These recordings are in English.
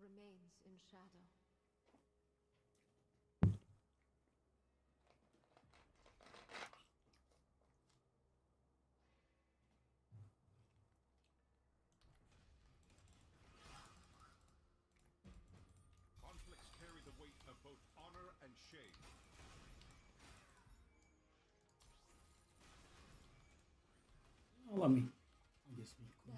remains in shadow. Conflicts carry the weight of both honor and shame. Allow me. I guess we could.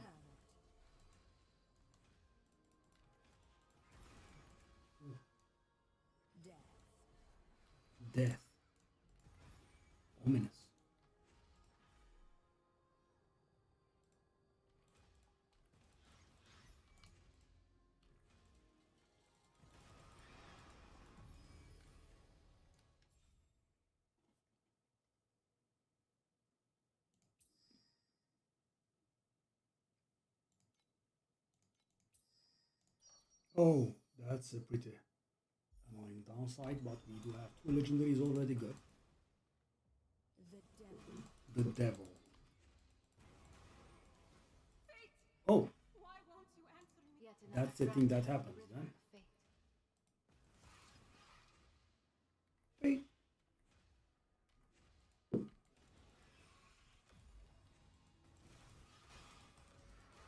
Death. Death. Ominous. Oh, that's a pretty annoying downside, but we do have two legendaries already good. The devil. The devil. Fate! Oh, Why won't you answer me? Yet that's the thing that happens then. Fate. Wait.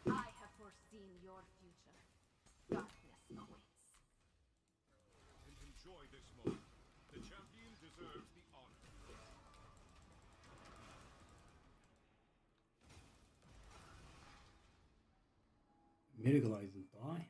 I have foreseen your future. Darkness awaits. And enjoy this moment. The champion deserves the honor. Miracle isn't die.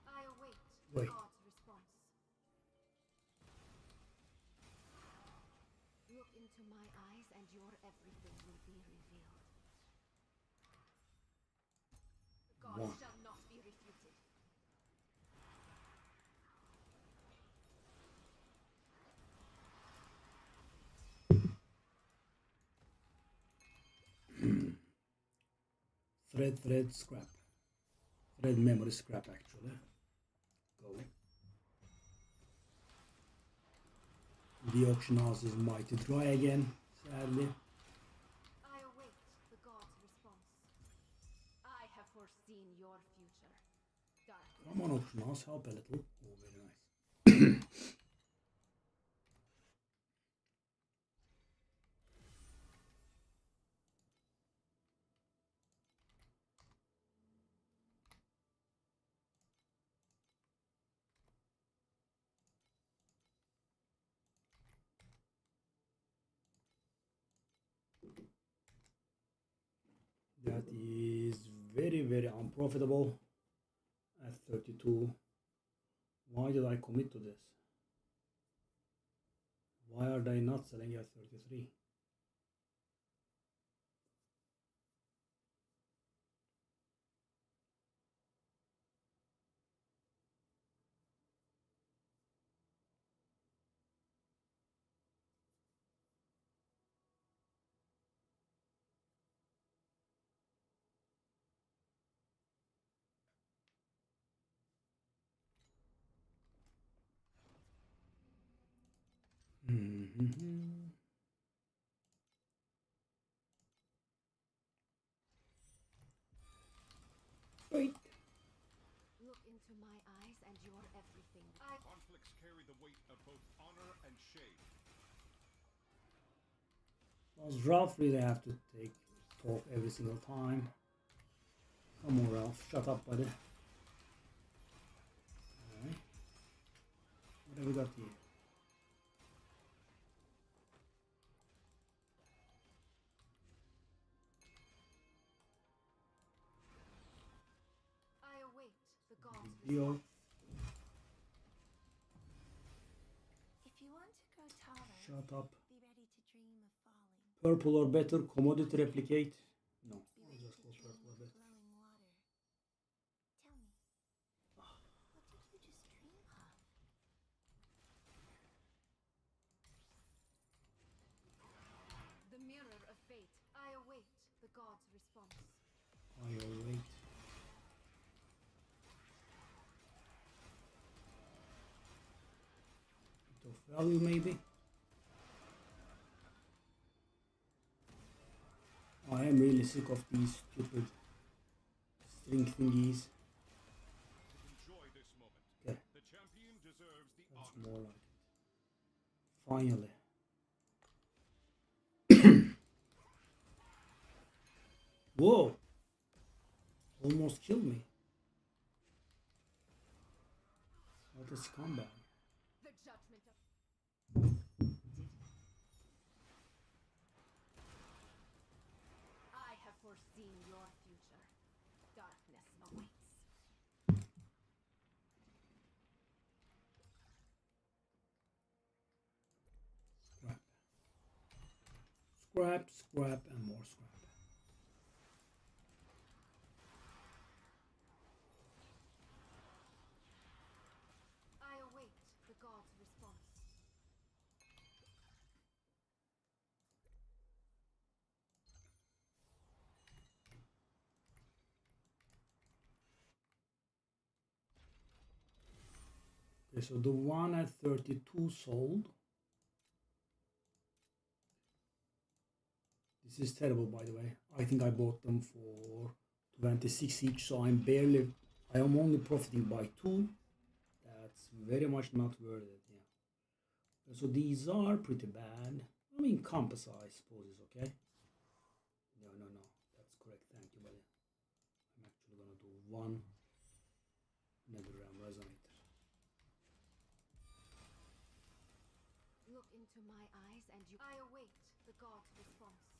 I await Wait. God's response. Look into my eyes and your everything will be revealed. God One. shall not be refuted. Thread, scrap. Thread memory scrap actually. Go. The auction house is mighty dry again, sadly. I await the God's response. I have foreseen your future. Darkness. Come on, auction house, help a little. Oh, very nice. That is very unprofitable at 32. Why did I commit to this? Why are they not selling at 33? Mm-hmm. Wait. Look into my eyes and your everything. Conflicts carry the weight of both honor and shame. Does Ralph really have to talk every single time? Come on, Ralph. Shut up, buddy. Alright. What have we got here? I await the God's Deal. response. If you want to grow taller, Shut up. be ready to dream of falling. Purple or better, commodity replicate. No, Be I'll ready just to go dream purple or of better. flowing water. Tell me, what did you just dream of? god's response. I await. Bit of value maybe. I am really sick of these stupid string thingies. Enjoy this moment. Okay, The champion deserves the that's honor. more like it. Finally. Whoa! Almost killed me. What a scumbag. The judgment of I have foreseen your future. Darkness awaits. Scrap. Scrap, scrap, and more scrap. I await the god's response. Okay, so the one at 32 sold. This is terrible, by the way. I think I bought them for 26 each, so I am only profiting by 2. That's very much not worth it, yeah. So these are pretty bad. I mean, compass, I suppose, is okay. No, that's correct. Thank you, buddy. I'm actually gonna do 1 netherram resonator. Look into my eyes and you. I await the god's response.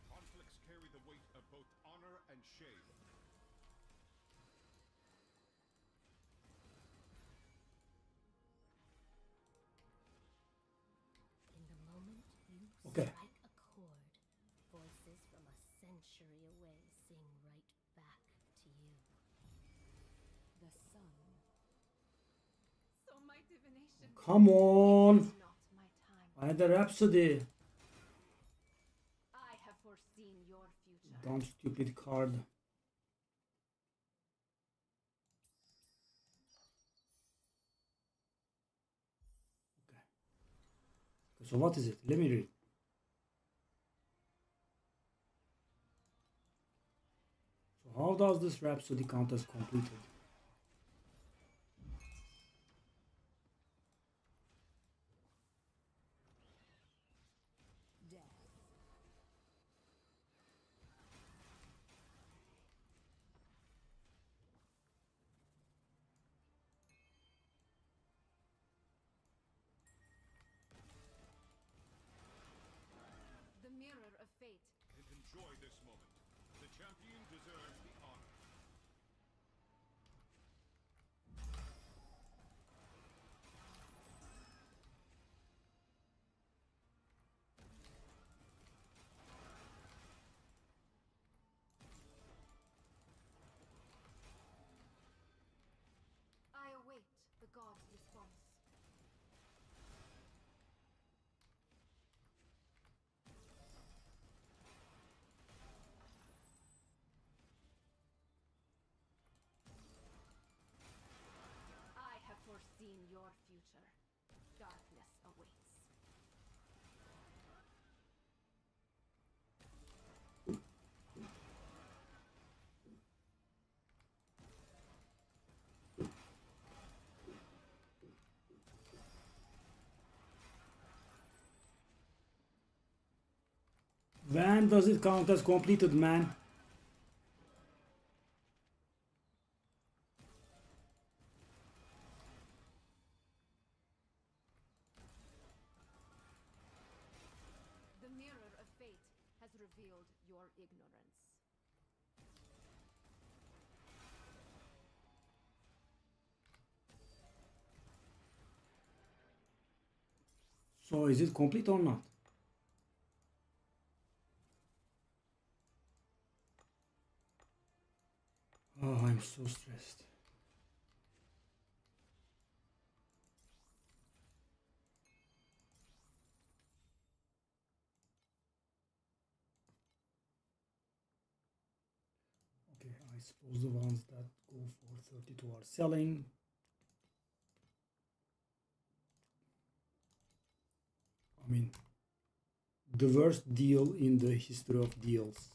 Conflicts carry the weight of both honor and shame. In the moment you Okay. strike a chord, voices from a century away sing right back to you. The sun. So my divination. Come on! It is not my time. I had a Rhapsody. I have foreseen your future. Dumb stupid card. Okay. So what is it? Let me read. So how does this Rhapsody count as completed? The mirror of fate. And enjoy this moment. The champion deserves the honor. I await the god's response. I have foreseen your future. Darkness awaits. When does it count as completed, man? The mirror of fate has revealed your ignorance. So is it complete or not? Oh, I'm so stressed. I suppose the ones that go for 32 are selling. I mean, the worst deal in the history of deals.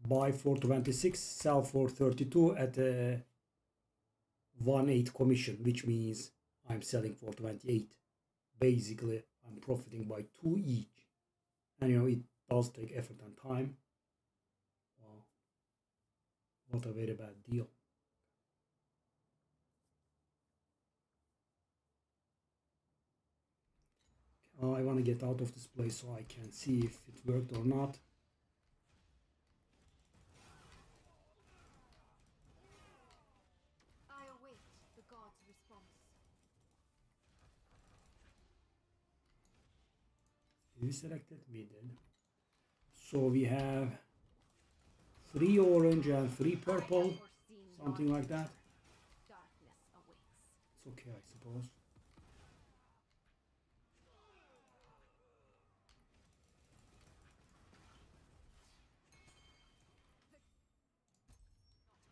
Buy for 26, sell for 32 at a 1/8 commission, which means I'm selling for 28. Basically, I'm profiting by 2 each. And you know, it does take effort and time. Wow. What a very bad deal. I want to get out of this place so I can see if it worked or not. I await the god's response. We selected, we did. So we have 3 orange and 3 purple, something like that. Darkness awaits. It's okay, I suppose.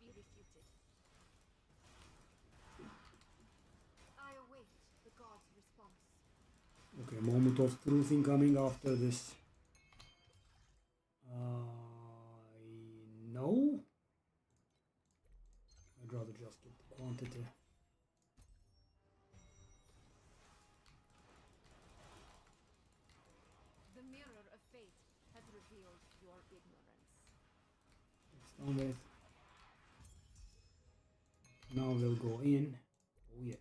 Not be refuted. I await the god's response. Okay, moment of truth incoming after this. No. I'd rather just get the quantity. The mirror of fate has revealed your ignorance. It's done with. Now we'll go in. Oh yes.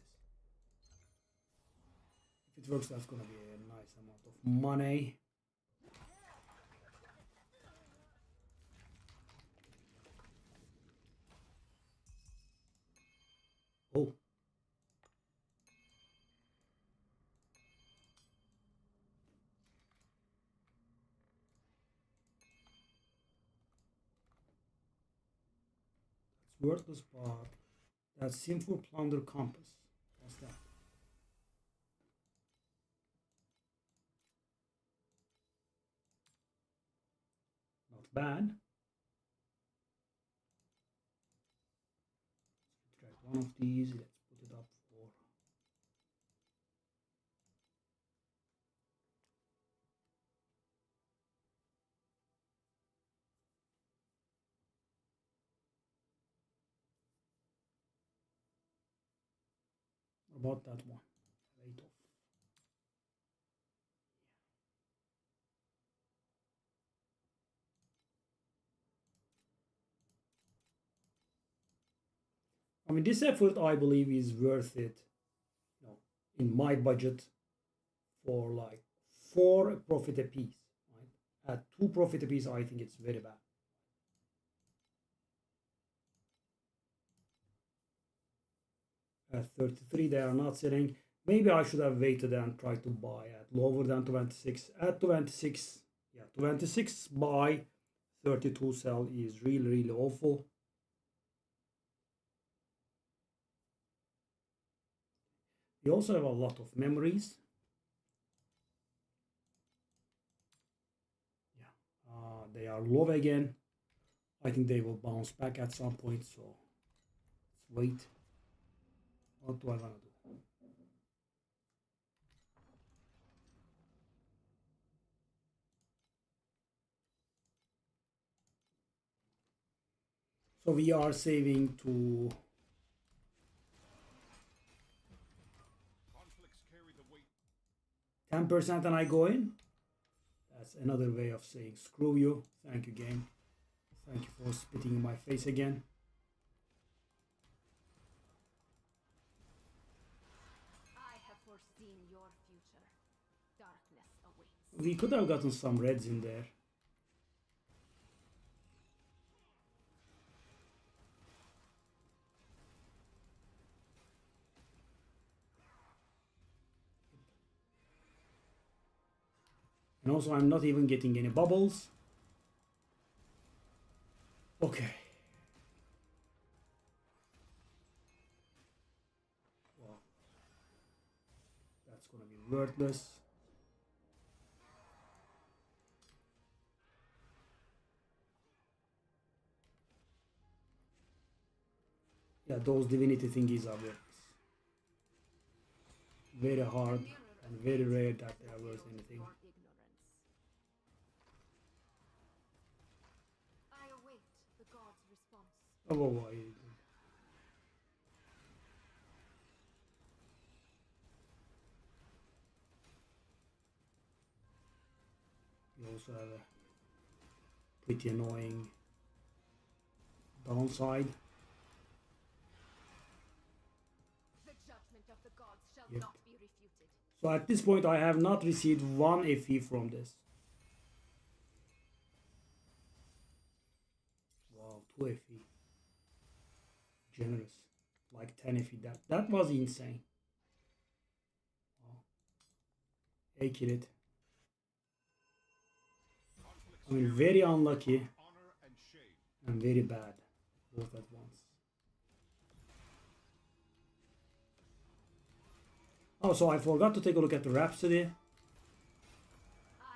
If it works, that's gonna be a nice amount of money. Oh. That's worthless, but that's sinful plunder compass. What's that? Not bad. Let's try one of these. Let's put it up for. What about that one? Rate off. I mean, this effort, I believe, is worth it. You know, in my budget, for like 4 profit a piece. Right? At 2 profit a piece, I think it's very bad. At 33, they are not selling. Maybe I should have waited and tried to buy at lower than 26. At 26, yeah, 26 buy, 32 sell is really, really awful. We also have a lot of memories. Yeah, they are low again. I think they will bounce back at some point, so let's wait. What do I want to do? So we are saving to Conflicts carry the weight. 10% and I go in. That's another way of saying screw you. Thank you, game. Thank you for spitting in my face again. I have foreseen your future. Darkness awaits. We could have gotten some reds in there. And also I'm not even getting any bubbles. Okay. Well, that's gonna be worthless. those divinity thingies are worth very hard and very rare that they are worth anything. Your ignorance. I await the god's response. Oh, why? You also have a pretty annoying downside. The judgment of the gods shall Yep. not be refuted. So at this point I have not received one FE from this. Wow, 2 FE. Generous. Like 10 FE. That was insane. Wow. Hey kid. I mean, very unlucky Honor and shame. and very bad both at once. Oh, so I forgot to take a look at the Rhapsody.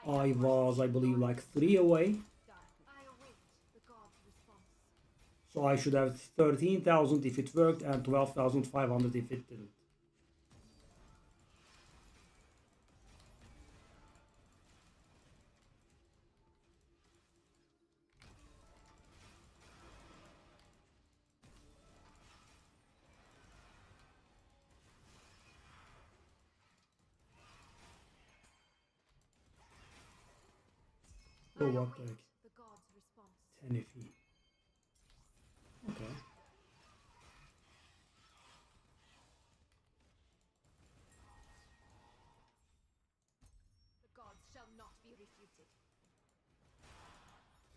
I was, I believe, like 3 away. I await the god's response. So I should have 13,000 if it worked and 12,500 if it didn't. Oh, what the heck? The god's response. 10 FE. Okay. The gods shall not be refuted.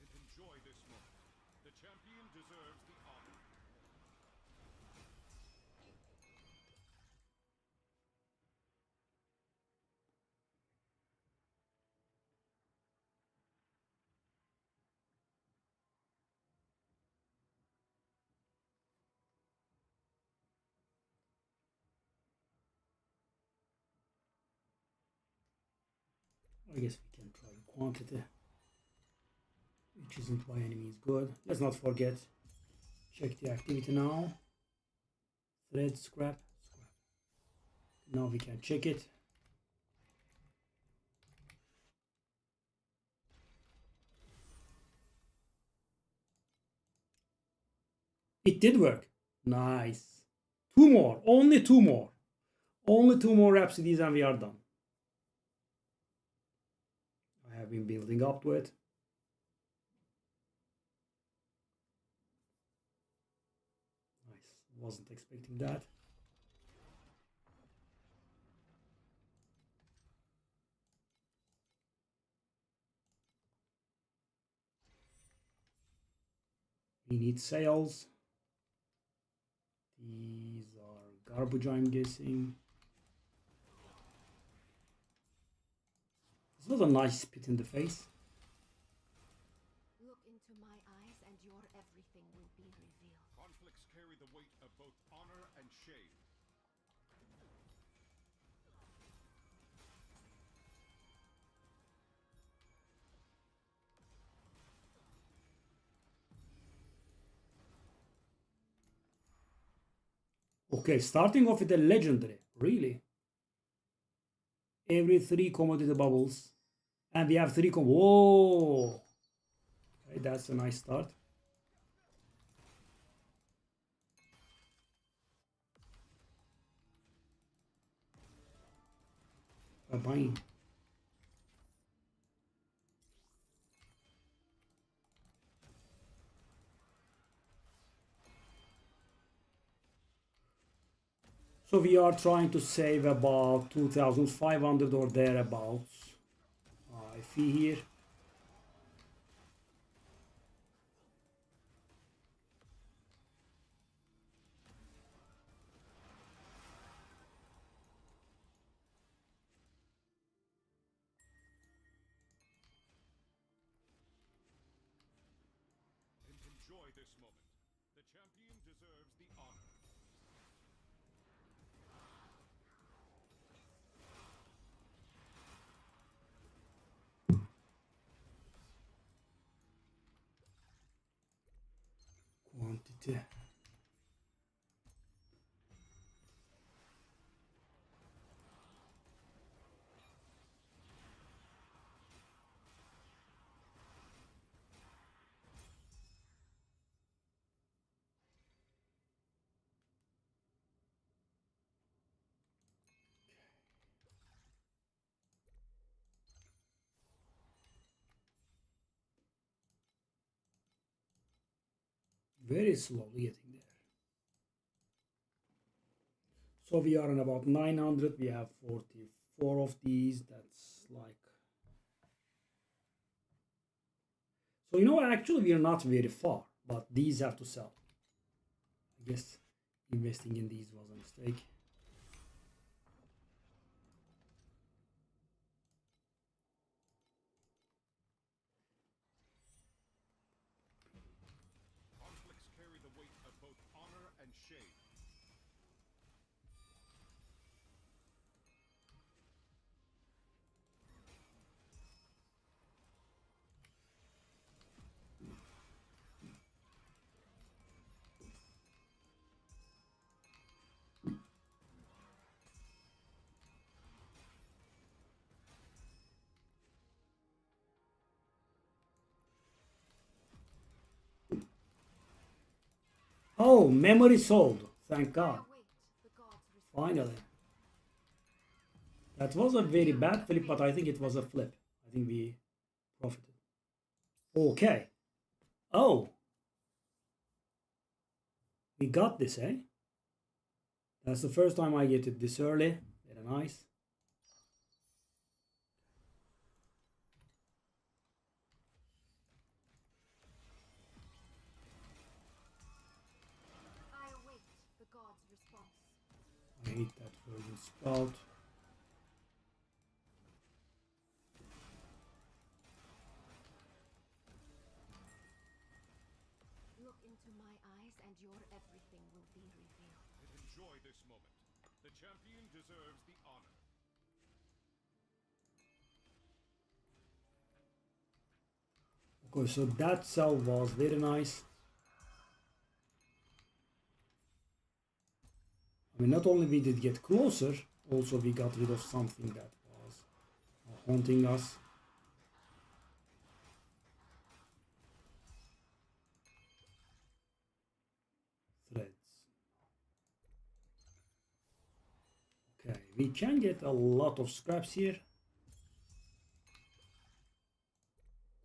And enjoy this moment. The champion deserves the honor. I guess we can try the quantity, which isn't by any means good. Let's not forget, check the activity now. Thread, scrap. Now we can check it. It did work. Nice. 2 more. Only 2 more. Only 2 more Rhapsodies and we are done. I have been building up to it. Nice. Wasn't expecting that. We need sales. These are garbage, I'm guessing. This was a nice spit in the face. Look into my eyes and your everything will be revealed. Conflicts carry the weight of both honor and shame. Okay, starting off with a legendary. Really? Every 3 commodity bubbles. And we have 3 Whoa! Okay, that's a nice start. Bye-bye. So we are trying to save about 2,500 or thereabouts. I see here. And enjoy this moment. The champion deserves the honor. Quantity. very slowly getting there. So we are on about 900. We have 44 of these. That's like... So, you know, actually we are not very far, but these have to sell. I guess investing in these was a mistake. Conflicts carry the weight of both honor and shame. Oh, memory sold. Thank I God. await the gods' response. Finally. That was a very bad flip, but I think it was a flip. I think we profited. Okay. Oh. We got this, eh? That's the first time I get it this early. Very nice. I await the gods' response. I hate that version spout. Look into my eyes and your everything will be revealed. Enjoy this moment. The champion deserves the honor. Okay, so that cell was very nice. I mean, not only we did get closer, also we got rid of something that was haunting us. Threads. Okay, we can get a lot of scraps here.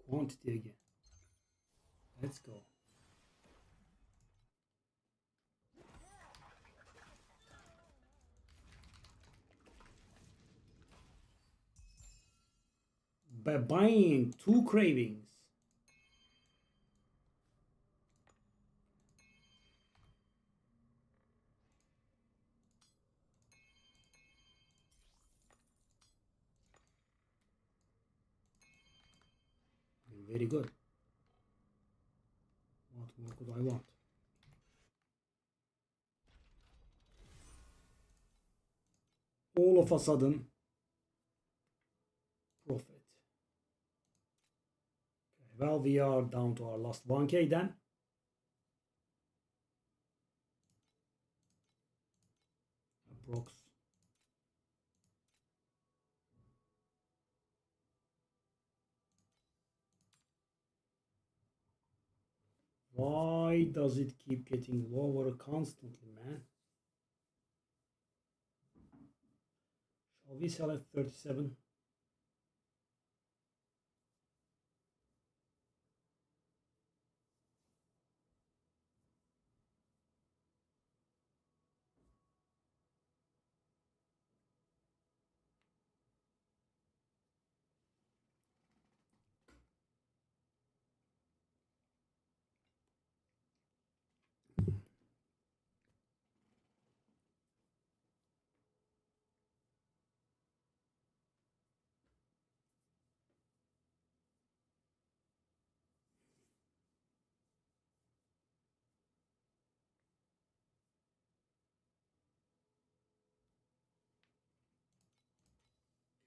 Quantity again. Let's go. By buying 2 cravings. Very good. What more could I want? All of a sudden, profit. Okay, well, we are down to our last 1K then. Approx. Why does it keep getting lower constantly, man? Shall we sell at 37?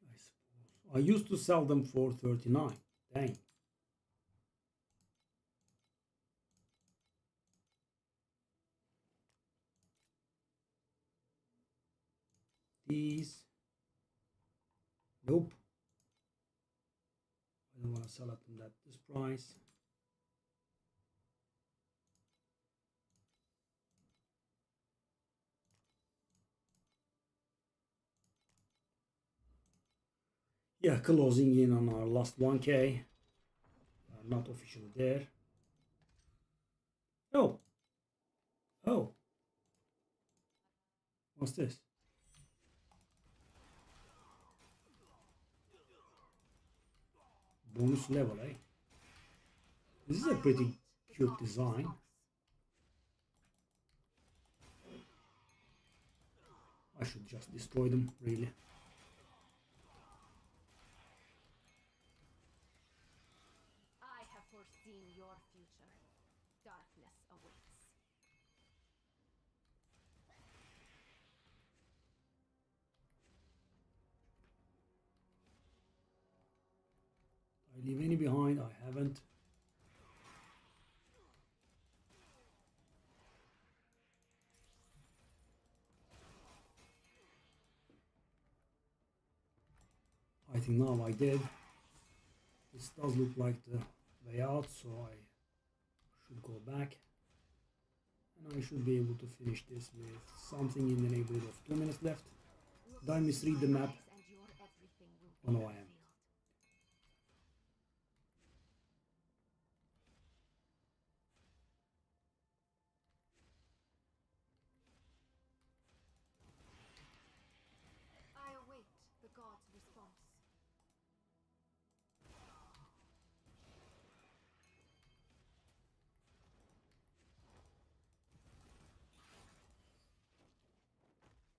I suppose. I used to sell them for 39. Dang. These. Nope. I don't want to sell it at this price. Yeah, closing in on our last 1K. Not officially there. Oh, Oh, what's this? Bonus level, eh? This is a pretty cute design. I should just destroy them, really. I have foreseen your future. Darkness awaits. I leave any behind? I haven't. I think now I did. This does look like the way out, so I should go back. And I should be able to finish this with something in the neighborhood of 2 minutes left. Did I misread the map? Oh no, I am. I await the god's response.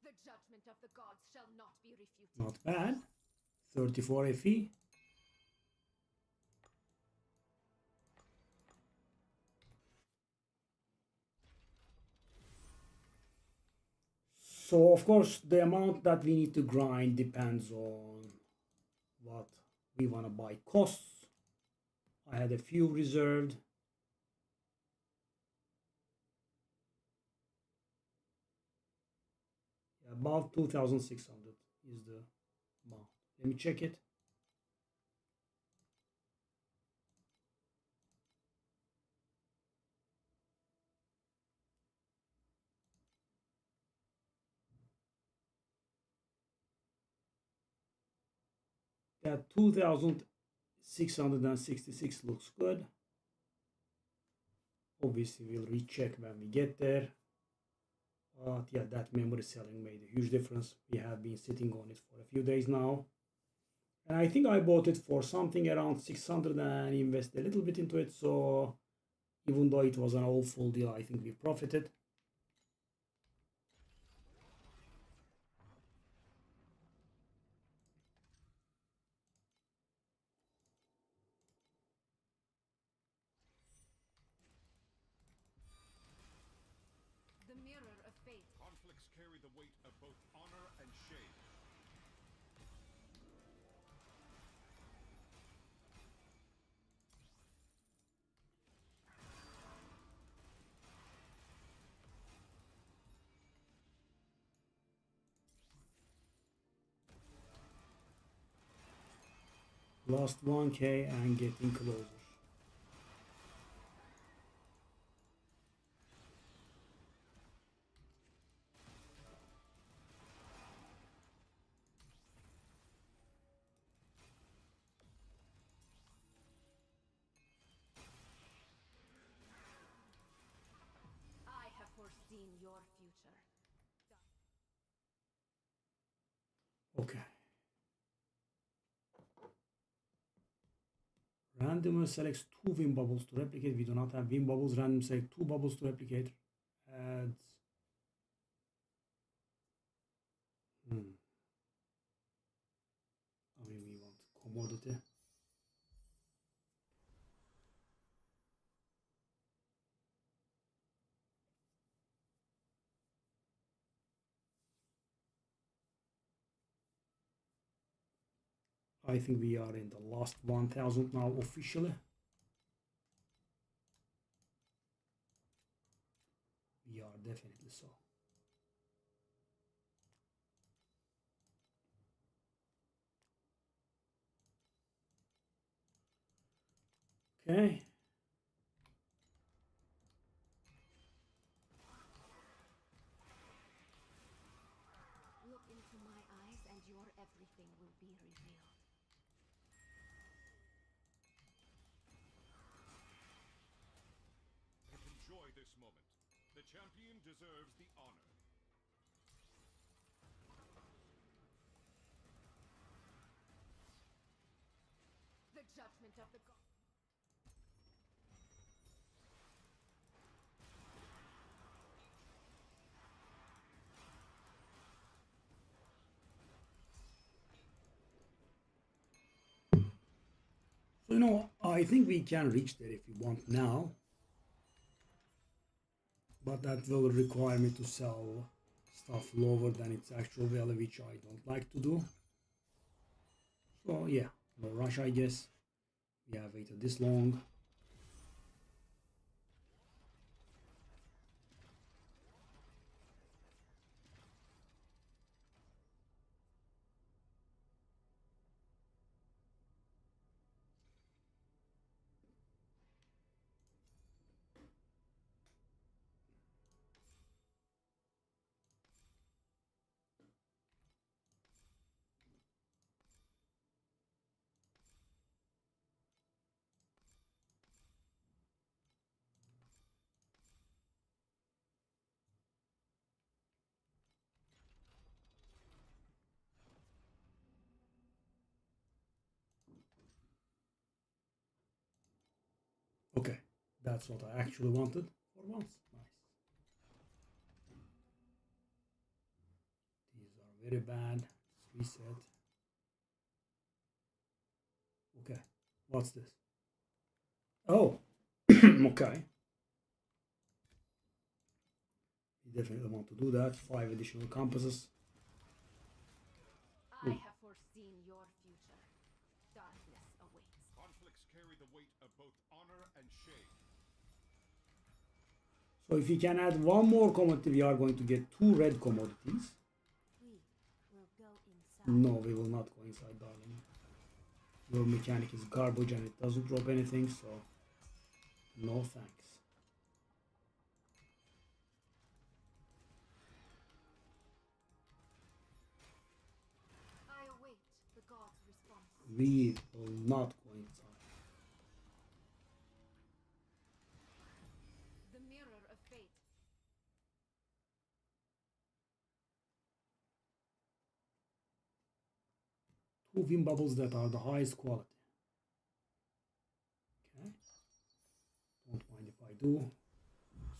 The judgment of the gods shall not be refuted. Not bad. 34 FE. So of course the amount that we need to grind depends on what we want to buy costs. I had a few reserved. About 2,600 is the amount. Let me check it. That 2,666 looks good. Obviously we'll recheck when we get there. But yeah, that memory selling made a huge difference. We have been sitting on it for a few days now. And I think I bought it for something around 600 and invested a little bit into it. So even though it was an awful deal, I think we profited. The mirror of fate. Conflicts carry the weight of both honor and shame. Lost 1k and getting closer. I have foreseen your future. Okay. Randomer selects 2 win bubbles to replicate. We do not have win bubbles. Random select 2 bubbles to replicate. Adds. I mean, we want commodity. I think we are in the last 1,000 now officially. We are definitely so. Okay. Look into my eyes and your everything will be revealed. And enjoy this moment. The champion deserves the honor. The judgment of the gods. So, you know, I think we can reach there if we want now. But that will require me to sell stuff lower than its actual value, which I don't like to do. So yeah, no rush, I guess. We have waited this long. Okay, that's what I actually wanted for once. Nice. These are very bad. Let's reset. Okay, what's this? Oh, okay. We definitely want to do that. 5 additional compasses. I have foreseen your future. Darkness awaits. Conflicts carry the weight of both honor and shame. So if we can add one more commodity, we are going to get 2 red commodities. We will go inside. No, we will not go inside, darling. Your mechanic is garbage and it doesn't drop anything, so no thanks. I await the gods' response. We will not go inside. The mirror of fate. Two wind bubbles that are the highest quality. Okay. Don't mind if I do.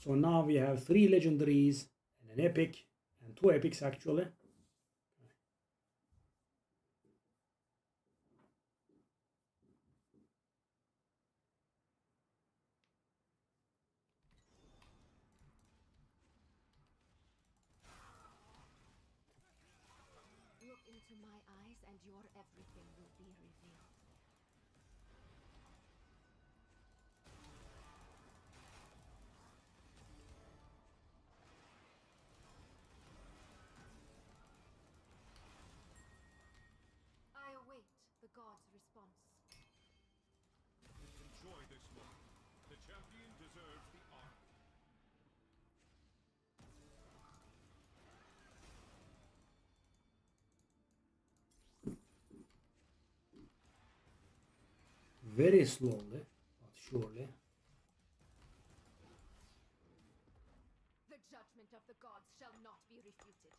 So now we have 3 legendaries and an epic, and 2 epics actually. Look into my eyes and your everything will be revealed. I await the gods' response. Enjoy this moment. The champion deserves the honor. Very slowly, but surely. The judgment of the gods shall not be refuted.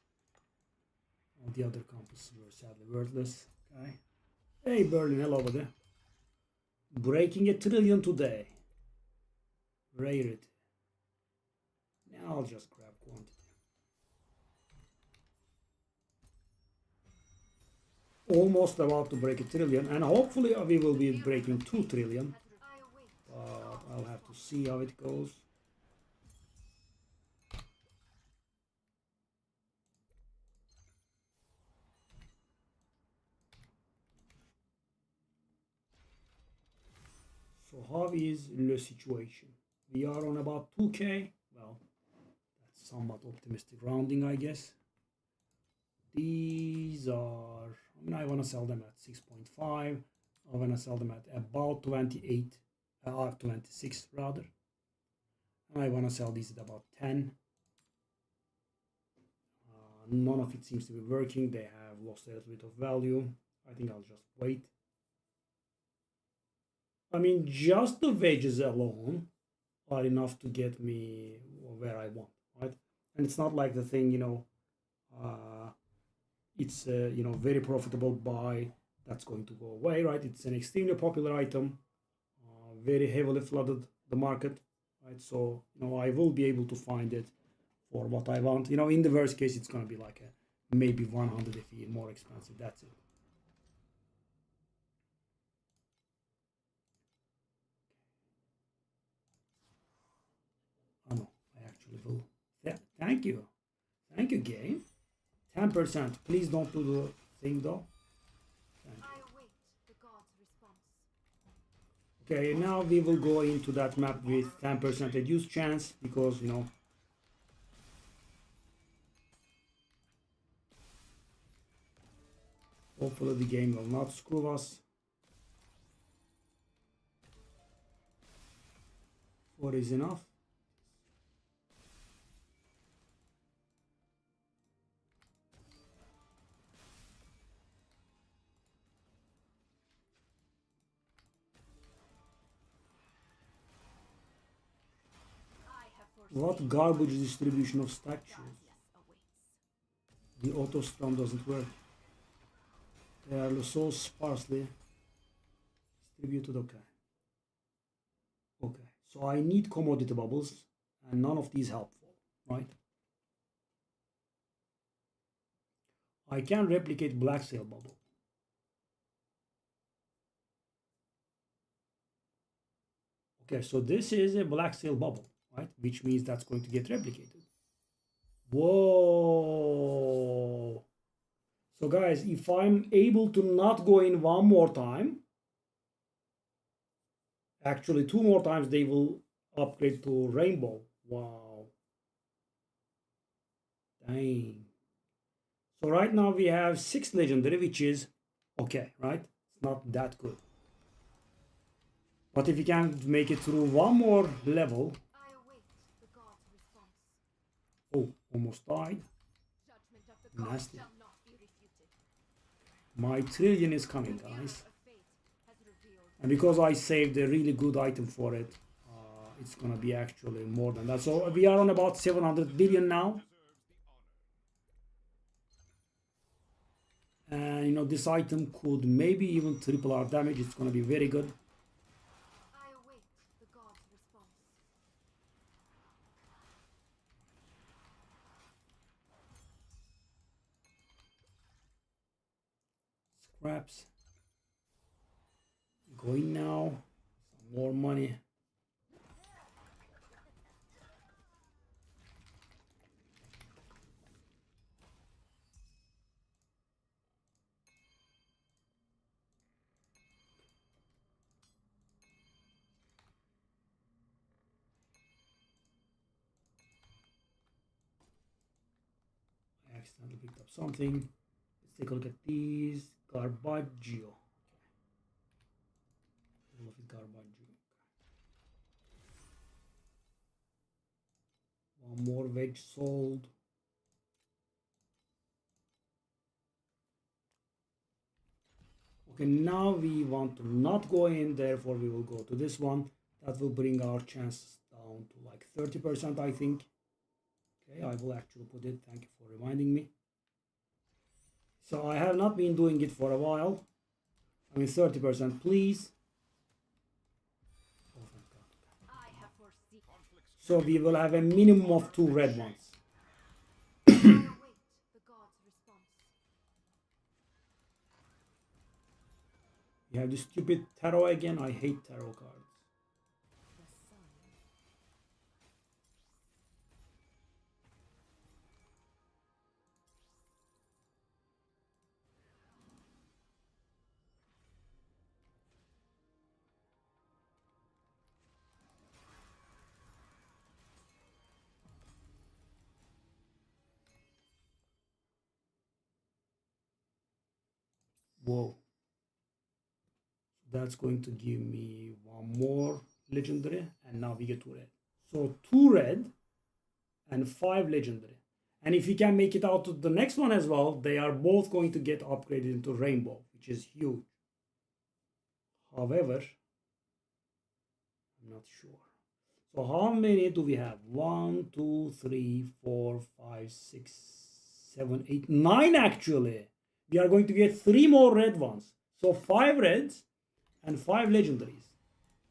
All the other compasses were sadly worthless. Okay. Hey Berlin, hello buddy. Breaking 1 trillion today. Rarity. Now I'll just grab quantity. Almost about to break 1 trillion, and hopefully we will be breaking 2 trillion. I await. But I'll have to see how it goes. So how is the situation? We are on about 2k. Well, that's somewhat optimistic rounding, I guess. These are, I mean, I want to sell them at 6.5. I want to sell them at about 28, 26 rather. And I want to sell these at about 10. None of it seems to be working. They have lost a little bit of value. I think I'll just wait. I mean, just the wages alone are enough to get me where I want, right? And it's not like the thing, it's very profitable buy that's going to go away, right? It's an extremely popular item, very heavily flooded the market, right? So I will be able to find it for what I want. In the worst case, it's going to be like a maybe 100 FE more expensive. That's it. Oh no, I actually will. Yeah, thank you. Thank you, game. 10%. Please don't do the thing though. I await the god's response. Okay, now we will go into that map with 10% reduced chance because, hopefully the game will not screw us. 4 is enough. What garbage distribution of statues? The auto strum doesn't work. They are so sparsely distributed. Okay. Okay. So I need commodity bubbles, and none of these helpful, right? I can replicate black sail bubble. Okay, so this is a black sail bubble, right? Which means that's going to get replicated. Whoa. So guys, if I'm able to not go in one more time, actually 2 more times, they will upgrade to rainbow. Wow. Dang. So right now we have 6 legendary, which is okay, right? It's not that good. But if you can make it through one more level. I await the god's response. Oh, almost died. Judgment of the gods Nasty. shall not be refuted. My trillion is coming, The mirror guys. of fate has revealed. And because I saved a really good item for it, it's gonna be actually more than that. So we are on about 700 billion now. And this item could maybe even triple our damage. It's gonna be very good. I await the god's response. Scraps. Going now. Some more money. I accidentally picked up something. Let's take a look at these. Garbaggio. I love it, Garbaggio. One more veg sold. Okay, now we want to not go in, therefore we will go to this one. That will bring our chances down to like 30%, I think. Okay, I will actually put it. Thank you for reminding me. So I have not been doing it for a while. I mean 30%, please. Oh, thank God. I have foreseen. So we will have a minimum of 2 red ones. I await the god's response. We have this stupid tarot again. I hate tarot cards. The sun. Whoa. That's going to give me 1 more legendary, and now we get 2 red. So 2 red and 5 legendary. And if we can make it out to the next one as well, they are both going to get upgraded into rainbow, which is huge. However, I'm not sure. So how many do we have? 1, 2, 3, 4, 5, 6, 7, 8, 9 actually. We are going to get 3 more red ones. So 5 reds and 5 legendaries.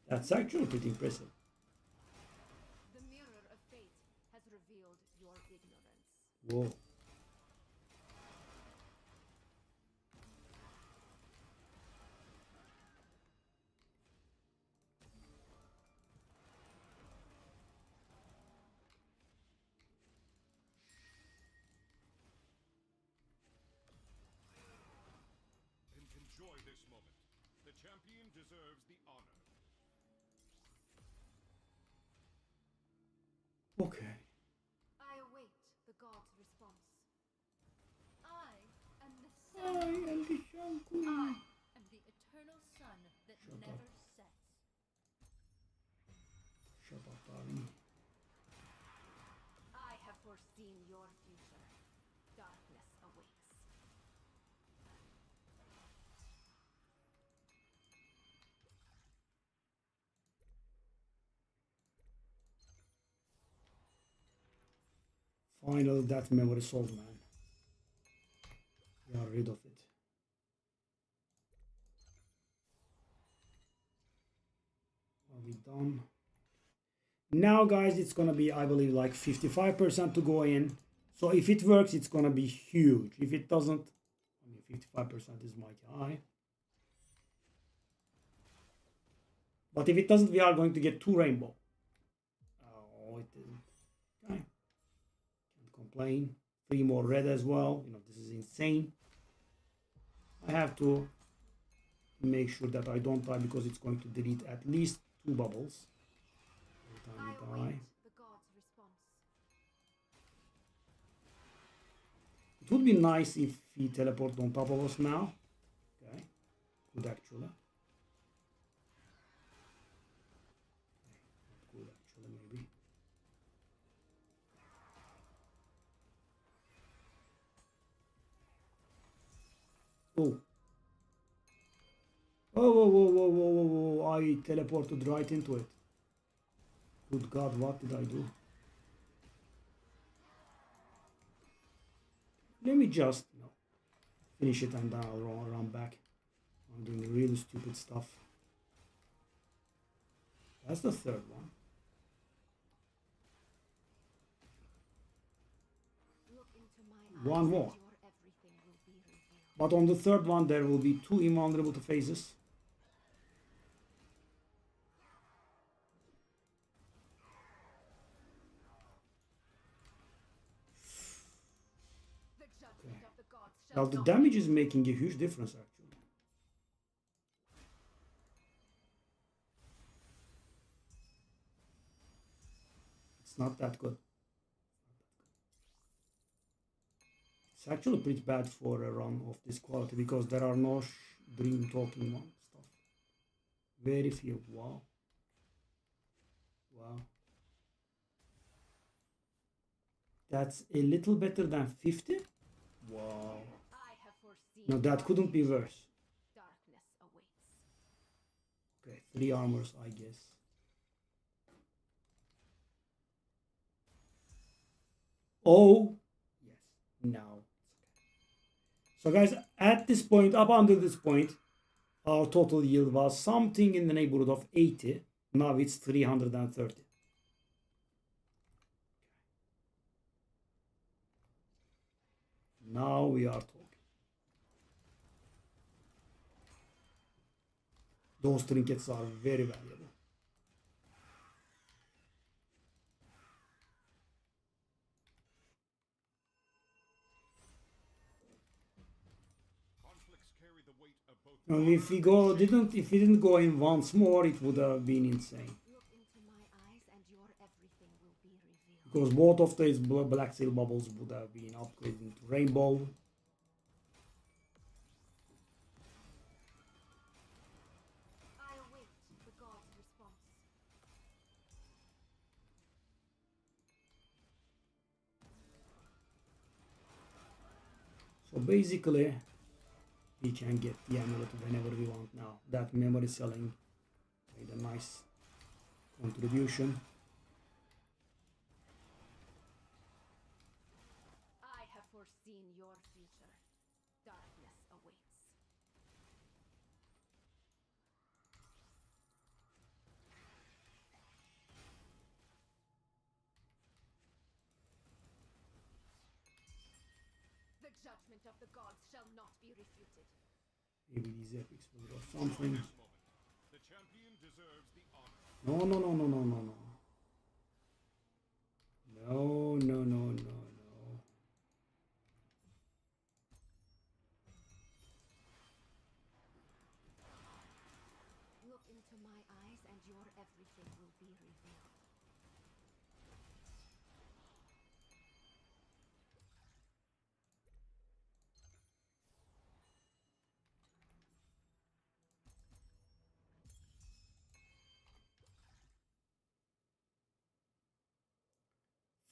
That's actually pretty impressive. The mirror of fate has revealed your ignorance. Whoa. Enjoy this moment. The champion deserves the honor. Okay. I await the god's response. I am the I sun. am the Shankun. I am the eternal sun that Shut up. never sets. Shut up, darling. I have foreseen your future. Darkness awaits. Final that memory solved, man. We are rid of it. Are we done? Now, guys, it's gonna be, I believe, like 55% to go in. So if it works, it's gonna be huge. If it doesn't, I mean, 55% is mighty high. But if it doesn't, we are going to get 2 rainbow. Oh, it didn't. Okay. Can't complain. 3 more red as well. You know, this is insane. I have to make sure that I don't die because it's going to delete at least 2 bubbles every time I we die. await the god's response. It would be nice if he teleported on top of us now. Okay, good actually. Okay. Not good actually, maybe. Oh. Oh, whoa, whoa, whoa, whoa, whoa, whoa. I teleported right into it. Good God, what did I do? Let me just, you know, finish it and then I'll run back. I'm doing really stupid stuff. That's the 3rd one. Look into my One eyes more. and your everything will be revealed. But on the 3rd one, there will be 2 invulnerable to phases. The judgment of the gods Now shall the not damage be is making a huge difference actually. It's not that good. It's actually pretty bad for a run of this quality because there are no dream talking one stuff. Very few. Wow. Wow. That's a little better than 50. Wow. I have foreseen No, that your couldn't be future. worse. Darkness awaits. Okay, 3 armors, I guess. Oh, yes. Now. So guys, at this point, up until this point, our total yield was something in the neighborhood of 80. Now it's 330. Now we are talking. Those trinkets are very valuable. Conflicts carry the weight of both Now, honor and shame. if we didn't go in once more, it would have been insane. Look into my eyes and your everything will be revealed. Because both of these black seal bubbles would have been upgraded into rainbow. I await the god's response. So basically, we can get the amulet whenever we want now. That memory selling made a nice contribution. The judgment of the gods shall not be refuted. Maybe these epics will drop something. This moment, the champion deserves the honor. No, no, no, no, no, no, no. No, no, no, no, no. Look into my eyes and your everything will be revealed.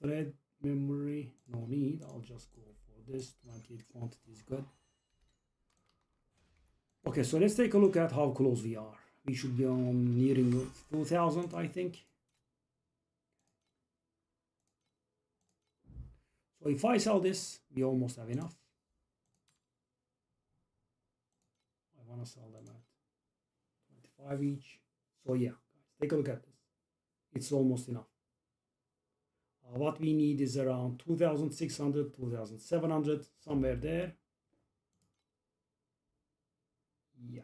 Thread memory, no need. I'll just go for this. 28 quantity is good. Okay, so let's take a look at how close we are. We should be on nearing 2000, I think. So if I sell this, we almost have enough. I want to sell them at 25 each. So yeah, guys, take a look at this. It's almost enough. What we need is around 2600, 2700, somewhere there. Yeah.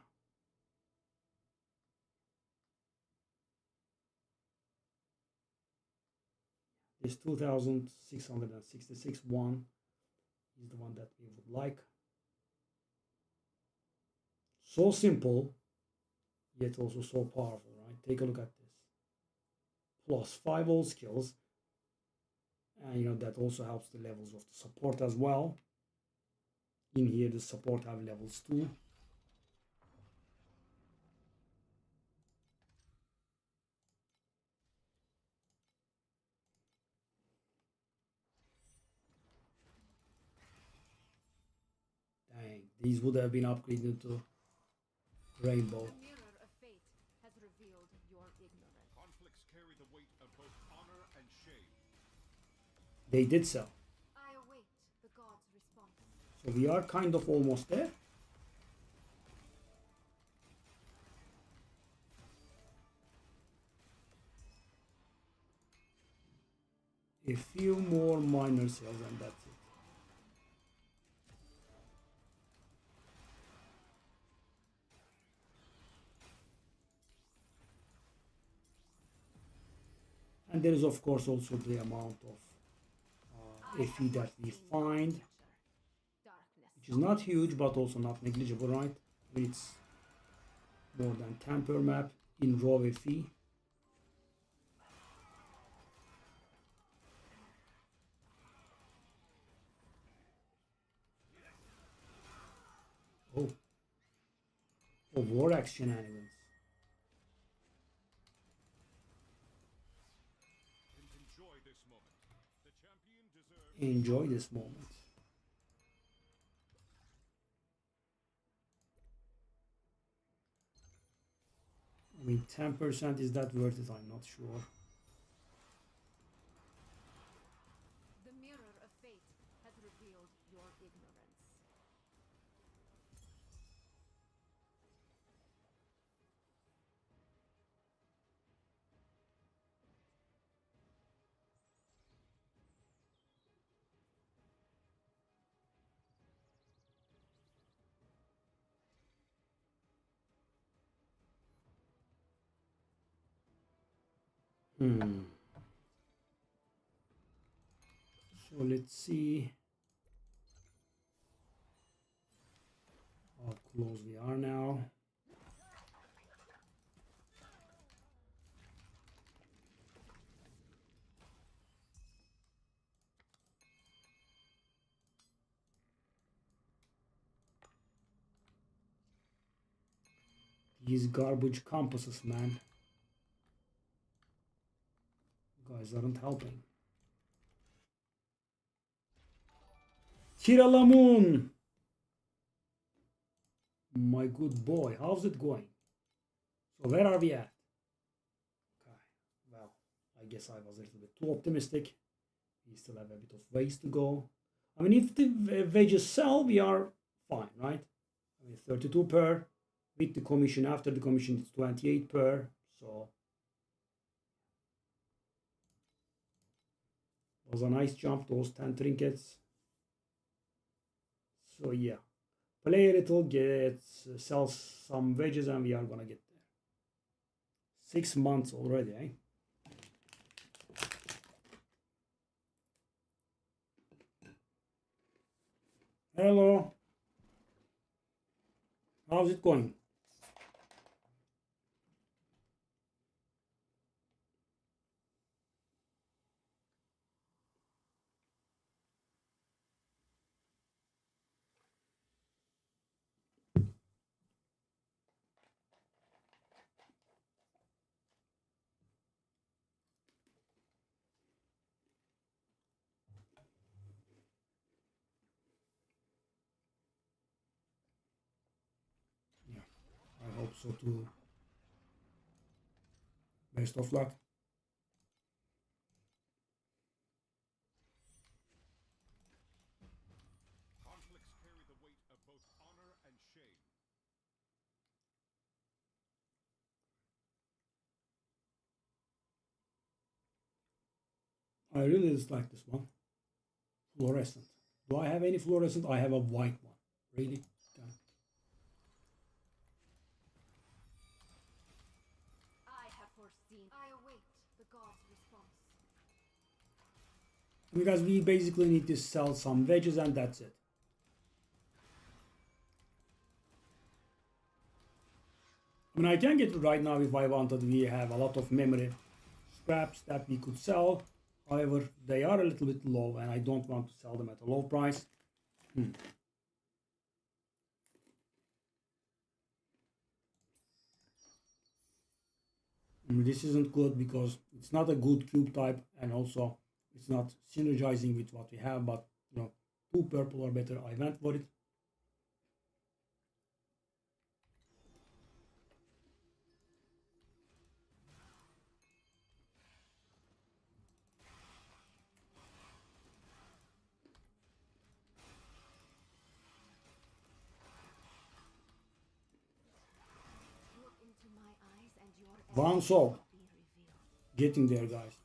This 2666 one is the one that we would like. So simple, yet also so powerful, right? Take a look at this. Plus 5 all skills. And you know that also helps the levels of the support as well. In here the support have levels 2. Dang, these would have been upgraded to rainbow. The mirror of fate has revealed your ignorance. Conflicts carry the weight of both honor and shame. They did so. I await the gods' response. So we are kind of almost there. A few more minor sales and that's it. And there is of course also the amount of FE that we find, which is not huge but also not negligible, right? It's more than 10 per map in raw FE. Oh, war axe shenanigans. Enjoy this moment. The champion deserves. Enjoy this moment. I mean, 10% is that worth it? I'm not sure. The mirror of fate has revealed your ignorance. So let's see how close we are now. These garbage compasses, man. Guys aren't helping. Kiralamun! My good boy, how's it going? So where are we at? Okay, well, I guess I was a little bit too optimistic. We still have a bit of ways to go. I mean, if the wages sell, we are fine, right? I mean, 32 per. With the commission, after the commission, it's 28 per. So it was a nice jump, those 10 trinkets. So yeah, play a little, sell some wedges, and we are gonna get there. 6 months already, eh? Hello. How's it going? Yeah, I hope so too. Best of luck. Conflicts carry the weight of both honor and shame. I really dislike this one. Fluorescent. Do I have any fluorescent? I have a white one. Really? Okay. I have foreseen. I await the god's response. Because we basically need to sell some wedges and that's it. I mean, I can get it right now if I wanted. We have a lot of memory scraps that we could sell. However, they are a little bit low and I don't want to sell them at a low price. This isn't good because it's not a good cube type and also it's not synergizing with what we have, but you know, 2 purple or better, I went for it. Look into my eyes and your One essence soul. will be revealed. Getting there, guys.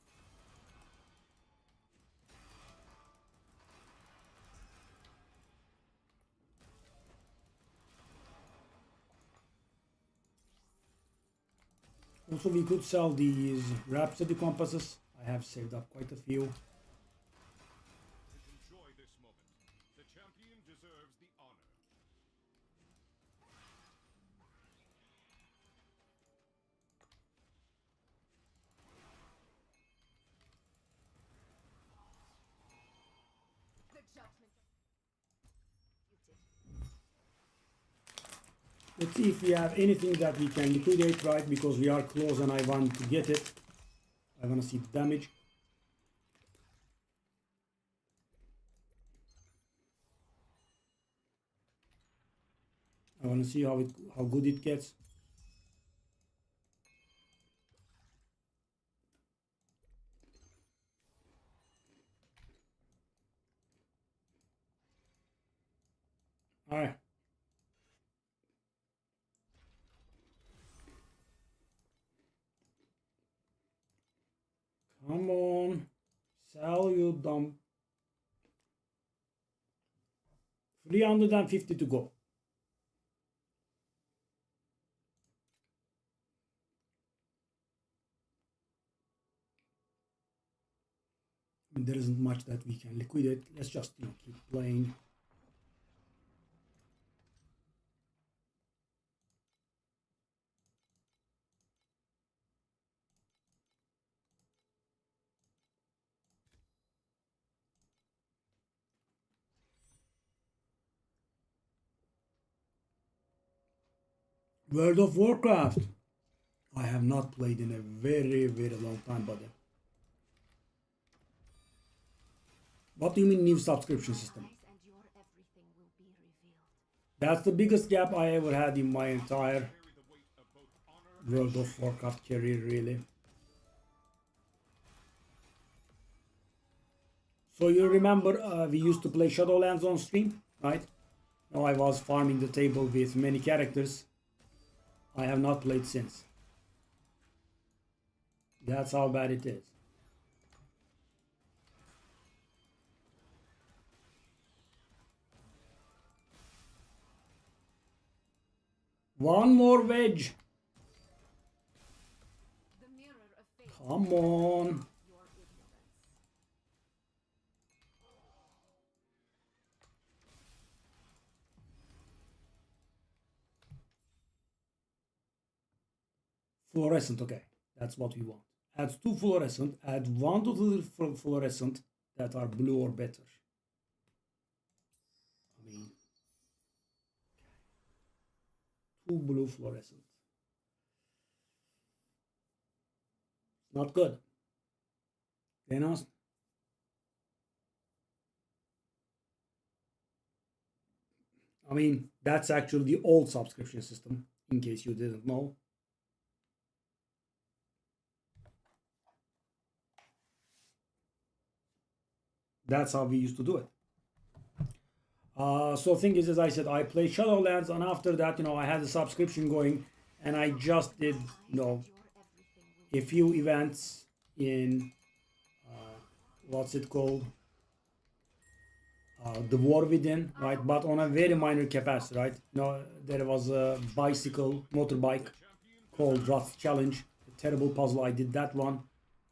Also, we could sell these Rhapsody compasses. I have saved up quite a few. Enjoy this moment. The champion deserves the honor. The judgment executed. Let's see if we have anything that we can liquidate, right? Because we are close and I want to get it. I want to see the damage. I want to see how good it gets. Alright. Come on. Sell, you dumb. 350 to go. I mean, there isn't much that we can liquidate. Let's just keep playing. World of Warcraft. I have not played in a very, very long time, buddy. What do you mean new subscription system? Eyes and your everything will be revealed. That's the biggest gap I ever had in my entire Carry the weight of both honor World of Warcraft career, really. So you remember we used to play Shadowlands on stream, right? Now I was farming the table with many characters. I have not played since. That's how bad it is. One more wedge. The mirror of fate Come on. your ignorance. Fluorescent, okay. That's what we want. Add 2 fluorescent. Add 1 to the fluorescent that are blue or better. I mean, 2 blue fluorescent. Not good. Then I mean, that's actually the old subscription system, in case you didn't know. That's how we used to do it. So thing is, as I said, I played Shadowlands, and after that, I had a subscription going, and I just did, a few events in, what's it called? The War Within, right? But on a very minor capacity, right? There was a motorbike called Wrath Challenge, a terrible puzzle. I did that one.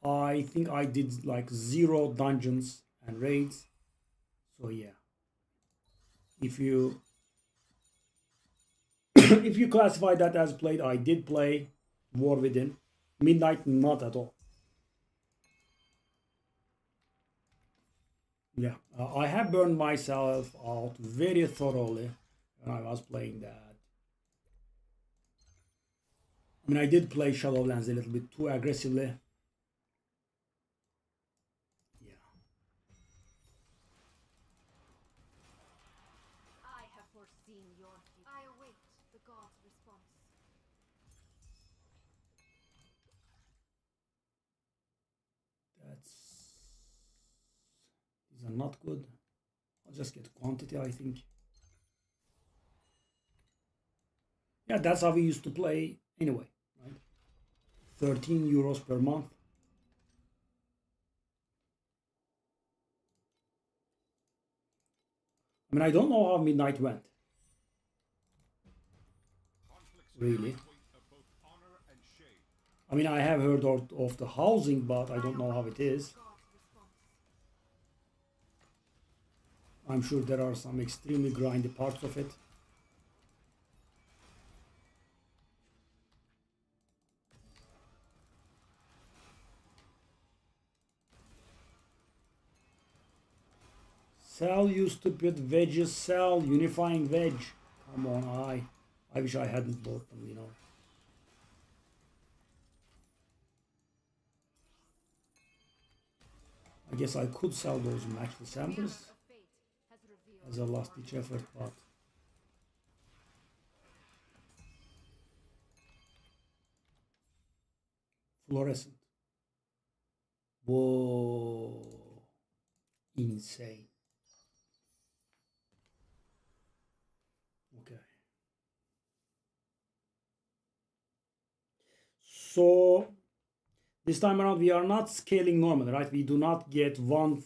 I think I did like 0 dungeons and raids. So yeah, if you if you classify that as played, I did play War Within. Midnight, not at all. Yeah, I have burned myself out very thoroughly when I was playing that. I mean, I did play Shadowlands a little bit too aggressively. Yeah. I have foreseen your future. I await the god's response. These are not good. I'll just get quantity, I think. Yeah, that's how we used to play anyway, right? 13 euros per month. I mean, I don't know how Midnight went. Really. I mean, I have heard of the housing, but I don't know how it is. I'm sure there are some extremely grindy parts of it. Sell, you stupid wedges, sell, unifying wedge. Come on, I wish I hadn't bought them, I guess I could sell those matchless embers as a last ditch effort, but fluorescent. Whoa, insane. Okay. So this time around we are not scaling normally, right? We do not get one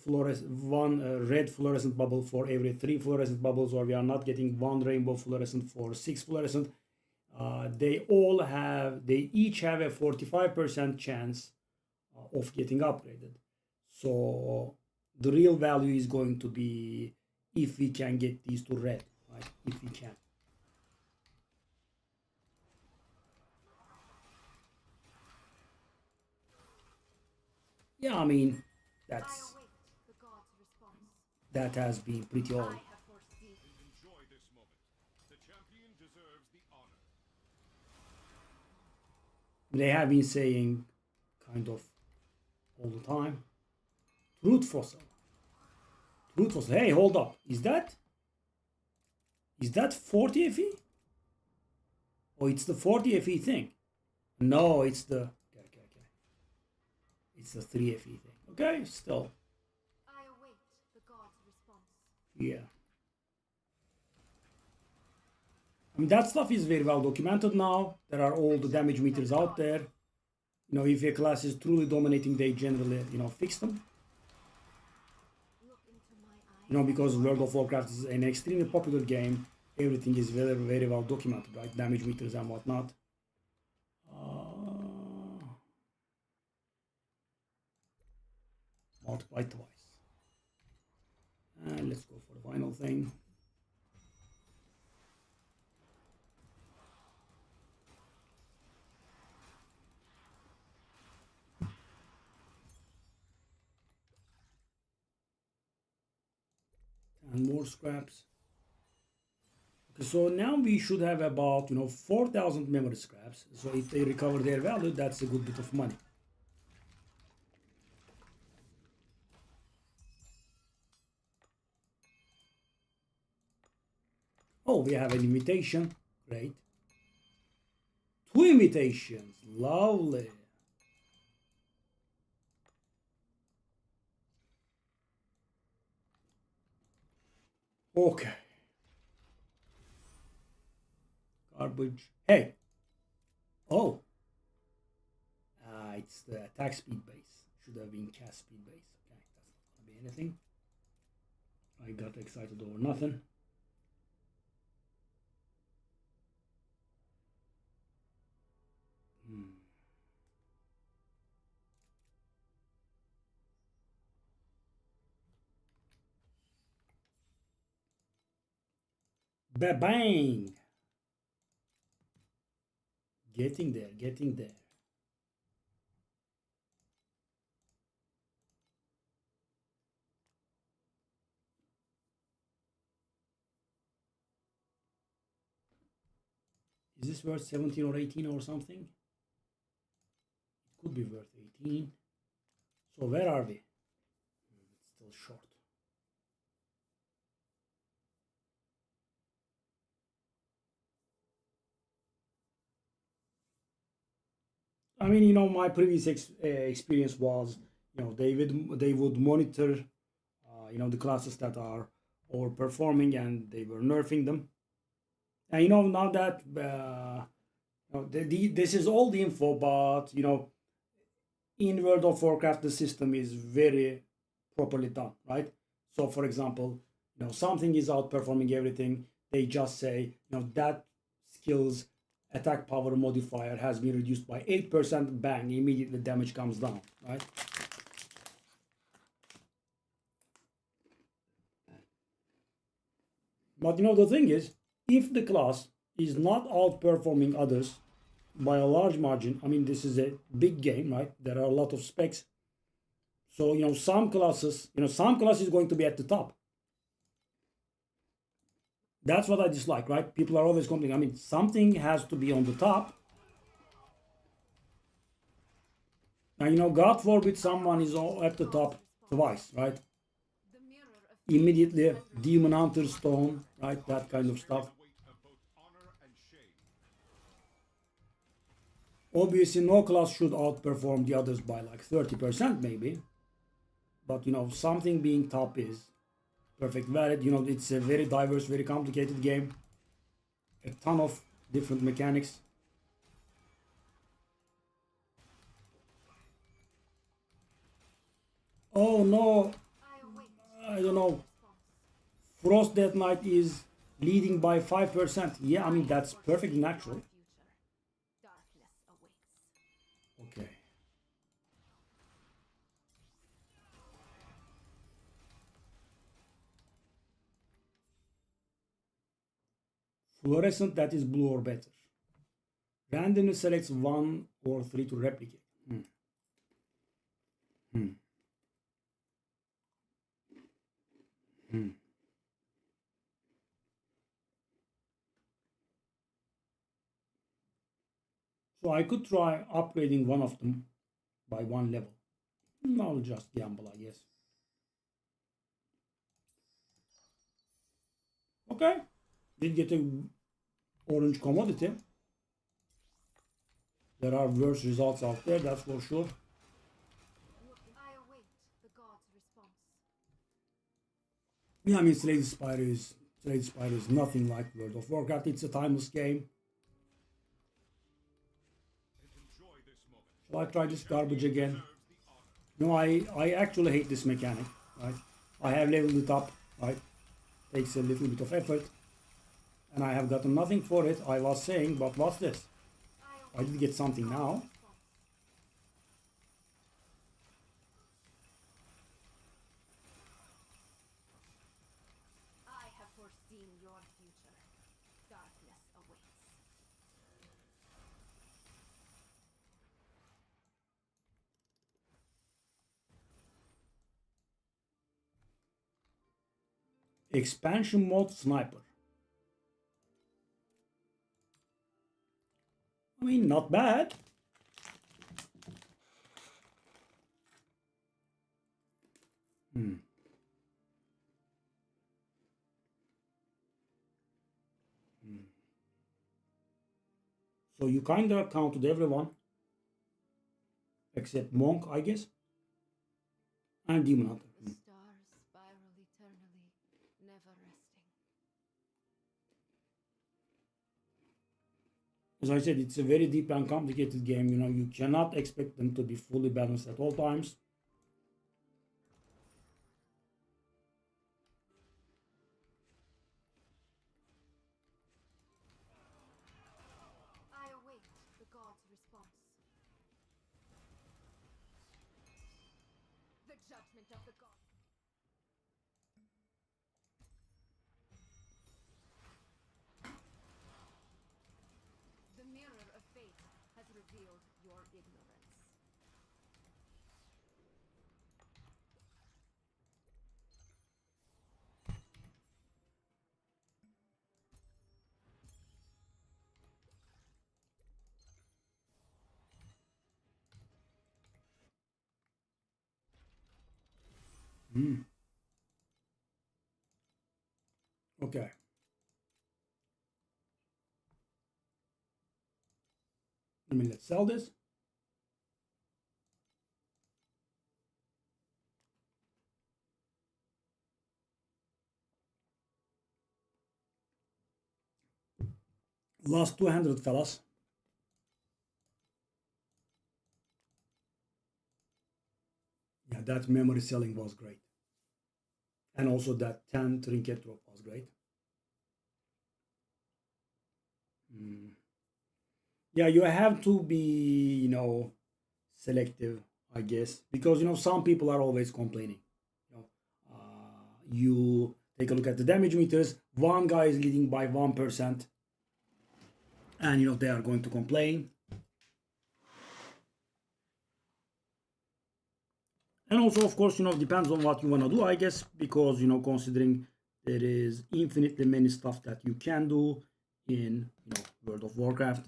red fluorescent bubble for every 3 fluorescent bubbles, or we are not getting 1 rainbow fluorescent for 6 fluorescent. They each have a 45% chance of getting upgraded. So the real value is going to be if we can get these to red, right? If we can. Yeah, I mean, that has been pretty old. Enjoy this moment. The champion deserves the honor. They have been saying kind of all the time. Truth fossil. Truth fossil. Hey, hold up. Is that 40 FE? Oh, it's the 40 FE thing. No, it's the okay. It's the 3 FE thing. Okay, still. I await the god's response. Yeah. I mean, that stuff is very well documented now. There are all the damage meters out there. If a class is truly dominating, they generally, fix them. Because World of Warcraft is an extremely popular game. everything is very, very well documented, right? Damage meters and whatnot. Multiply twice. And let's go for the final thing. And more scraps. Okay, so now we should have about 4,000 memory scraps. So if they recover their value, that's a good bit of money. Oh, we have an invitation. Great. 2 invitations. Lovely. Okay. Garbage. Hey. Oh. It's the attack speed base. Should have been cast speed base. Okay, that's not gonna be anything. I got excited over nothing. Ba-bang! Getting there, getting there. Is this worth 17 or 18 or something? It could be worth 18. So where are we? It's still short. I mean, my previous experience was, they would monitor, the classes that are overperforming, and they were nerfing them. And now that this is all the info, but in World of Warcraft the system is very properly done, right? So, for example, something is outperforming everything. They just say, that skill's attack power modifier has been reduced by 8%. Bang! Immediately damage comes down, right? But the thing is, if the class is not outperforming others by a large margin, I mean, this is a big game, right? There are a lot of specs. So, some classes is going to be at the top. That's what I dislike, right? People are always complaining. I mean, something has to be on the top. Now, God forbid someone is at the top twice, right? Immediately, Demon Hunter Stone, right? That kind of stuff. Obviously, no class should outperform the others by like 30% maybe. But, something being top is perfect valid. It's a very diverse, very complicated game. A ton of different mechanics. Oh no, I don't know. Frost Death Knight is leading by 5%. Yeah, I mean, that's perfectly natural. Okay. Fluorescent, that is blue or better. Randomly selects 1 or 3 to replicate. So I could try upgrading one of them by 1 level. I'll just gamble, I guess. Okay. Did get a orange commodity. There are worse results out there, that's for sure. I await the god's response. Yeah, I mean, Slade Spire is nothing like World of Warcraft. It's a timeless game. Shall I try this garbage again? No, I actually hate this mechanic, right? I have leveled it up, right? Takes a little bit of effort. And I have gotten nothing for it, I was saying, but what's this? I I did get something now. I have foreseen your future. Darkness awaits. Expansion mode sniper. I mean, not bad. Hmm. So you kinda counted everyone except Monk, I guess, and Demon Hunter. The stars spiral eternally, never resting. As I said, it's a very deep and complicated game. You know, you cannot expect them to be fully balanced at all times. I await the god's response. The judgment of the god. The mirror of fate has revealed your ignorance. Hmm. Okay. Let's sell this. Last 200, fellas. Yeah, that memory selling was great. And also that 10 trinket drop was great. Hmm. Yeah, you have to be, selective, I guess, because some people are always complaining. You take a look at the damage meters. One guy is leading by 1%, and they are going to complain. And also, of course, depends on what you want to do, I guess, because considering there is infinitely many stuff that you can do in World of Warcraft.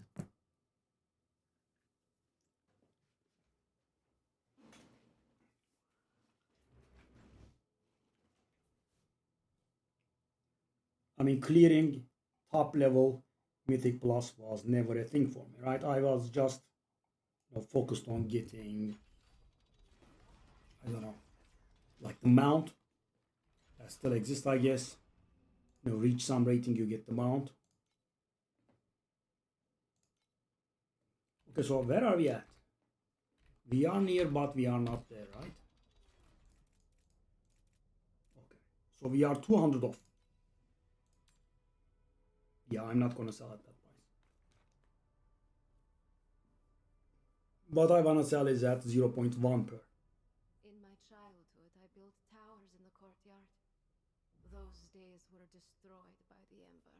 I mean, clearing top level Mythic Plus was never a thing for me, right? I was just focused on getting, I don't know, like the mount that still exists, I guess. Reach some rating, you get the mount. Okay, so where are we at? We are near, but we are not there, right? Okay, so we are 200 off. Yeah, I'm not gonna sell at that price. What I wanna sell is at 0.1 per. In my childhood, I built towers in the courtyard. Those days were destroyed by the Ember.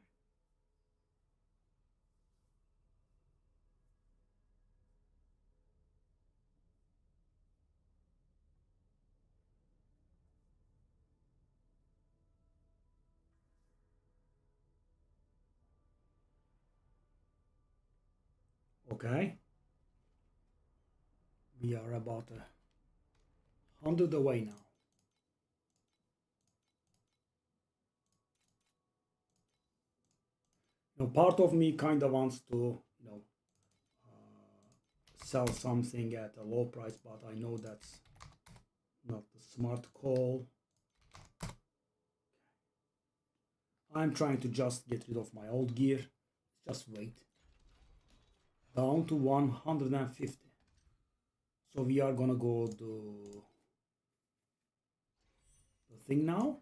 Okay. We are about 100 away now. Part of me kind of wants to, sell something at a low price, but I know that's not the smart call. I'm trying to just get rid of my old gear. Just wait. Down to 150. So we are gonna go do the thing now.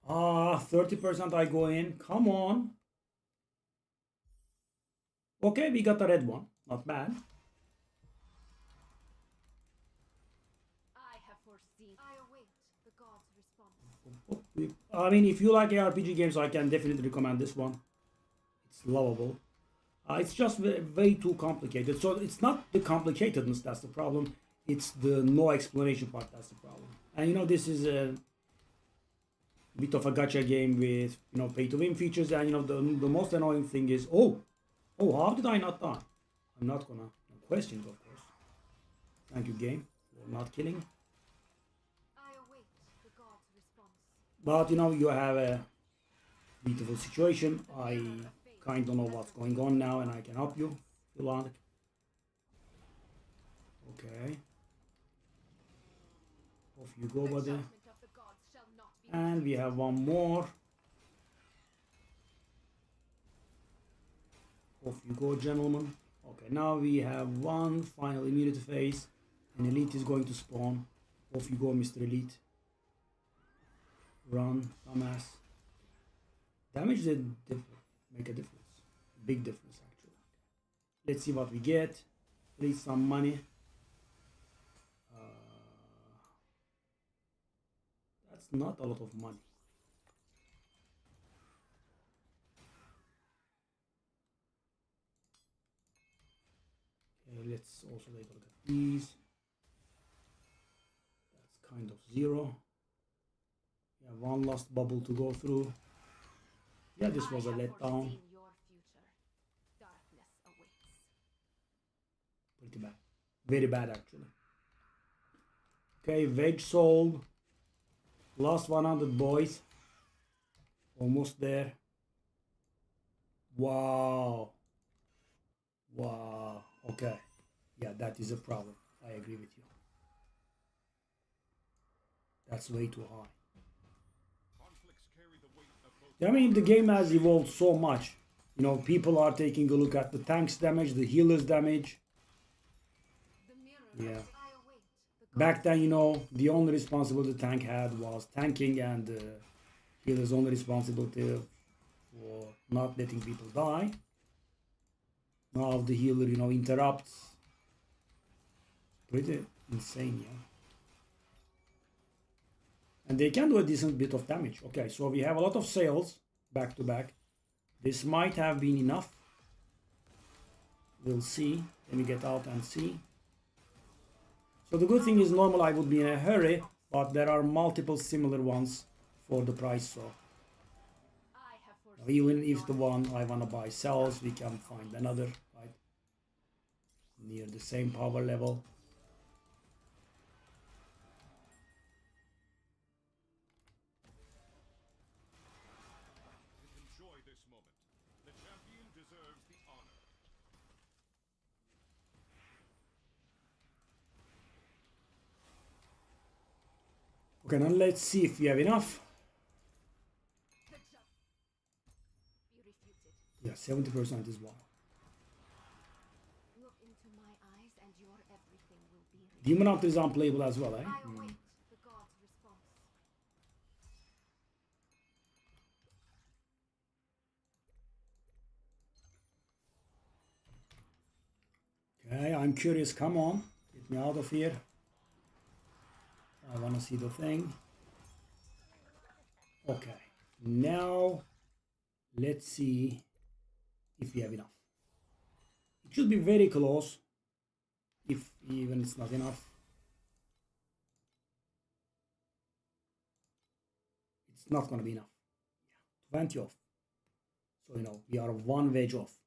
30% I go in. Come on. Okay, we got a red one. Not bad. I have foreseen. I await the god's response. I mean, if you like ARPG games, I can definitely recommend this one. It's lovable. It's just way too complicated. So it's not the complicatedness that's the problem. It's the no explanation part that's the problem. And you know, this is a bit of a gacha game with, you know, pay to win features. And you know, the most annoying thing is, oh, how did I not die? I'm not gonna question it, of course. Thank you, game, for not killing. I await the god's response. But you know, you have a beautiful situation. I kind of know what's going on now, and I can help you if you like. Okay. Off you go, buddy. Judgment of the gods shall not be. And we have one more. Off you go, gentlemen. Okay, now we have one final immunity phase. An elite is going to spawn. Off you go, Mr. Elite. Run, dumbass. Damage did make a difference. Big difference, actually. Let's see what we get. Please, some money. That's not a lot of money. Okay, let's also take a look at these. That's kind of zero. We have one last bubble to go through. Yeah, this was a I have letdown. foreseen your future. Darkness awaits. Pretty bad. Very bad, actually. Okay, veg sold. Last 100 boys. Almost there. Wow. Wow. Okay. Yeah, that is a problem. I agree with you. That's way too high. Conflicts carry the weight of both. I mean, the game has evolved so much. You know, people are taking a look at the tank's damage, the healer's damage. The mirror. Yeah. I await the Back then, you know, the only responsibility the tank had was tanking, and healer's only responsibility for not letting people die. Now the healer, you know, interrupts. Pretty insane, yeah. And they can do a decent bit of damage. Okay, so we have a lot of sales back to back. This might have been enough. We'll see. Let me get out and see. So the good thing is, normal I would be in a hurry, but there are multiple similar ones for the price. So I have foreseen. even if the one I want to buy sells, we can find another, right, near the same power level. Enjoy this moment. The champion deserves the honor. Okay, now let's see if we have enough. The just be refuted. Yeah, 70% is wow. Look into my eyes, and your everything will be revealed. Demon Hunter is unplayable as well, eh? I await the god's response. Okay, I'm curious. Come on, get me out of here. I want to see the thing. Okay, now let's see if we have enough. It should be very close, if even it's not enough. It's not going to be enough. Yeah, 20 off. So, you know, we are one wedge off.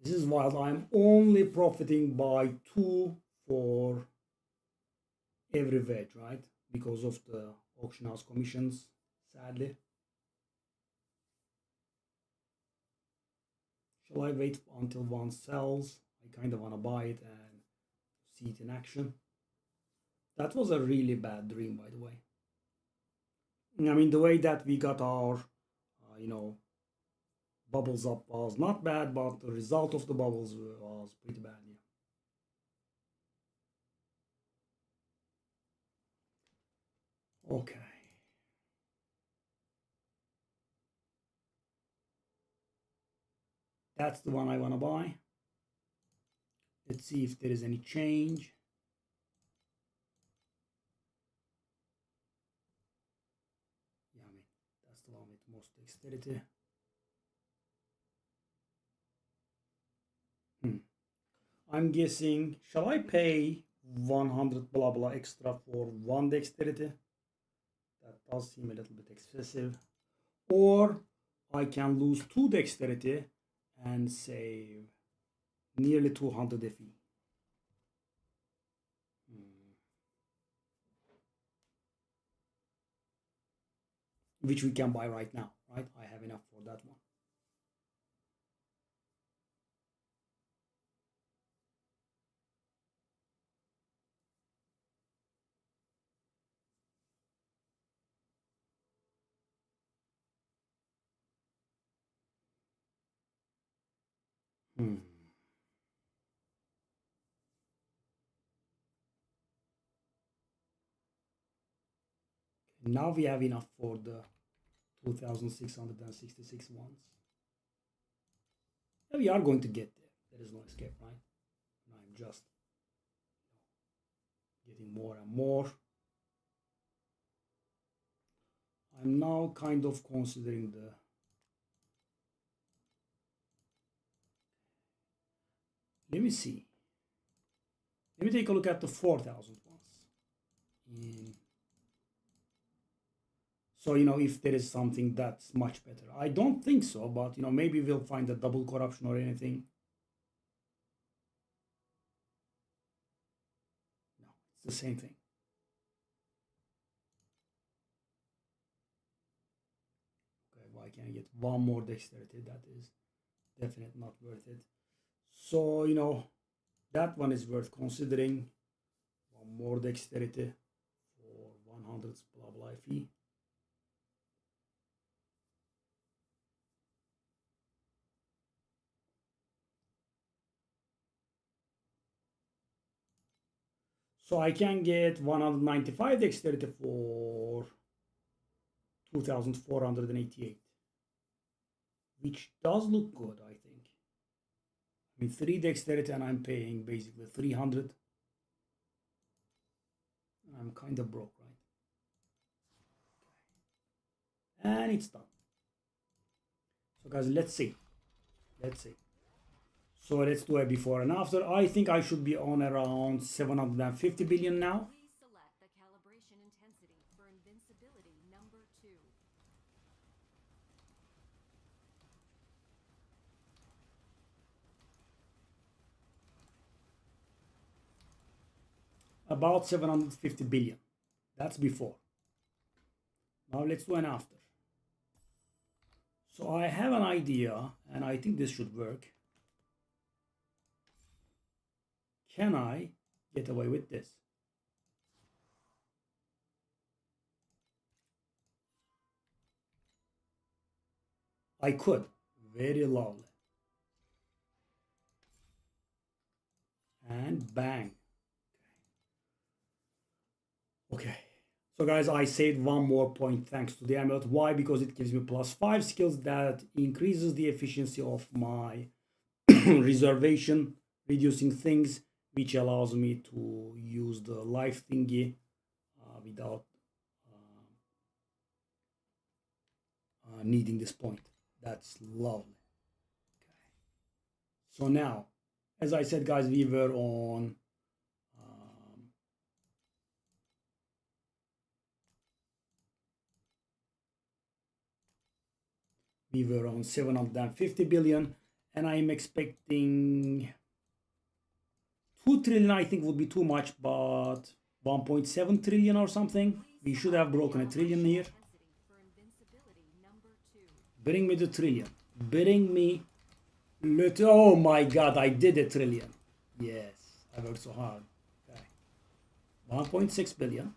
This is wild. I'm only profiting by 2 for every wedge, right? Because of the auction house commissions, sadly. Shall I wait until one sells? I kind of want to buy it and see it in action. That was a really bad dream, by the way. I mean, the way that we got our, you know, bubbles up was not bad, but the result of the bubbles was pretty bad. Yeah. Okay. That's the one I want to buy. Let's see if there is any change. Yeah, I mean, that's the one with most dexterity. I'm guessing, shall I pay 100 blah blah extra for one dexterity? That does seem a little bit excessive. Or I can lose 2 dexterity and save nearly 200 FE. Which we can buy right now, right? I have enough for that one. Now we have enough for the 2,666 ones. And we are going to get there. There is no escape, right? I'm just getting more and more. I'm now kind of considering the let me see. Let me take a look at the 4,000 ones. So, if there is something that's much better. I don't think so, but, maybe we'll find a double corruption or anything. No, it's the same thing. Okay, why can't I get one more dexterity? That is definitely not worth it. So, that one is worth considering. One more dexterity for 100 blah blah fee. So I can get 195 dexterity for 2,488, which does look good, I think. I mean, 3 dexterity and I'm paying basically 300. I'm kind of broke, right? And it's done. So guys, let's see. So let's do a before and after. I think I should be on around 750 billion now. Please select the calibration intensity for invincibility number 2. About 750 billion. That's before. Now let's do an after. So I have an idea, and I think this should work. Can I get away with this? I could. Very lovely. And bang. Okay. So guys, I saved one more point thanks to the amulet. Why? Because it gives me +5 skills that increases the efficiency of my reservation, reducing things, which allows me to use the life thingy without needing this point. That's lovely. Okay. So now, as I said, guys, we were on we were on 750 billion, and I'm expecting 2 trillion. I think would be too much, but 1.7 trillion or something. We should have broken a trillion here. Bring me the trillion. Bring me. Oh my god, I did a trillion. Yes, I worked so hard. Okay. 1.6 billion.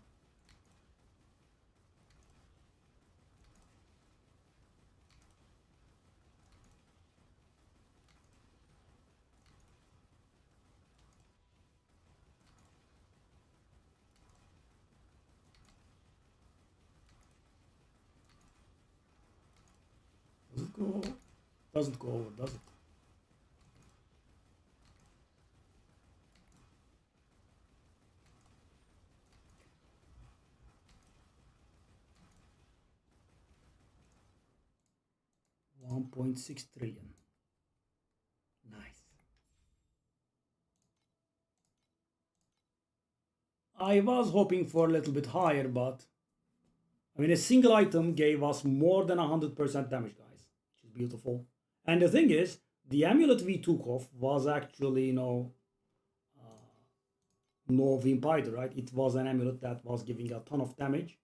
Doesn't go over, does it? $1.6 trillion. Nice. I was hoping for a little bit higher, but I mean, a single item gave us more than 100% damage, guys, which is beautiful. And the thing is, the amulet we took off was actually, no Vampire, right? It was an amulet that was giving a ton of damage.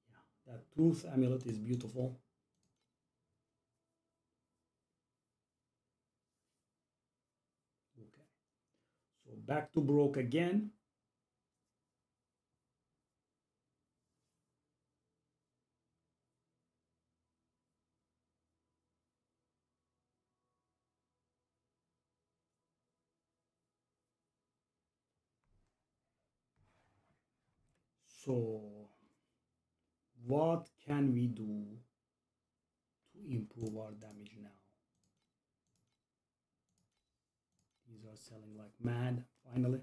Yeah, that Truth amulet is beautiful. Okay, so back to broke again. So what can we do to improve our damage now? These are selling like mad, finally.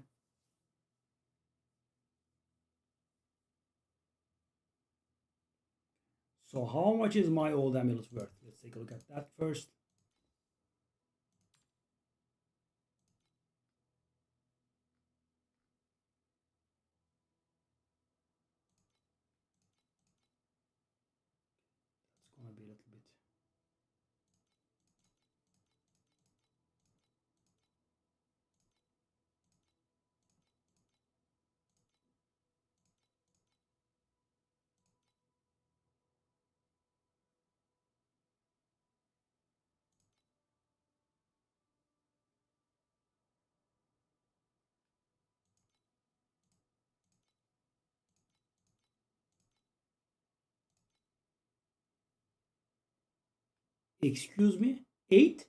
So how much is my old amulet worth? Let's take a look at that first. That's gonna be a little bit. Excuse me? 8?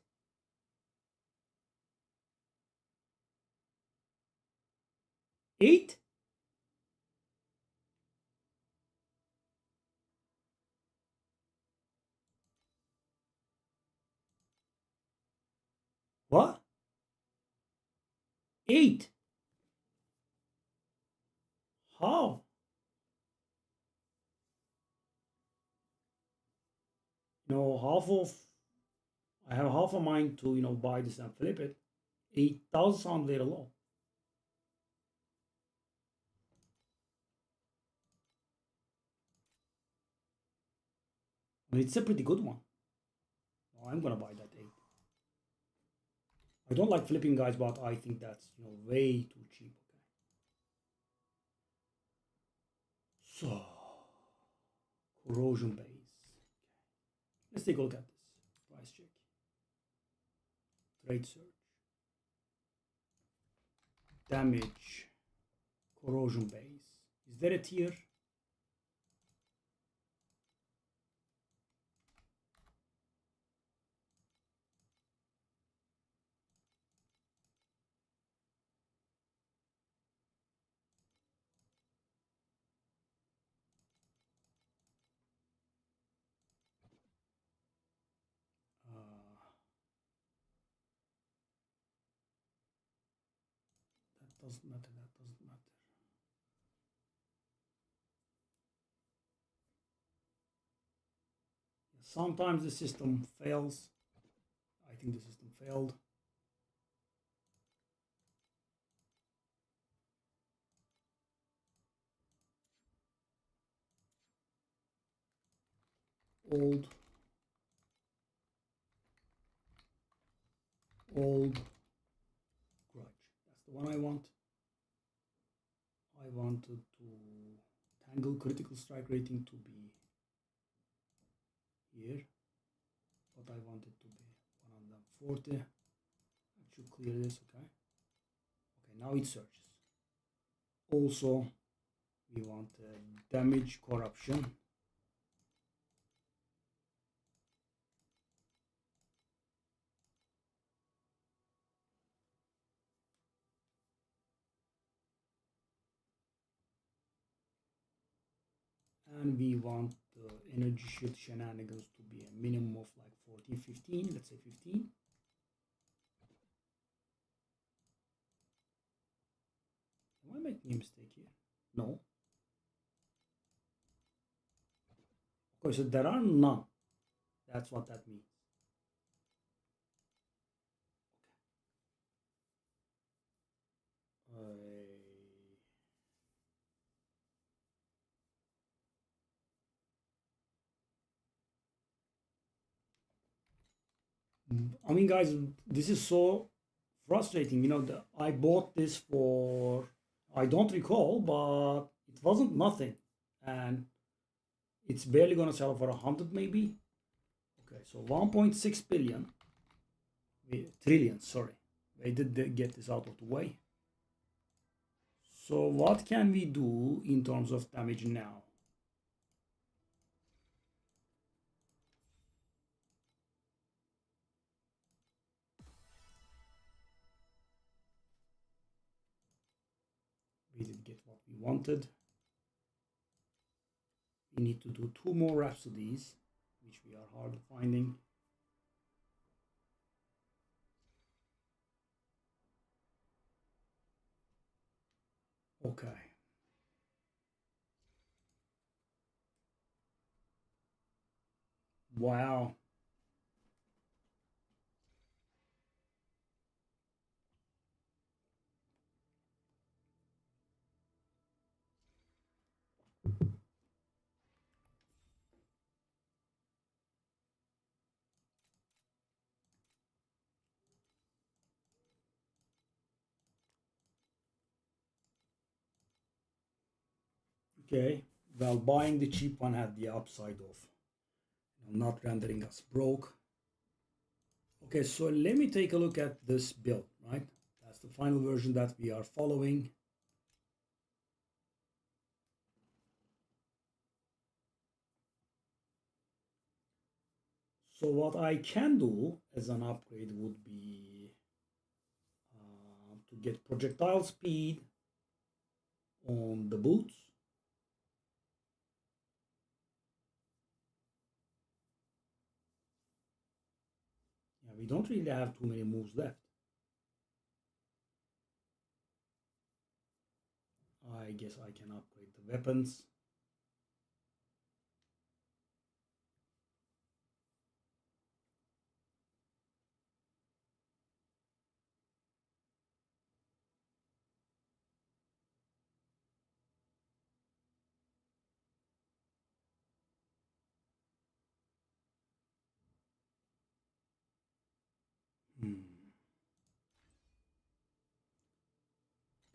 8? What? 8? How? Half of I have half a mind to buy this and flip it. 8,000 sound very low. I mean, it's a pretty good one. I'm gonna buy that 8. I don't like flipping, guys, but I think that's way too cheap. Okay. So corrosion base. Let's take a look at this. Price check. Trade search. Damage. Corrosion base. Is there a tier? That doesn't matter. That doesn't matter. Sometimes the system fails. I think the system failed. Old grudge. That's the one I want. I wanted to tangle critical strike rating to be here, but I want it to be 140. That should clear this, okay? Okay, now it searches. Also, we want damage corruption. And we want energy shield shenanigans to be a minimum of like 14, 15. Let's say 15. Am I making a mistake here? No. Okay, so there are none. That's what that means. I mean, guys, this is so frustrating. You know, I bought this for, I don't recall, but it wasn't nothing. And it's barely going to sell for 100 maybe. Okay, so 1.6 billion, trillion, sorry. I did get this out of the way. So what can we do in terms of damage now? We did get what we wanted. We need to do 2 more Rhapsodies, which we are hard finding. Okay. Wow. Okay. Well, buying the cheap one had the upside of not rendering us broke. Okay, so let me take a look at this build, right? That's the final version that we are following. So what I can do as an upgrade would be to get projectile speed on the boots. Yeah, we don't really have too many moves left. I guess I can upgrade the weapons.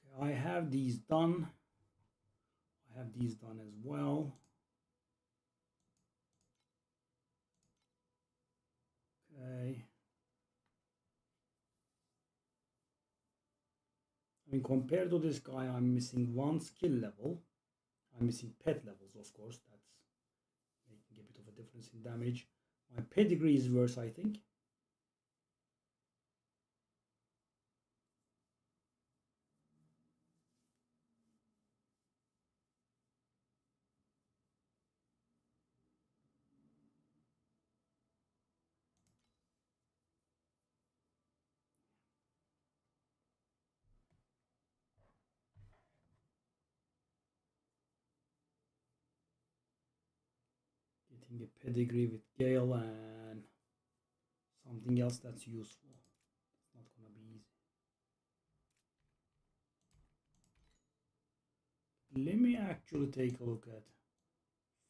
Okay, I have these done. I have these done as well. Okay. I mean, compared to this guy, I'm missing 1 skill level. I'm missing pet levels, of course. That's making a bit of a difference in damage. My pedigree is worse, I think. Getting a pedigree with Gale and something else that's useful. It's not gonna be easy. Let me actually take a look at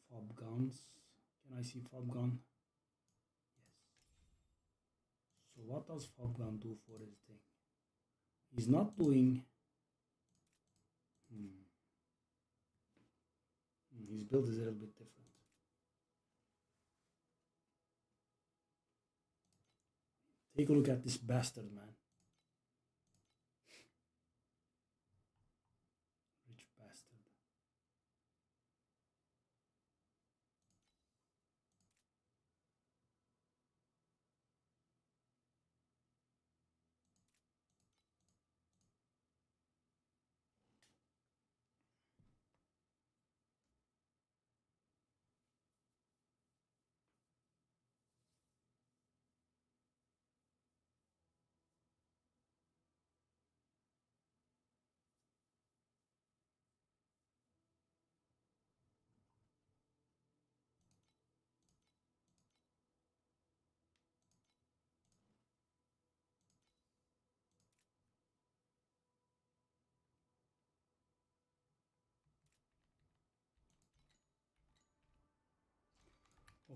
fob guns. Can I see fob gun? Yes. So what does fob gun do for his thing? He's not doing. His build is a little bit different. Take a look at this bastard, man. Rich bastard.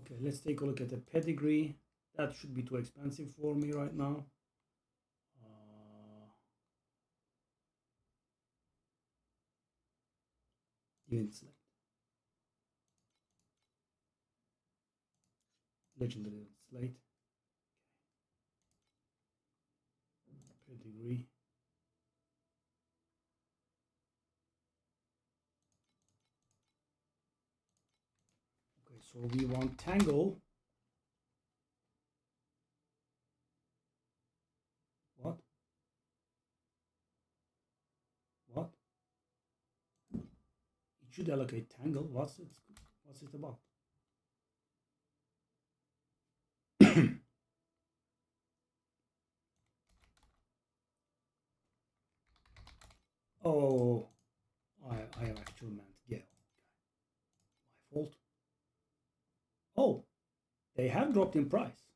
Okay, let's take a look at the pedigree. That should be too expensive for me right now. Event select. Legendary event select. Pedigree. Okay, so we want Tangle. What? What? It should allocate Tangle. What's it about? Oh, I have actually meant Gale. My fault. Oh, they have dropped in price.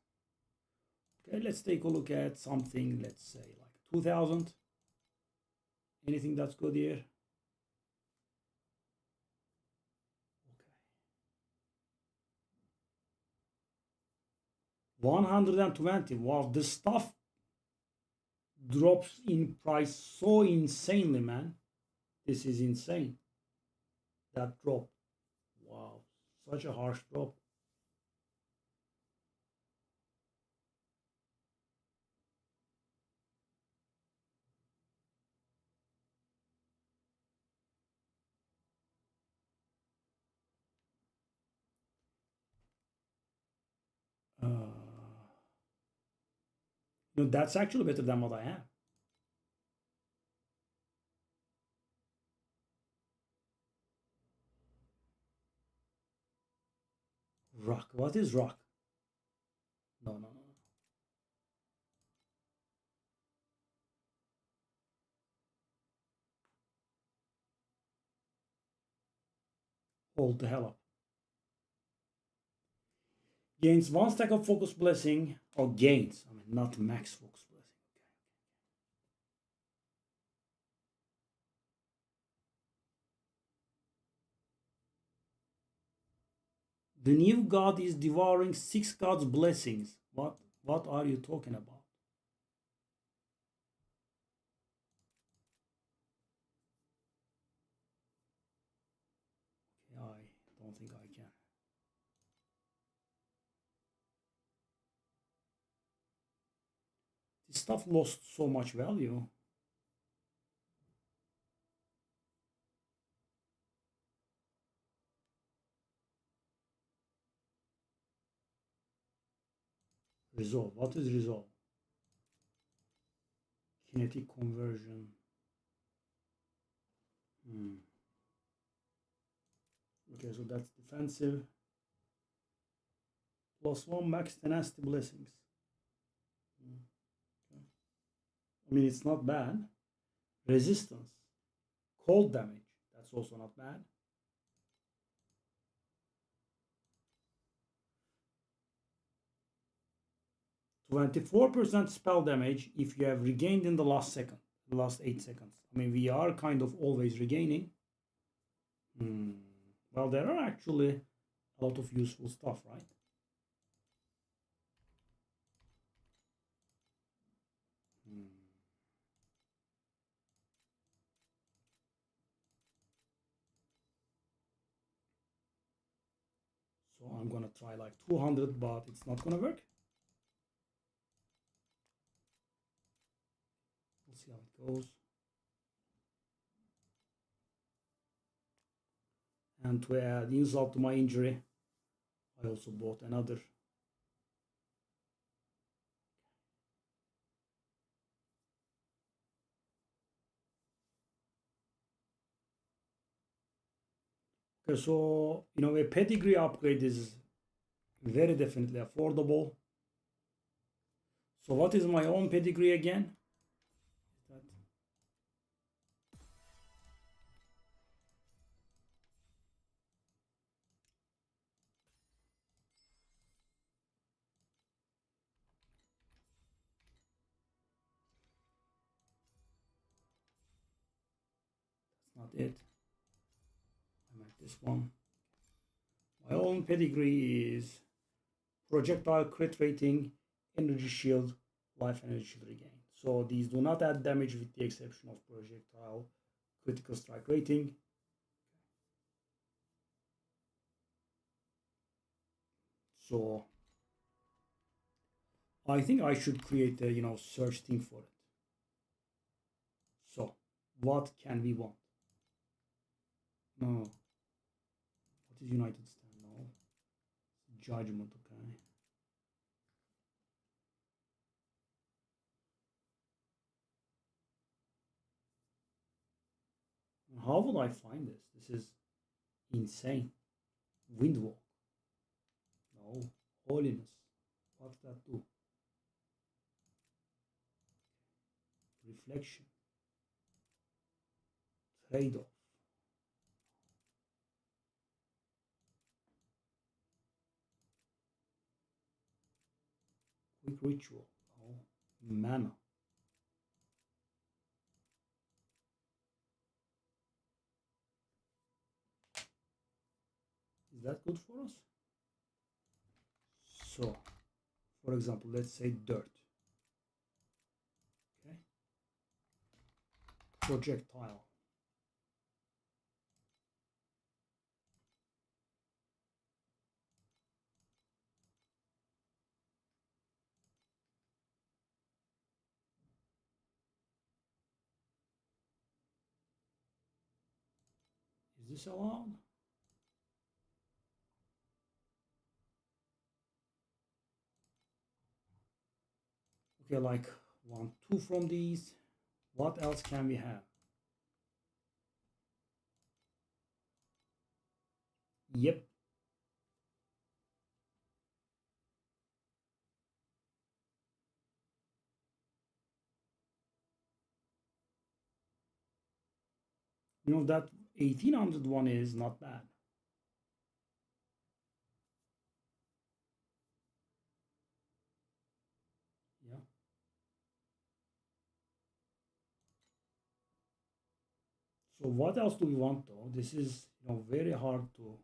Okay, let's take a look at something, let's say like 2000. Anything that's good here? Okay. 120. Wow, the stuff drops in price so insanely, man. This is insane. That drop. Wow, such a harsh drop. No, that's actually better than what I have. Rock. What is rock? No, no, no. Hold the hell up. Gains one stack of focus blessing, or gains. I mean, not max focus blessing. The new god is devouring 6 gods' blessings. What are you talking about? I don't think I can. This stuff lost so much value. Resolve. What is resolve? Kinetic conversion. Okay, so that's defensive. +1 max tenacity blessings. Okay. I mean, it's not bad. Resistance. Cold damage. That's also not bad. 24% spell damage if you have regained in the last 8 seconds. I mean, we are kind of always regaining. Well, there are actually a lot of useful stuff, right? So I'm gonna try like 200, but it's not gonna work. We'll see how it goes. And to add insult to my injury, I also bought another. Okay, so a pedigree upgrade is very definitely affordable. So what is my own pedigree again? That's not it. I meant this one. My own pedigree is projectile, crit rating, energy shield, life energy shield regain. So these do not add damage with the exception of projectile, critical strike rating. So I think I should create a search thing for it. So what can we want? No. What is United Stand? No. Judgment, okay. How would I find this? This is insane. Windwalk. No. Holiness. What's that do? Reflection. Trade-off. Quick ritual. No. Mana. Is that good for us? So, for example, let's say dirt. Okay. Projectile. Is this allowed? Okay, like 1, 2 from these. What else can we have? Yep. That 1800 one is not bad. Yeah. So what else do we want though? This is very hard to.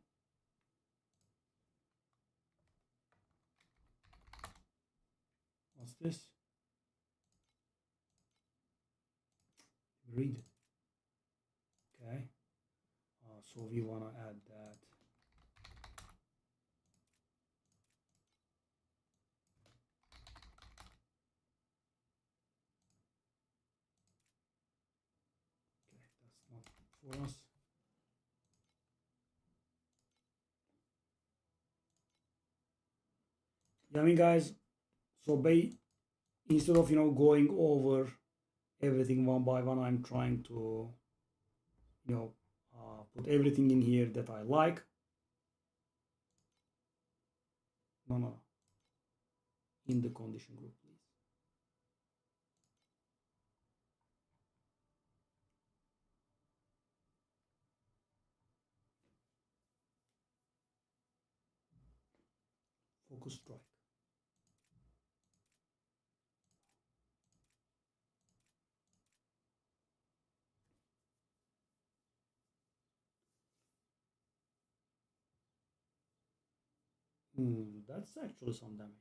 What's this? Read it. Okay. So we want to add that. Okay, that's not for us. Yeah, I mean, guys. So instead of going over everything one by one, I'm trying to put everything in here that I like. No. In the condition group, please. Focus strike. That's actually some damage.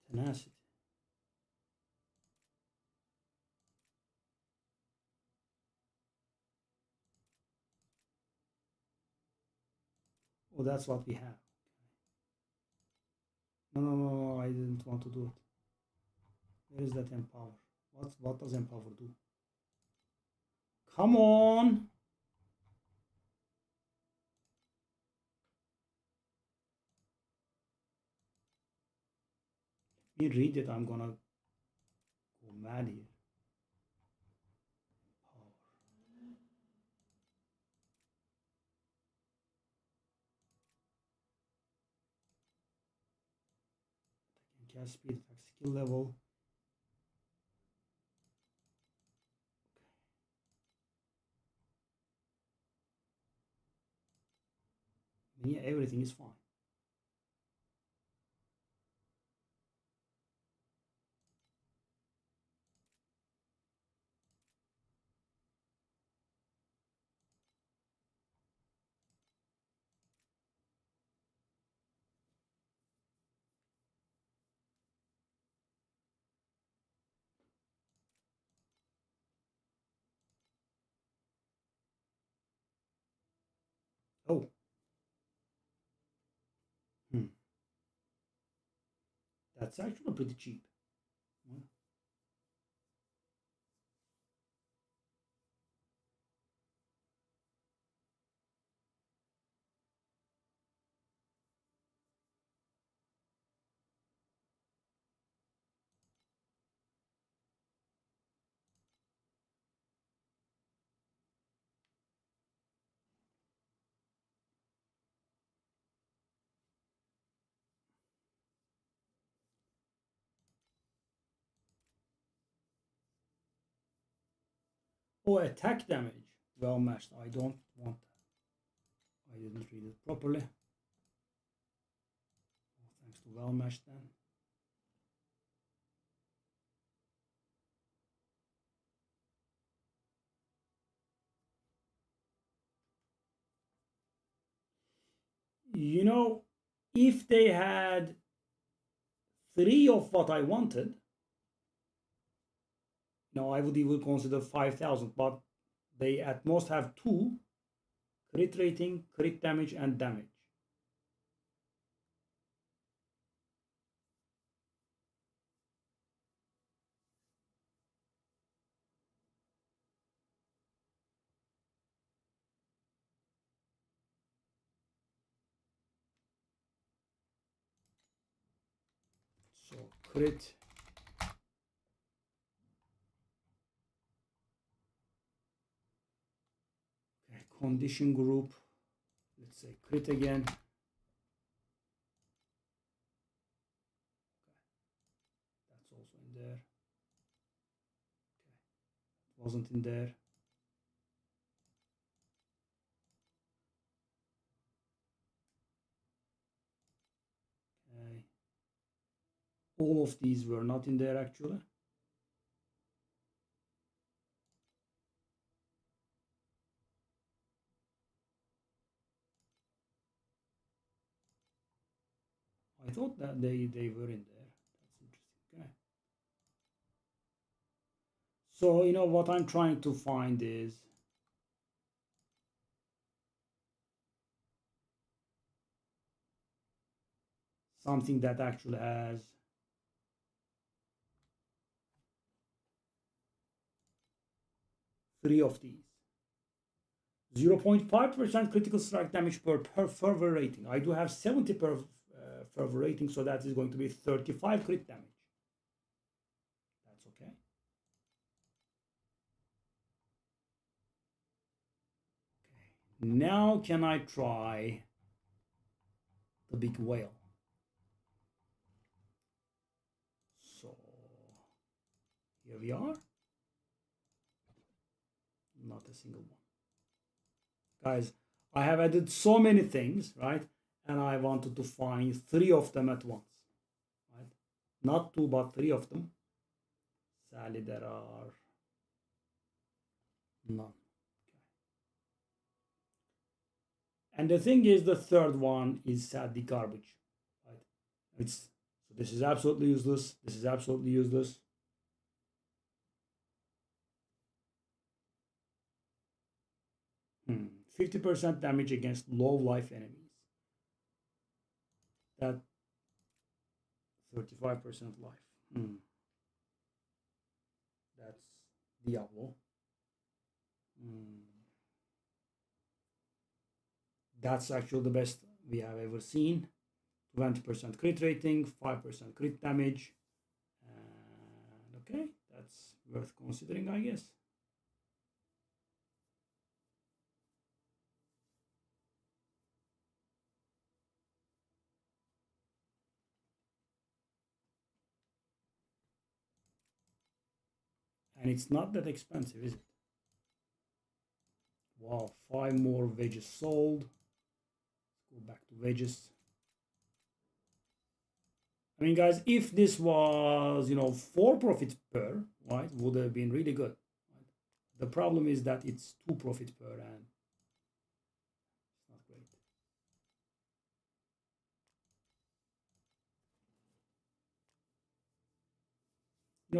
Tenacity. Oh, that's what we have. No, I didn't want to do it. Where is that empower? What does empower do? Come on! Let me read it. I'm gonna go mad here. Power. Cast speed, attack skill level. Yeah, everything is fine. That's actually pretty cheap. Hmm. Oh, attack damage. Well matched. I don't want that. I didn't read it properly. Thanks to well matched then. You know, if they had 3 of what I wanted, no, I would even consider 5,000, but they at most have 2 crit rating, crit damage, and damage. So crit. Okay, condition group. Let's say crit again. Okay. That's also in there. Okay. Wasn't in there. Okay. All of these were not in there actually. I thought that they were in there. That's interesting. Okay. So, you know, what I'm trying to find is something that actually has three of these. 0.5% critical strike damage per fervor rating. I do have 70 per fervor rating, so that is going to be 35 crit damage. That's okay. Okay. Now can I try the big whale? So here we are. Not a single one. Guys, I have added so many things, right? And I wanted to find 3 of them at once, right? Not 2, but 3 of them. Sadly, there are none. Okay. And the thing is, the third one is sadly garbage, right? So this is absolutely useless. This is absolutely useless. Hmm. 50% damage against low life enemies. That 35% life. Hmm. That's Diablo. Hmm. That's actually the best we have ever seen. 20% crit rating, 5% crit damage. And okay, that's worth considering, I guess. And it's not that expensive, is it? Wow, 5 more wedges sold. Let's go back to wedges. I mean, guys, if this was, 4 profits per, right, would have been really good. Right? The problem is that it's 2 profits per, and it's not great.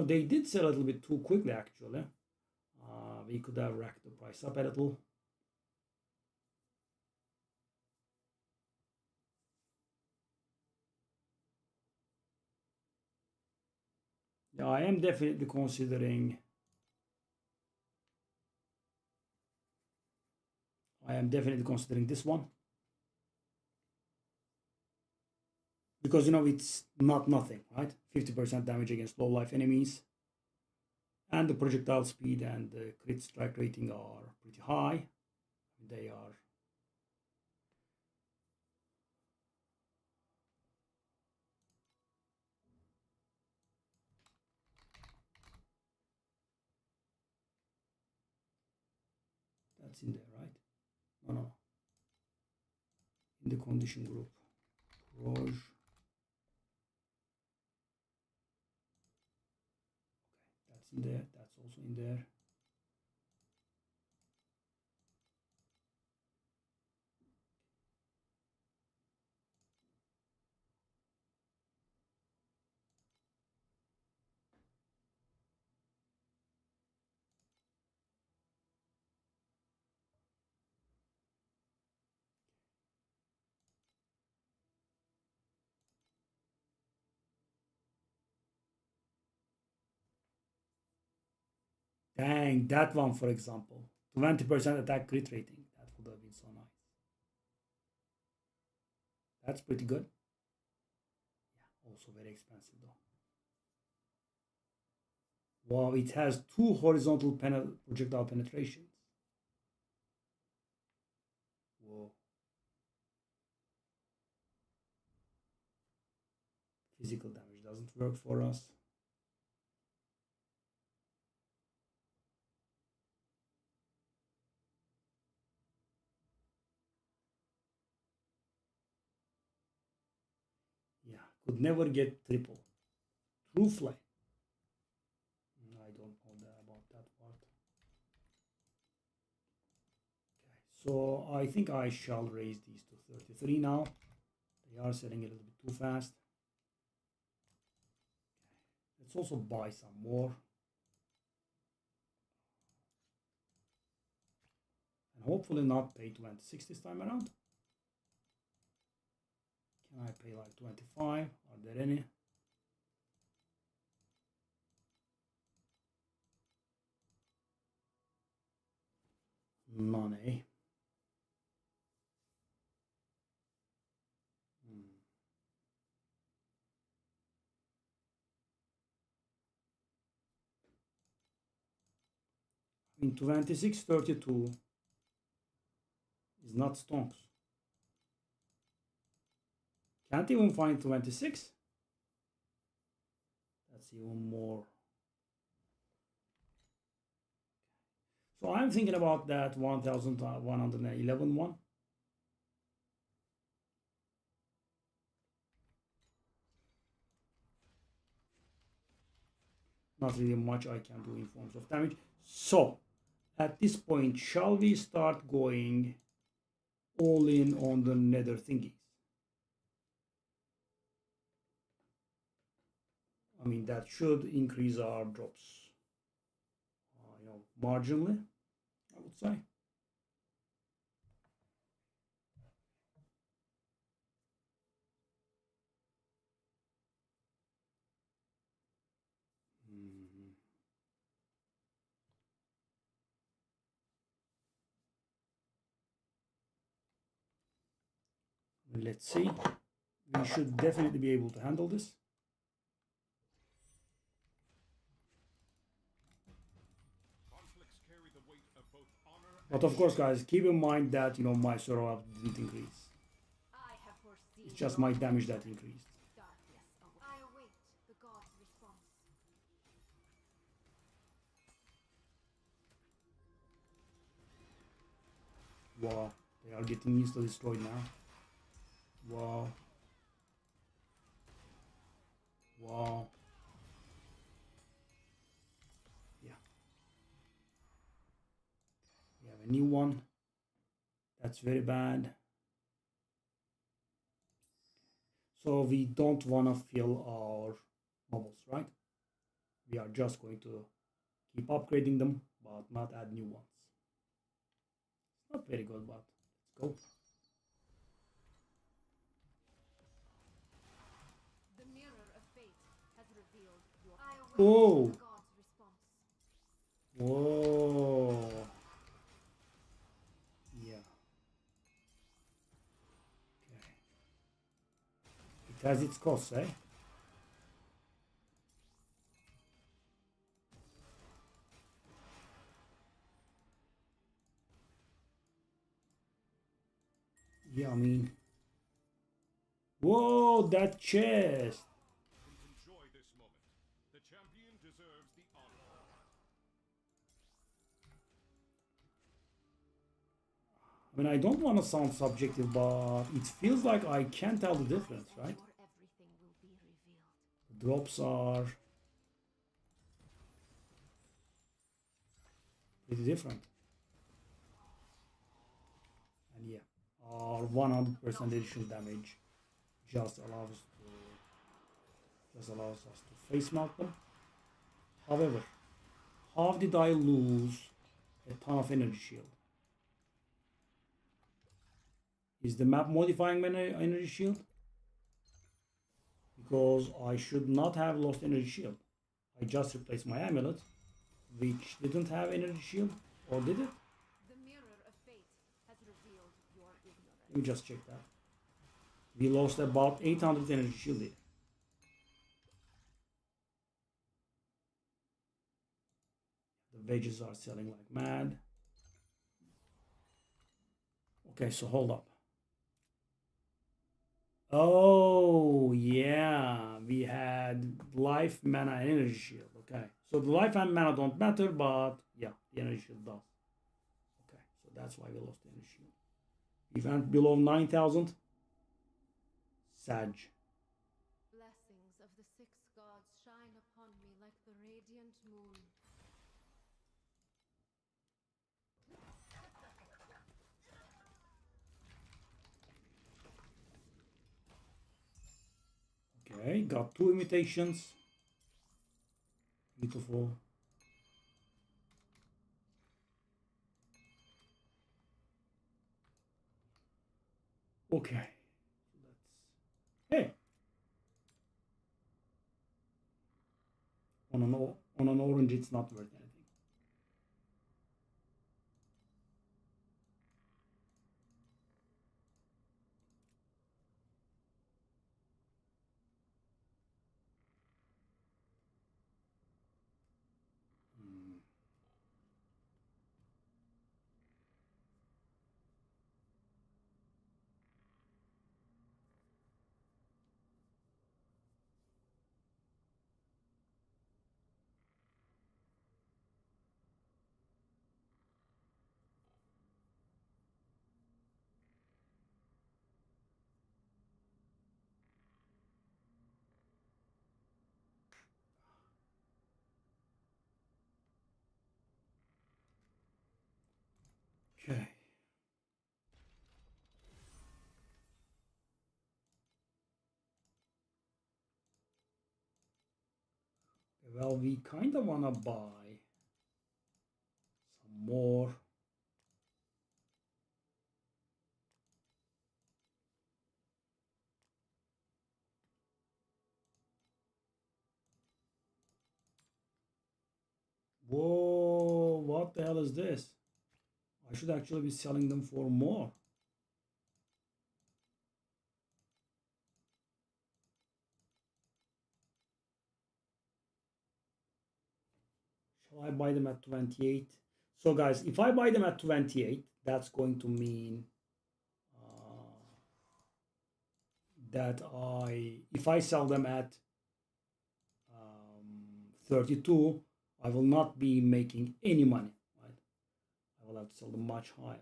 They did sell a little bit too quickly, actually. We could have racked the price up a little. I am definitely considering. This one. Because it's not nothing, right? 50% damage against low life enemies. And the projectile speed and the crit strike rating are pretty high. They are. That's in there, right? No. In the condition group. Proj. That's in there. That's also in there. Dang, that one, for example. 20% attack crit rating. That would have been so nice. That's pretty good. Yeah, also very expensive though. Wow, it has 2 horizontal projectile penetrations. Whoa. Physical damage doesn't work for us. Yeah, could never get triple. True flame. I don't know about that part. Okay, so I think I shall raise these to 33 now. They are selling a little bit too fast. Okay. Let's also buy some more. And hopefully not pay 26 this time around. Can I pay like 25? Are there any? None, eh? In 2632 is not stonks. Can't even find 26. That's even more. So I'm thinking about that 1111 one. Not really much I can do in forms of damage. So at this point, shall we start going all in on the nether thingies? I mean, that should increase our drops, marginally, I would say. Let's see. We should definitely be able to handle this. But of course, guys, keep in mind that my sorrow up didn't increase. It's just my damage that increased. I await the god's response. Wow, they are getting insta destroyed now. Wow. Wow. Yeah. We have a new one. That's very bad. So we don't want to fill our bubbles, right? We are just going to keep upgrading them, but not add new ones. It's not very good, but let's go. The mirror of fate has revealed your. I Oh. The god's response. Whoa. Yeah. Okay. It has its costs, eh? Yeah, I mean. Whoa, that chest. Enjoy this moment. The champion deserves the honor. I mean, I don't want to sound subjective, but it feels like I can't tell the difference, right? Your everything will be revealed. The drops are pretty different. And yeah, our 100% additional damage just allows us to face melt them. However, how did I lose a ton of energy shield? Is the map modifying my energy shield? Because I should not have lost energy shield. I just replaced my amulet, which didn't have energy shield, or did it? The mirror of fate has revealed your ignorance. Let me just check that. We lost about 800 energy shield here. The wages are selling like mad. Okay, so hold up. Oh, yeah. We had life, mana, and energy shield. Okay. So the life and mana don't matter, but yeah, the energy shield does. Okay, so that's why we lost the energy shield. We went below 9,000. Sag. Blessings of the six gods shine upon me like the radiant moon. Okay, got 2 imitations. Beautiful. Okay. Hey. On an orange, it's not worth anything. Okay. Well, we kind of want to buy some more. Whoa, what the hell is this? I should actually be selling them for more. Shall I buy them at 28? So guys, if I buy them at 28, that's going to mean that if I sell them at 32, I will not be making any money, right? I will have to sell them much higher.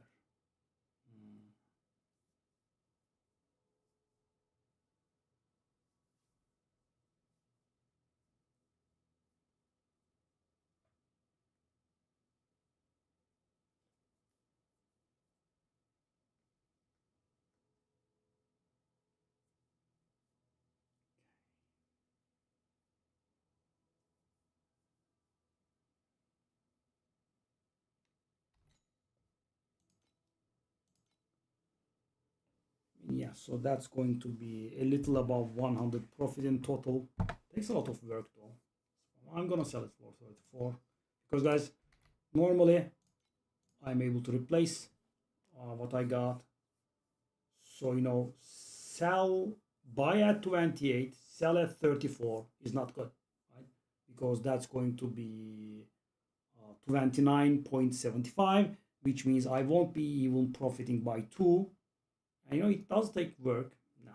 Yeah, so that's going to be a little above 100 profit in total. Takes a lot of work though. I'm gonna sell it for 34 because, guys, normally I'm able to replace what I got. So, you know, buy at 28, sell at 34 is not good, right? Because that's going to be 29.75, which means I won't be even profiting by 2. And you know, it does take work. No.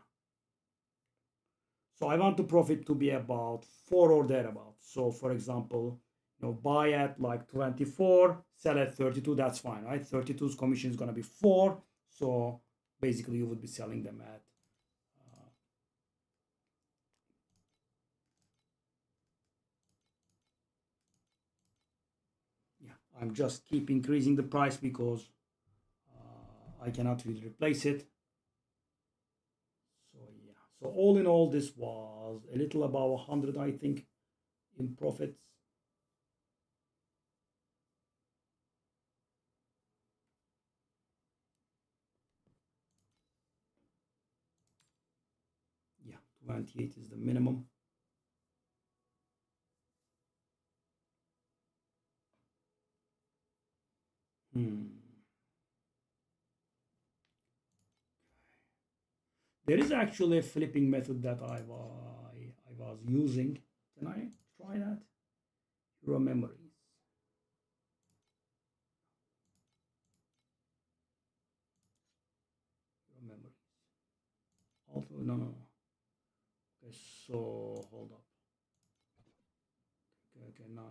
So I want the profit to be about 4 or thereabouts. So for example, you know, buy at like 24, sell at 32, that's fine, right? 32's commission is going to be 4. So basically you would be selling them at yeah, I'm just keep increasing the price because I cannot really replace it. So yeah, so all in all, this was a little above 100, I think, in profits. Yeah, 28 is the minimum. There is actually a flipping method that I was using. Can I try that? Hero memories. Hero memories. Also, no. Okay, so hold up. Okay, no.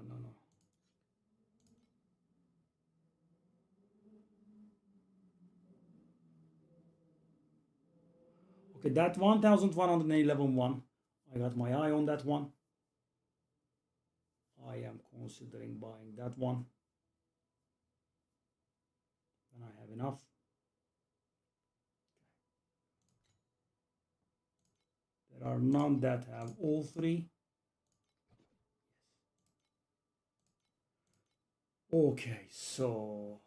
Okay, that 1111 I got my eye on that one. I am considering buying that one. And I have enough. There are none that have all 3. Okay, so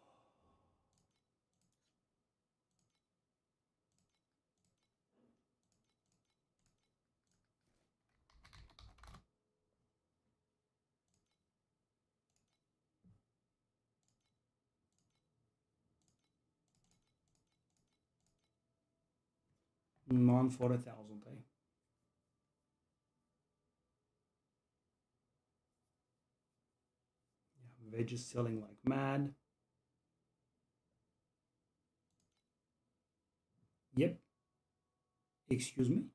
none for 1,000, eh? Yeah, veg is selling like mad. Yep. Excuse me.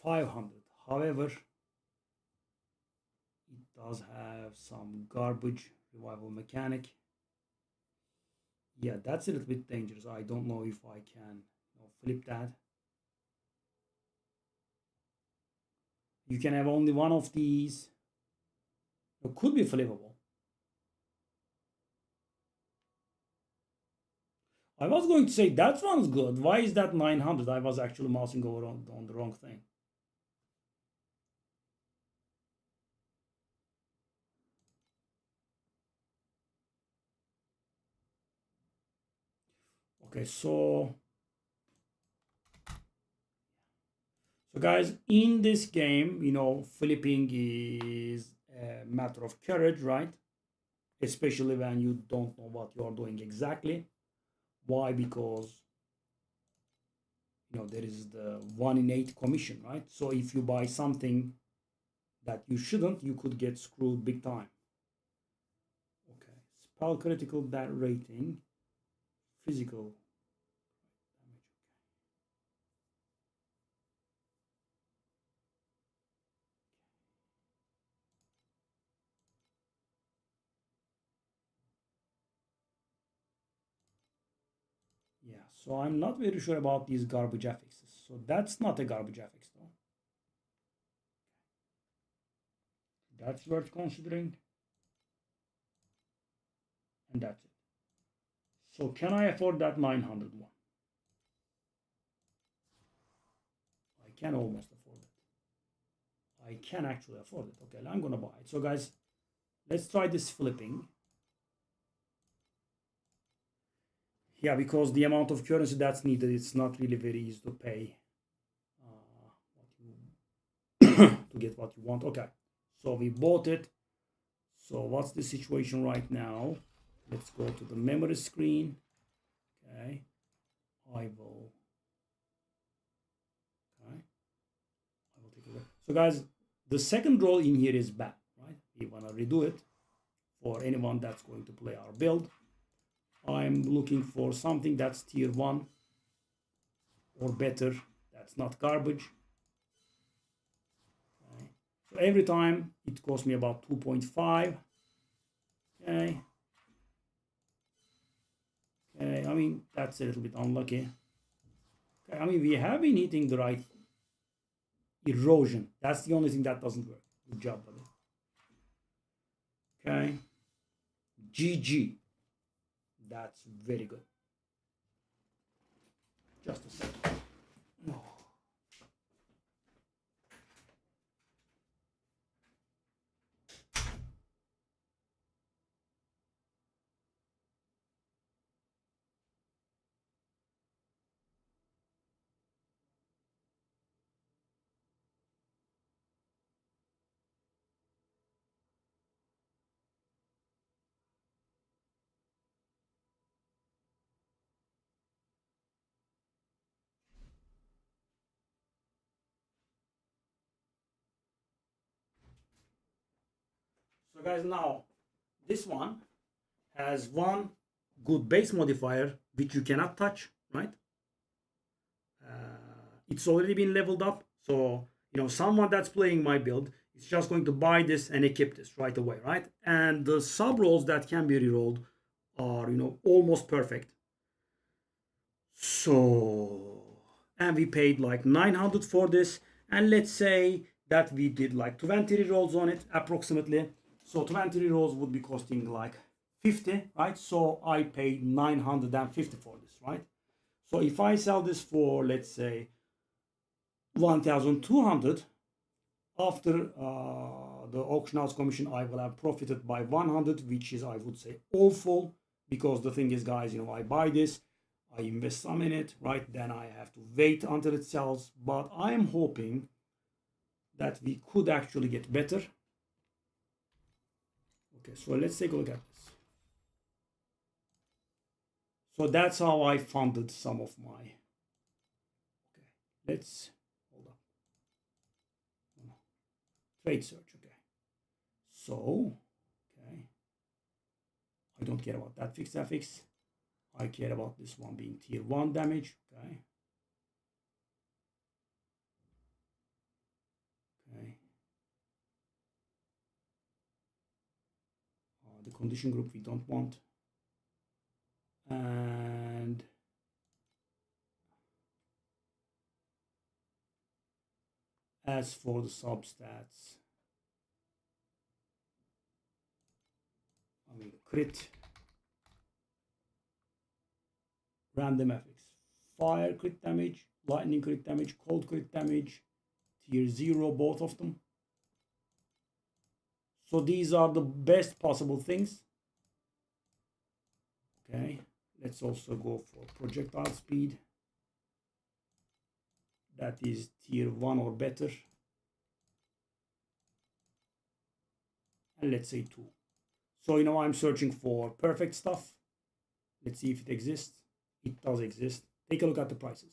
500. However, it does have some garbage revival mechanic. Yeah, that's a little bit dangerous. I don't know if I can flip that. You can have only one of these. It could be flippable. I was going to say that one's good. Why is that 900? I was actually mousing over on the wrong thing. Okay, so guys, in this game, you know, flipping is a matter of courage, right? Especially when you don't know what you're doing exactly. Why? Because you know there is the 1 in 8 commission, right? So if you buy something that you shouldn't, you could get screwed big time. Okay, spell critical that rating, physical damage. Yeah, so I'm not very sure about these garbage affixes. So that's not a garbage affix though. That's worth considering. And that's it. So can I afford that 900 one? I can almost afford it. I can actually afford it. Okay, I'm gonna buy it. So guys, let's try this flipping. Yeah, because the amount of currency that's needed, it's not really very easy to pay to get what you want. Okay, So we bought it. So what's the situation right now? Let's go to the memory screen. Okay. I will take a look. So guys, the second roll in here is bad, right? We want to redo it for anyone that's going to play our build. I'm looking for something that's tier 1 or better. That's not garbage. Okay. So every time it costs me about 2.5. Okay. Okay, I mean, that's a little bit unlucky. Okay, I mean, we have been hitting the right erosion. That's the only thing that doesn't work. Good job, buddy. Okay. GG. That's very good. Just a second. No. So guys, now this one has one good base modifier which you cannot touch, right? It's already been leveled up, so someone that's playing my build is just going to buy this and equip this right away, right? And the sub rolls that can be rerolled are almost perfect. So, and we paid like 900 for this, and let's say that we did like 20 rerolls on it approximately. So 20 rerolls would be costing like 50, right? So I paid 950 for this, right? So if I sell this for, let's say, 1,200, after the auction house commission, I will have profited by 100, which is, I would say, awful, because the thing is, guys, I buy this, I invest some in it, right? Then I have to wait until it sells. But I am hoping that we could actually get better. Okay, so let's take a look at this. So that's how I funded some of my. Okay, let's hold on. Trade search. Okay, so okay, I don't care about that fixed FX. I care about this one being tier 1 damage. Okay. Okay. The condition group we don't want. And as for the substats, I mean, crit, random FX, fire crit damage, lightning crit damage, cold crit damage, tier 0, both of them. So these are the best possible things. Okay, let's also go for projectile speed. That is tier 1 or better. And let's say 2. So I'm searching for perfect stuff. Let's see if it exists. It does exist. Take a look at the prices.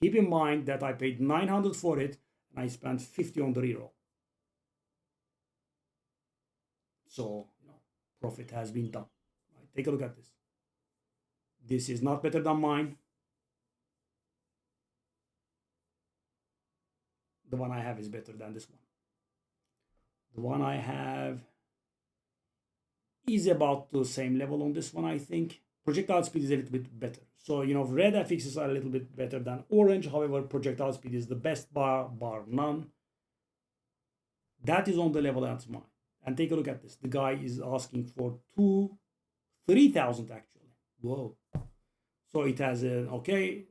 Keep in mind that I paid 900 for it and I spent 50 on the reroll. So profit has been done. Right, take a look at this. This is not better than mine. The one I have is better than this one. The one I have is about the same level on this one, I think. Projectile speed is a little bit better. So, red FXs are a little bit better than orange. However, projectile speed is the best bar none. That is on the level that's mine. And take a look at this. The guy is asking for 3,000 actually. Whoa. So it has an okay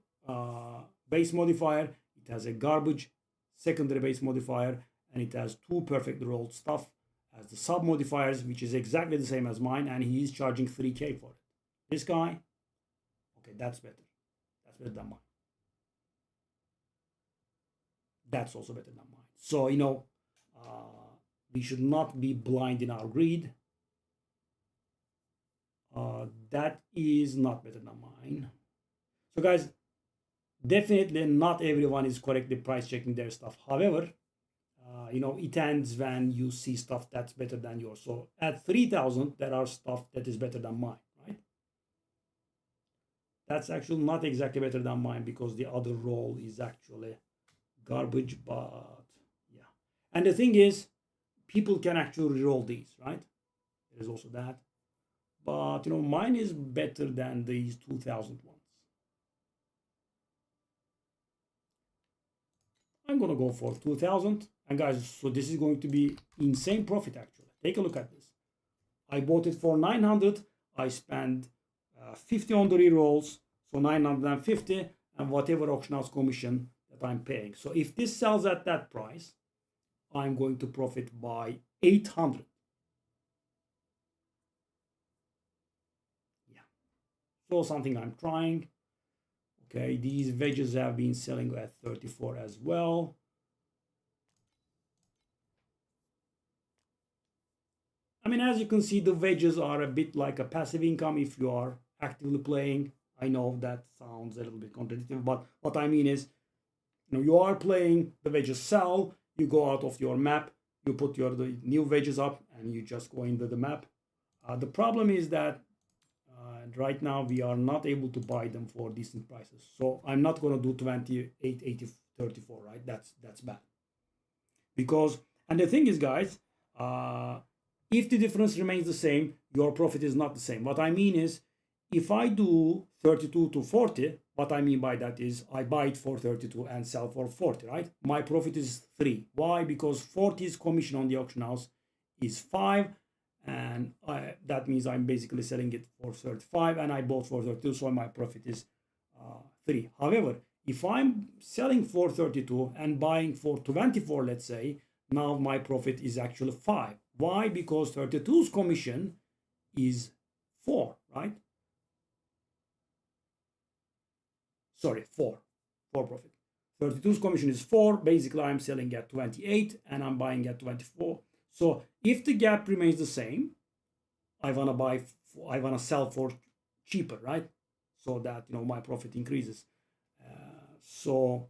base modifier. It has a garbage secondary base modifier. And it has 2 perfect rolled stuff as the sub modifiers, which is exactly the same as mine. And he is charging 3K for it. This guy, okay, that's better. That's better than mine. That's also better than mine. So, We should not be blind in our greed. That is not better than mine. So guys, definitely not everyone is correctly price checking their stuff. However, you know, it ends when you see stuff that's better than yours. So at 3,000, there are stuff that is better than mine, right? That's actually not exactly better than mine because the other roll is actually garbage, but yeah. And the thing is, people can actually reroll these, right? There's also that. But, you know, mine is better than these 2,000 ones. I'm going to go for 2,000. And guys, so this is going to be insane profit actually. Take a look at this. I bought it for 900. I spent 50 on the rerolls, so 950, and whatever auction house commission that I'm paying. So if this sells at that price, I'm going to profit by 800. Yeah. So something I'm trying. Okay, these wedges have been selling at 34 as well. I mean, as you can see, the wedges are a bit like a passive income if you are actively playing. I know that sounds a little bit contradictory, but what I mean is, you know, you are playing, the wedges sell, you go out of your map, you put the new wedges up, and you just go into the map. The problem is that right now we are not able to buy them for decent prices. So I'm not going to do 28, 80, 34, right? That's bad. Because, and the thing is, guys, if the difference remains the same, your profit is not the same. What I mean is, if I do 32 to 40, what I mean by that is I buy it for 32 and sell for 40, right? My profit is 3. Why? Because 40's commission on the auction house is 5. And that means I'm basically selling it for 35 and I bought for 32, so my profit is 3. However, if I'm selling for 32 and buying for 24, let's say, now my profit is actually 5. Why? Because 32's commission is 4, right? Sorry, 4 profit. 32's commission is 4. Basically, I'm selling at 28 and I'm buying at 24. So if the gap remains the same, I wanna sell for cheaper, right? So that, you know, my profit increases. So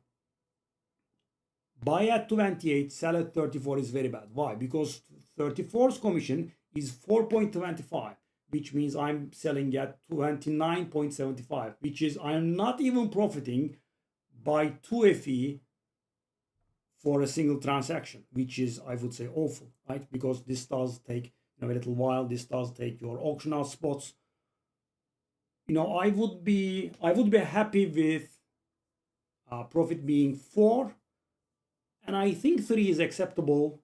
buy at 28, sell at 34 is very bad. Why? Because 34's commission is 4.25, which means I'm selling at 29.75, which is I'm not even profiting by 2 FE for a single transaction, which is, I would say, awful, right? Because this does take, you know, a little while. This does take your auction house spots. You know, I would be happy with profit being 4, and I think 3 is acceptable.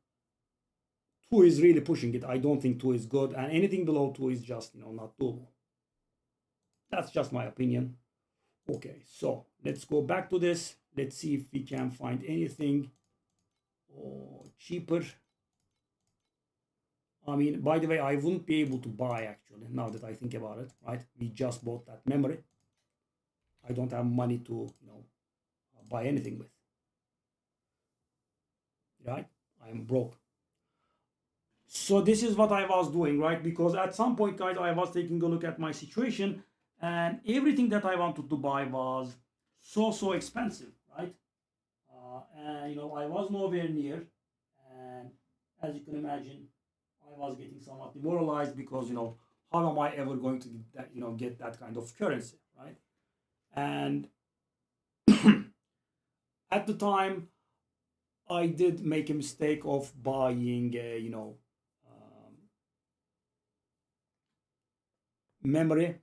2 is really pushing it. I don't think 2 is good, and anything below 2 is just, you know, not doable. That's just my opinion. Okay, so let's go back to this. Let's see if we can find anything cheaper. I mean, by the way, I wouldn't be able to buy actually, now that I think about it, right? We just bought that memory. I don't have money to, you know, buy anything with, right? I am broke. So this is what I was doing, right? Because at some point, guys, I was taking a look at my situation and everything that I wanted to buy was so expensive, right? And, you know, I was nowhere near. And as you can imagine, I was getting somewhat demoralized because, you know, how am I ever going to get that, you know, get that kind of currency, right? And at the time, I did make a mistake of buying, you know, memory.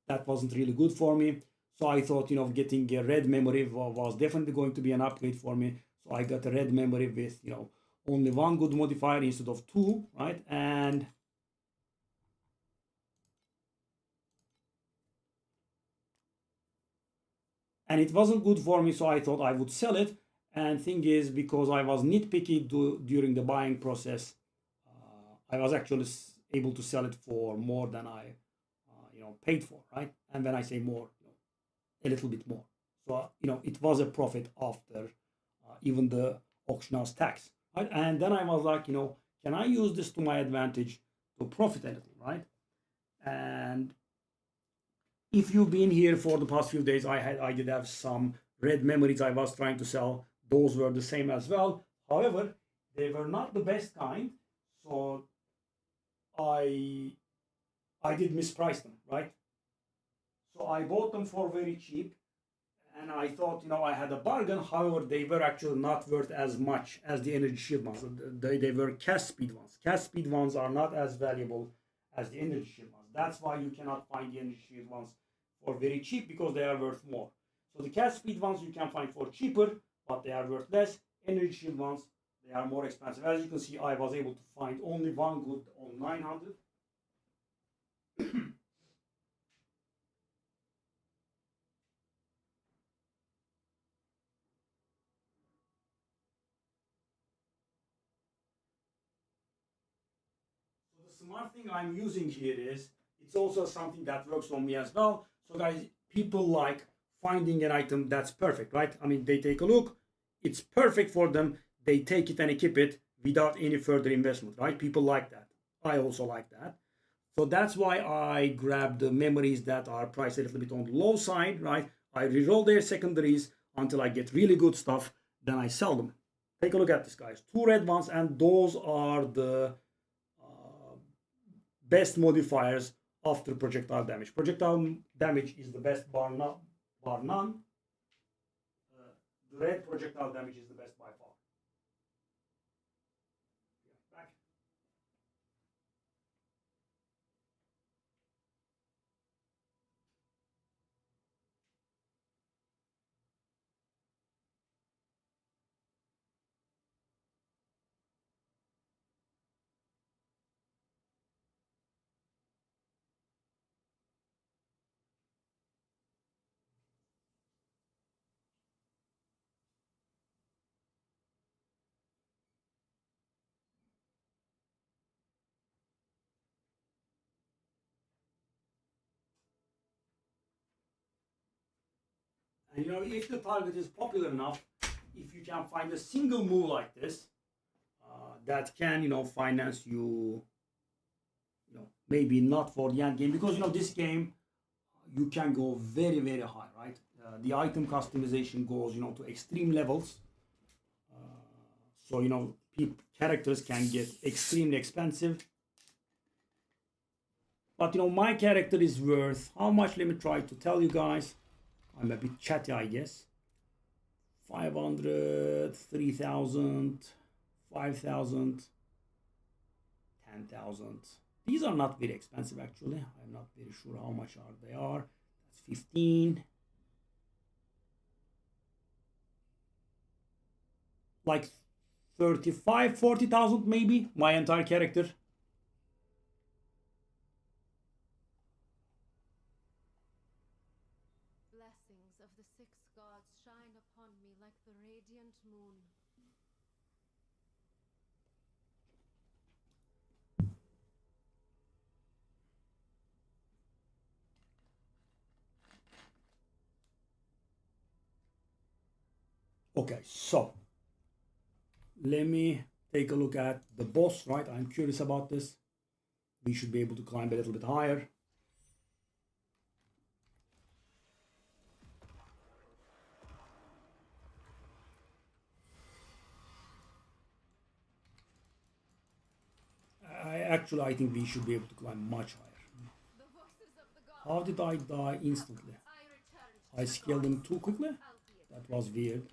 That wasn't really good for me. So I thought, you know, getting a red memory was definitely going to be an upgrade for me. So I got a red memory with, you know, only 1 good modifier instead of 2, right? And it wasn't good for me, so I thought I would sell it. And thing is, because I was nitpicky during the buying process, I was actually able to sell it for more than I, you know, paid for, right? And when I say more, you know, a little bit more. So, you know, it was a profit after even the auction house tax, right? And then I was like, you know, can I use this to my advantage to profit a little, right? And if you've been here for the past few days, I did have some red memories I was trying to sell. Those were the same as well. However, they were not the best kind, so I did misprice them, right? So I bought them for very cheap, and I thought, I had a bargain. However, they were actually not worth as much as the energy shield ones. They were cast speed ones. Cast speed ones are not as valuable as the energy shield ones. That's why you cannot find the energy shield ones for very cheap, because they are worth more. So the cast speed ones you can find for cheaper, but they are worth less. Energy shield ones, they are more expensive. As you can see, I was able to find only one good on 900. So the smart thing I'm using here is, it's also something that works on me as well. So guys, people like finding an item that's perfect, right? I mean, they take a look, it's perfect for them, they take it and equip it without any further investment, right? People like that. I also like that. So that's why I grab the memories that are priced a little bit on the low side, right? I reroll their secondaries until I get really good stuff, then I sell them. Take a look at this, guys. 2 red ones, and those are the best modifiers after projectile damage. Projectile damage is the best bar none. The red projectile damage is the best by far. Back. And if the target is popular enough, if you can find a single move like this that can, finance you, maybe not for the end game, because this game you can go very, very high, right? The item customization goes, to extreme levels. So characters can get extremely expensive. But my character is worth how much? Let me try to tell you guys. I'm a bit chatty, I guess. 500, 3,000, 5,000, 10,000. These are not very expensive, actually. I'm not very sure how much they are. That's 15. Like 35, 40,000 maybe, my entire character. Blessings of the 6 gods shine upon me like the radiant moon. Okay, so let me take a look at the boss, right? I'm curious about this. We should be able to climb a little bit higher. I think we should be able to climb much higher. How did I die instantly? I scaled them too quickly? That was weird.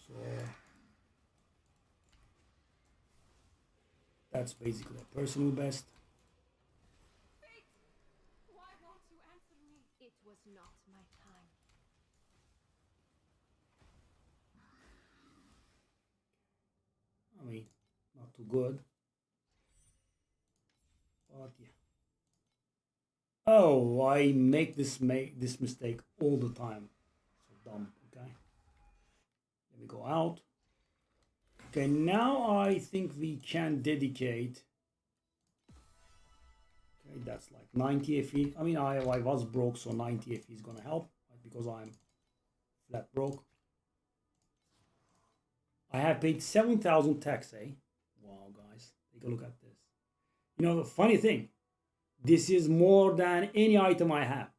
So that's basically a personal best. Why won't you answer me? It was not my time. I mean, not too good. But yeah. Oh, I make this mistake all the time. So dumb, okay? Let me go out. Okay, now I think we can dedicate. Okay, that's like 90 FE. I mean, I was broke, so 90 FE is gonna help, right? Because I'm flat broke. I have paid 7,000 tax, eh? Wow, guys, take a look at this. You know, the funny thing, this is more than any item I have.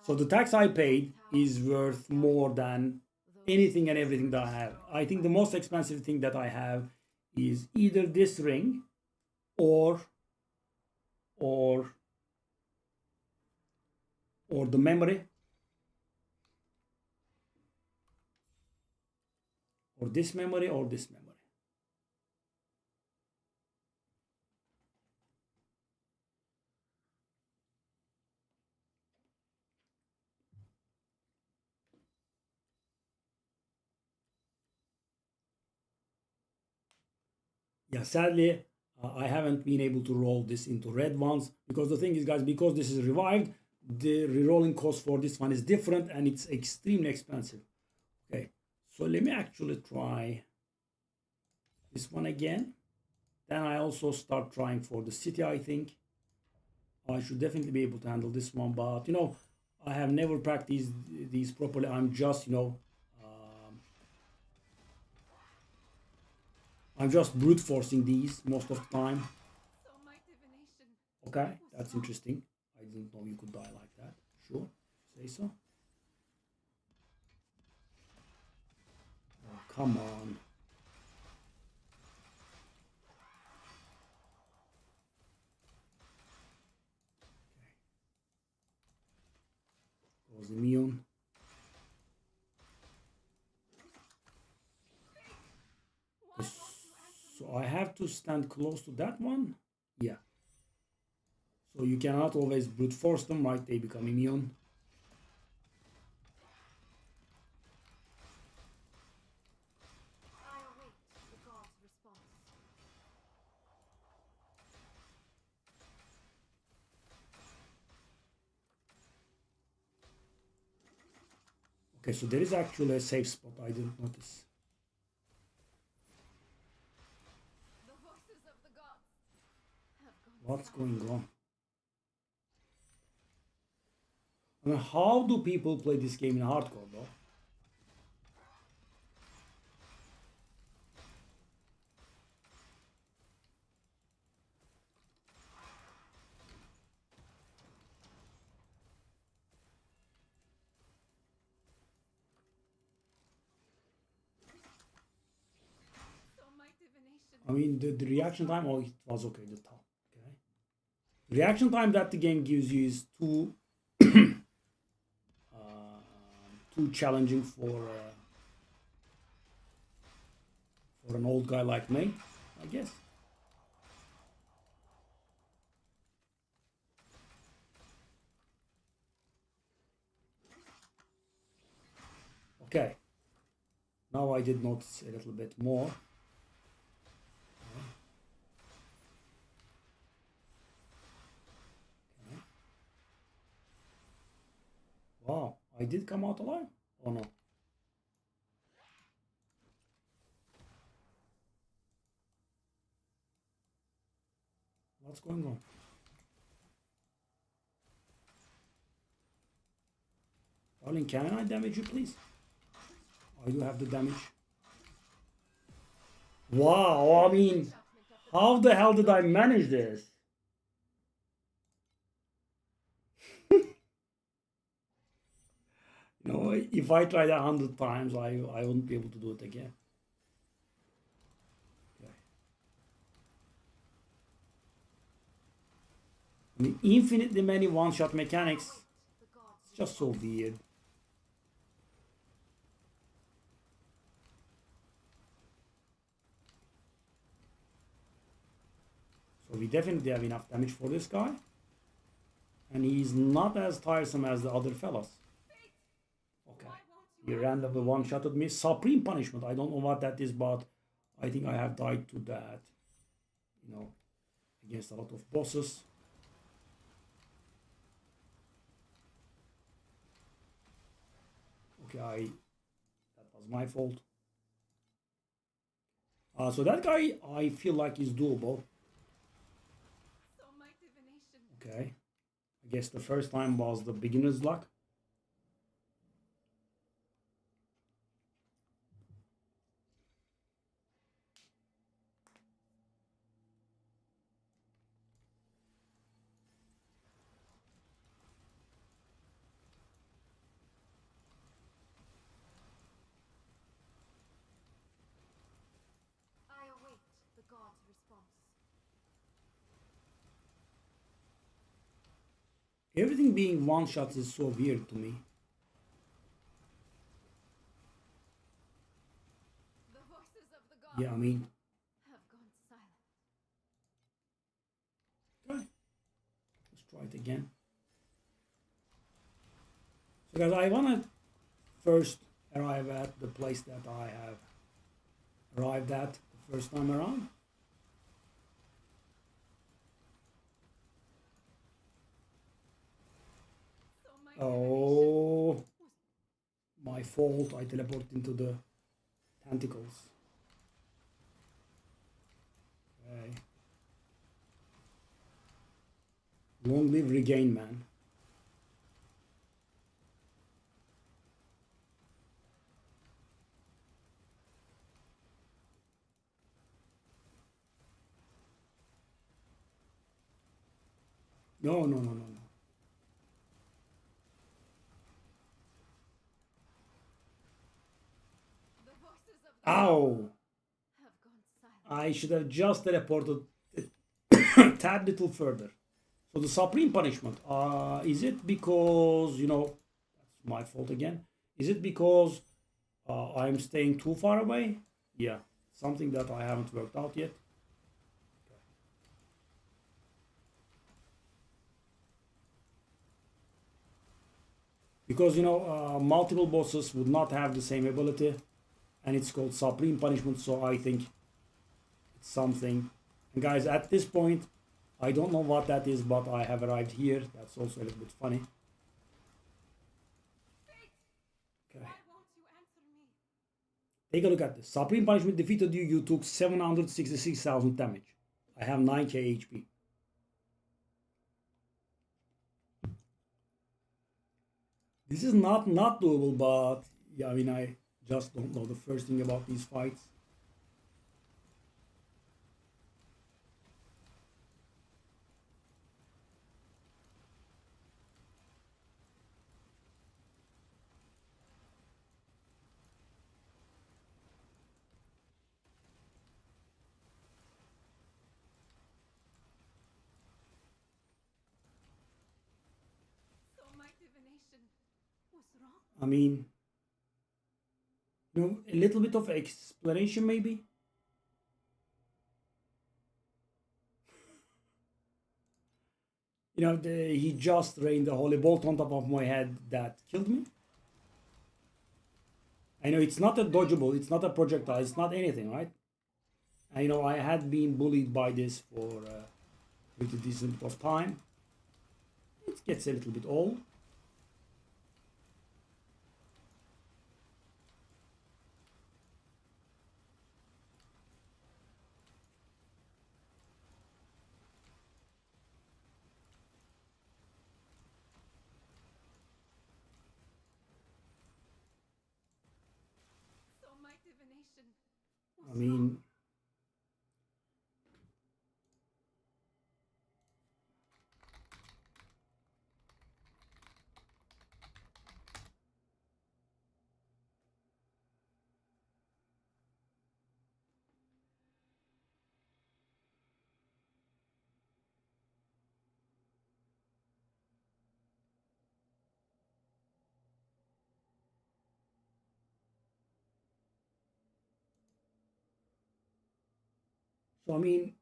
So the tax I paid is worth more than anything and everything that I have. I think the most expensive thing that I have is either this ring or the memory, or this memory, or this memory. Yeah, sadly, I haven't been able to roll this into red ones, because the thing is, guys, because this is revived, the rerolling cost for this one is different and it's extremely expensive. Okay, so let me actually try this one again. Then I also start trying for the city. I think I should definitely be able to handle this one, but you know, I have never practiced these properly. I'm just, you know, I'm just brute forcing these most of the time. Okay, that's interesting. I didn't know you could die like that. Sure, say so. Oh, come on. Okay. Goes immune. So I have to stand close to that one? Yeah. So you cannot always brute force them, right? They become immune. I await the god's response. Okay, so there is actually a safe spot. I didn't notice. The voices of the gods have gone What's silent. going on? I mean, how do people play this game in hardcore, though? I mean, the reaction time, oh, it was okay, the top. Okay. Reaction time that the game gives you is too too challenging for an old guy like me, I guess. Okay. Now I did notice a little bit more. Okay. Wow, I did come out alive? Oh no. What's going on? Darling, can I damage you, please? I do have the damage. Wow, I mean, how the hell did I manage this? You know, if I tried 100 times, I wouldn't be able to do it again. Okay. I mean, infinitely many one-shot mechanics. It's just so weird. So we definitely have enough damage for this guy. And he's not as tiresome as the other fellas. Okay. He randomly one-shotted me. Supreme punishment. I don't know what that is, but I think I have died to that. You know, against a lot of bosses. Okay, that was my fault. So that guy, I feel like is doable. So my divination. Okay. I guess the first time was the beginner's luck. I await the god's response. Everything being one shot is so weird to me. The voices of the gods Yeah, I mean, have gone silent. okay. Let's try it again. So guys, I wanna first arrive at the place that I have arrived at the first time around. So my Oh, my fault. I teleported into the tentacles. Okay. Long live regain, man. No, no, no, no, no. the voices of the Ow! have gone silent. I should have just teleported a tad little further. So the supreme punishment, is it because, that's my fault again. Is it because I'm staying too far away? Yeah, something that I haven't worked out yet. Because, multiple bosses would not have the same ability, and it's called supreme punishment, so I think it's something. And guys, at this point, I don't know what that is, but I have arrived here. That's also a little bit funny. Okay. Why won't you answer me? Take a look at this. Supreme punishment defeated you. You took 766,000 damage. I have 9k HP. This is not doable, but yeah, I mean, I just don't know the first thing about these fights. So my divination was wrong. I mean, a little bit of explanation maybe. He just rained a holy bolt on top of my head that killed me. I know it's not a dodgeable, it's not a projectile, it's not anything, right? I know I had been bullied by this for a pretty decent bit of time. It gets a little bit old. So my divination was I mean,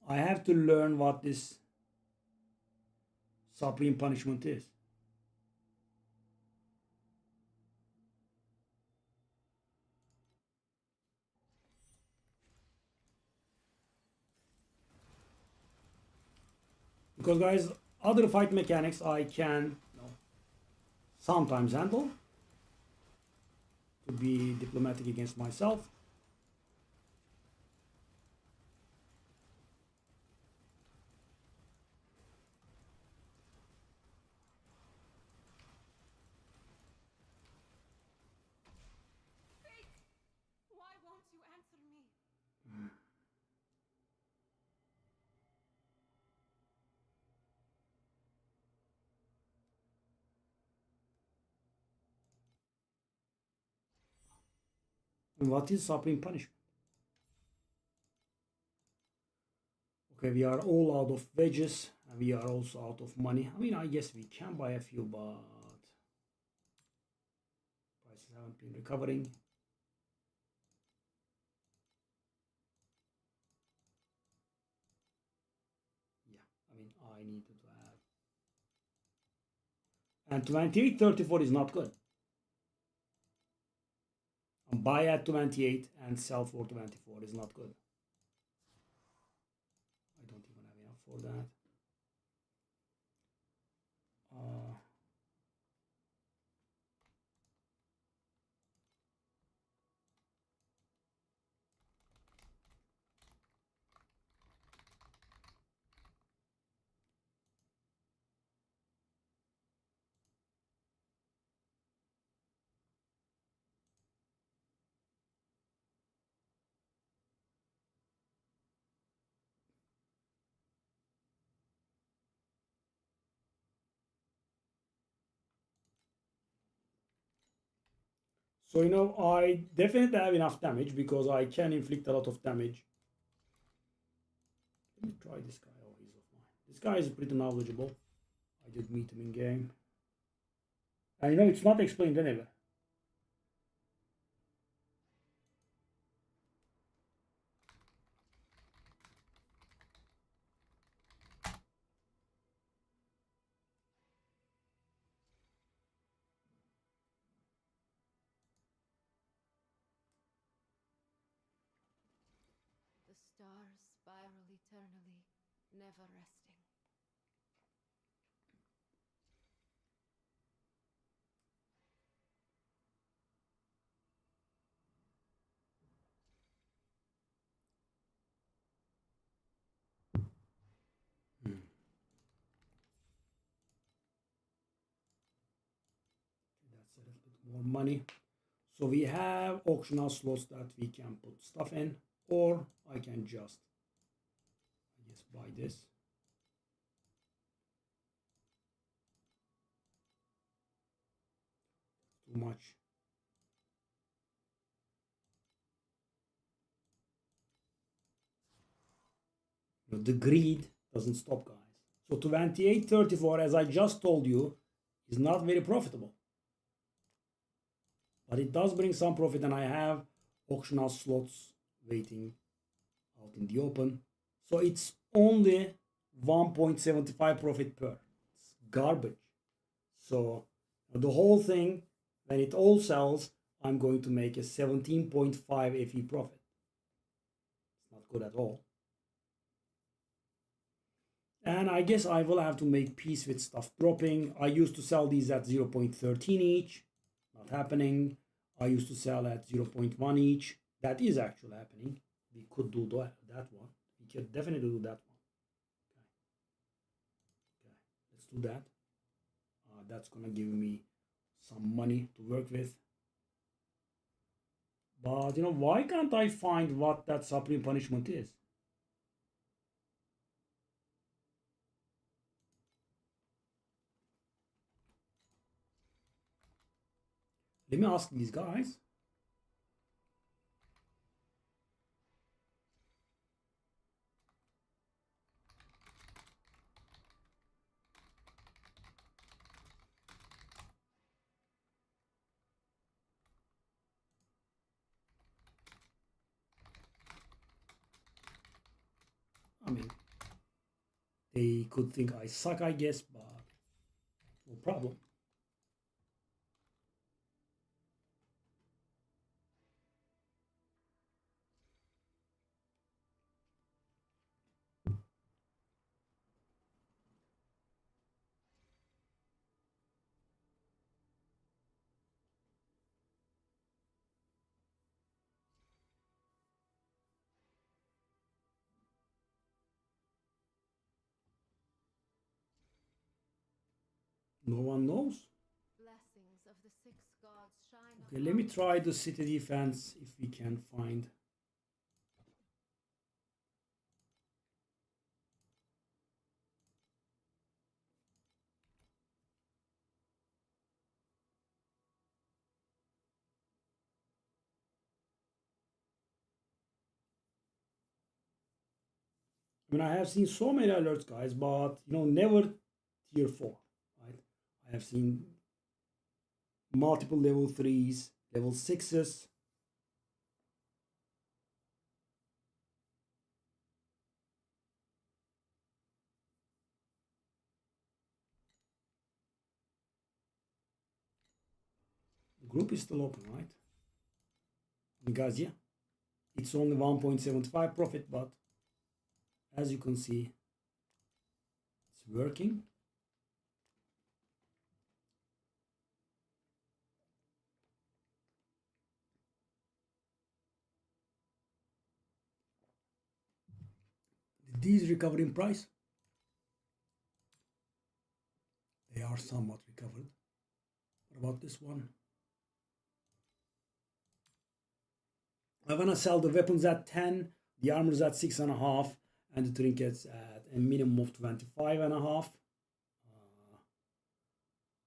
I have to learn what this supreme punishment is. Because guys, other fight mechanics I can sometimes handle to be diplomatic against myself. What is supreme punishment? Okay, we are all out of wedges, and we are also out of money. I mean, I guess we can buy a few, but prices haven't been recovering. Yeah, I mean, I need to add. And 28.34 is not good. And buy at 28 and sell for 24 is not good. I don't even have enough for that. So, I definitely have enough damage because I can inflict a lot of damage. Let me try this guy. Oh, he's off mine. This guy is pretty knowledgeable. I did meet him in game. And it's not explained anywhere. The stars spiral eternally, never resting. That's a little bit more money. So we have auctional slots that we can put stuff in, or I can just, I guess, buy this. Too much. The greed doesn't stop, guys. So 28.34, as I just told you, is not very profitable. But it does bring some profit, and I have auctional slots waiting out in the open. So it's only 1.75 profit per. It's garbage. So the whole thing, when it all sells, I'm going to make a 17.5 FE profit. It's not good at all. And I guess I will have to make peace with stuff dropping. I used to sell these at 0.13 each. Not happening. I used to sell at 0.1 each. That is actually happening. We could do that one. We could definitely do that one. Okay, let's do that. That's gonna give me some money to work with. But why can't I find what that supreme punishment is? Let me ask these guys. I mean, they could think I suck, I guess, but no problem. No one knows. Blessings of the six gods shine Okay, let me try the city defense if we can find. I mean, I have seen so many alerts, guys, but you know, never tier 4, right? I have seen multiple level 3s, level 6s. The group is still open, right? Because yeah, it's only 1.75 profit, but as you can see, it's working. These recovering price, they are somewhat recovered. What about this one? I want to sell the weapons at 10, the armors at 6.5, and the trinkets at a minimum of 25.5.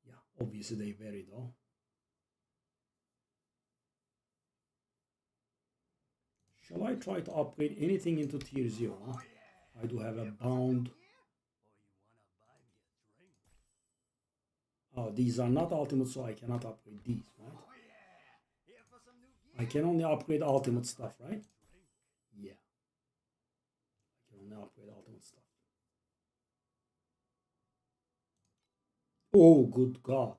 Yeah, obviously they vary though. Shall I try to upgrade anything into tier 0? I do have a bound. Oh, these are not ultimate, so I cannot upgrade these, right? I can only upgrade ultimate stuff, right? Yeah. I can only upgrade ultimate stuff. Oh, good God.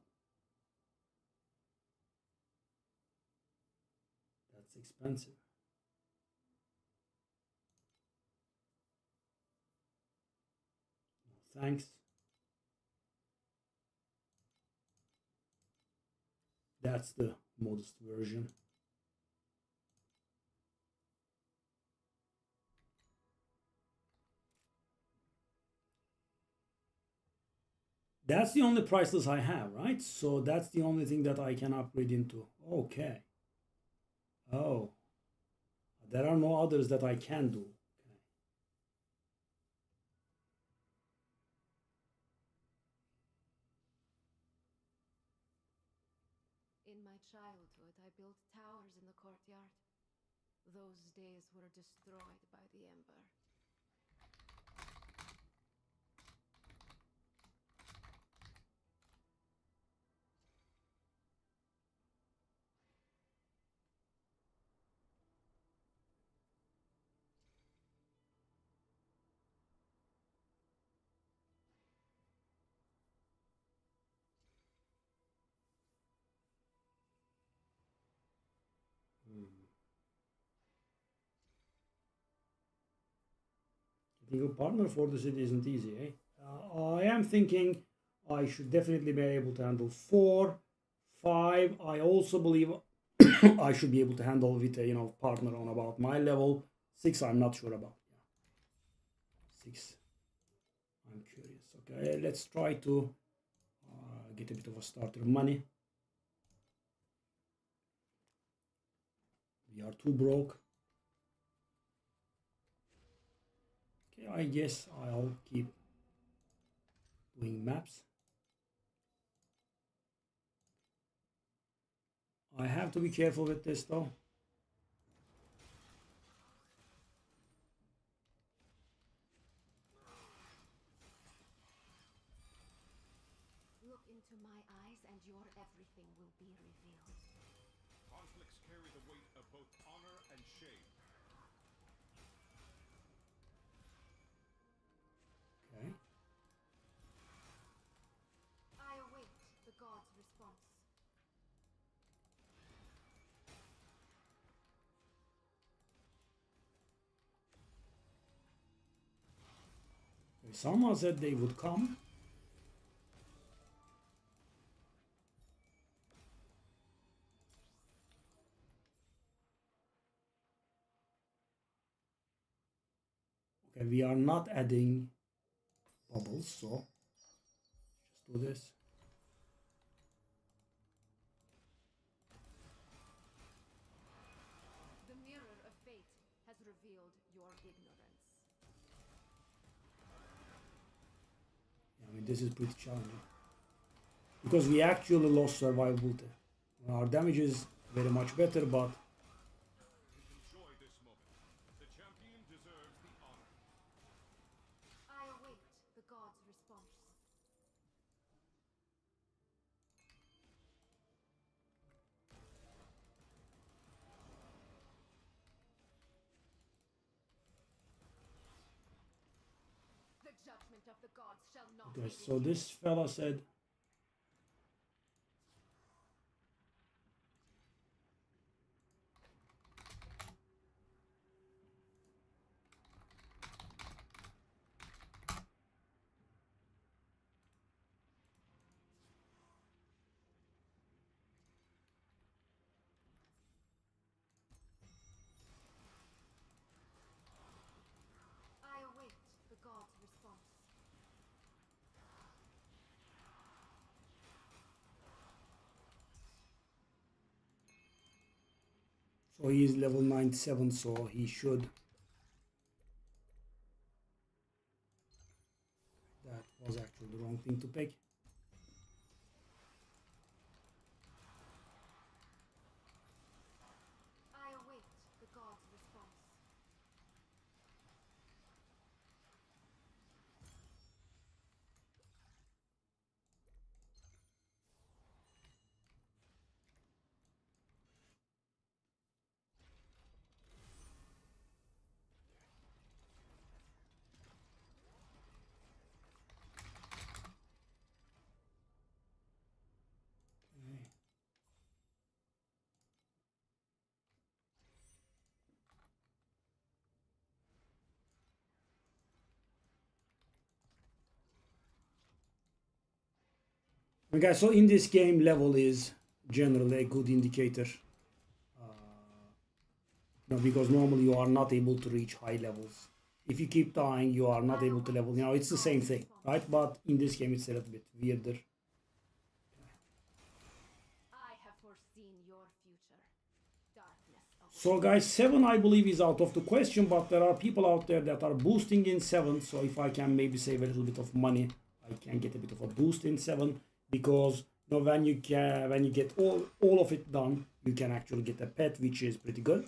That's expensive. No, thanks. That's the modest version. That's the only price list I have, right? So that's the only thing that I can upgrade into. Okay. Oh. There are no others that I can do. Okay. In my childhood, I built towers in the courtyard. Those days were destroyed by the Ember. Getting a partner for the city isn't easy, eh? I am thinking I should definitely be able to handle 4, 5. I also believe I should be able to handle with a partner on about my level. 6, I'm not sure about. Yeah. 6, I'm curious. Okay, let's try to get a bit of a starter money. We are too broke. Okay, I guess I'll keep doing maps. I have to be careful with this though. Look into my eyes and your everything will be revealed. Conflicts carry the weight of both honor and shame. Okay. I await the god's response. Someone said they would come. Okay, we are not adding bubbles, so just do this. The mirror of fate has revealed your ignorance. I mean, this is pretty challenging because we actually lost survivability. Our damage is very much better, but Enjoy this moment. The champion deserves the honor. judgment of the gods shall not Okay, be so this fella said I await the gods' response. so he is level 97, so he should. That was actually the wrong thing to pick. I await the gods' response. Okay, so in this game, level is generally a good indicator. Because normally you are not able to reach high levels. If you keep dying, you are not able to level. It's the same thing, right? But in this game, it's a little bit weirder. I have foreseen your future. Darkness awaits. So guys, 7 I believe is out of the question, but there are people out there that are boosting in 7. So if I can maybe save a little bit of money, I can get a bit of a boost in 7, because when you get all of it done, you can actually get a pet, which is pretty good.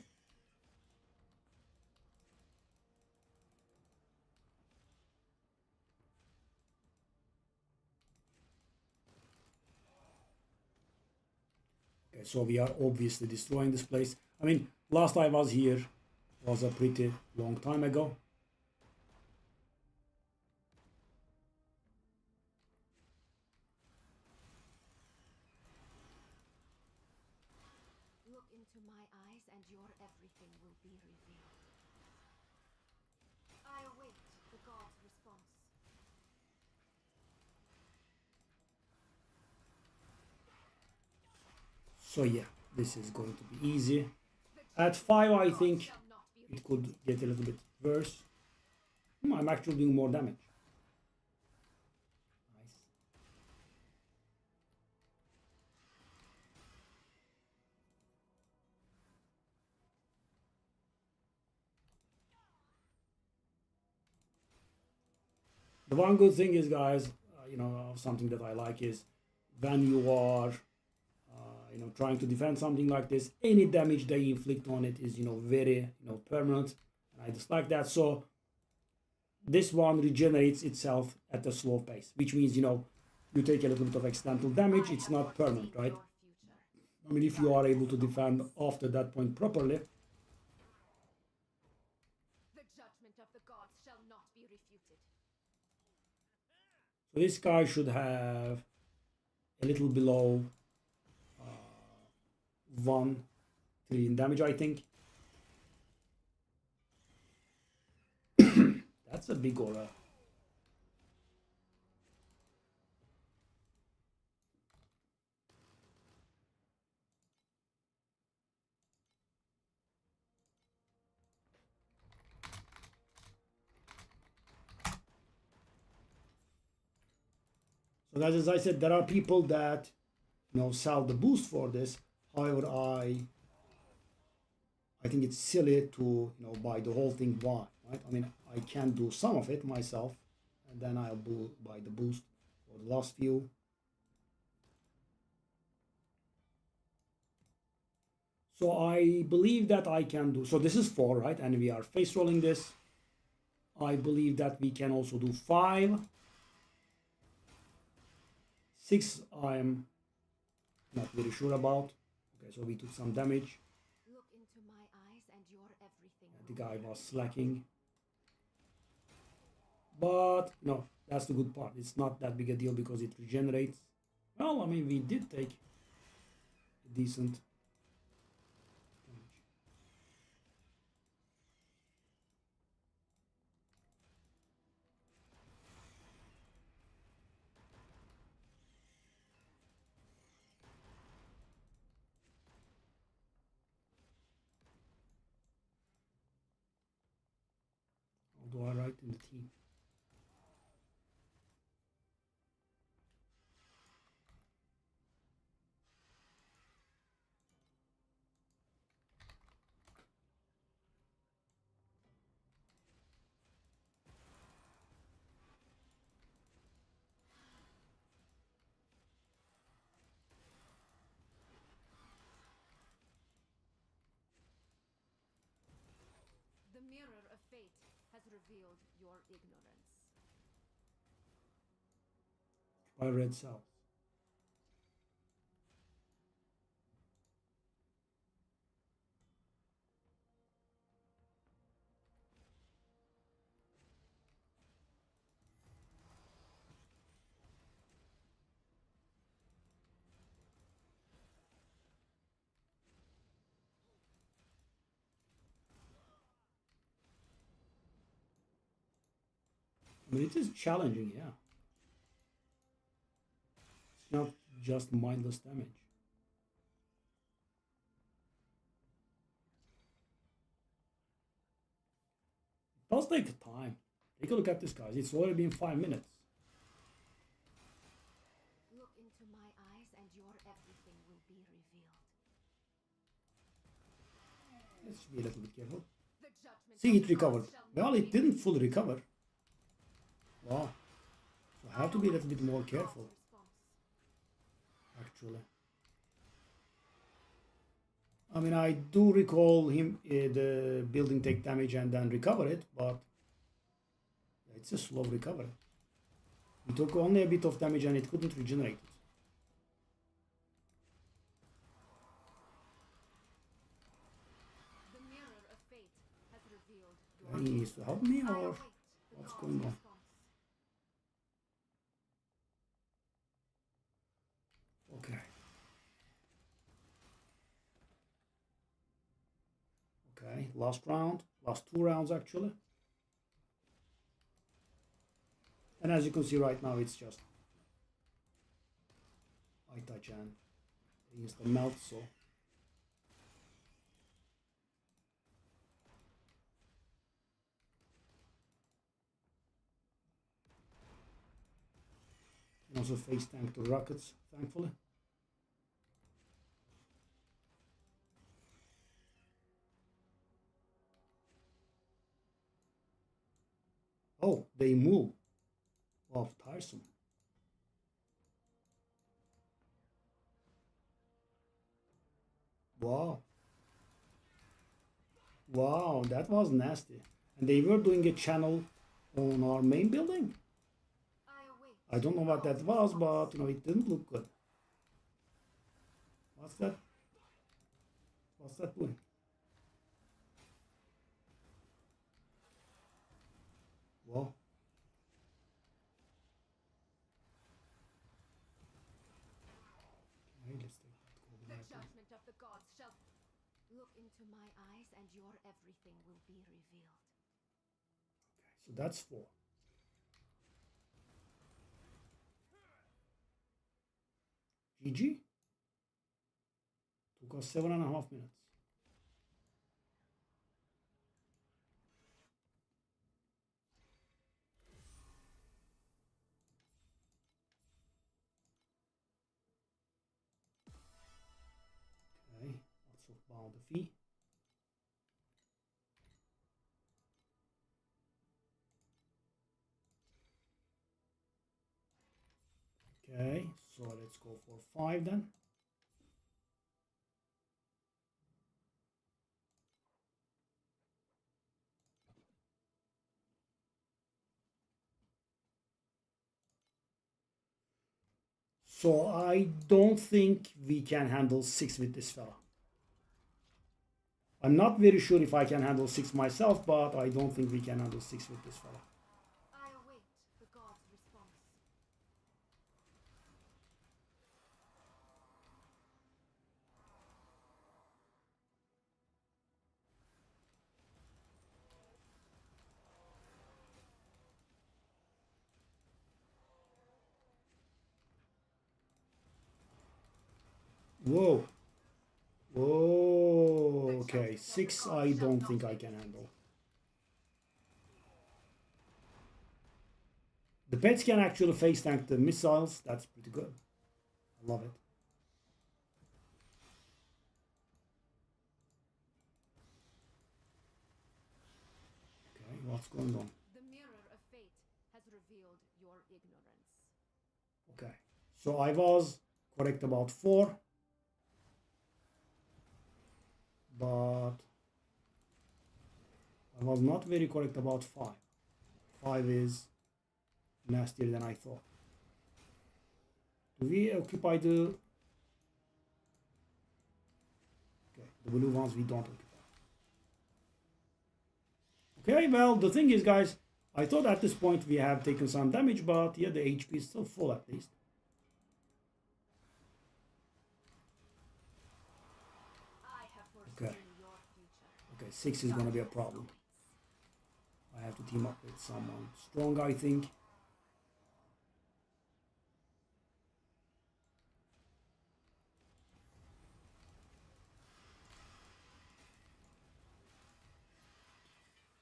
Okay, so we are obviously destroying this place. I mean, last I was here was a pretty long time ago. Look into my eyes and your everything will be revealed. I await the gods' response. So yeah, this is going to be easy. At 5, I think Shall not be it could get a little bit worse. I'm actually doing more damage. Nice. The one good thing is, guys, something that I like is when you are, trying to defend something like this, any damage they inflict on it is, very, permanent. And I just like that. So this one regenerates itself at a slow pace, which means, you take a little bit of accidental damage. It's not permanent, right? I mean, if you are able to defend after that point properly. The judgment of the gods shall not be refuted. So this guy should have a little below 1 trillion damage, I think. That's a big aura. So guys, as I said, there are people that sell the boost for this. However, I think it's silly to buy the whole thing. Why? Right? I mean, I can do some of it myself, and then I'll buy the boost for the last few. So I believe that I can do. So this is 4, right? And we are face rolling this. I believe that we can also do 5. 6, I'm not very sure about. Okay, so we took some damage. Look into my eyes and your everything. The guy was slacking. But no, that's the good part. It's not that big a deal because it regenerates. Well, I mean, we did take a decent damage. Although I write in the team. The mirror of fate has revealed your ignorance. By red cells. I mean, it is challenging, yeah. It's not just mindless damage. It does take time. Take a look at this, guys. It's already been 5 minutes. Look into my eyes and your everything will be revealed. Let's be a little bit careful. The judgment See, of it the recovered. gods shall Well, not it be didn't fully recover. Wow. So I have to be a little bit more careful, actually. I mean, I do recall him the building take damage and then recover it, but it's a slow recovery. He took only a bit of damage and it couldn't regenerate it. The mirror of fate has revealed your He needs to help me, I or await the what's gods' going on? response. Okay. Okay, last round, last 2 rounds actually. And as you can see right now, it's just I touch and insta melt, so and also face tank the rockets, thankfully. Oh, they move. Wow, tiresome. Wow. Wow, that was nasty. And they were doing a channel on our main building. I await I don't know what that was, but you know, it didn't look good. What's that? What's that doing? Wow. Okay, let's take that golden the apple. judgment of the gods shall look into my eyes and your everything will be revealed. So that's 4. GG. Took us 7.5 minutes. Okay, lots of bound the fee. Okay, so let's go for 5 then. So I don't think we can handle 6 with this fella. I'm not very sure if I can handle 6 myself, but I don't think we can handle 6 with this fella. I await Whoa. Whoa. Okay, 6 I don't think I can handle. The pets can actually face tank the missiles. That's pretty good. I love it. Okay, what's going on? The mirror of fate has revealed your ignorance. Okay, so I was correct about 4, but I was not very correct about 5. 5 is nastier than I thought. Do we occupy the... Okay, the blue ones we don't occupy. Okay, well, the thing is, guys, I thought at this point we have taken some damage, but yeah, the HP is still full at least. I have foreseen your future. Okay, 6 is going to be a problem. I have to team up with someone strong, I think.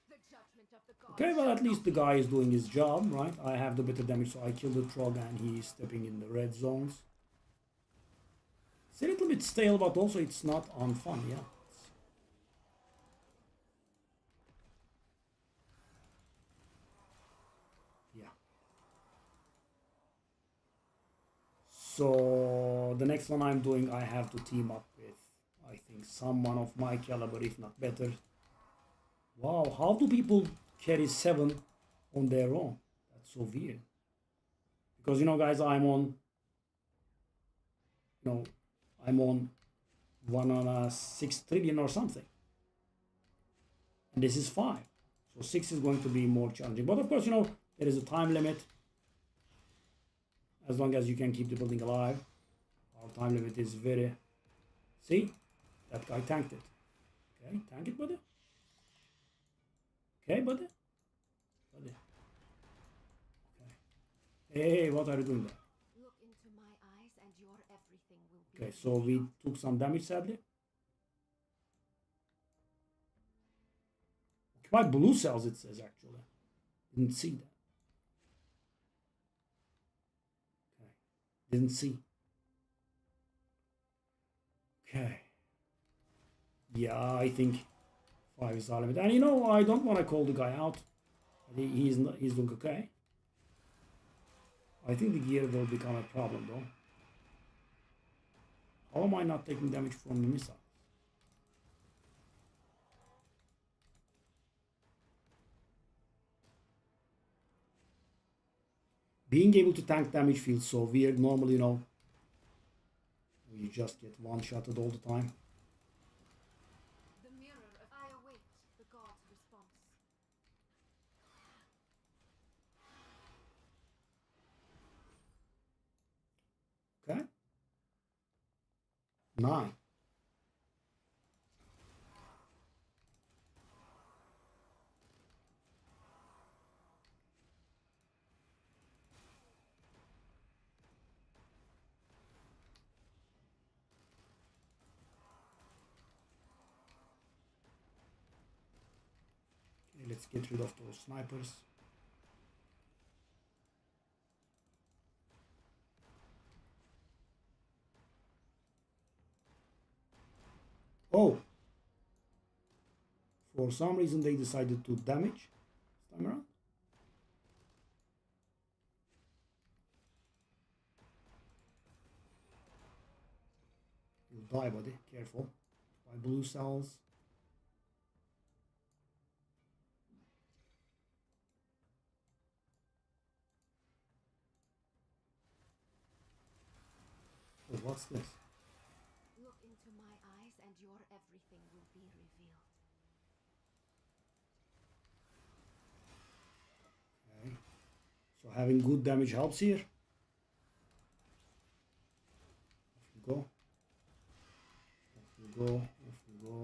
The judgment of the gods. Okay, well, at least the guy is doing his job, right? I have the better damage, so I kill the Trog and he's stepping in the red zones. It's a little bit stale, but also it's not unfun, yeah. Yeah. So the next one I'm doing, I have to team up with, I think, someone of my caliber, if not better. Wow, how do people carry 7 on their own? That's so weird. Because, you know, guys, I'm on 1/6 trillion or something. And this is 5. So 6 is going to be more challenging. But of course, you know, there is a time limit. As long as you can keep the building alive. Our time limit is very... See? That guy tanked it. Okay, tank it, buddy. Okay, buddy. Buddy. Okay. Hey, what are you doing there? Look into my eyes and your everything will be. Okay, so we took some damage, sadly. Occupy blue cells, it says, actually. Didn't see that. Okay. Didn't see. Okay. Yeah, I think 5 is our limit. And you know, I don't want to call the guy out. He's doing okay. I think the gear will become a problem, though. How am I not taking damage from the missile? Being able to tank damage feels so weird. Normally, you know, you just get one-shotted all the time. The mirror of I await the gods' response. Okay. 9. Okay, let's get rid of those snipers. Oh! For some reason they decided to damage this time around. You'll die, buddy. Careful. By blue cells. Oh, what's this? Look into my eyes and your everything will be revealed. Okay. So having good damage helps here. Off you go. Off you go. Off you go.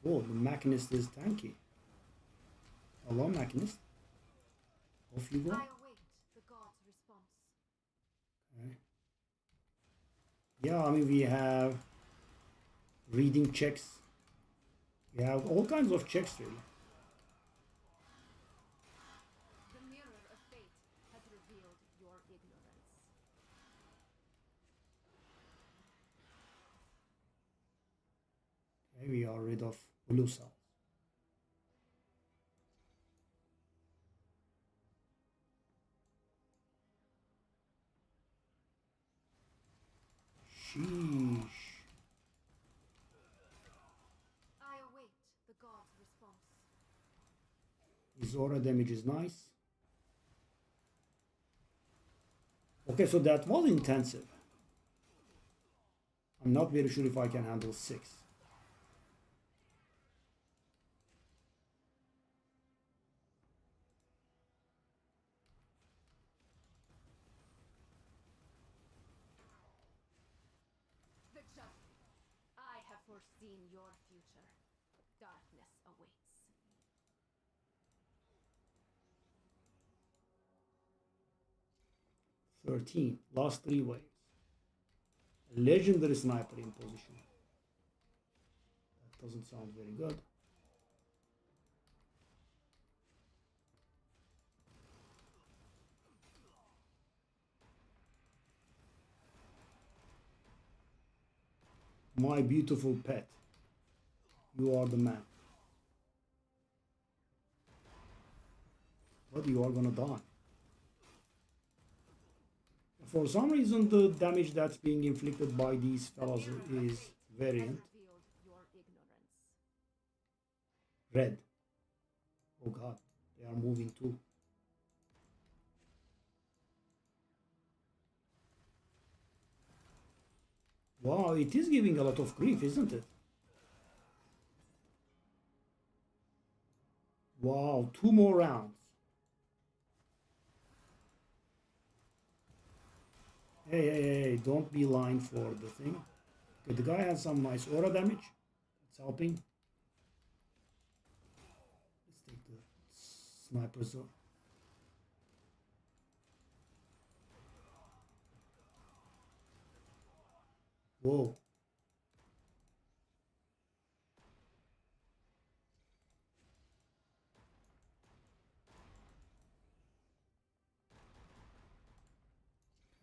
Oh, the Machinist is tanky. Hello, Machinist. Off you go. I await the gods' response. Yeah, I mean, we have reading checks. We have all kinds of checks, really. The mirror of fate has revealed your ignorance. Okay, we are rid of blue cells. Sheesh. I await the god's response. His aura damage is nice. Okay, so that was intensive. I'm not very sure if I can handle 6. The judgment. I have foreseen your future. Darkness awaits. 13. Last 3 waves. Legendary sniper in position. That doesn't sound very good. My beautiful pet. You are the man. But you are gonna die. For some reason, the damage that's being inflicted by these fellas is variant. Revealed your ignorance. Red. Oh god, they are moving too. Wow, it is giving a lot of grief, isn't it? Wow, 2 more rounds. Hey, don't be lying for the thing. Okay, the guy has some nice aura damage. It's helping. Let's take the sniper zone. Whoa.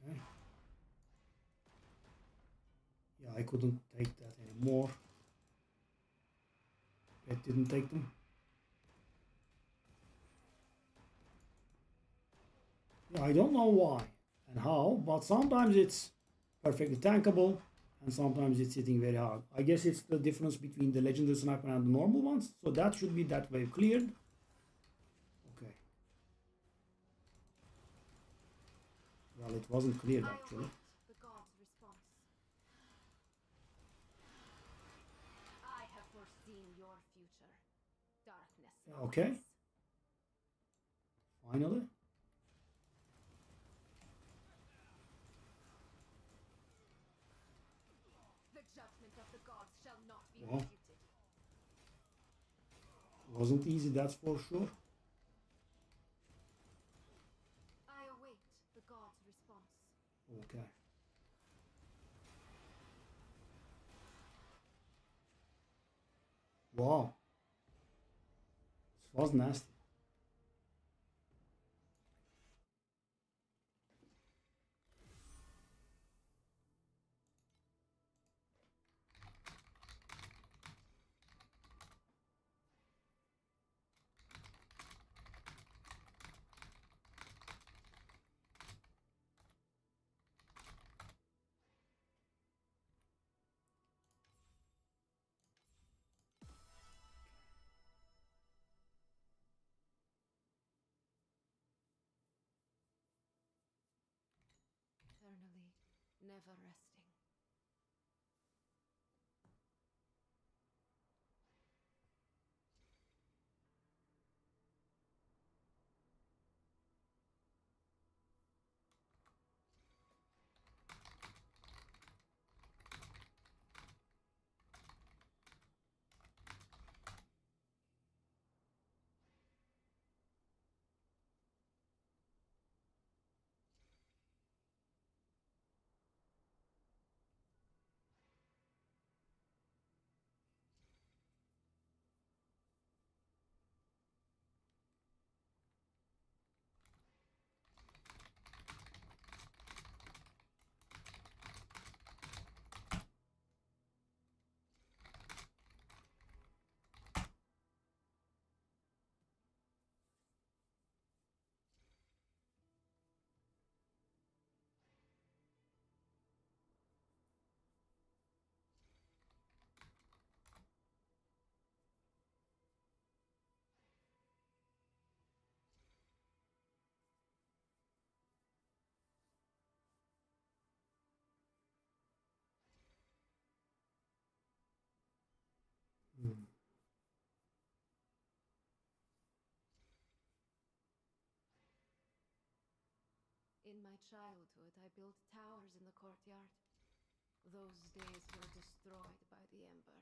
Okay. Yeah, I couldn't take that anymore. It didn't take them. Yeah, I don't know why and how, but sometimes it's perfectly tankable and sometimes it's hitting very hard. I guess it's the difference between the legendary sniper and the normal ones. So that should be that wave cleared. Okay. Well, it wasn't cleared I actually. await the god's response. I have foreseen your future. Darkness Okay. awaits. Finally. The judgment of the gods shall not be Well. refuted. Wasn't easy, that's for sure. I await the god's response. Okay. Wow. This was nasty. Eternally, never resting. my childhood, I built towers in the courtyard. Those days were destroyed by the Ember.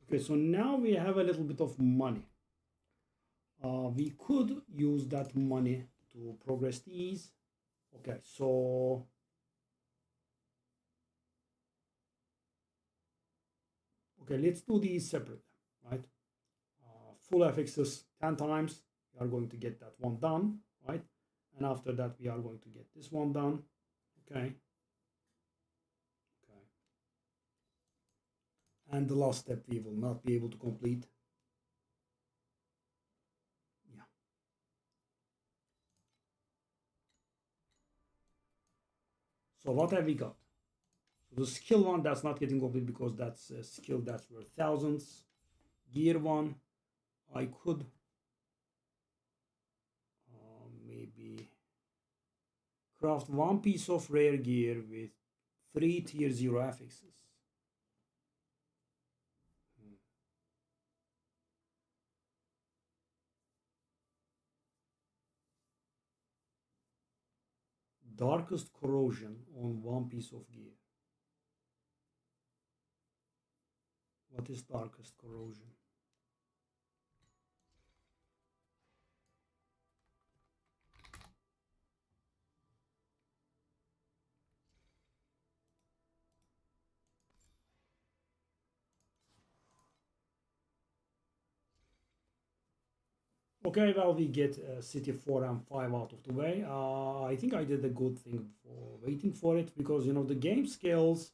Okay, so now we have a little bit of money. We could use that money to progress these. Okay, so okay, let's do these separately, right? Full FXs 10 times, we are going to get that one done, right? And after that, we are going to get this one done, okay? Okay. And the last step we will not be able to complete. Yeah. So what have we got? So the skill one, that's not getting complete because that's a skill that's worth thousands. Gear one, I could maybe craft one piece of rare gear with 3 tier 0 affixes. Darkest corrosion on one piece of gear. What is darkest corrosion? Okay, well, we get city 4 and 5 out of the way. I think I did a good thing for waiting for it because, you know, the game scales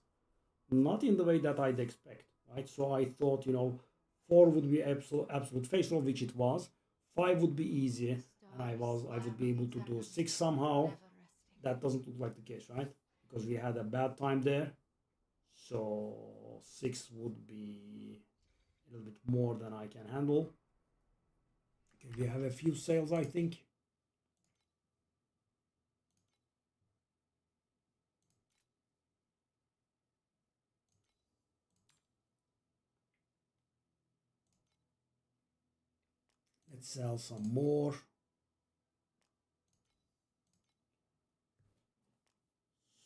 not in the way that I'd expect, right? So I thought, you know, 4 would be absolute face roll, which it was. 5 would be easy, and I would be able to do 6 somehow. That doesn't look like the case, right? Because we had a bad time there. So 6 would be a little bit more than I can handle. Okay, we have a few sales, I think. Let's sell some more.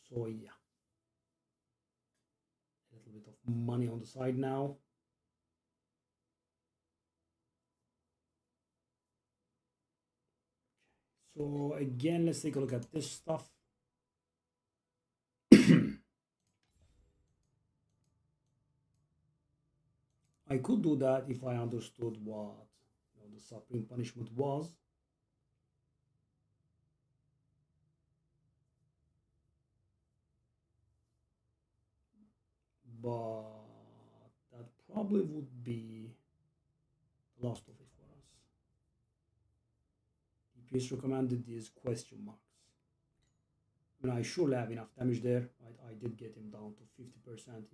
So yeah, a little bit of money on the side now. So again, let's take a look at this stuff. I could do that if I understood what, you know, the supreme punishment was. But that probably would be the last of it for us. DPS recommended these question marks. I mean, I surely have enough damage there. Right? I did get him down to 50%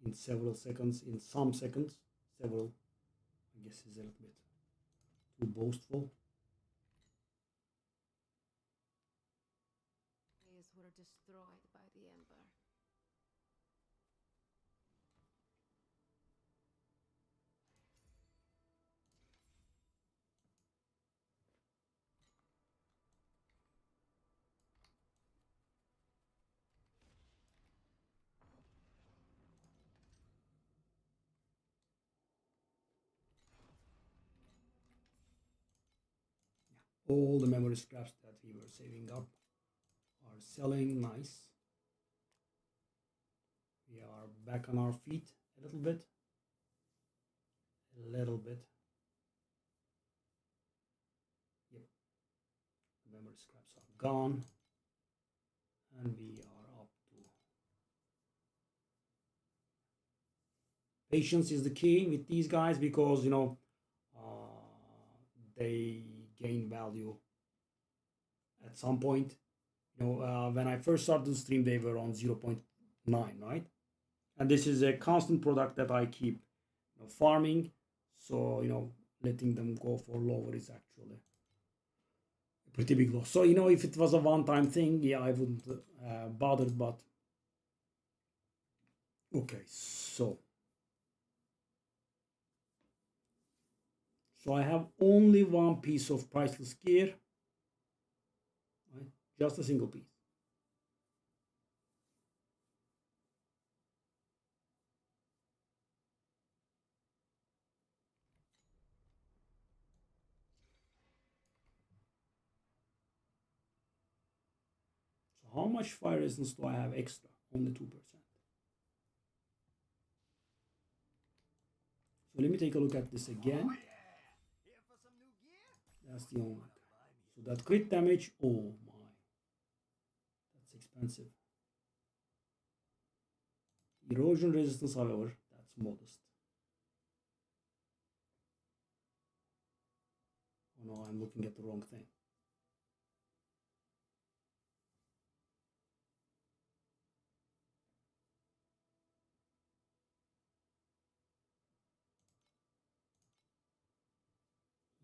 in several seconds, in some seconds. Several, I guess, is a little bit too boastful. Days were destroyed by the Ember. all the memory scraps that we were saving up are selling. Nice. We are back on our feet a little bit. A little bit. Yep. The memory scraps are gone. And we are up to. Patience is the key with these guys because, they gain value at some point. When I first started the stream, they were on 0.9, right? And this is a constant product that I keep farming. So, letting them go for lower is actually a pretty big loss. So, if it was a one-time thing, yeah, I wouldn't bother, but okay, so I have only one piece of priceless gear, right? Just a single piece. So how much fire resistance do I have extra? Only 2%. So let me take a look at this again. That's the only. So that crit damage, oh my, that's expensive. Erosion resistance, however, that's modest. Oh no, I'm looking at the wrong thing.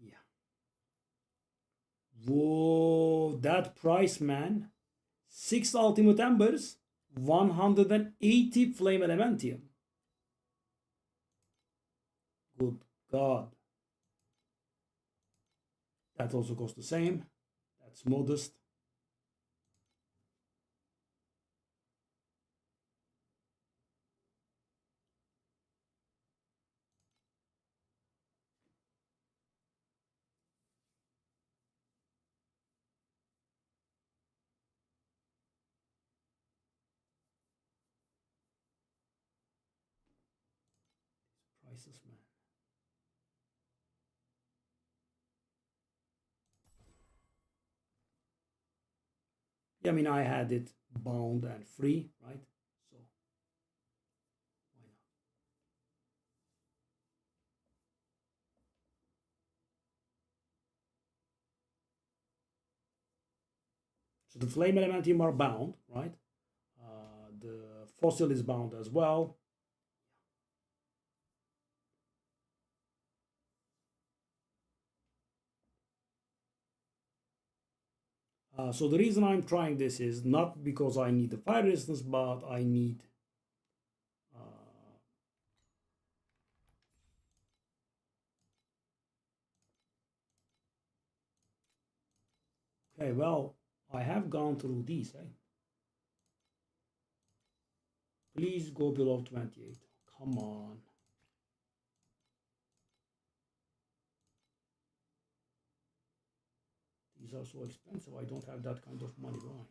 Yeah. Whoa, that price, man. 6 ultimate embers, 180 flame elementium. Good God. That also costs the same. That's modest. Prices, man. Yeah, I mean, I had it bound and free, right? So, why not? So the flame elementium are bound, right? The fossil is bound as well. So the reason I'm trying this is not because I need the fire resistance, but I need okay, well, I have gone through these, right? Please go below 28. Come on. These are so expensive. I don't have that kind of money, do I?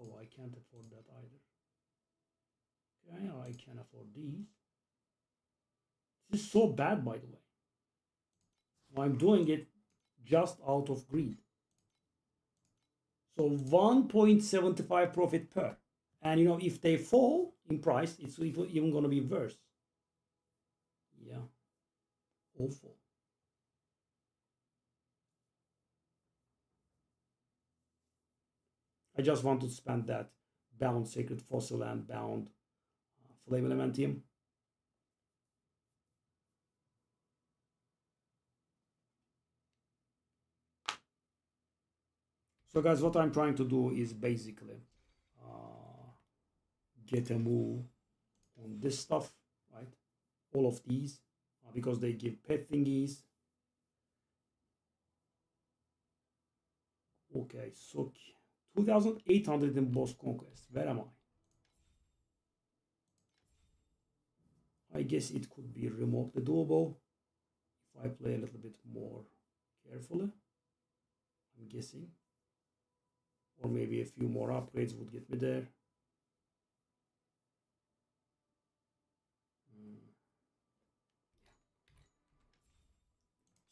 Oh, I can't afford that either. Okay, I can afford these. This is so bad, by the way. I'm doing it just out of greed. So 1.75 profit per. And if they fall in price, it's even going to be worse. Yeah. Awful. I just want to spend that bound sacred fossil and bound flame elementium. So guys, what I'm trying to do is basically get a move on this stuff, right? All of these, because they give pet thingies. Okay, so 2,800 in boss conquest. Where am I? I guess it could be remotely doable if I play a little bit more carefully, I'm guessing. Or maybe a few more upgrades would get me there.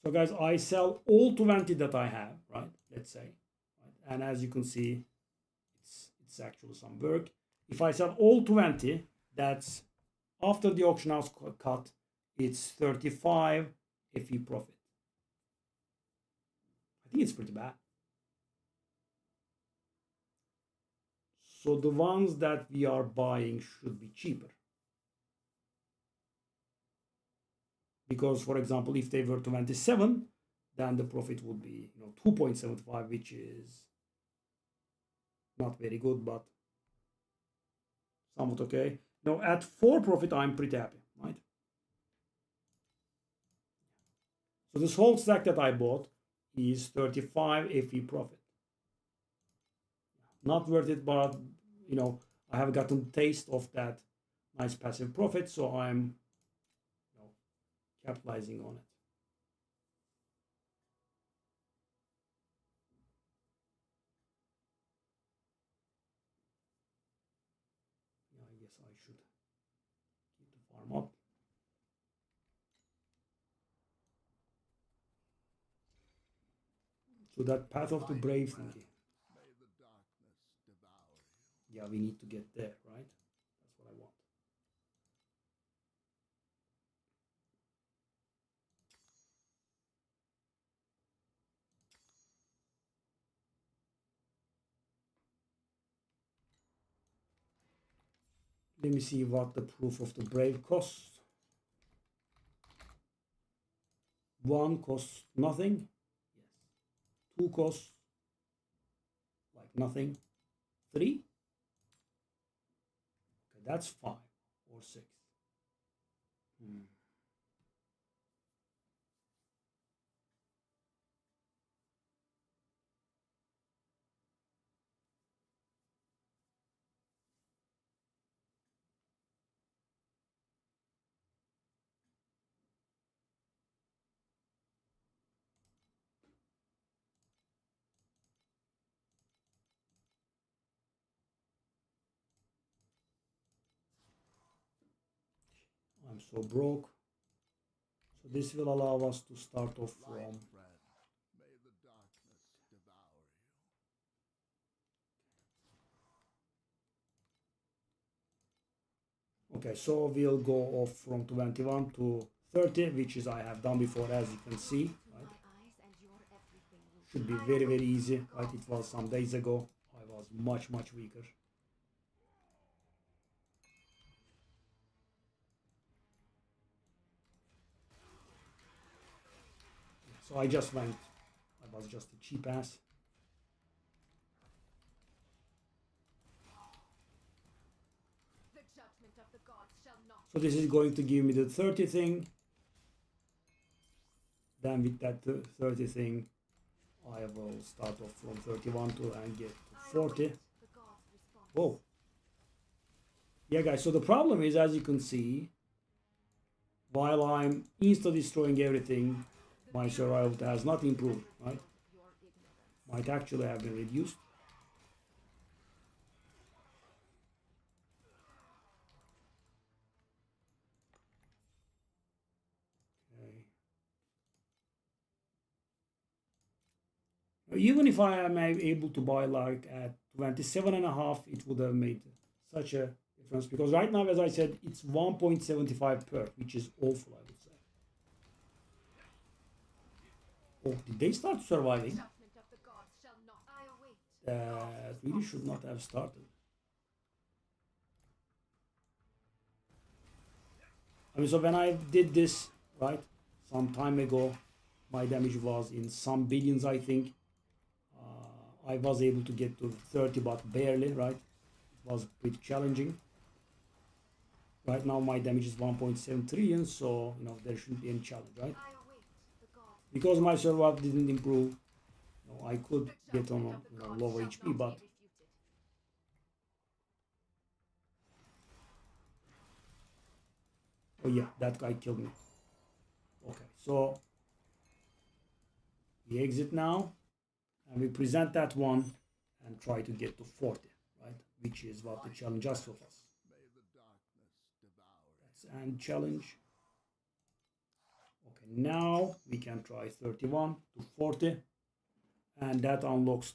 So guys, I sell all 20 that I have, right? Let's say, right? And as you can see, it's actually some work. If I sell all 20, that's after the auction house cut, it's 35 FE profit. I think it's pretty bad. So the ones that we are buying should be cheaper. Because, for example, if they were 27, then the profit would be 2.75, which is not very good, but somewhat okay. Now at 4 profit, I'm pretty happy, right? So this whole stack that I bought is 35 FE profit. Not worth it, but I have gotten taste of that nice passive profit, so I'm capitalizing on it. Yeah, I guess I should keep the farm up. So that Path of the Brave thingy. Yeah, we need to get there, right? That's what I want. Let me see what the Proof of the Brave costs. 1 costs nothing. Yes. 2 costs like nothing. 3? Okay, that's 5 or 6. I'm so broke. So this will allow us to start off from okay, so we'll go off from 21 to 30, which is I have done before, as you can see, right? Should be very, very easy, right? It was some days ago. I was much, much weaker. So I just went, I was just a cheap ass. So this is going to give me the 30 thing. Then with that 30 thing, I will start off from 31 to and get to 40. Whoa. Yeah, guys, so the problem is, as you can see, while I'm insta-destroying everything, my survival has not improved, right? Might actually have been reduced. Okay. Even if I am able to buy like at 27.5, it would have made such a difference, because right now, as I said, it's 1.75 per, which is awful, I would say. Oh, did they start surviving? That really should not have started. I mean, so when I did this, right, some time ago, my damage was in some billions, I think. I was able to get to 30, but barely, right? It was pretty challenging. Right now, my damage is 1.7 trillion, so, there shouldn't be any challenge, right? Because my survival didn't improve, I could get on lower HP, but Oh yeah, that guy killed me. Okay, so we exit now and we present that one and try to get to 40, right? Which is what the challenge asks of us. That's and challenge. Okay, now we can try 31 to 40 and that unlocks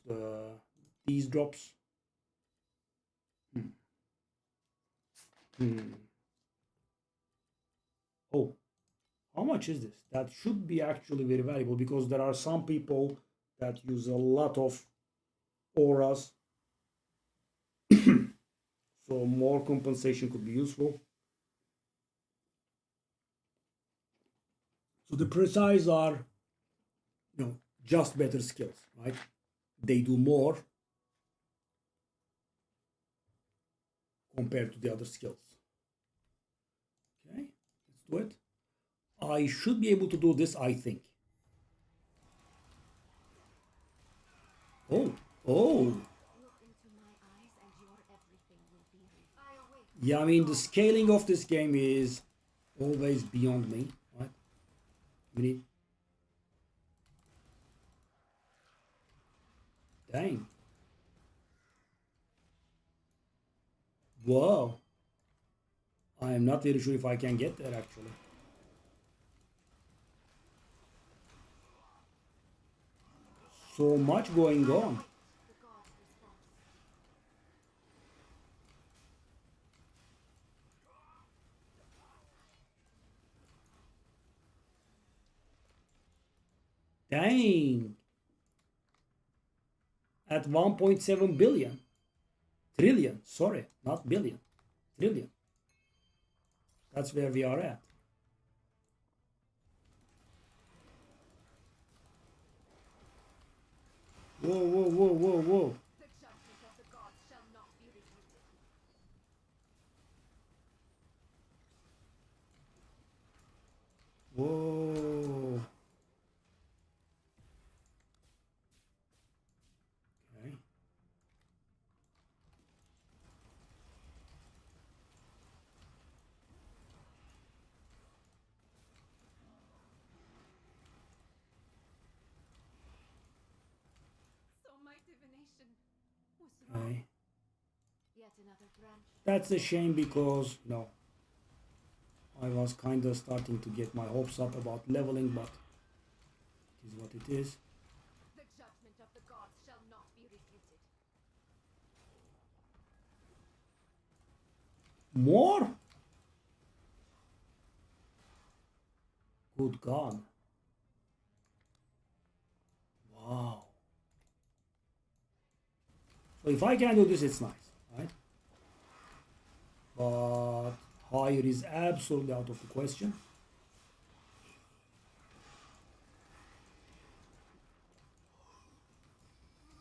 these drops. Oh, how much is this? That should be actually very valuable because there are some people that use a lot of auras. So more compensation could be useful. So the precise are, just better skills, right? They do more compared to the other skills. Okay, let's do it. I should be able to do this, I think. Oh, Look into my eyes and your everything will be revealed. I await. yeah, I mean, the scaling of this game is always beyond me, right? We need... Dang. Whoa. I am not very sure if I can get there, actually. So much going on. The god's response. Dang. At 1.7 billion. Trillion. Sorry, not billion. Trillion. That's where we are at. Whoa, whoa, whoa, whoa, whoa. The judgment of the gods shall not be refuted. Whoa. Okay. So my divination was wrong. Okay. Yet another branch. That's a shame because, I was kind of starting to get my hopes up about leveling, but it is what it is. The judgment of the gods shall not be refuted. More? Good God. Wow. So if I can do this, it's nice, right? But higher is absolutely out of the question.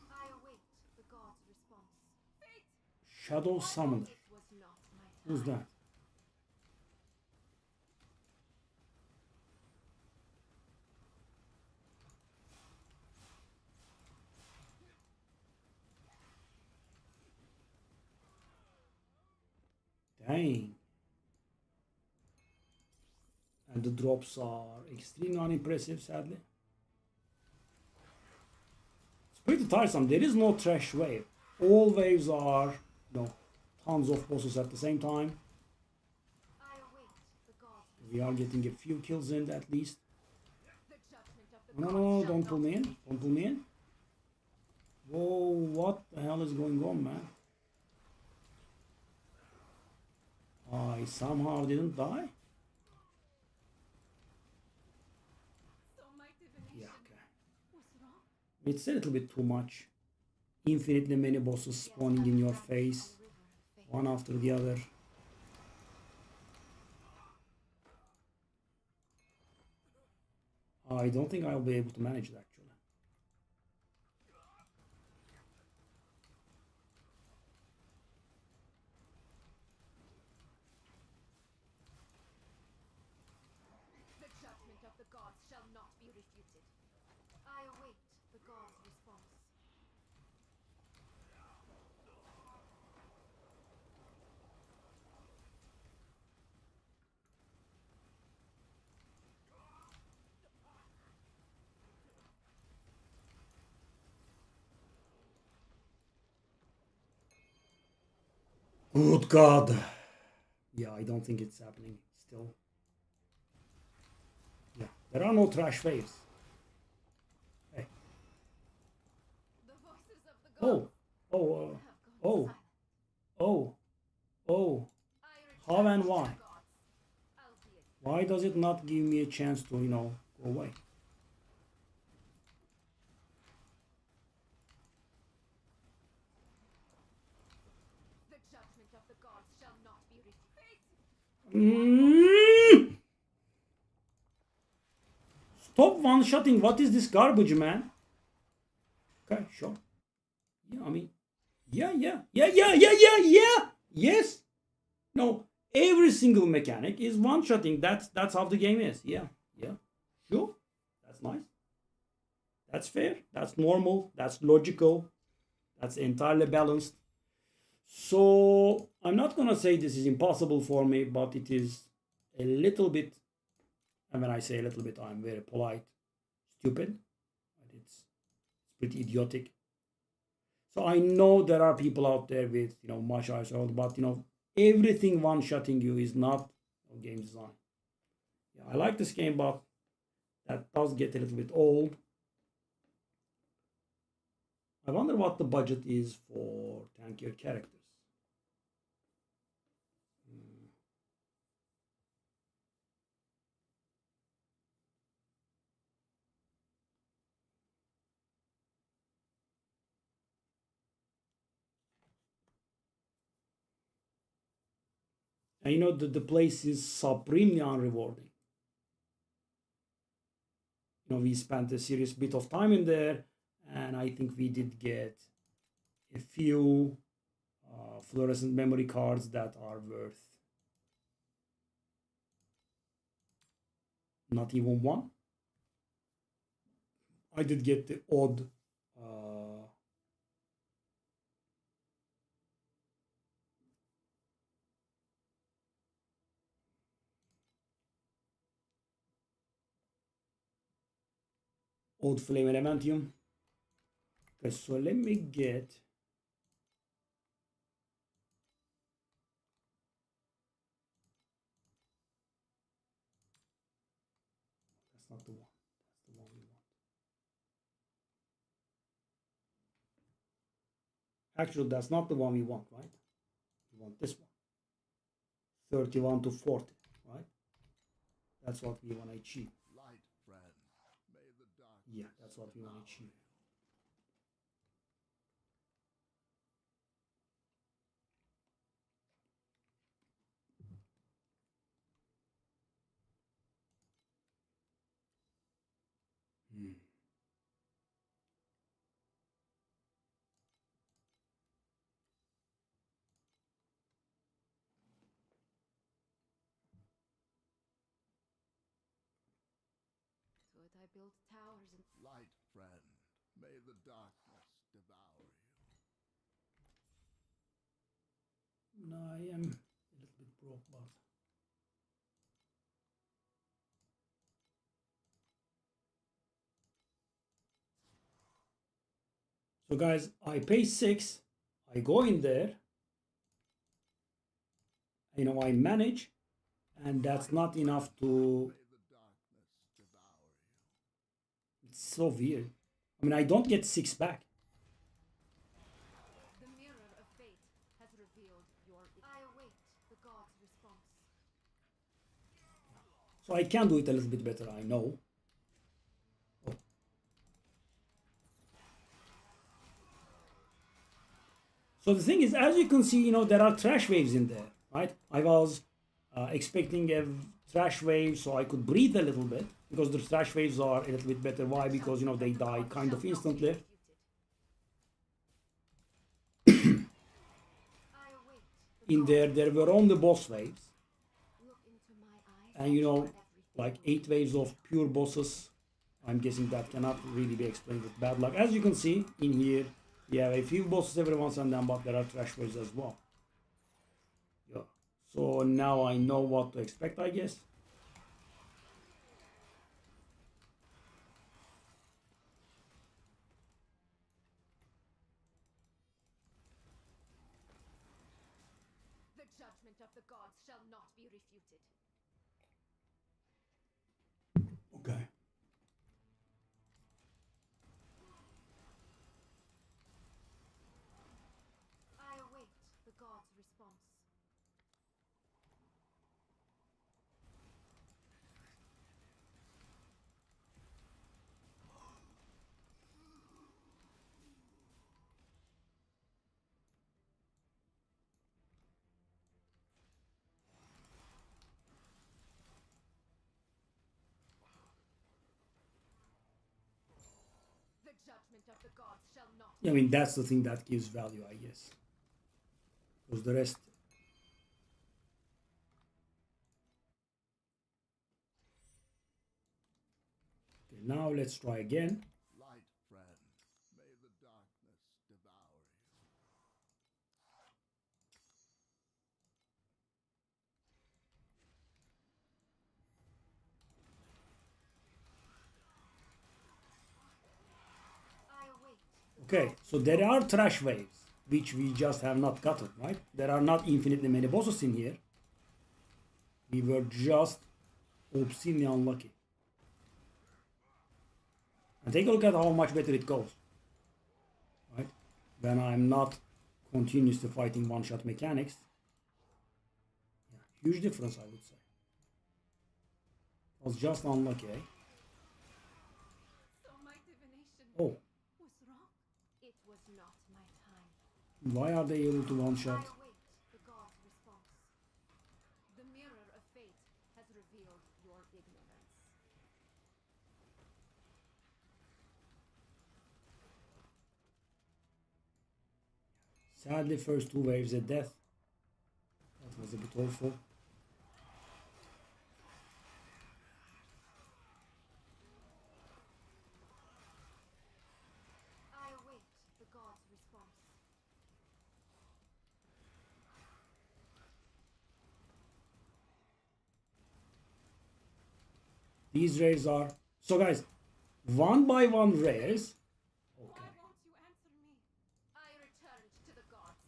I await the god's response. Fate! Shadow Summoner. It was not my time. Who's that? Dang. And the drops are extremely unimpressive, sadly. It's pretty tiresome. There is no trash wave. All waves are, tons of bosses at the same time. I await the god's We are getting a few kills in at least. The judgment of the No, gods no, shall don't not pull me be in. Don't pull me in. Whoa, what the hell is going on, man? I somehow didn't die? So my divination Yeah, okay. was wrong. It's a little bit too much. Infinitely many bosses spawning in your face, one after the other. I don't think I'll be able to manage it, actually. The judgment of the gods shall not be refuted. I await the god's response. Good God. Yeah, I don't think it's happening still. Yeah, there are no trash waves. Hey. The voices of the Oh, gods oh, have gone oh, silent. oh, oh. I How and reject why? the gods, albeit Why does it not give me a chance to, go away? the judgment of the gods shall not be repeated. Mm. Stop one-shotting. What is this garbage, man? Okay, sure. Yeah, I mean, yeah. Yes. No, every single mechanic is one-shotting. That's how the game is. Yeah. Sure. That's nice. That's fair. That's normal. That's logical. That's entirely balanced. So I'm not gonna say this is impossible for me, but it is a little bit. And when I say a little bit, I'm very polite. Stupid. It's pretty idiotic. So I know there are people out there with much higher soul, but everything one-shotting you is not game design. Yeah, I like this game, but that does get a little bit old. I wonder what the budget is for tankier characters. And the place is supremely unrewarding. We spent a serious bit of time in there, and I think we did get a few fluorescent memory cards that are worth not even one. I did get the odd old flame elementium. Okay, so let me get. That's not the one. That's the one we want. Actually, that's not the one we want, right? We want this one. 31 to 40, right? That's what we want to achieve. Light, friend. May the dark. Yeah, that's what we want to achieve. Hmm. To it I built towers and Light, friend. May the darkness devour you. No, I am a little bit broke, but so guys, I pay 6. I go in there. I manage, and that's not enough to. May the darkness devour you. It's so weird. I mean, I don't get 6 back. the mirror of fate has revealed your. I await the gods' response. So I can do it a little bit better, I know. Oh. So the thing is, as you can see, there are trash waves in there, right? I was expecting a trash wave so I could breathe a little bit because the trash waves are a little bit better. Why? Because, they die kind of instantly. I await the In there were only boss waves. look into my eyes And, like 8 waves of pure bosses. I'm guessing that cannot really be explained with bad luck. As you can see in here, we have a few bosses every once and then, but there are trash waves as well. Yeah. So now I know what to expect, I guess. judgment of the gods shall not be refuted. Okay. I await the gods' response. The judgment of the gods shall not I mean, that's the thing that gives value, I guess. Because the rest. Okay, now let's try again. Light friend, may the darkness devour you. I await the Okay, so there are trash waves, which we just have not gotten, right? There are not infinitely many bosses in here. We were just obscenely unlucky. And take a look at how much better it goes, right? When I'm not continuously fighting one-shot mechanics. Yeah, huge difference, I would say. I was just unlucky, eh? So my divination Oh, was wrong. It was not my time. why are they able to I one-shot? await the gods' response. The mirror of fate has revealed your ignorance. Sadly, first two waves at death. That was a bit awful. I await the gods' response. These rares are... So guys, one by one rares. Why Okay, won't you answer me? I returned to the gods,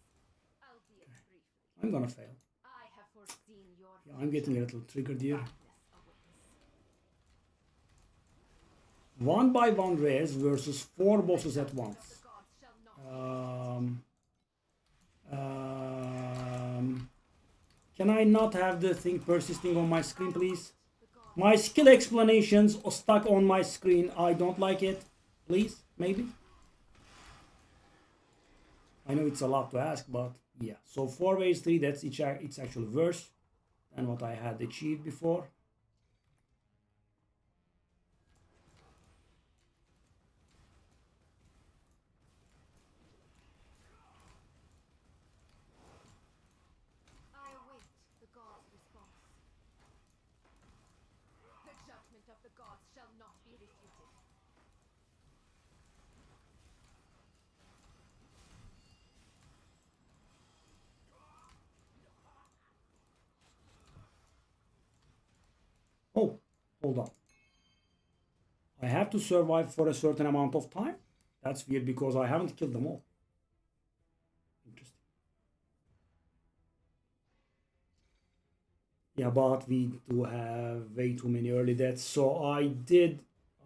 albeit briefly. I'm gonna fail. I have foreseen your Yeah, I'm getting a little triggered here. darkness awaits. One by one rares versus four bosses at The once. gods shall not Can I not have the thing persisting on my screen, please? the gods. My skill explanations are stuck on my screen. I don't like it. Please, maybe? I know it's a lot to ask, but yeah. So 4 ways 3, that's it's actually worse than what I had achieved before. I await the gods' response. The judgment of the gods shall not be refuted. Oh, hold on. I have to survive for a certain amount of time? That's weird because I haven't killed them all. Interesting. Yeah, but we do have way too many early deaths. So I did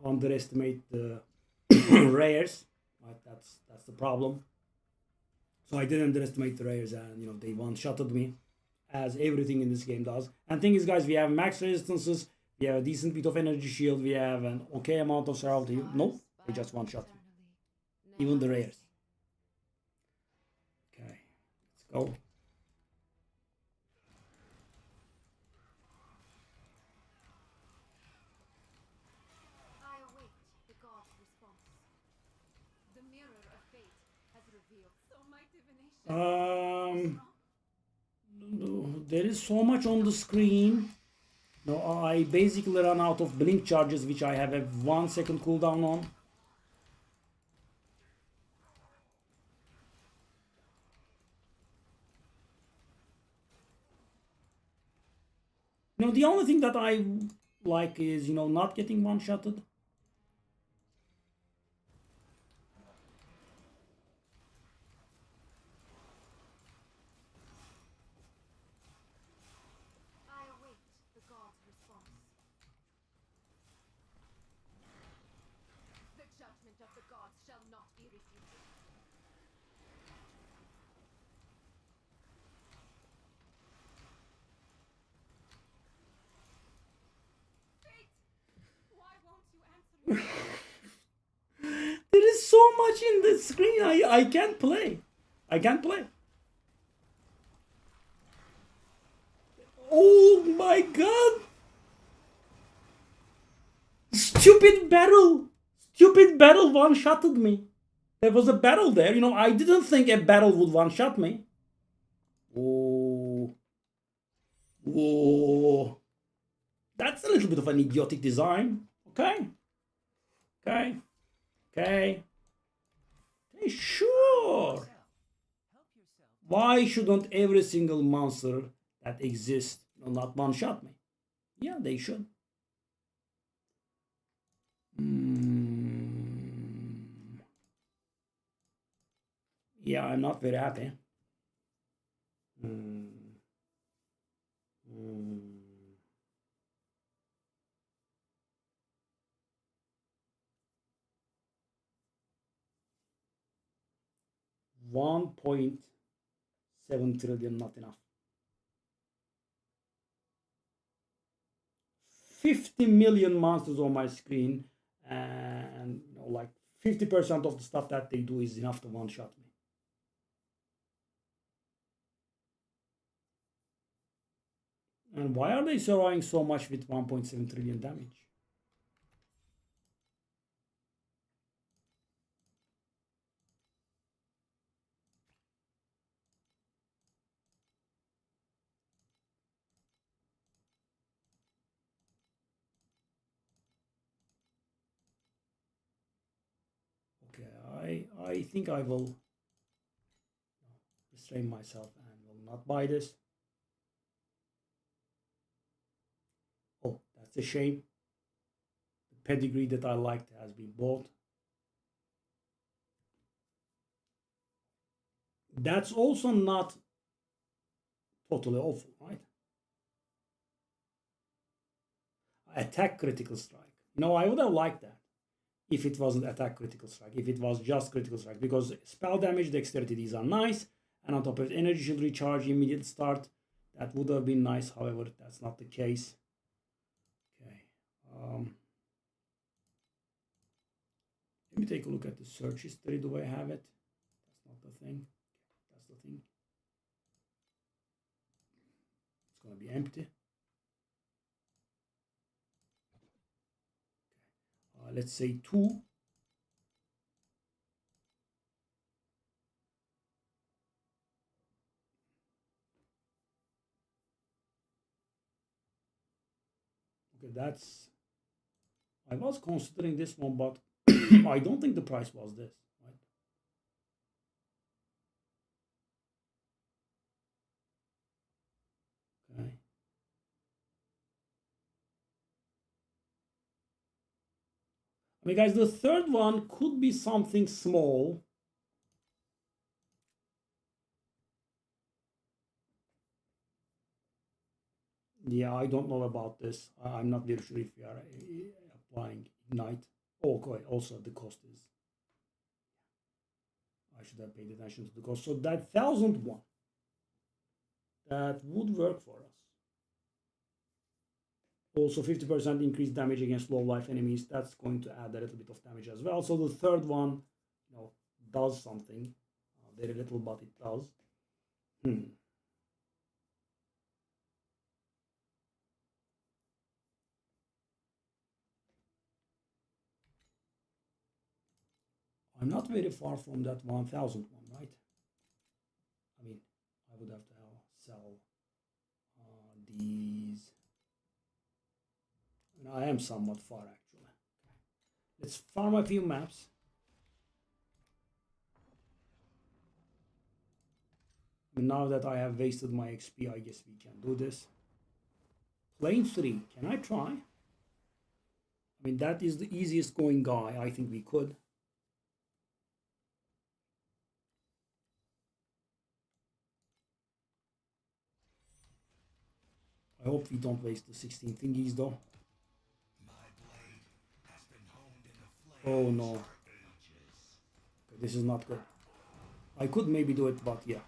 underestimate the rares. Right, that's the problem. So I did underestimate the rares, and they one-shotted me, as everything in this game does. And thing is, guys, we have max resistances, we have a decent bit of energy shield, we have an okay amount of survival. Nope, they just one-shot me. Even the rares. Okay, let's go. I await the gods' response. The mirror of fate has revealed. So my divination. There is so much on the screen. No, I basically run out of blink charges, which I have a 1 second cooldown on. The only thing that I like is, not getting one-shotted. There is so much in the screen. I can't play. I can't play. Oh my god! Stupid battle! Stupid battle one-shotted me. There was a battle there. You know, I didn't think a battle would one-shot me. Oh. Oh. That's a little bit of an idiotic design. Okay. Okay. Okay. Okay, sure. Why shouldn't every single monster that exists not one-shot me? Yeah, they should. Yeah, I'm not very happy. 1.7 trillion, not enough. 50 million monsters on my screen, and like 50% of the stuff that they do is enough to one-shot me. And why are they surviving so much with 1.7 trillion damage? Okay, I think I will restrain myself and will not buy this. Oh, that's a shame. The pedigree that I liked has been bought. That's also not totally awful, right? Attack critical strike. I would have liked that if it wasn't attack critical strike, if it was just critical strike, because spell damage, dexterity, these are nice, and on top of it, energy shield recharge, immediate start. That would have been nice. However, that's not the case. Okay. Let me take a look at the search history. Do I have it? That's not the thing. That's the thing. It's going to be empty. Let's say 2. Okay, that's... I was considering this one, but I don't think the price was this, right? Okay. I mean, guys, the third one could be something small. Yeah, I don't know about this. I'm not very sure if we are applying Ignite. Oh, okay, also the cost is... I should have paid attention to the cost. So that 1,001, that would work for us. Also 50% increased damage against low life enemies. That's going to add a little bit of damage as well. So the third one, does something. Very little, but it does. I'm not very far from that 1,000 one, right? I mean, I would have to sell these. And I am somewhat far, actually. Let's farm a few maps. And now that I have wasted my XP, I guess we can do this. Plane 3, can I try? I mean, that is the easiest going guy. I think we could. I hope we don't waste the 16 thingies though. Oh no. Okay, this is not good. I could maybe do it, but yeah.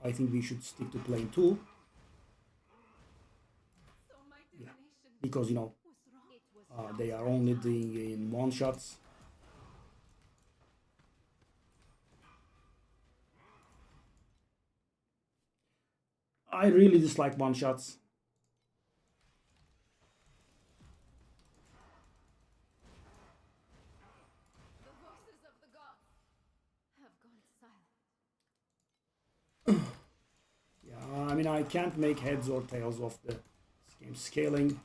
I think we should stick to plane 2. Yeah. Because, They are only doing in one shots. I really dislike one shots. The voices of the gods have gone silent. Yeah, I mean, I can't make heads or tails of the game scaling.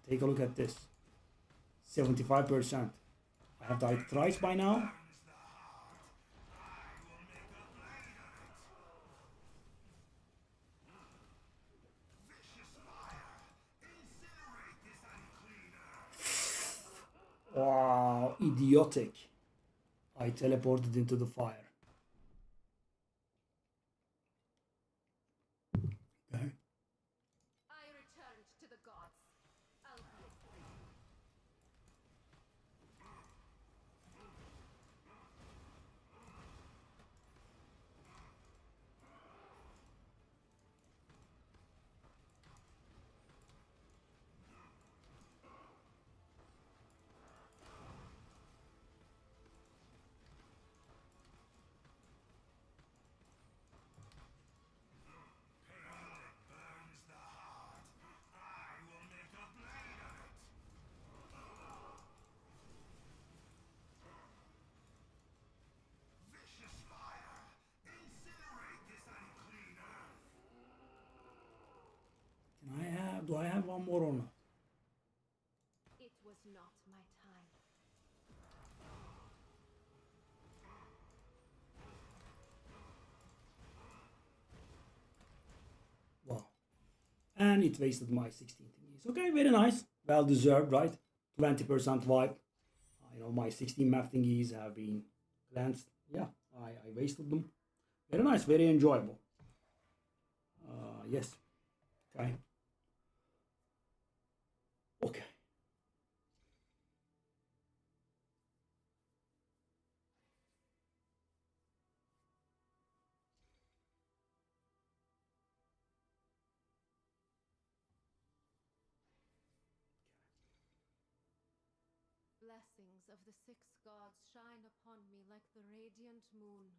Take a look at this. 75%. I have died thrice by now. Wow, idiotic. I teleported into the fire. Okay. I returned to the gods, albeit briefly. Do I have one more or not? It was not my time. Wow. And it wasted my 16 thingies. Okay, very nice. Well deserved, right? 20% wipe. You know, my 16 map thingies have been glanced. Yeah, I wasted them. Very nice, very enjoyable. Yes. Okay. Okay. Blessings of the six gods shine upon me like the radiant moon.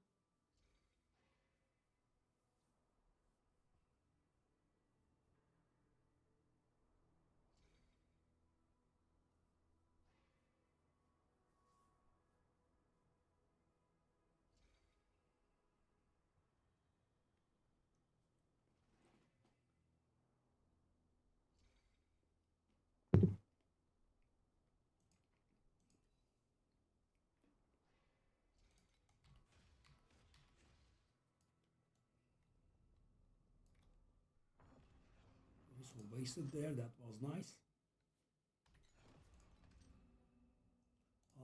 So wasted there, that was nice.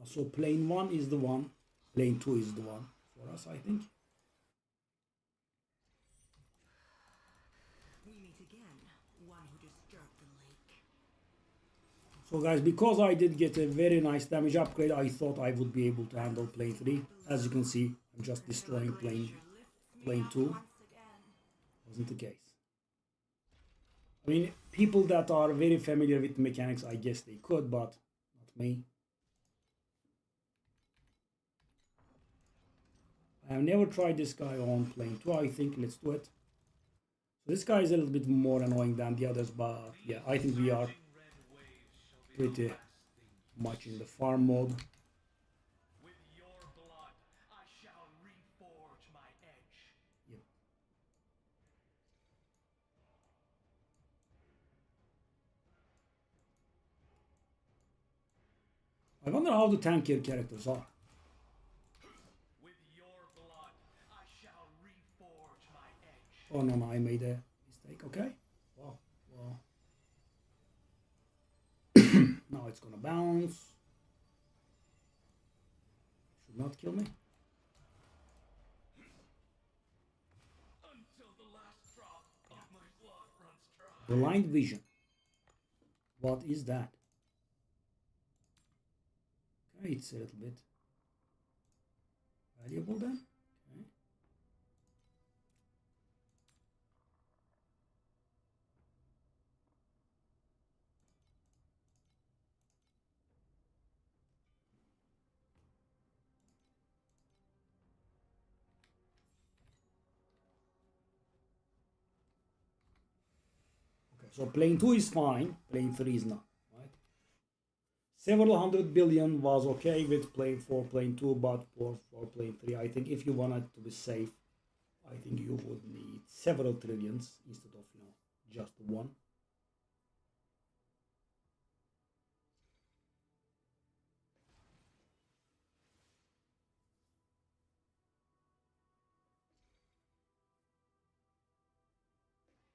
So plane 1 is the one, plane 2 is the one for us, I think. We meet again, one who disturbed the lake. So guys, because I did get a very nice damage upgrade, I thought I would be able to handle plane 3. As you can see, I'm just destroying plane 2. Wasn't the case. I mean, people that are very familiar with mechanics, I guess they could, but not me. I have never tried this guy on plane 2, I think. Let's do it. So this guy is a little bit more annoying than the others, but yeah, I think we are pretty much in the farm mode. With your blood, I shall reforge my edge. Yep. I wonder how the tankier characters are. With your blood, I shall reforge my edge. Oh no, I made a mistake. Okay. Wow. Wow. Now it's gonna bounce. Should not kill me. Until the last drop of my blood runs dry. Blind vision. What is that? Okay, it's a little bit valuable then. Okay. Okay, so plane 2 is fine, plane 3 is not, right? Several hundred billion was okay with plane 4, plane 2, but for plane 3, I think if you wanted to be safe, I think you would need several trillions instead of, just one.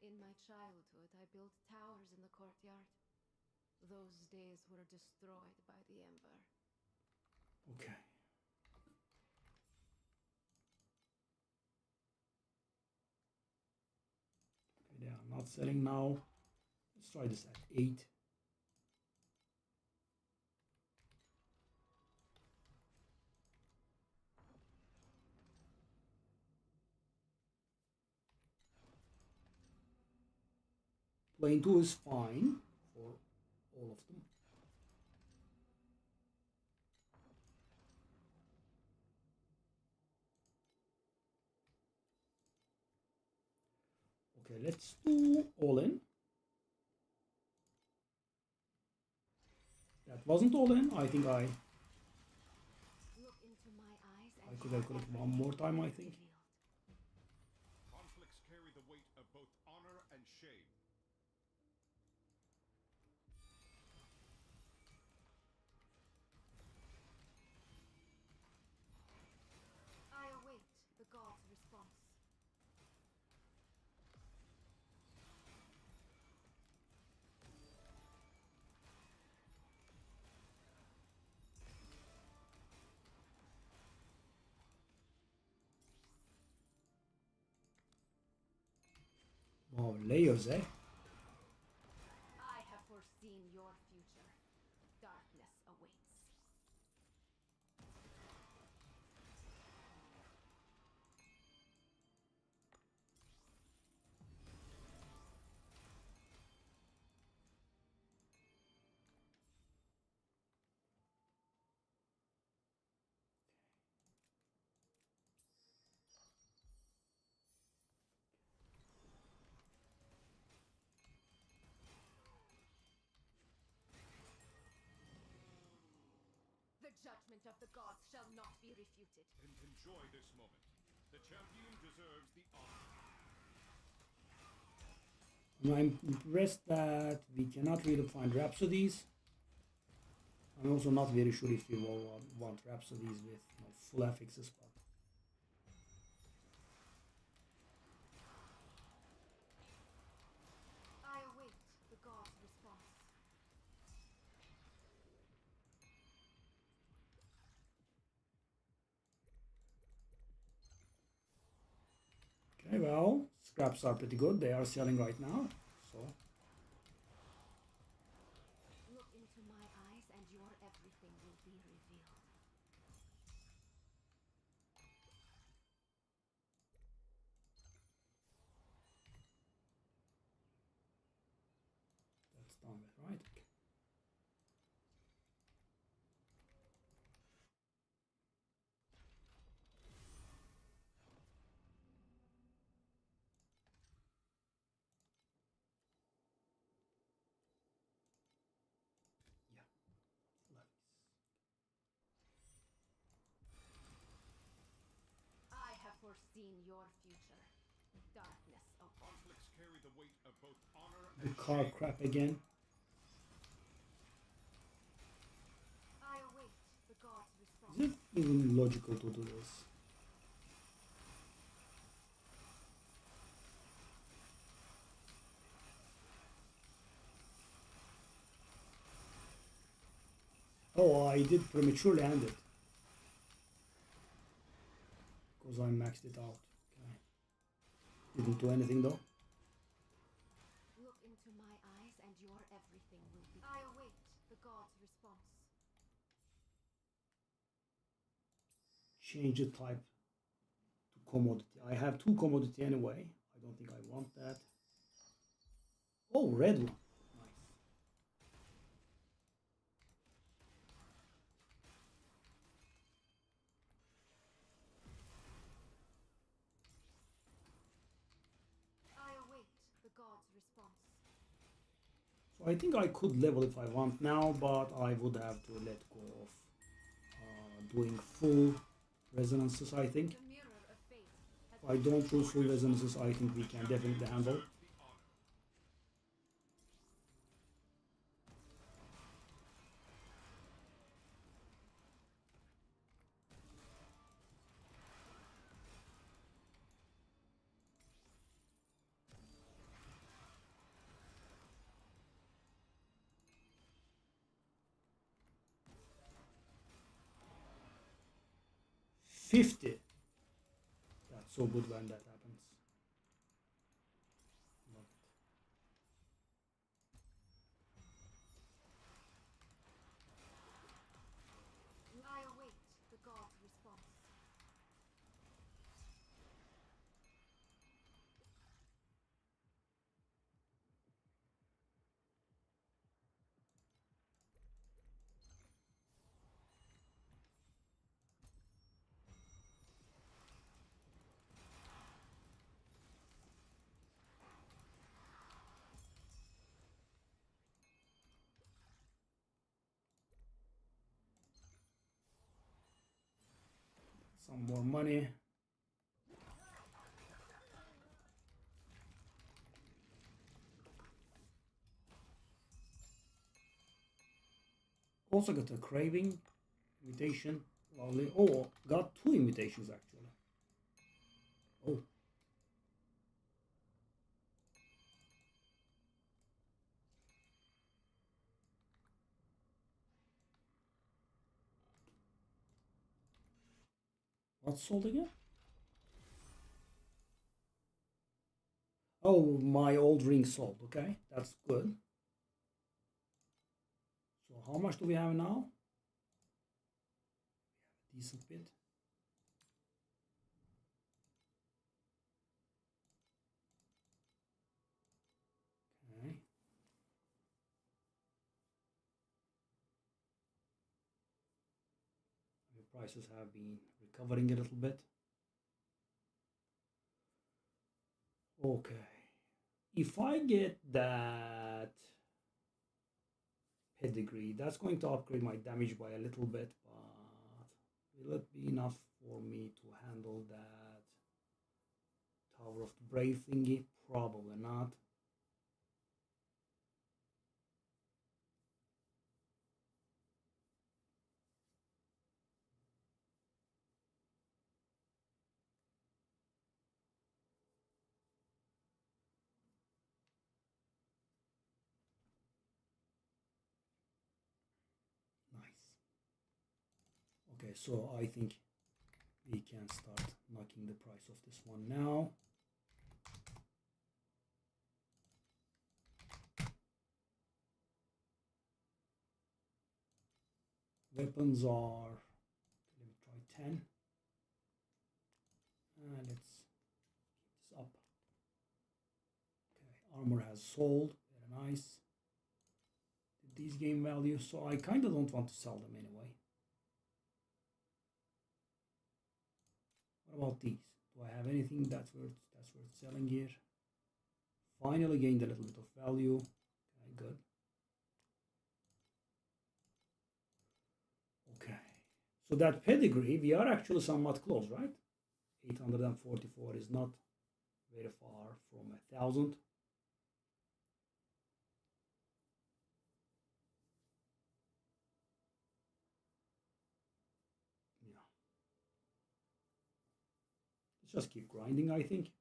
In my childhood, I built towers in the courtyard. Those days were destroyed by the Ember. Okay. Okay, they are not selling now. Let's try this at 8. Plane 2 is fine for all of them. Okay, let's do all in. That wasn't all in. I think I Look into my eyes and could calculate one more time, I think. Conflicts carry the weight of both honor and shame. I await the god's response. Wow, layers, eh? I have foreseen your future. Darkness awaits. The judgment of the gods shall not be refuted. And enjoy this moment. The champion deserves the honor. I'm impressed that we cannot really find rhapsodies. I'm also not very sure if we will want rhapsodies with full affixes, but I await the god's response. okay, well, scraps are pretty good. They are selling right now, so Look into my eyes and your everything will be revealed. that's done with, right? Okay. Yeah, full affix. I have foreseen your future. Darkness awaits. Conflicts carry the weight of both honor The and car shame. crap again. I await the god's response. Is it even logical to do this? Oh, I did prematurely end it. Because I maxed it out. Okay. Didn't do anything though. Look into my eyes and your everything will be. I await the god's response. change the type to commodity. I have 2 commodity anyway. I don't think I want that. Oh, red one. Nice. I await the god's response. So I think I could level if I want now, but I would have to let go of doing full resonances, I think. The mirror of fate has If I don't do full resonances, I think we can definitely handle. The honor. 50. That's so good when that happens. Love it. I await the god's response. Some more money. Also got a craving invitation. Lovely. Oh, got 2 invitations actually. Oh. What's sold again? Oh, my old ring sold. Okay, that's good. So how much do we have now? We have a decent bit. Okay. The prices have been recovering a little bit. Okay. If I get that pedigree, that's going to upgrade my damage by a little bit, but will it be enough for me to handle that Tower of the Brave thingy? Probably not. Nice. Okay, so I think we can start knocking the price of this one now. Weapons are, let me try 10. And let's keep this up. Okay, armor has sold, very nice. These game values, so I kind of don't want to sell them anyway. What about these? Do I have anything that's worth selling here? Finally gained a little bit of value. Okay, good. Okay, so that pedigree, we are actually somewhat close, right? 844 is not very far from 1,000. Yeah. Let's just keep grinding, I think.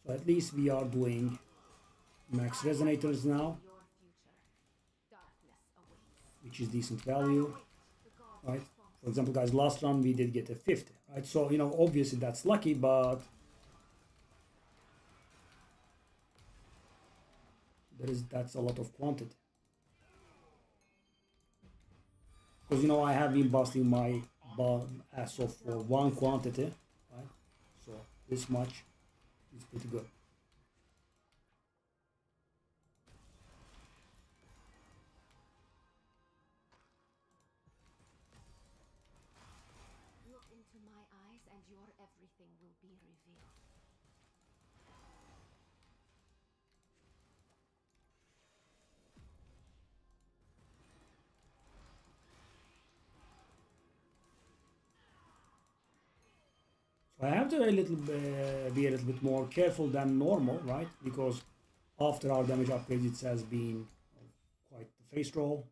So at least we are doing max resonators now, Your future. Darkness awaits. which is decent value, Await the god's right? response. For example, guys, last run we did get a 50, right? So, you know, obviously that's lucky, but that's a lot of quantity. Because, you know, I have been busting my ass off for one quantity, right? So this much is pretty good. Look into my eyes and your everything will be revealed. So I have to be a little bit more careful than normal, right? Because after our damage upgrades, it has been quite the face roll.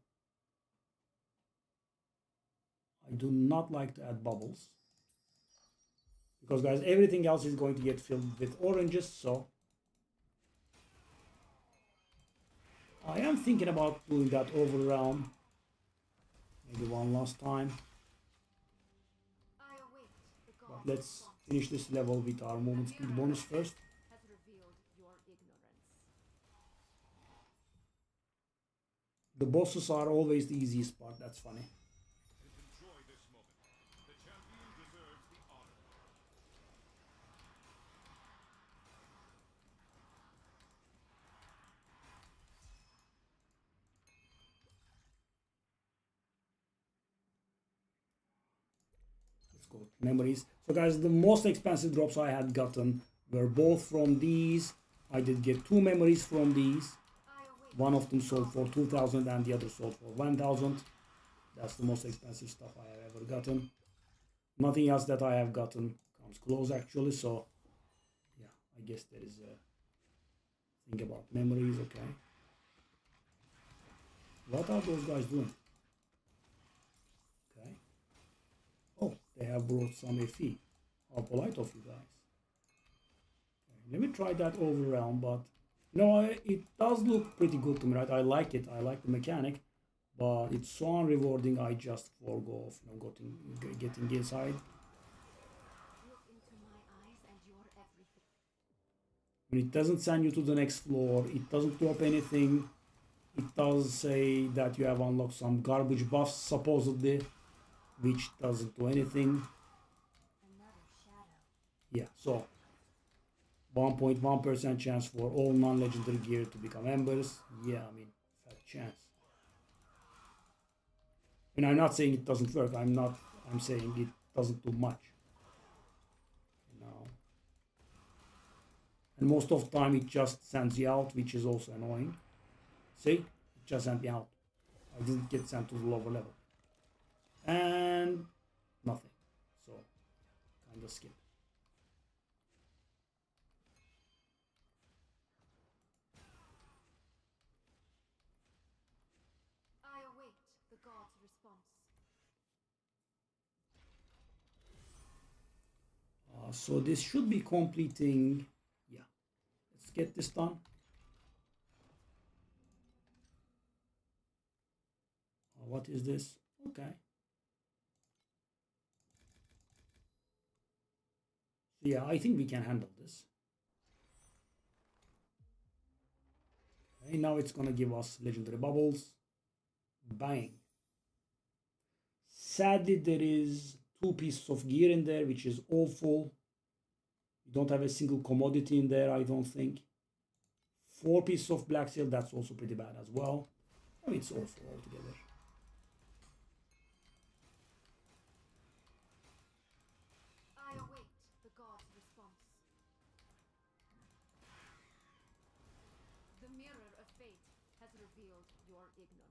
I do not like to add bubbles. Because, guys, everything else is going to get filled with oranges, so I am thinking about doing that over round. Maybe one last time. I await the But god's let's response. finish this level with our movement speed bonus first. Has revealed your ignorance. The bosses are always the easiest part, that's funny. And enjoy this moment. The champion deserves the honor. Let's go with memories. So guys, the most expensive drops I had gotten were both from these. I did get 2 memories from these. I await One of them sold for 2,000 and the other sold for 1,000. That's the most expensive stuff I have ever gotten. Nothing else that I have gotten comes close actually, so yeah, I guess there is a thing about memories, okay. What are those guys doing? Okay. Oh, they have brought some FE. How polite of you guys. Okay, let me try that over round, but you know, it does look pretty good to me, right? I like it. I like the mechanic, but it's so unrewarding. I just forego of, you know, getting inside. Look into my eyes and your everything. When it doesn't send you to the next floor, it doesn't drop anything. It does say that you have unlocked some garbage buffs supposedly, which doesn't do anything. Another shadow. Yeah, so 1.1% chance for all non-legendary gear to become embers. Yeah, I mean, fat chance. And I'm not saying it doesn't work. I'm saying it doesn't do much. You know. And most of the time it just sends you out, which is also annoying. See? It just sent me out. I didn't get sent to the lower level. And nothing. So, kind of skip. I await the god's response. So this should be completing. Yeah. Let's get this done. What is this? Okay. So yeah, I think we can handle this. Okay, now it's gonna give us legendary bubbles. Bang. Sadly, there is 2 pieces of gear in there, which is awful. You don't have a single commodity in there, I don't think. 4 pieces of black seal, that's also pretty bad as well. I mean, it's awful altogether. I await the god's response. The mirror of fate has revealed your ignorance.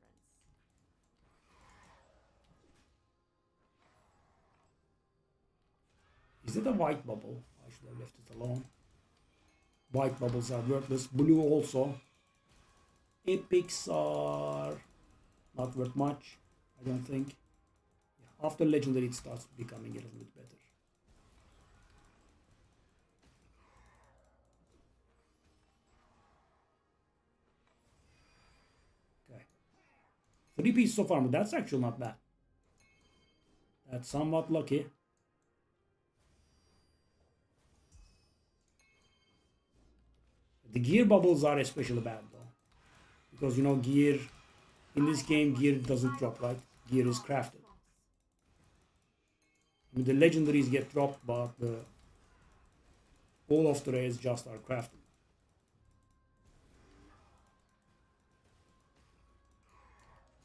Is it a white bubble? I should have left it alone. White bubbles are worthless. Blue also. Epics are not worth much, I don't think. Yeah, after legendary it starts becoming a little bit better. 3 pieces of armor. That's actually not bad. That's somewhat lucky. The gear bubbles are especially bad though. Because you know gear, in this game gear doesn't drop, right? Gear is crafted. I mean, the legendaries get dropped, but all of the rares just are crafted.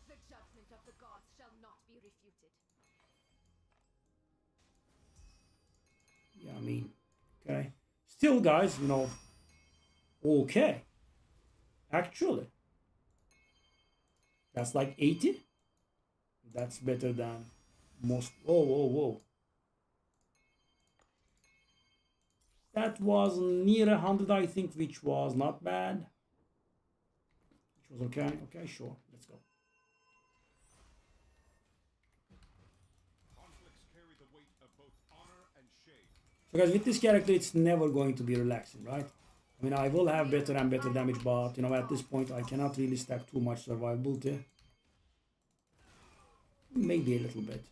The judgment of the gods shall not be refuted. Yeah, I mean, okay. Still, guys, you know, okay. Actually, that's like 80. That's better than most. Whoa, whoa, whoa. That was near 100, I think, which was not bad. Which was okay. Okay, sure. Let's go. Conflicts carry the weight of both honor and shame. So, guys, with this character, it's never going to be relaxing, right? I mean, I will have better and better damage, but, you know, at this point, I cannot really stack too much survivability. Maybe a little bit.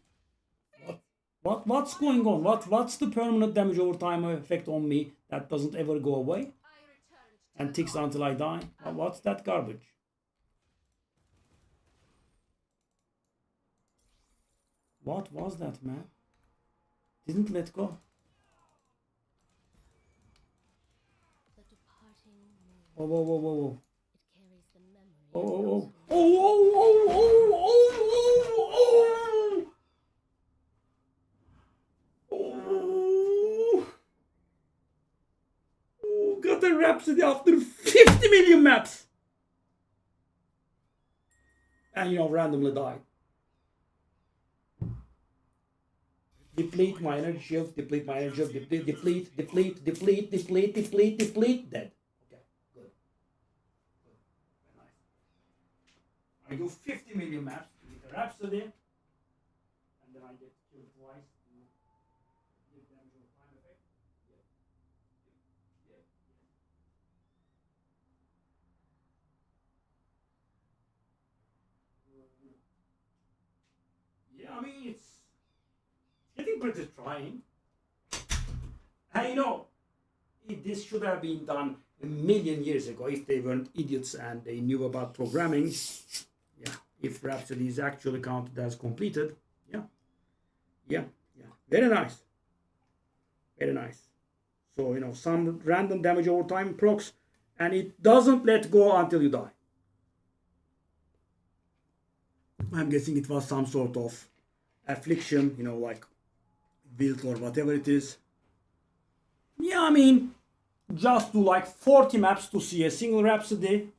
What's going on? What's the permanent damage over time effect on me that doesn't ever go away and ticks until I die? What's that garbage? What was that, man? Didn't let go. The departing moon. Whoa, whoa, whoa, whoa, whoa. It carries the memory Oh, of oh, those oh, who oh, oh, oh, oh, oh, oh, oh, got a Rhapsody after 50 million maps. And, you know, randomly died. Deplete my energy shield, deplete my energy shield, deplete, dead. Okay, good. Very nice. I do 50 million maps to get a Rhapsody, and then I get killed twice to give damage or time effect. Yeah, I mean, it's getting pretty trying. And you know, this should have been done a million years ago if they weren't idiots and they knew about programming. Yeah, if Rhapsody is actually counted as completed. Yeah. Very nice. Very nice. So, you know, some random damage over time procs, and it doesn't let go until you die. I'm guessing it was some sort of affliction, you know, like build or whatever it is. Yeah, I mean, just do like 40 maps to see a single Rhapsody,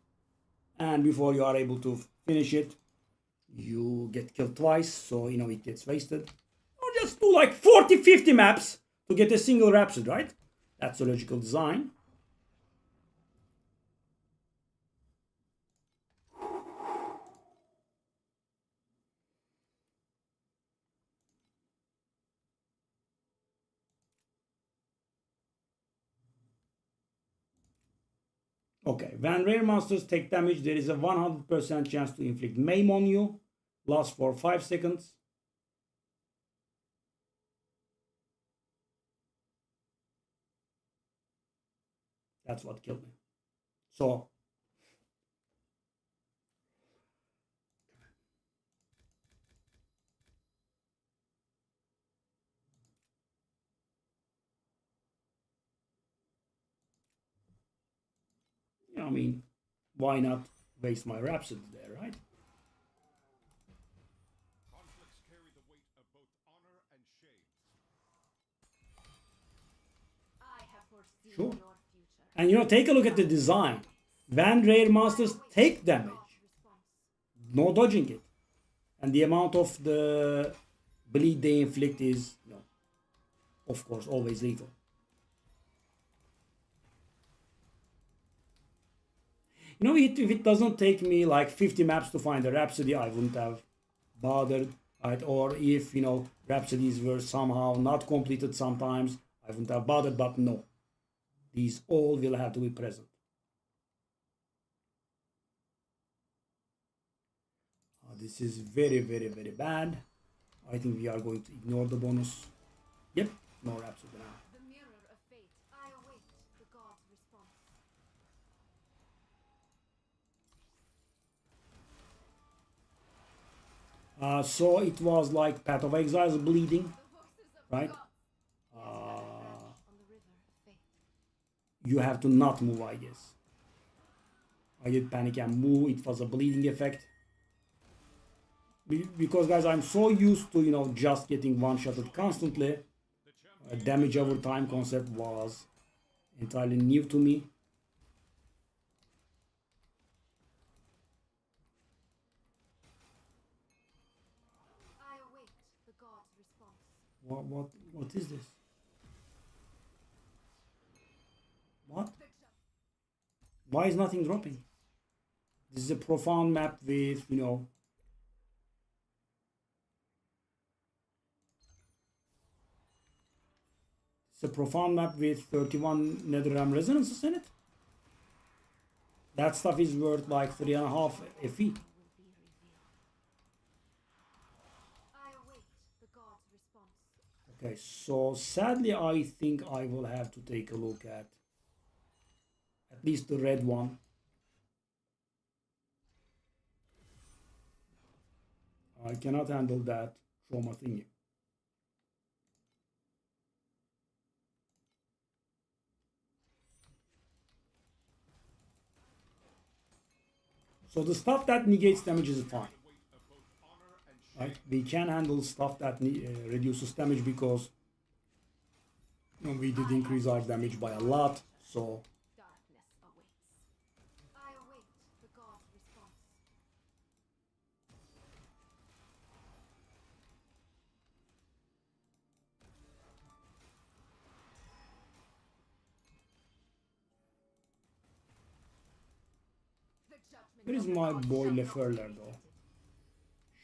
and before you are able to finish it, you get killed twice, so you know it gets wasted. Or just do like 40-50 maps to get a single Rhapsody, right? That's a logical design. Okay, when rare monsters take damage, there is a 100% chance to inflict maim on you. Lasts for 5 seconds. That's what killed me. So, I mean, why not waste my Rhapsody there, right? Conflicts carry the weight of both honor and shame. I have foreseen Sure. your future. And you know, take a look at the design. When rare monsters take damage, no dodging it. And the amount of the bleed they inflict is, you know, of course, always lethal. You know, if it doesn't take me like 50 maps to find a Rhapsody, I wouldn't have bothered, right? Or if, you know, Rhapsodies were somehow not completed sometimes, I wouldn't have bothered, but no. These all will have to be present. This is very, very, very bad. I think we are going to ignore the bonus. Yep, ignore absolutely now. The mirror of fate. I await the god's response. So it was like Path of Exile's bleeding, The voices of right? the gods. On the river of fate. You have to not move, I guess. I did panic and move. It was a bleeding effect. Because guys, I'm so used to, you know, just getting one-shotted constantly. Damage over time concept was entirely new to me. I await the god's response. What is this? What? Why is nothing dropping? This is a profound map with, you know, it's a profound map with 31 NetherRealm resonances in it. That stuff is worth like 3.5 FE. I await the god's response. Okay, so sadly I think I will have to take a look at least the red one. I cannot handle that trauma thingy. So the stuff that negates damage is fine. Right? We can handle stuff that reduces damage because, you know, we did increase our damage by a lot. So Darkness awaits. I await the god's response. The judgment where is of the my gods boy shall not Leferler be though?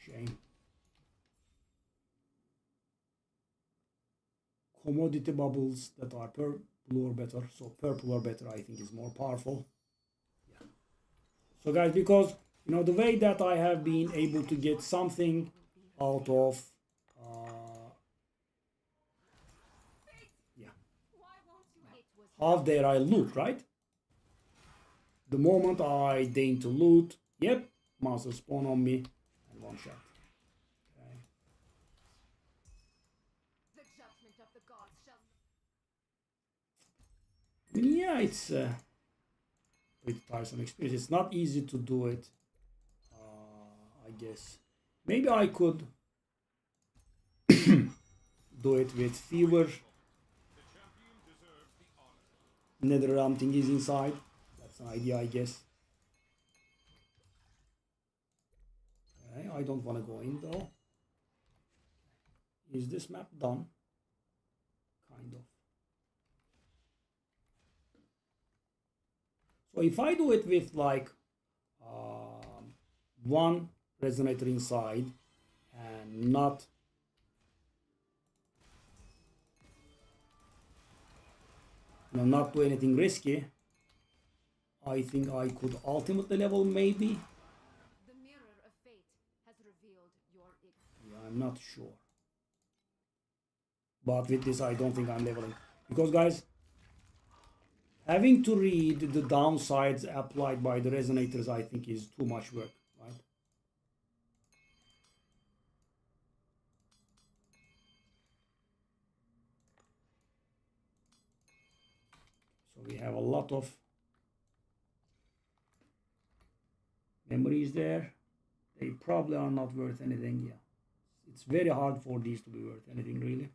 defeated. Shame. Commodity bubbles that are purple or better. So purple or better I think is more powerful. Yeah. So guys, because, you know, the way that I have been able to get something out of yeah, Why won't you? It was half there I loot, right? The moment I deign to loot, yep, monster spawn on me and one shot. Okay. the judgment of the gods shall. I mean, yeah, it's a pretty tiresome experience. It's not easy to do it. I guess maybe I could do it with fewer NetherRealm thingies inside. That's an idea, I guess. Okay, I don't want to go in though. Is this map done? Kind of. So if I do it with like one resonator inside and not not do anything risky, I think I could ultimately level maybe. The mirror of fate has revealed your ignorance. Yeah, I'm not sure. But with this, I don't think I'm leveling. Because, guys, having to read the downsides applied by the resonators, I think, is too much work, right? So we have a lot of memories there. They probably are not worth anything, yeah. It's very hard for these to be worth anything, really.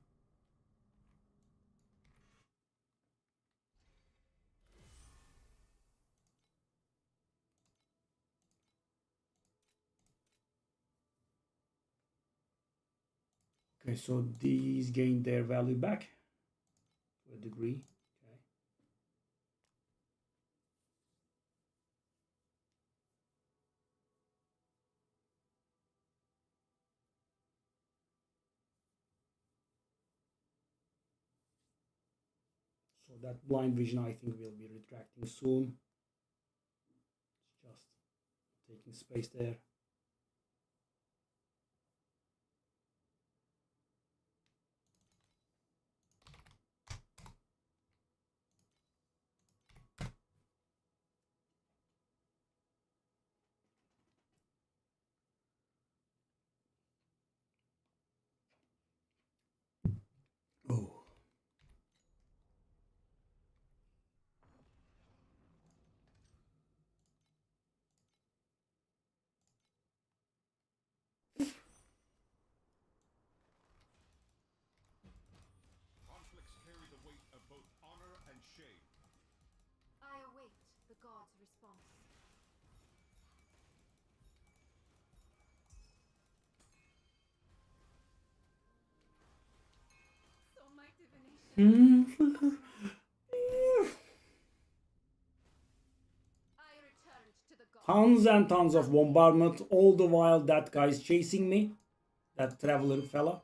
Okay, so these gain their value back to a degree. Okay. So that blind vision, I think, will be retracting soon. It's just taking space there. shame. I await the god's response. So my divination. I returned to the god. Tons and tons of bombardment, all the while that guy's chasing me. That traveler fella.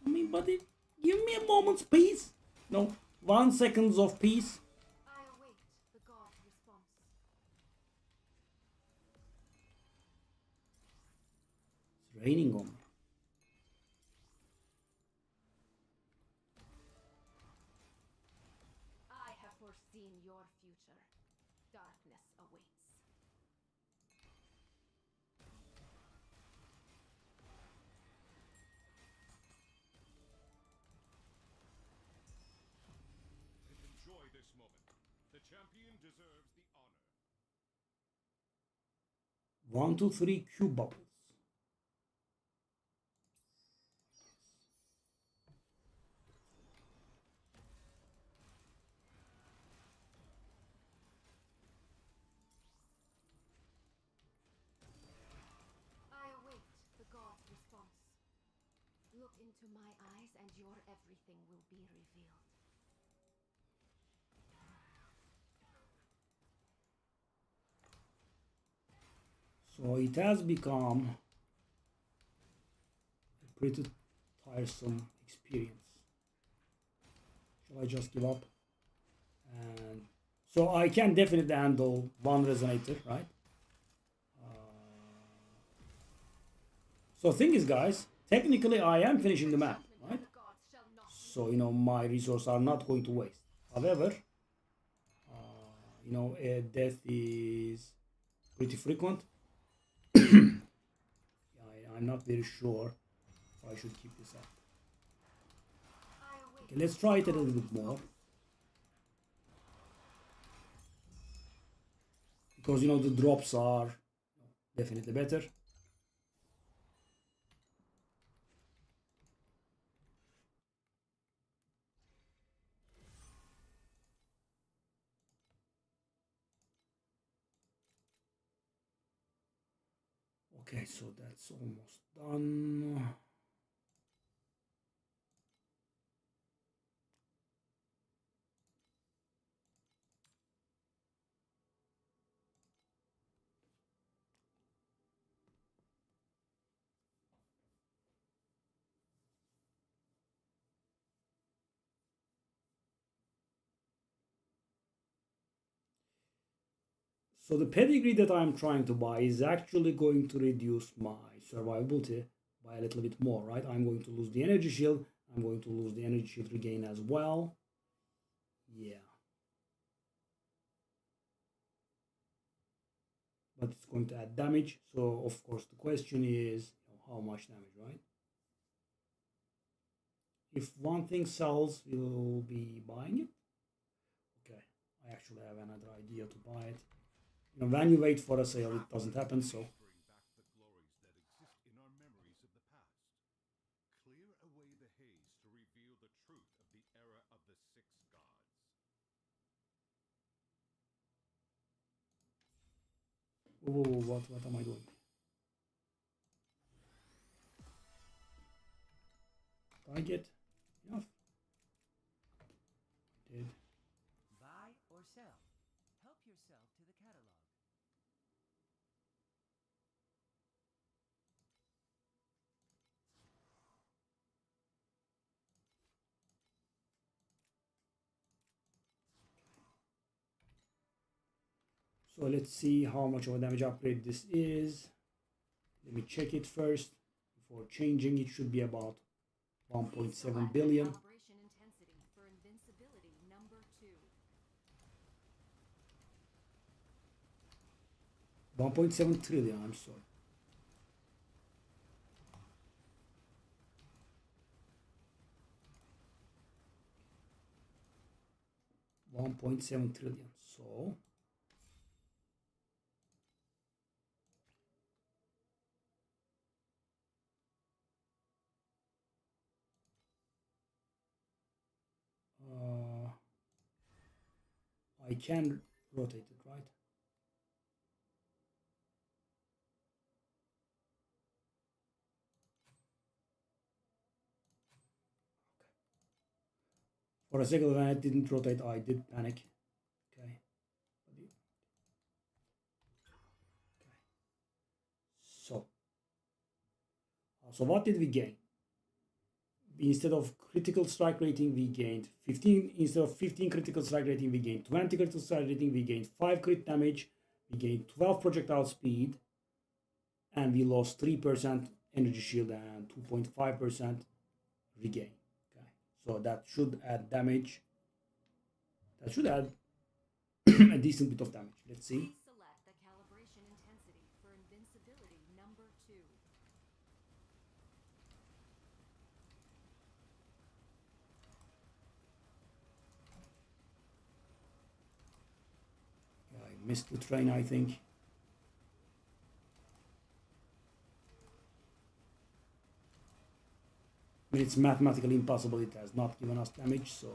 I mean, buddy, give me a moment's peace. No, 1 second of peace. I await the god's response. It's raining on me. I have foreseen your future. Darkness awaits. Enjoy this moment. The champion deserves the honor. 1, 2, 3 cube bubbles. I await the god's response. Look into my eyes and your everything will be revealed. So it has become a pretty tiresome experience. Shall I just give up? And so I can definitely handle one resonator, right? So thing is, guys, technically I am finishing the map, right? The gods shall not. So, you know, my resources are not going to waste. However, you know, death is pretty frequent. I'm not very sure if I should keep this up. I await Okay, let's try it a little bit more. Because, you know, the drops are definitely better. Okay, so that's almost done. So the pedigree that I'm trying to buy is actually going to reduce my survivability by a little bit more, right? I'm going to lose the energy shield. I'm going to lose the energy shield regain as well. Yeah. But it's going to add damage. So of course the question is, you know, how much damage, right? If one thing sells, we'll be buying it. Okay, I actually have another idea to buy it. You know, when you wait for a sale, it doesn't happen, so. Bring back the glories that exist in our memories of the past. Clear away the haze to reveal the truth of the era of the six gods. Whoa, whoa, whoa, what am I doing? Did I get enough? I did. Buy or sell. Help yourself to the catalog. So let's see how much of a damage upgrade this is. Let me check it first. Before changing, it should be about 1.7 billion. Calibration intensity for invincibility number 2. 1.7 trillion, I'm sorry. $1.7 trillion. So can rotate it, right? For a second when I didn't rotate, I did panic. Okay. Okay. So what did we gain? Instead of critical strike rating, we gained 15. Instead of 15 critical strike rating, we gained 20 critical strike rating. We gained 5 crit damage. We gained 12 projectile speed. And we lost 3% energy shield and 2.5% regain. Okay. So that should add damage. That should add a decent bit of damage. Let's see. Please select the calibration intensity for invincibility number 2. I missed the train, I think. I mean, it's mathematically impossible. It has not given us damage, so.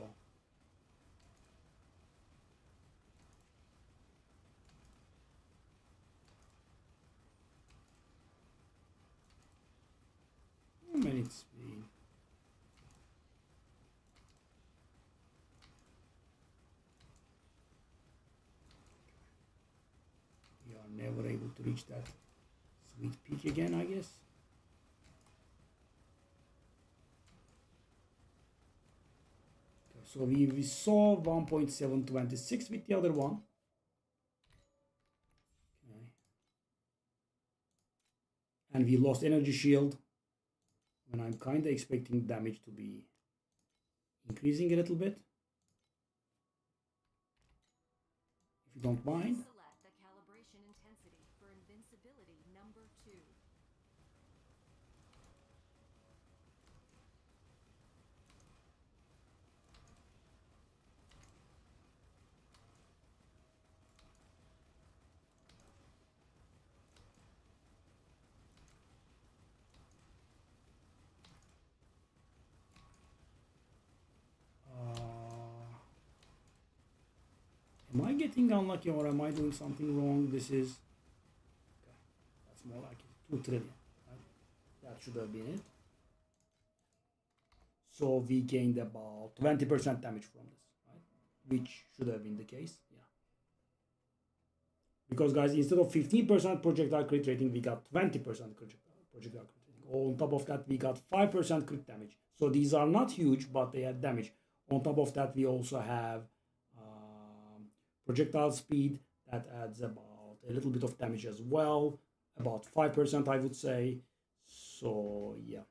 I mean, it's been. We are never able to reach that sweet peak again, I guess. Okay, so we saw 1.726 with the other one. Okay. And we lost energy shield when I'm kind of expecting damage to be increasing a little bit. If you don't mind. Please select the calibration intensity for invincibility number 2. Am I getting unlucky or am I doing something wrong? This is, okay, that's more like 2 trillion. Right? That should have been it. So we gained about 20% damage from this, right? Which should have been the case, yeah. Because guys, instead of 15% projectile crit rating, we got 20% projectile crit rating. On top of that, we got 5% crit damage. So these are not huge, but they add damage. On top of that, we also have projectile speed that adds about a little bit of damage as well, about 5% I would say. So yeah,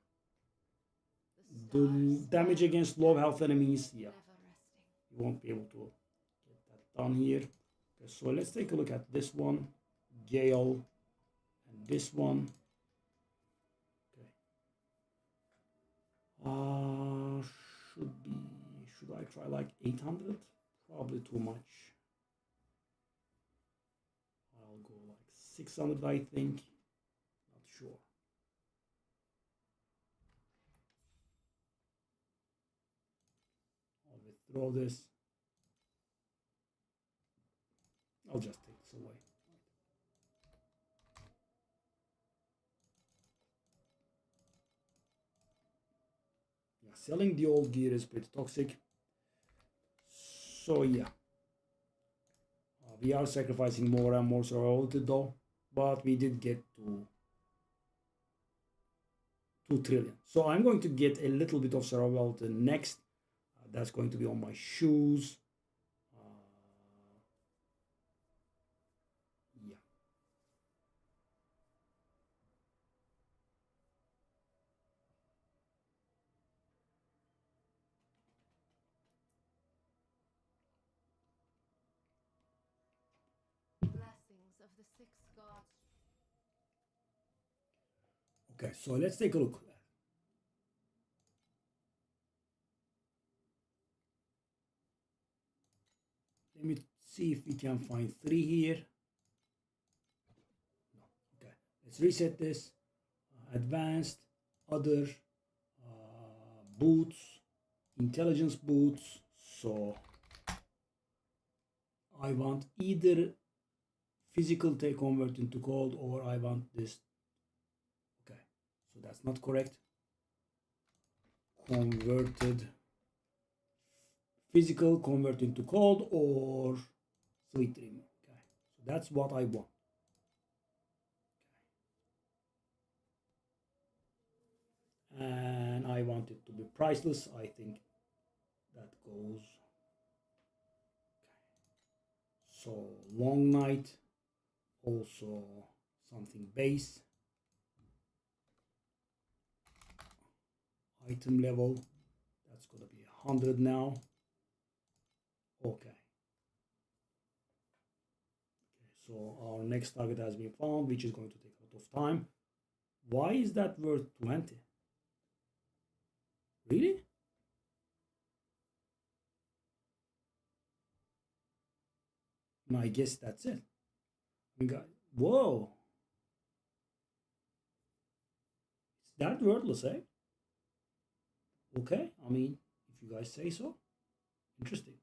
the damage against low health enemies, yeah, you won't be able to get that done here. Okay, so let's take a look at this one, Gale, and this one. Okay, should I try like 800? Probably too much. 600, I think. Not sure. I'll withdraw this. I'll just take this away. Yeah, selling the old gear is pretty toxic. So yeah. We are sacrificing more and more survivability though. But we did get to 2 trillion. So I'm going to get a little bit of survivability next. That's going to be on my shoes. Yeah. Blessings of the 6 gods. Okay, so let's take a look. Let me see if we can find 3 here. No. Okay, let's reset this. Advanced, other, boots, intelligence boots. So I want either physical take convert into cold, or I want this. Okay, so that's not correct. Converted physical convert into cold or sweet dream. Okay, so that's what I want. Okay. And I want it to be priceless. I think that goes. Okay. So long night, also something base. Item level, that's gonna be 100 now. Okay. So our next target has been found, which is going to take a lot of time. Why is that worth 20? Really? No, I guess that's it. We got, whoa. It's that worthless, eh? Okay, I mean, if you guys say so. Interesting.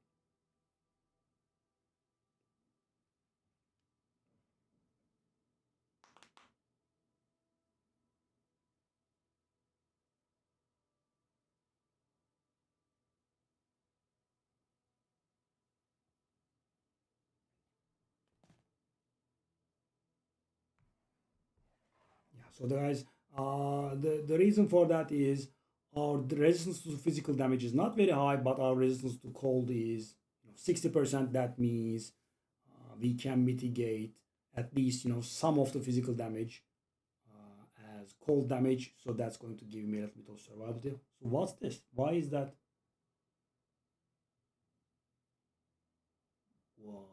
Yeah, so guys, the reason for that is our resistance to physical damage is not very high, but our resistance to cold is 60%. That means we can mitigate at least some of the physical damage as cold damage. So that's going to give me a little bit of survivability. So what's this? Why is that? Wow.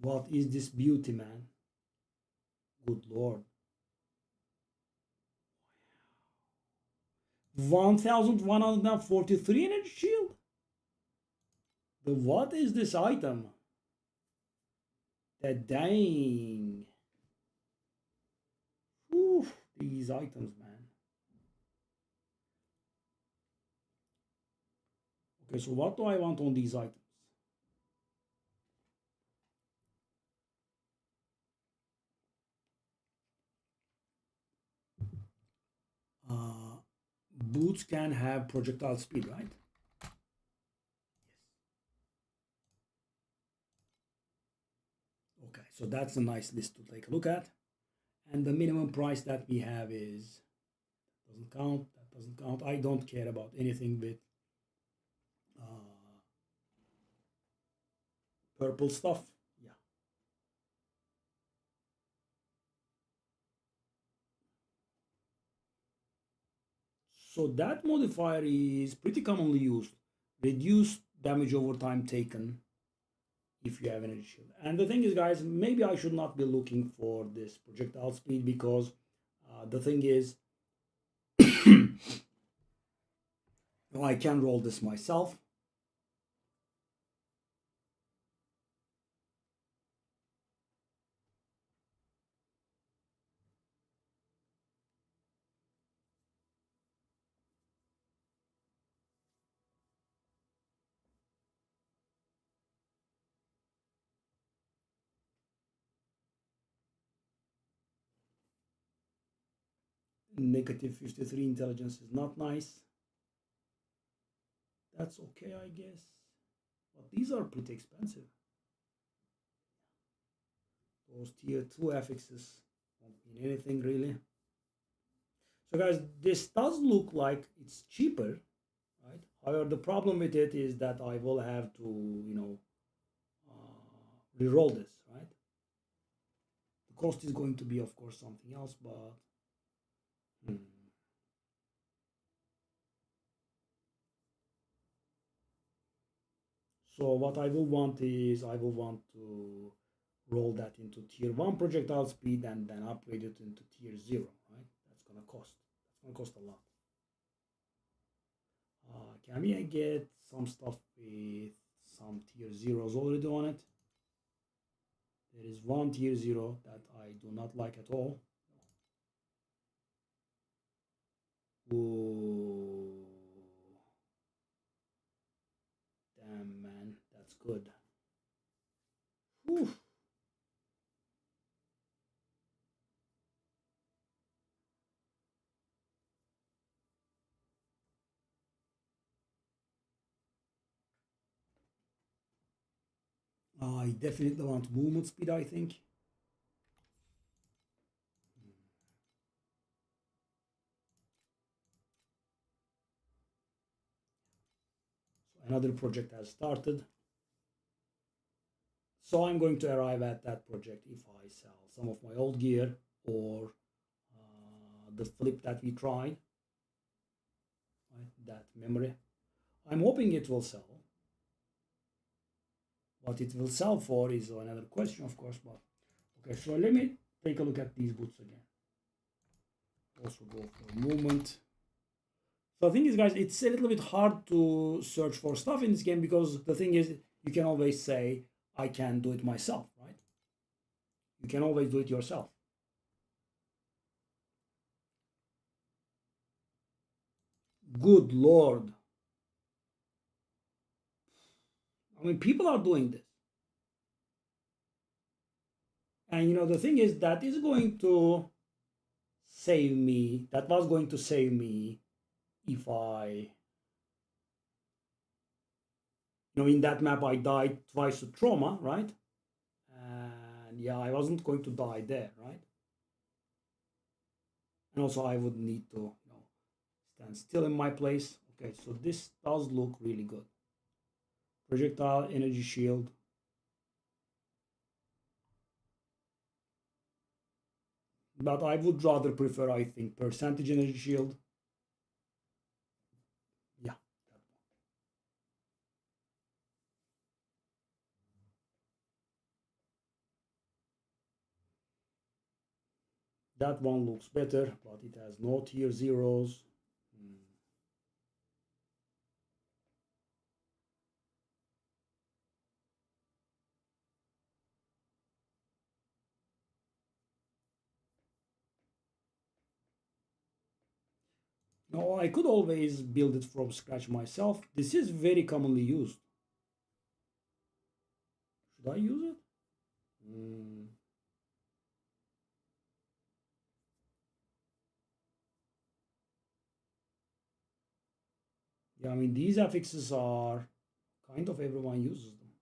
What is this beauty, man? Good lord. 1143 energy shield? The what is this item? The dang. Whew, these items, man. Okay, so what do I want on these items? Boots can have projectile speed, right? Yes. Okay, so that's a nice list to take a look at. And the minimum price that we have is, doesn't count, that doesn't count. I don't care about anything with purple stuff. Yeah. So that modifier is pretty commonly used. Reduce damage over time taken if you have energy shield. And the thing is, guys, maybe I should not be looking for this projectile speed, because the thing is, I can roll this myself. Negative 53 intelligence is not nice. That's okay, I guess. But these are pretty expensive. Those tier 2 affixes don't mean anything really. So guys, this does look like it's cheaper, right? However, the problem with it is that I will have to, re-roll this, right? The cost is going to be, of course, something else, but So what I will want is I will want to roll that into tier 1 projectile speed and then upgrade it into tier 0, right? That's gonna cost a lot. Can we get some stuff with some tier 0s already on it? There is one tier 0 that I do not like at all. Ooh. Damn, man. good. Whew. I definitely want movement speed, I think. So another project has started. So I'm going to arrive at that project if I sell some of my old gear or the flip that we tried, right? That memory. I'm hoping it will sell. What it will sell for is another question, of course. But okay, so let me take a look at these boots again. Also go for movement. So the thing is, guys, it's a little bit hard to search for stuff in this game because the thing is, you can always say, I can do it myself, right? You can always do it yourself. Good Lord. I mean, people are doing this. And you know, the thing is, that is going to save me. That was going to save me if in that map I died twice to trauma, right? And yeah, I wasn't going to die there, right? And also I would need to, stand still in my place. Okay, so this does look really good. Projectile, energy shield. But I would rather prefer, I think, percentage energy shield. Yeah, that one looks better, but it has no tier zeros. No, I could always build it from scratch myself. This is very commonly used. Should I use it? Yeah, I mean, these affixes are kind of everyone uses them.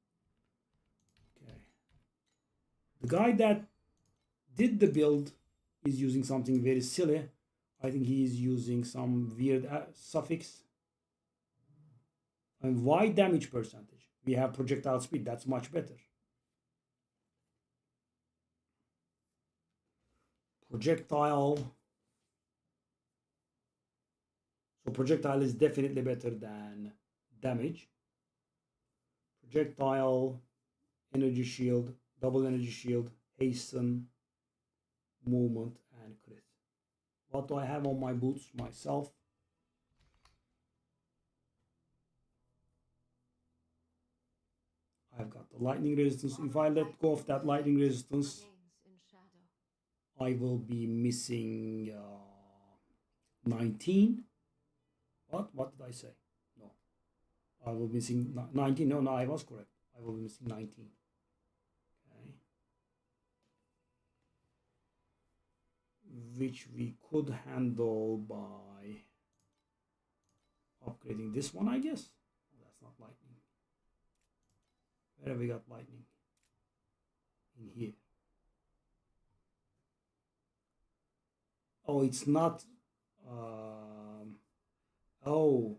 Okay. The guy that did the build is using something very silly. I think he is using some weird suffix. And why damage percentage? We have projectile speed. That's much better. Projectile. So projectile is definitely better than damage. Projectile, energy shield, double energy shield, hasten, movement, and crit. What do I have on my boots myself? I've got the lightning resistance. If I let go of that lightning resistance, I will be missing 19. What did I say? No. I will be missing 19. No, I was correct. I will be missing 19. Okay. Which we could handle by upgrading this one, I guess. Oh, that's not lightning. Where have we got lightning? In here. Oh, it's not. Oh,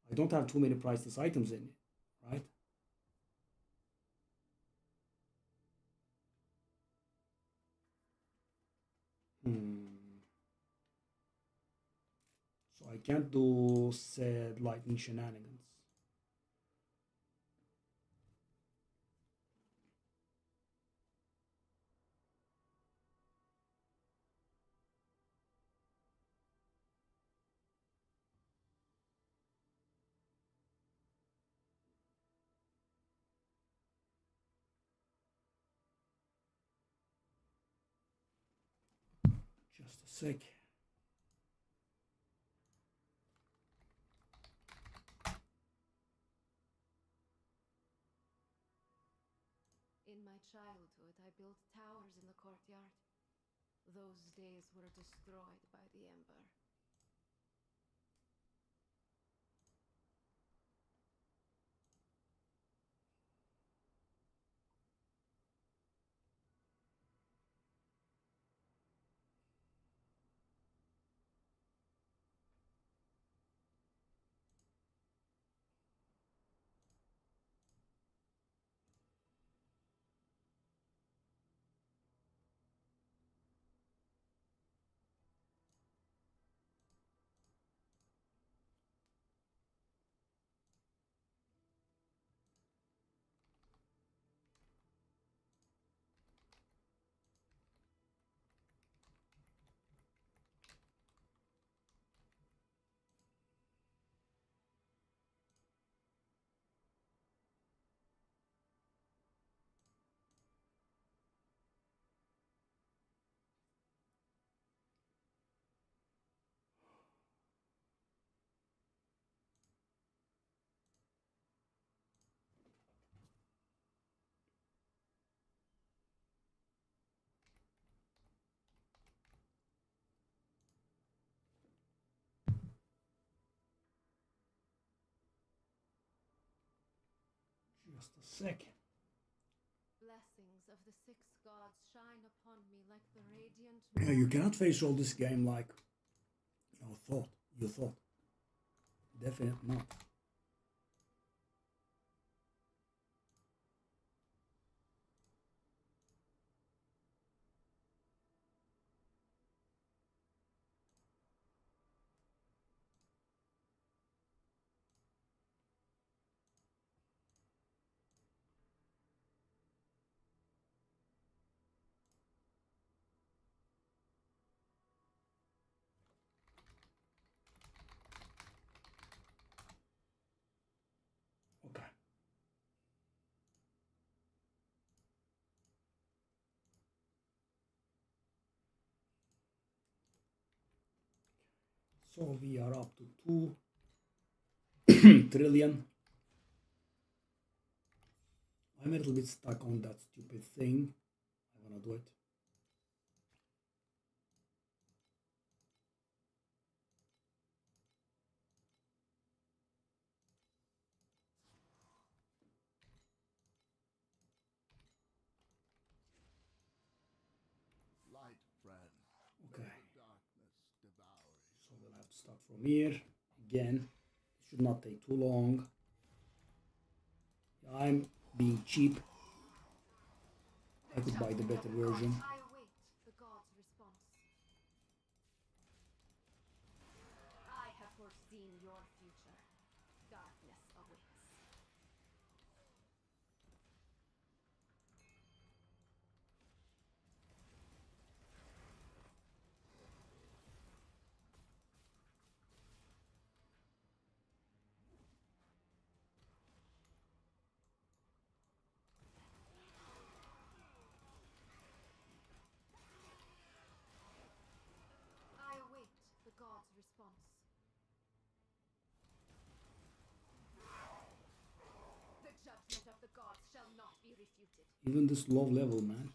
I don't have too many priceless items in it, right? So I can't do said lightning shenanigans. Just a sec. childhood, I built towers in the courtyard. Those days were destroyed by the Ember. Just a second. Blessings of the six gods shine upon me like the radiant Yeah, you moon. cannot face all this game like you thought. Definitely not. Okay. So we are up to 2 trillion. I'm a little bit stuck on that stupid thing. I wanna do it. Light, friend. Okay. May the darkness devour you. So we'll have to start from here again. It should not take too long. I'm being cheap. I could buy the better version. I await the gods' response. I have foreseen your future. Darkness awaits. I await the gods' response. The judgment of the gods shall not be refuted. Even this low level, man.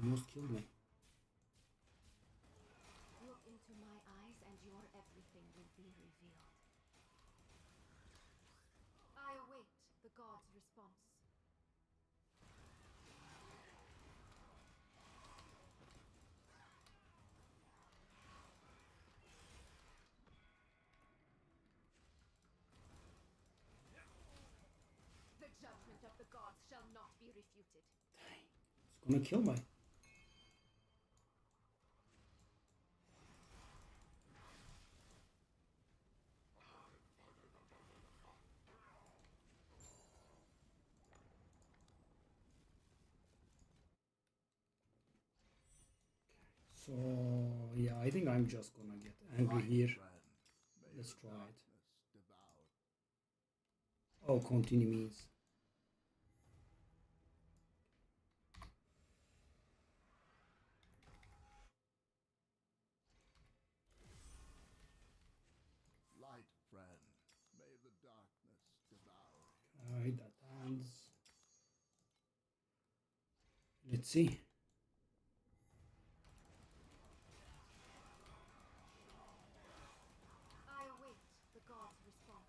Almost killed me. Look into my eyes and your everything will be revealed. I await the gods' response. The judgment of the gods shall not be refuted. It's gonna kill me. So yeah, I think I'm just gonna get angry here. Friend, may Let's the try it. darkness devour. Oh, continue means. Light, friend. May the Let's see. I await the god's response.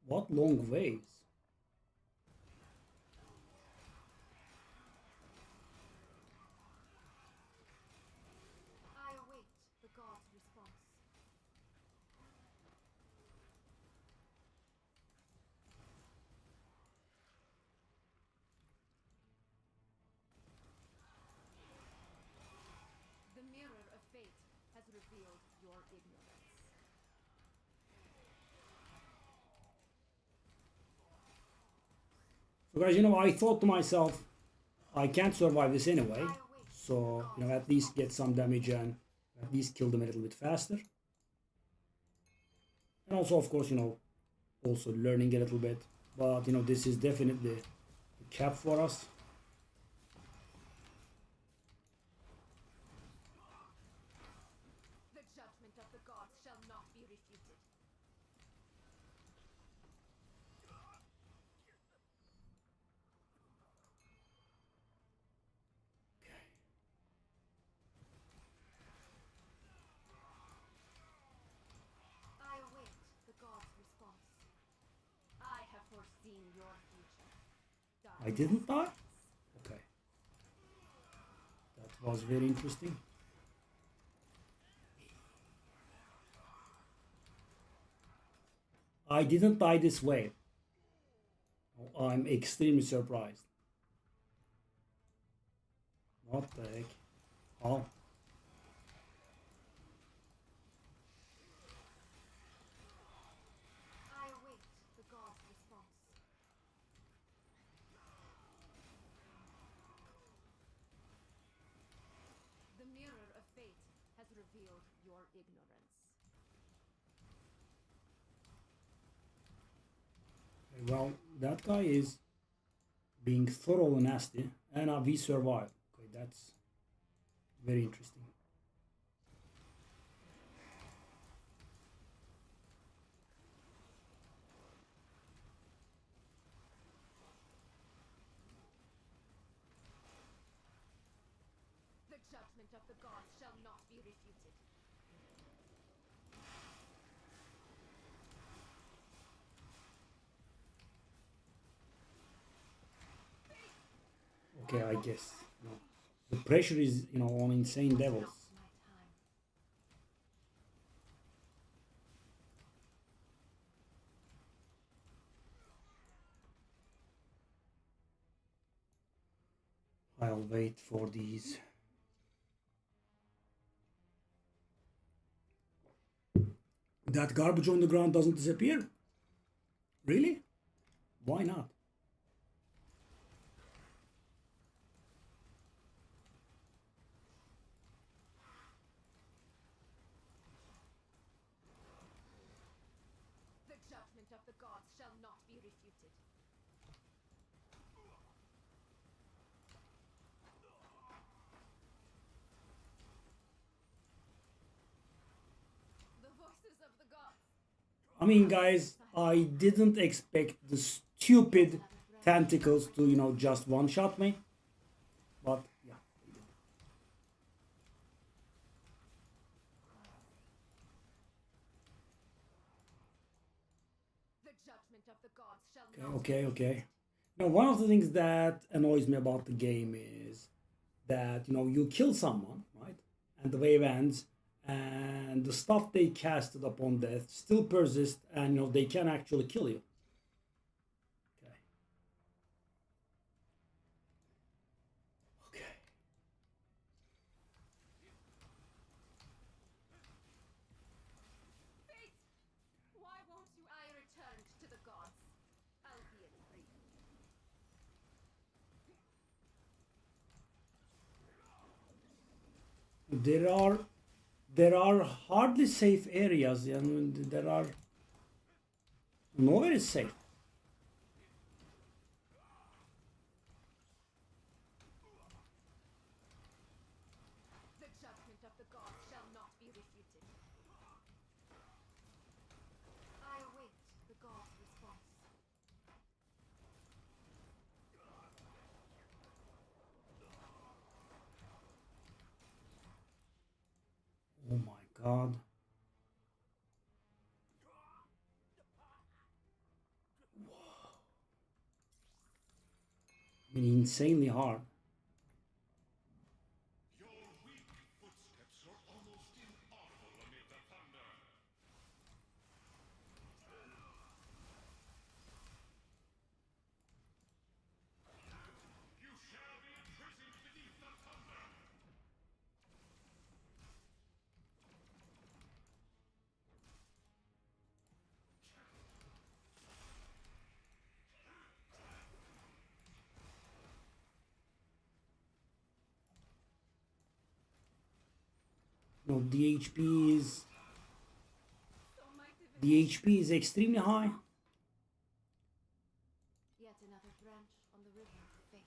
What long ways? I await the god's response. The mirror of fate has revealed your ignorance. So guys, I thought to myself, I can't survive this anyway. So, at least get some damage and at least kill them a little bit faster. And also, of course, also learning a little bit. But, this is definitely a cap for us. The judgment of the gods shall not be refuted. I await the god's response. I have foreseen your future. I didn't die? Okay. That was very interesting. I didn't die this way. I'm extremely surprised. What the heck? Oh. I await the god's response. The mirror of fate has revealed your ignorance. Well, that guy is being thoroughly nasty, and we survived. Okay, that's very interesting. The judgment of the gods shall not be refuted. Okay, I guess. The pressure is, on insane levels. My time. I'll wait for these. That garbage on the ground doesn't disappear? Really? Why not? The judgment of the gods shall not be refuted. The voices of the gods. I mean, guys, I didn't expect the stupid tentacles to, just one-shot me. But, yeah. The judgment of the gods shall not Okay. Now, one of the things that annoys me about the game is that, you kill someone, right? And the wave ends, and the stuff they casted upon death still persists, and, they can actually kill you. Okay. Okay. Fate! Why won't you? I returned to the gods, albeit brief. There are hardly safe areas, and there are nowhere is safe. the gods shall not be refuted. I await the god's response. Oh my god. I mean, insanely hard. Your weak footsteps are almost inaudible amid the thunder. You shall be imprisoned beneath the thunder. No, the HP is So my divination. the HP is extremely high. Yet another branch on the river of fate.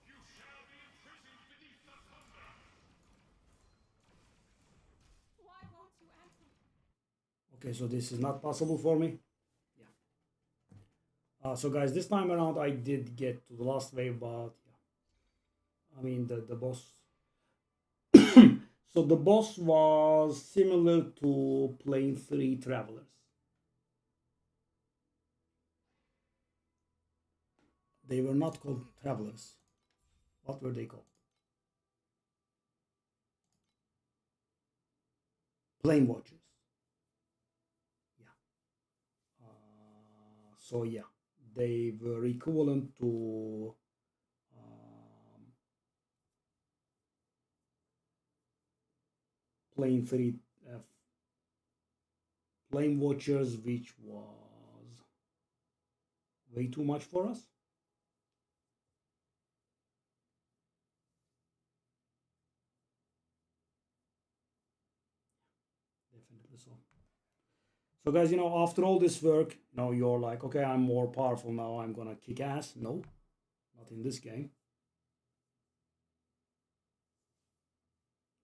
You shall be imprisoned beneath the thunder. Why won't you answer me? Okay, so this is not possible for me. Yeah. So guys, this time around I did get to the last wave, but yeah. I mean the boss. So the boss was similar to Plane 3 Travelers. They were not called Travelers. What were they called? Plane Watchers. Yeah. So yeah, they were equivalent to Plane 3 Plane Watchers, which was way too much for us. Definitely so. So guys, after all this work, you're like, okay, I'm more powerful now, I'm gonna kick ass. No, not in this game.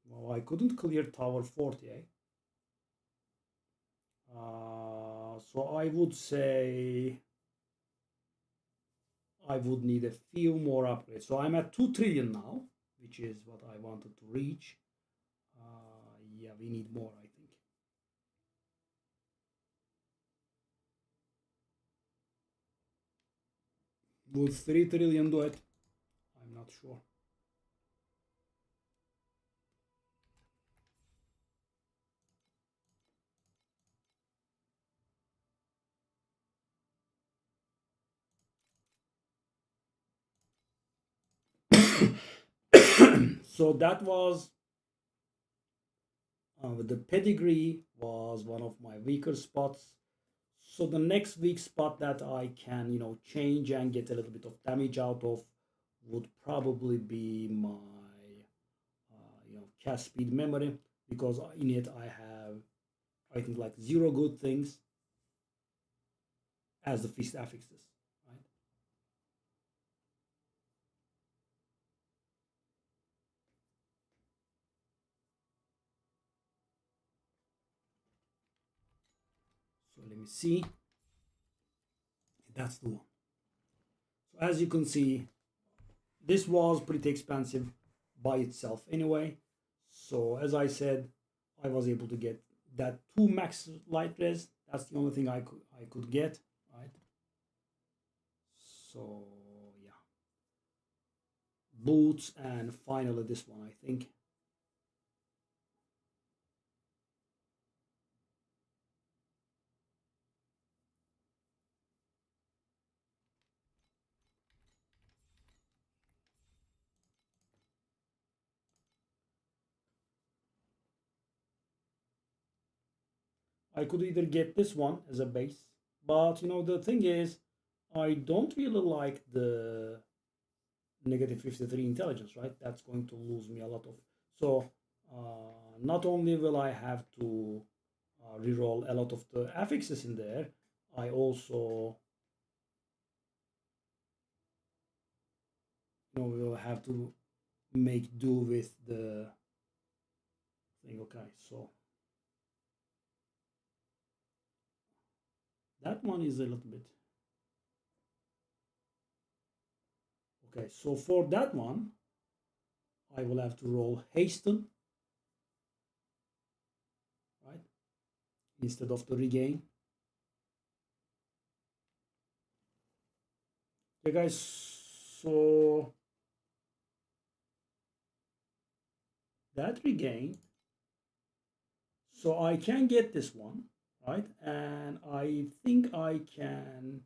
Well, I couldn't clear Tower 40, eh? So I would say I would need a few more upgrades. So I'm at 2 trillion now, which is what I wanted to reach. Yeah, we need more, I think. Will 3 trillion do it? I'm not sure. So that was the pedigree was one of my weaker spots. So the next weak spot that I can change and get a little bit of damage out of would probably be my cast speed memory, because in it I have, I think, like 0 good things as the feast affixes, right? So let me see. That's the one. So as you can see, this was pretty expensive by itself anyway. So as I said, I was able to get that 2 max light res. That's the only thing I could get, right? So yeah, boots, and finally this one, I think. I could either get this one as a base, but the thing is, I don't really like the negative 53 intelligence, right? That's going to lose me a lot of. So not only will I have to reroll a lot of the affixes in there, I also will have to make do with the thing. Okay, so that one is a little bit. Okay, so for that one, I will have to roll hasten, right? Instead of the regain. Okay, guys, so that regain, so I can get this one, right? And I think I can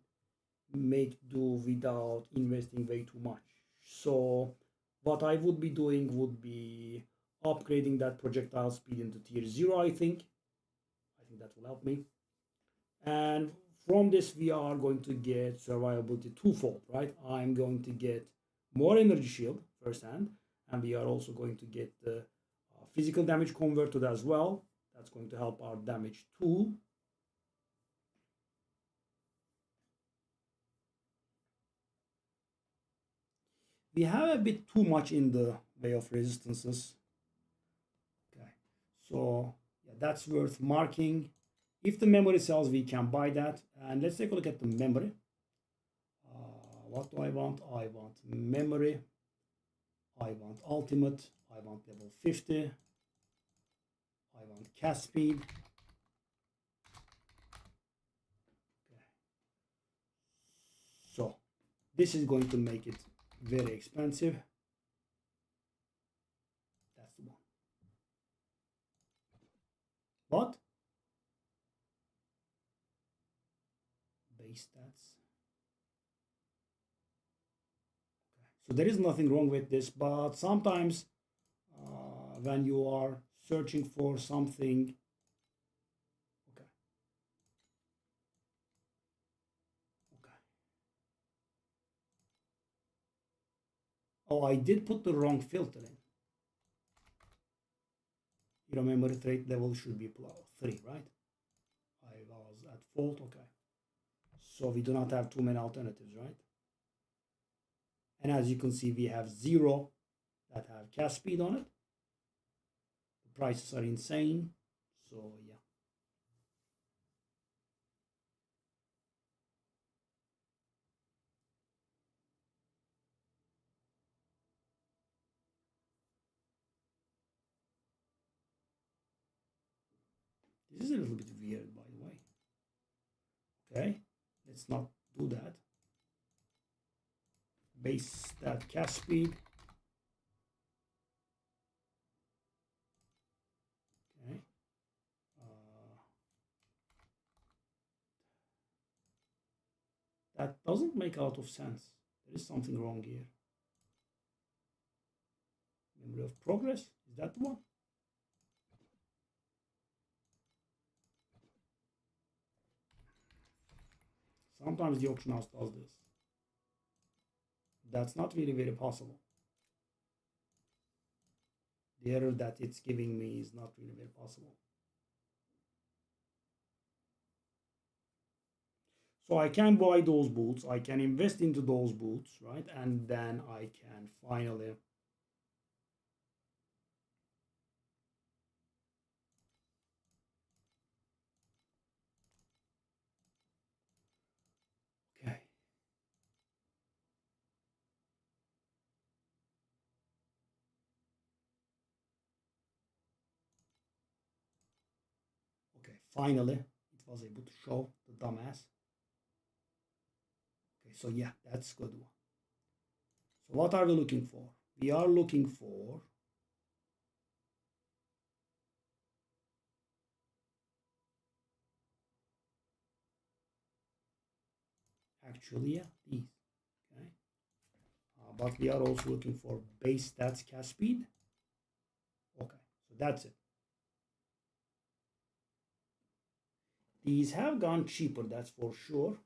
make do without investing way too much. So what I would be doing would be upgrading that projectile speed into tier 0, I think. I think that will help me. And from this, we are going to get survivability twofold, right? I'm going to get more energy shield firsthand, and we are also going to get the physical damage converted as well. That's going to help our damage too. We have a bit too much in the way of resistances. Okay, so yeah, that's worth marking. If the memory sells, we can buy that. And let's take a look at the memory. What do I want? I want memory. I want ultimate. I want level 50. I want cast speed. Okay. So this is going to make it very expensive. That's the one. What? Base stats. Okay. So there is nothing wrong with this, but sometimes when you are searching for something, okay. Okay. Oh, I did put the wrong filter in. Your memory trait level should be 3, right? I was at fault, okay. So we do not have too many alternatives, right? And as you can see, we have 0 that have cast speed on it. The prices are insane, so yeah. This is a little bit weird, by the way. Okay, let's not do that. Base that cast speed. Okay. That doesn't make a lot of sense. There is something wrong here. Memory of progress, is that the one? Sometimes the auction house does this. That's not really very possible. The error that it's giving me is not really very possible. So I can buy those boots, I can invest into those boots, right? And then I can finally okay. Okay, finally it was able to show the dumbass. Okay, so yeah, that's good one. So what are we looking for? We are looking for actually, yeah, these. Okay, but we are also looking for base stats cast speed. Okay, so that's it. These have gone cheaper, that's for sure.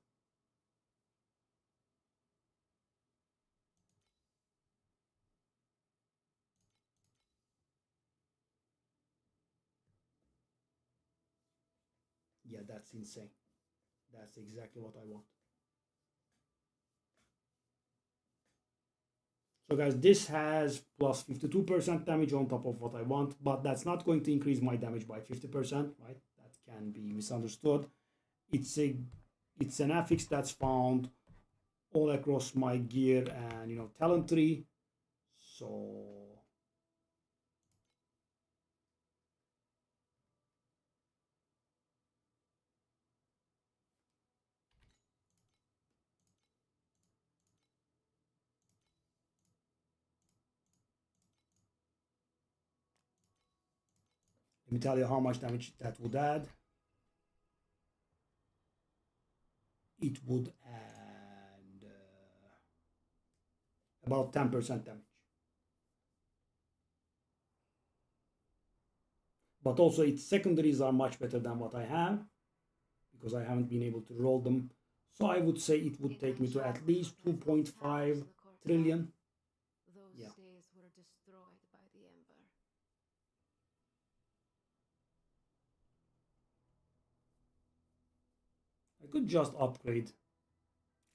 Yeah, that's insane. That's exactly what I want. So guys, this has plus 52% damage on top of what I want, but that's not going to increase my damage by 50%, right? That can be misunderstood. It's an affix that's found all across my gear and talent tree. So let me tell you how much damage that would add. It would add about 10% damage. But also its secondaries are much better than what I have, because I haven't been able to roll them. So I would say it would take me to at least 2.5 trillion. Those Yeah. days were destroyed by the Ember. I could just upgrade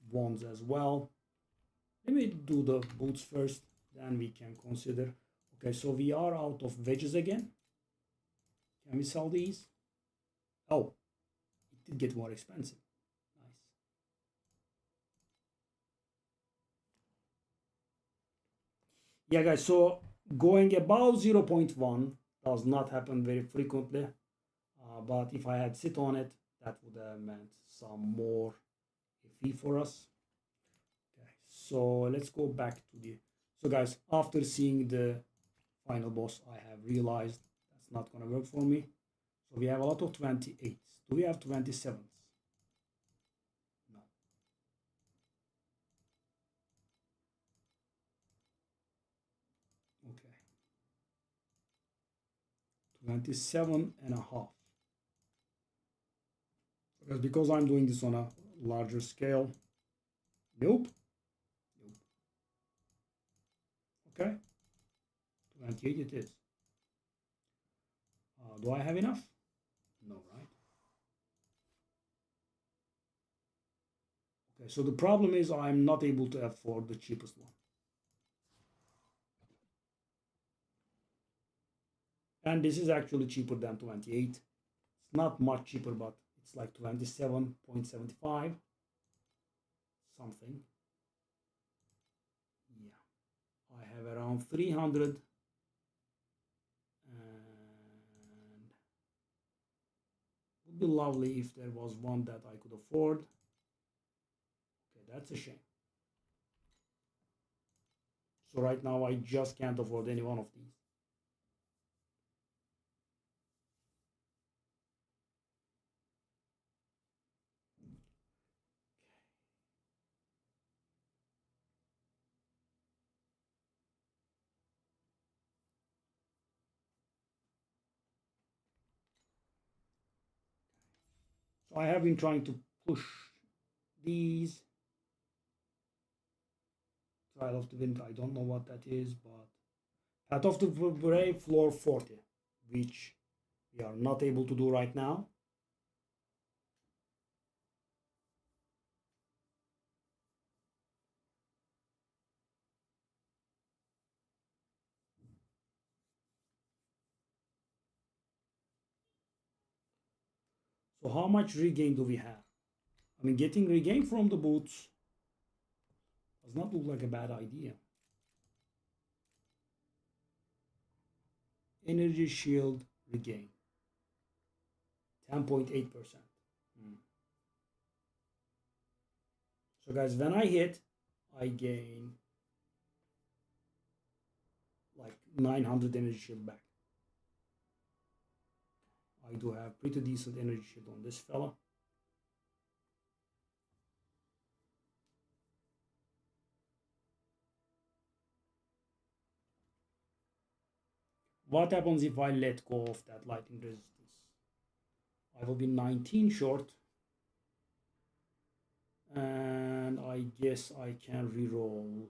wands as well. Let me do the boots first, then we can consider. Okay, so we are out of wedges again. Can we sell these? Oh, it did get more expensive. Nice. Yeah, guys, so going above 0.1 does not happen very frequently. But if I had sit on it, that would have meant some more fee for us. Okay, so let's go back to the... So guys, after seeing the final boss, I have realized that's not going to work for me. So we have a lot of 28s. Do we have 27s? No. Okay. 27.5. Because I'm doing this on a larger scale. Nope. Nope. Okay. 28 it is. Do I have enough? No, right? Okay, so the problem is I'm not able to afford the cheapest one. And this is actually cheaper than 28. It's not much cheaper, but it's like 27.75 something. Yeah, I have around 300, and it would be lovely if there was one that I could afford. Okay, that's a shame. So right now I just can't afford any one of these. So I have been trying to push these. Trial of the Wind, I don't know what that is, but Path of the Brave floor 40, which we are not able to do right now. So how much regain do we have? I mean, getting regain from the boots does not look like a bad idea. Energy shield regain, 10.8%. So guys, when I hit, I gain like 900 energy shield back. I do have pretty decent energy shield on this fella. What happens if I let go of that lightning resistance? I will be 19 short. And I guess I can reroll.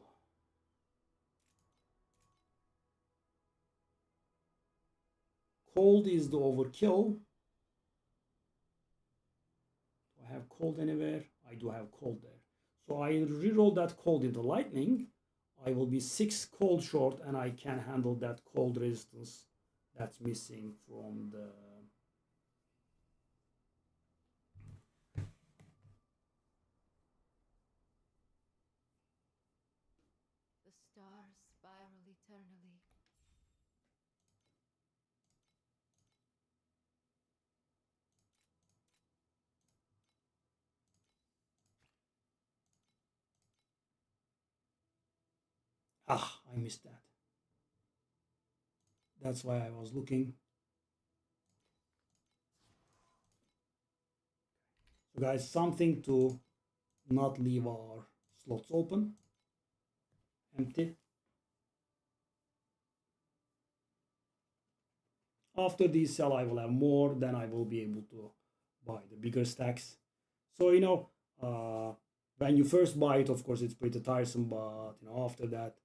Cold is the overkill. I have cold anywhere? I do have cold there. So I reroll that cold into lightning. I will be 6 cold short, and I can handle that cold resistance that's missing from the... The stars spiral eternally. Ah, I missed that. That's why I was looking. So guys, something to not leave our slots open, empty. After these sell, I will have more, then I will be able to buy the bigger stacks. So, you know, when you first buy it, of course, it's pretty tiresome, but, you know, after that,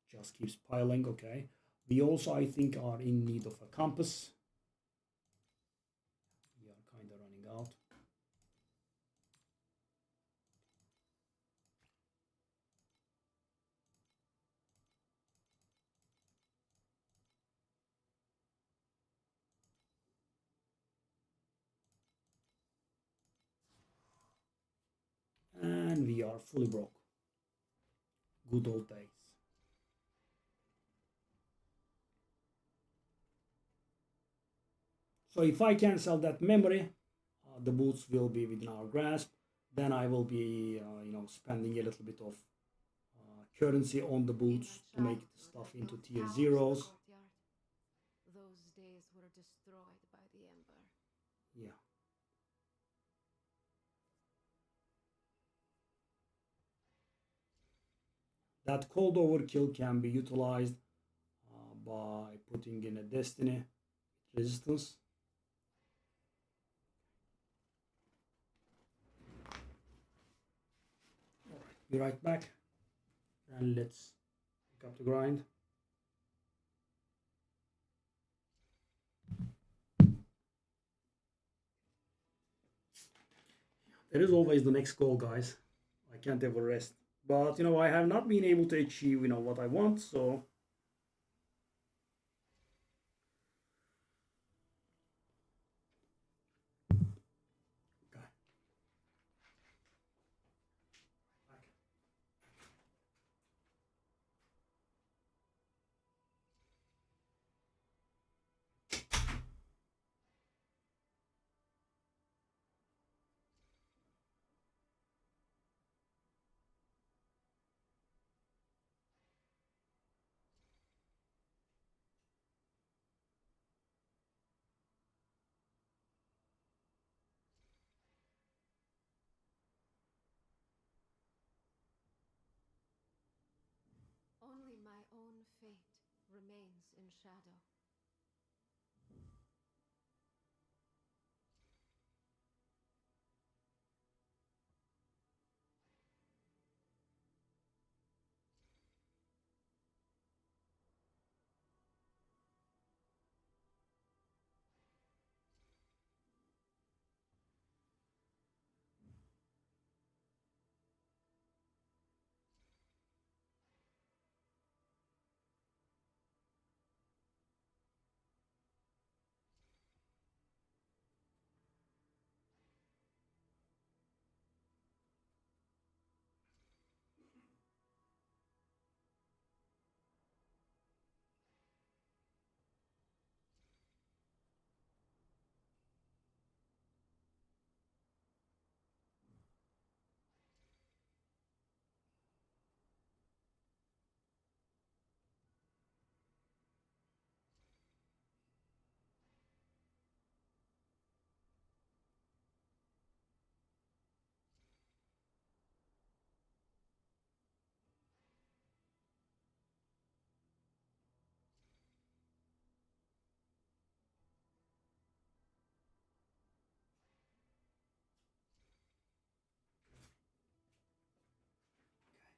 it just keeps piling, okay. We also, I think, are in need of a compass. We are kind of running out. And we are fully broke. Good old days. So if I can sell that memory, the boots will be within our grasp. Then I will be, you know, spending a little bit of currency on the boots to make the stuff into tier zeros. Those days were destroyed by the Ember. Yeah. That cold overkill can be utilized by putting in a destiny resistance. Alright, be right back and let's pick up the grind. There is always the next goal, guys. I can't ever rest. But, you know, I have not been able to achieve, you know, what I want, so... Okay. Back. Only my own fate remains in shadow.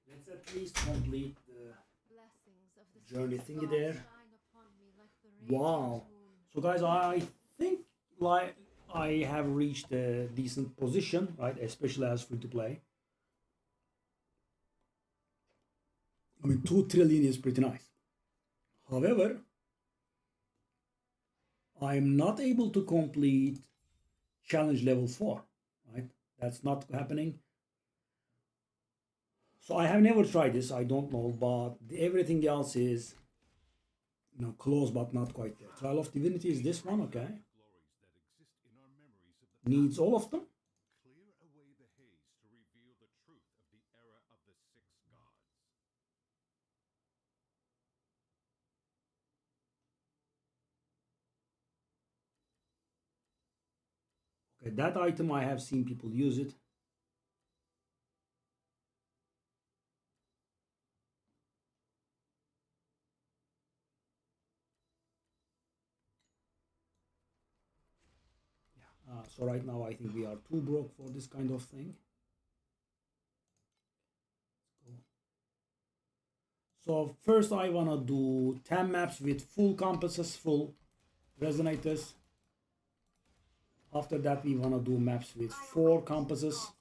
Let's at least complete the Blessings of the journey Swiss thingy gods there. shine upon me like the radiant Wow. moon. So guys, I think like I have reached a decent position, right? Especially as free to play. I mean, 2 trillion is pretty nice. However, I am not able to complete challenge level 4, right? That's not happening. So I have never tried this, I don't know, but everything else is, you know, close but not quite there. Trial of Divinity is this one, okay. Needs all of them. Clear away the haze to reveal the truth of the era of the 6 gods. Okay, that item I have seen people use it. So right now I think we are too broke for this kind of thing. So first I wanna do 10 maps with full compasses, full resonators. After that we wanna do maps with 4 compasses.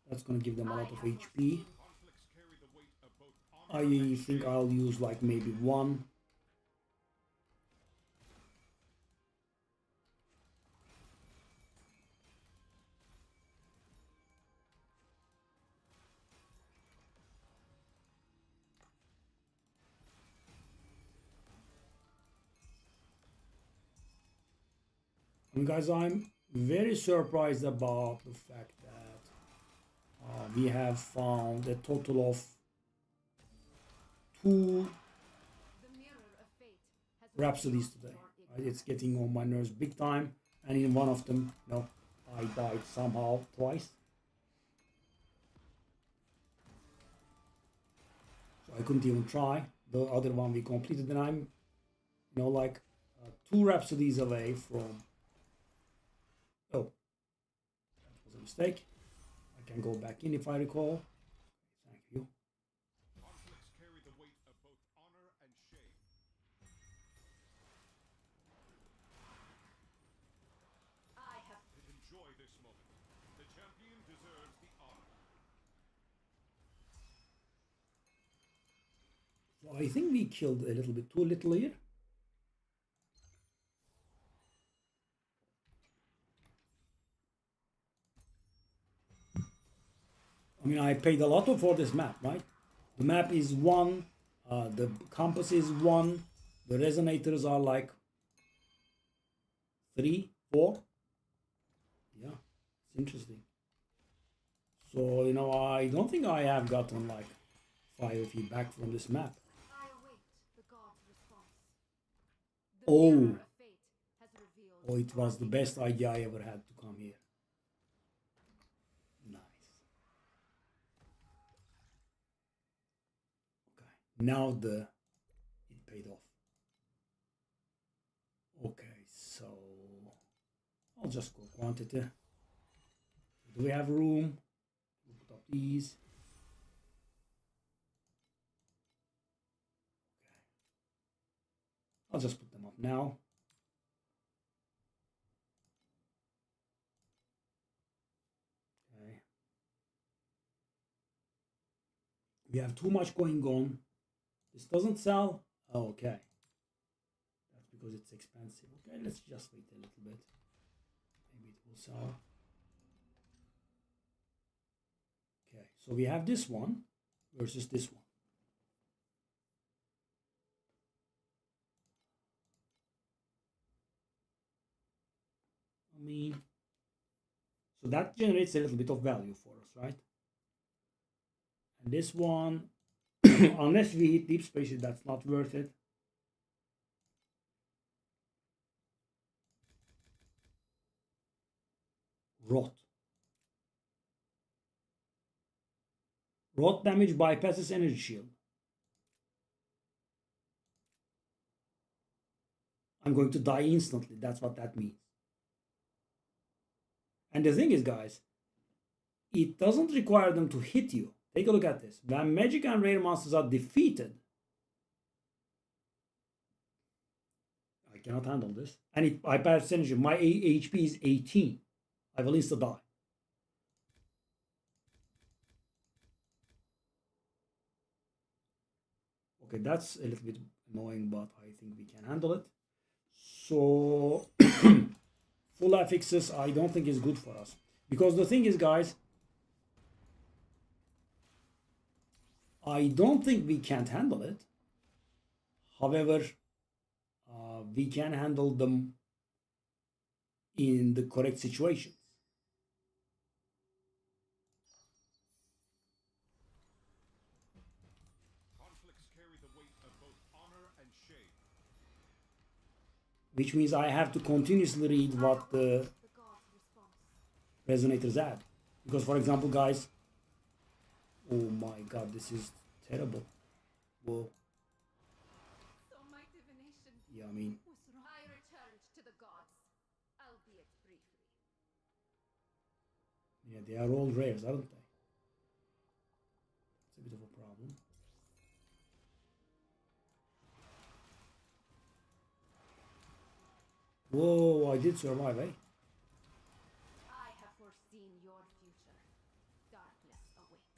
That's gonna give them a lot of HP. I think I'll use like maybe 1. And guys, I'm very surprised about the fact that we have found a total of 2 Rhapsodies today. Right? It's getting on my nerves big time, and in one of them, you know, I died somehow twice. So I couldn't even try. The other one we completed, and I'm, you know, like 2 Rhapsodies away from. Oh, that was a mistake. I can go back in if I recall. Thank you. Conflicts carry the weight of both honor and shame. Enjoy this moment. The champion deserves the honor. So I think we killed a little bit too little here. I mean, I paid a lot for this map, right? The map is 1, the compass is 1, the resonators are like 3, 4. Yeah, it's interesting. So, you know, I don't think I have gotten like 5 feedback from this map. I await the god's response. The Oh. mirror of fate has revealed Oh, it was the best idea I ever had to come here. Nice. Okay, now it paid off. Okay, so I'll just go quantity. Do we have room? We'll put up these. Okay. I'll just put them up now. Okay. We have too much going on. This doesn't sell. Oh, okay. That's because it's expensive. Okay, let's just wait a little bit. Maybe it will sell. Okay, so we have this one versus this one. I mean, so that generates a little bit of value for us, right? And this one, unless we hit deep spaces, that's not worth it. Rot. Rot damage bypasses energy shield. I'm going to die instantly. That's what that means. And the thing is, guys, it doesn't require them to hit you. Take a look at this. When magic and rare monsters are defeated, I I cannot handle this. And I pass energy. My HP is 18. I will insta die. Okay, that's a little bit annoying, but I think we can handle it. So full affixes I don't think is good for us. Because the thing is, guys, I don't think we can't handle it. However, we can handle them in the correct situations. Conflicts carry the weight of both honor and shame. Which means I have to continuously read what the The god's response. resonators add. Because, for example, guys, oh my god, this is terrible. Whoa. So my divination Yeah, I mean, was wrong. I returned to the gods, albeit briefly. yeah, they are all rares, aren't they? It's a bit of a problem. Whoa, I did survive, eh? I have foreseen your future. Darkness awaits.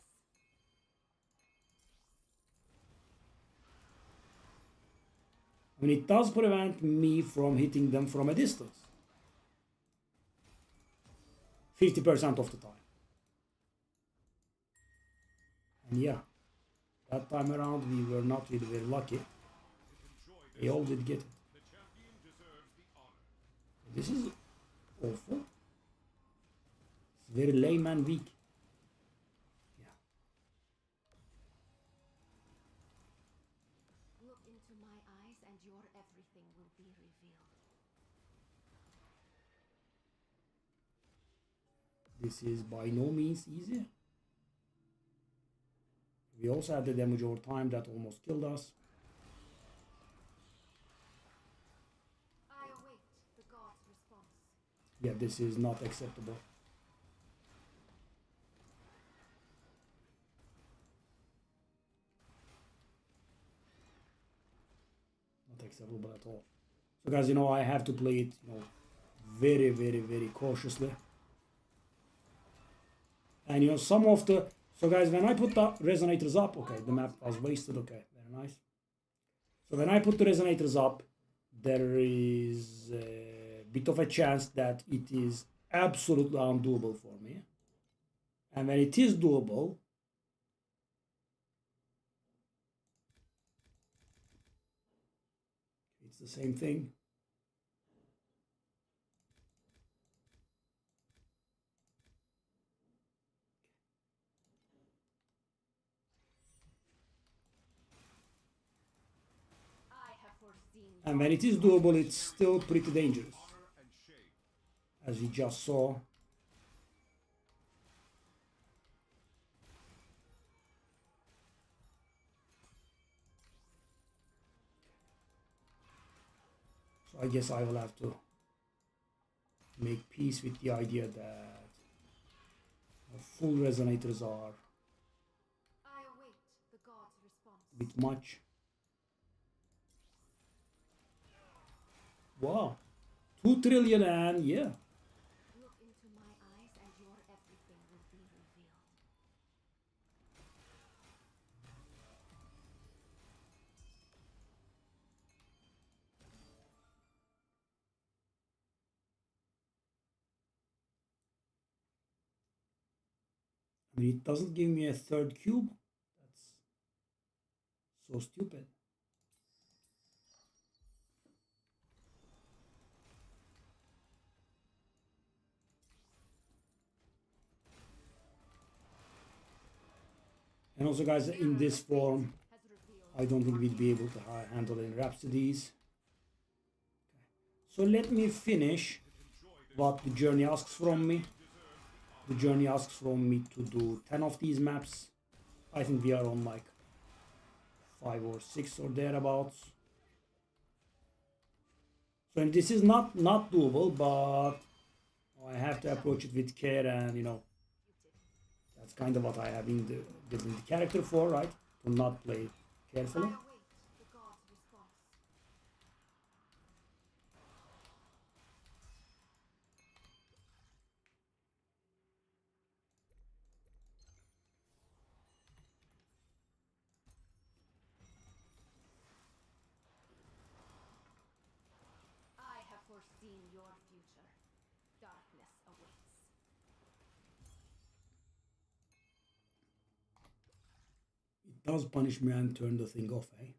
I mean, it does prevent me from hitting them from a distance. 50% of the time. And yeah, that time around we were not really very lucky. They all did get it. The champion deserves the honor. This is awful. It's very lame and weak. Yeah. Look into my eyes and your everything will be revealed. This is by no means easy. We also had the damage over time that almost killed us. I await the god's response. Yeah, this is not acceptable. Not acceptable at all. So guys, I have to play it, very, very, very cautiously. And some of the... So guys, when I put the resonators up, okay, the map was wasted, okay, very nice. So when I put the resonators up, there is a bit of a chance that it is absolutely undoable for me. And when it is doable, it's the same thing. And when it is doable, it's still pretty dangerous. As we just saw. So I guess I will have to make peace with the idea that full resonators are I await the god's response. a bit much. Wow, 2 trillion and yeah. Look into my eyes and your everything will be revealed. I mean, it doesn't give me a third cube. That's so stupid. And also, guys, in this form, I don't think we'd be able to handle any Rhapsodies. So let me finish what the journey asks from me. The journey asks from me to do 10 of these maps. I think we are on like 5 or 6 or thereabouts. So this is not doable, but I have to approach it with care, and that's kind of what I have been building the character for, right? To not play carefully. I await the god's response. does punish me and turn the thing off, eh?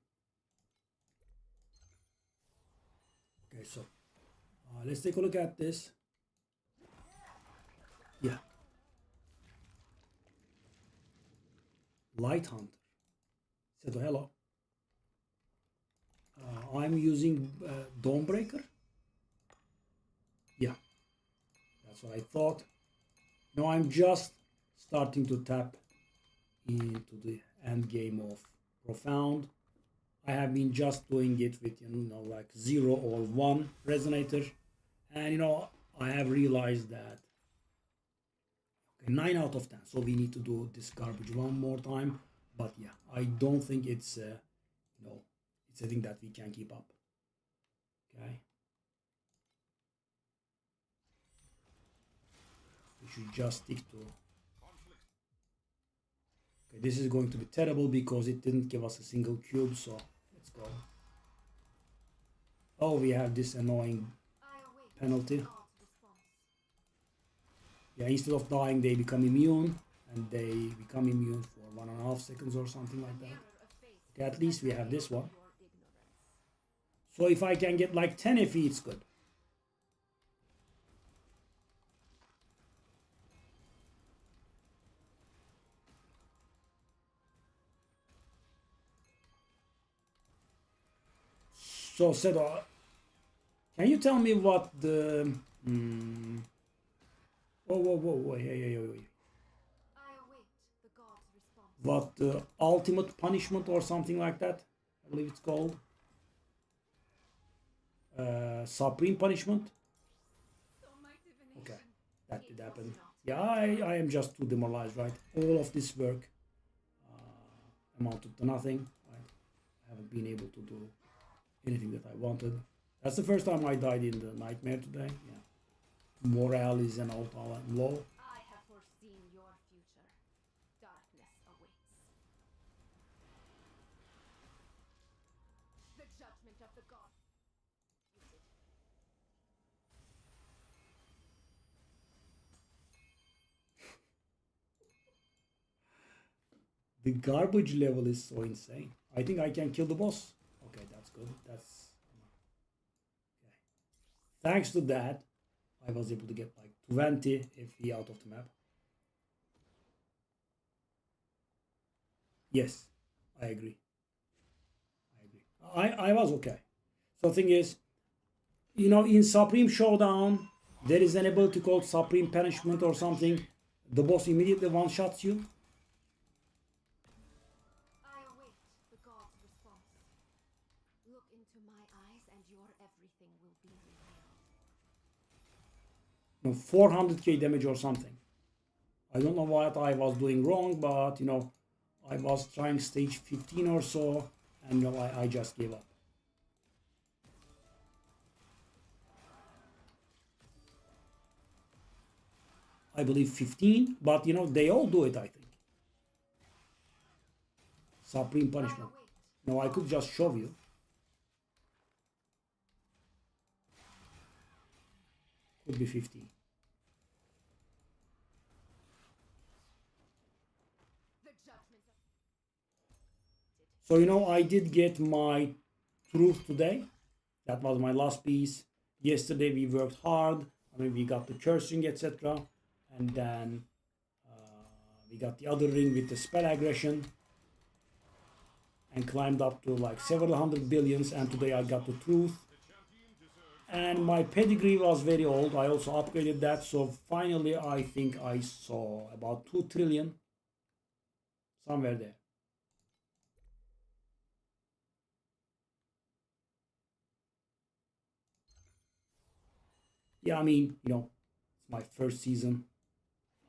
Okay, so let's take a look at this. Yeah. Light Hunter. Said hello. I'm using Dawnbreaker. Yeah, that's what I thought. Now I'm just starting to tap into the end game of Profound. I have been just doing it with, like 0 or 1 resonator, and I have realized that 9 out of 10. So we need to do this garbage one more time. But yeah, I don't think it's it's a thing that we can keep up. Okay. We should just stick to. Okay, this is going to be terrible because it didn't give us a single cube. So let's go. Oh, we have this annoying penalty. Yeah, instead of dying, they become immune, and they become immune for 1.5 seconds or something like that. Okay, at least we have this one. So if I can get like 10 FE, it's good. So Sedo, can you tell me what the whoa, hey. What the ultimate punishment or something like that, I believe it's called. Supreme punishment. Okay, that did happen. Yeah, I am just too demoralized, right? All of this work amounted to nothing. Right? I haven't been able to do anything that I wanted. That's the first time I died in the nightmare today. Yeah, morale is an all-time low. I have foreseen your future. Darkness awaits. The judgment of the gods. The garbage level is so insane. I think I can kill the boss. Okay, that's good. That's okay. Thanks to that, I was able to get like 20 FE out of the map. Yes, I agree. I was okay. So the thing is, in Supreme Showdown, there is an ability called Supreme Punishment or something. The boss immediately one-shots you. I await the god's response. Look into my eyes and your everything will be revealed. 400k damage or something. I don't know what I was doing wrong, but I was trying stage 15 or so, and I just gave up. I believe 15, but they all do it, I think. Supreme punishment. No, I could just show you. Could be 15. So I did get my truth today. That was my last piece. Yesterday we worked hard. We got the cursing, etc. And then we got the other ring with the spell aggression. And climbed up to like several hundred billions. And today I got the truth. And my pedigree was very old. I also upgraded that. So finally I think I saw about 2 trillion. Somewhere there. Yeah, it's my first season.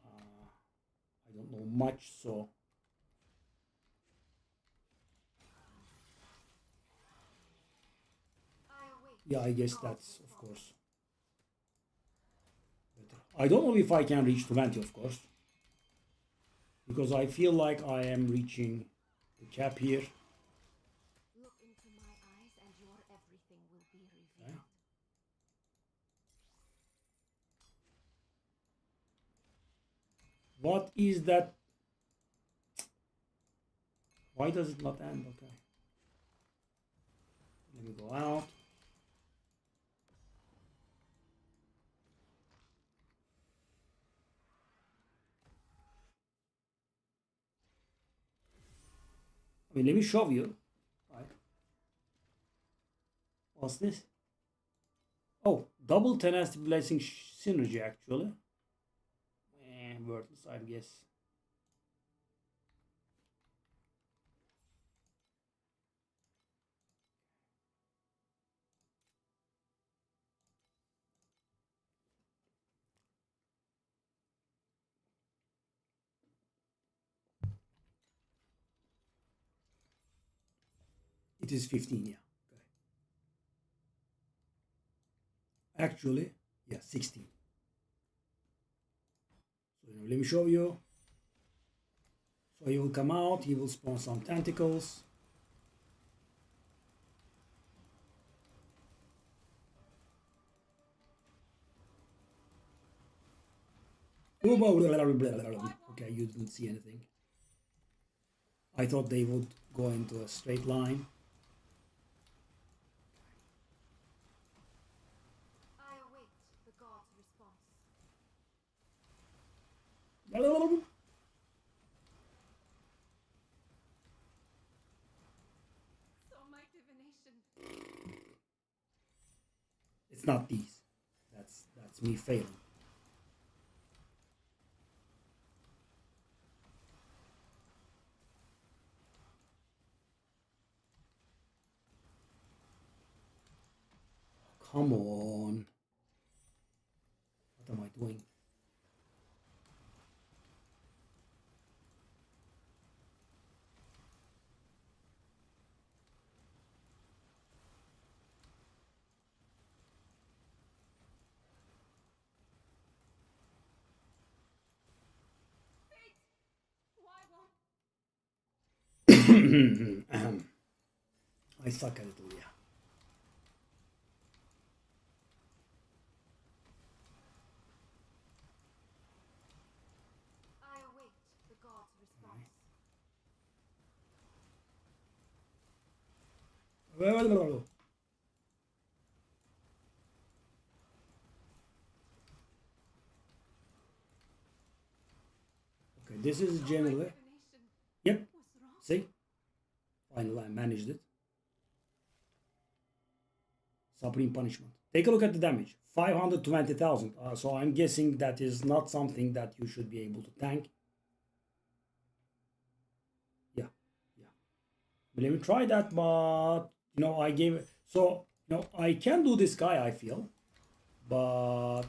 I don't know much, so yeah, I guess that's, of course, better. I don't know if I can reach 20, of course, because I feel like I am reaching the cap here. Look into my eyes and your everything will be revealed. Okay. What is that? Why does it not end? Okay. Let me go out. I mean, let me show you. Right. What's this? Oh, double tenacity blessing synergy actually. Worthless, I guess. It is 15, yeah. Okay. Actually, yeah, 16. So let me show you. So he will come out, he will spawn some tentacles. Okay, you didn't see anything. I thought they would go into a straight line. I await the god's response. So my divination. It's not these. That's me failing. Come on. What am I doing? Why won't I suck a little, yeah. I await the god's response. Okay, this is my generally. divination Yep, was wrong? see? Finally, I managed it. Supreme punishment. Take a look at the damage. 520,000. So I'm guessing that is not something that you should be able to tank. Yeah, yeah. Let me try that, but I gave so I can do this guy, I feel, but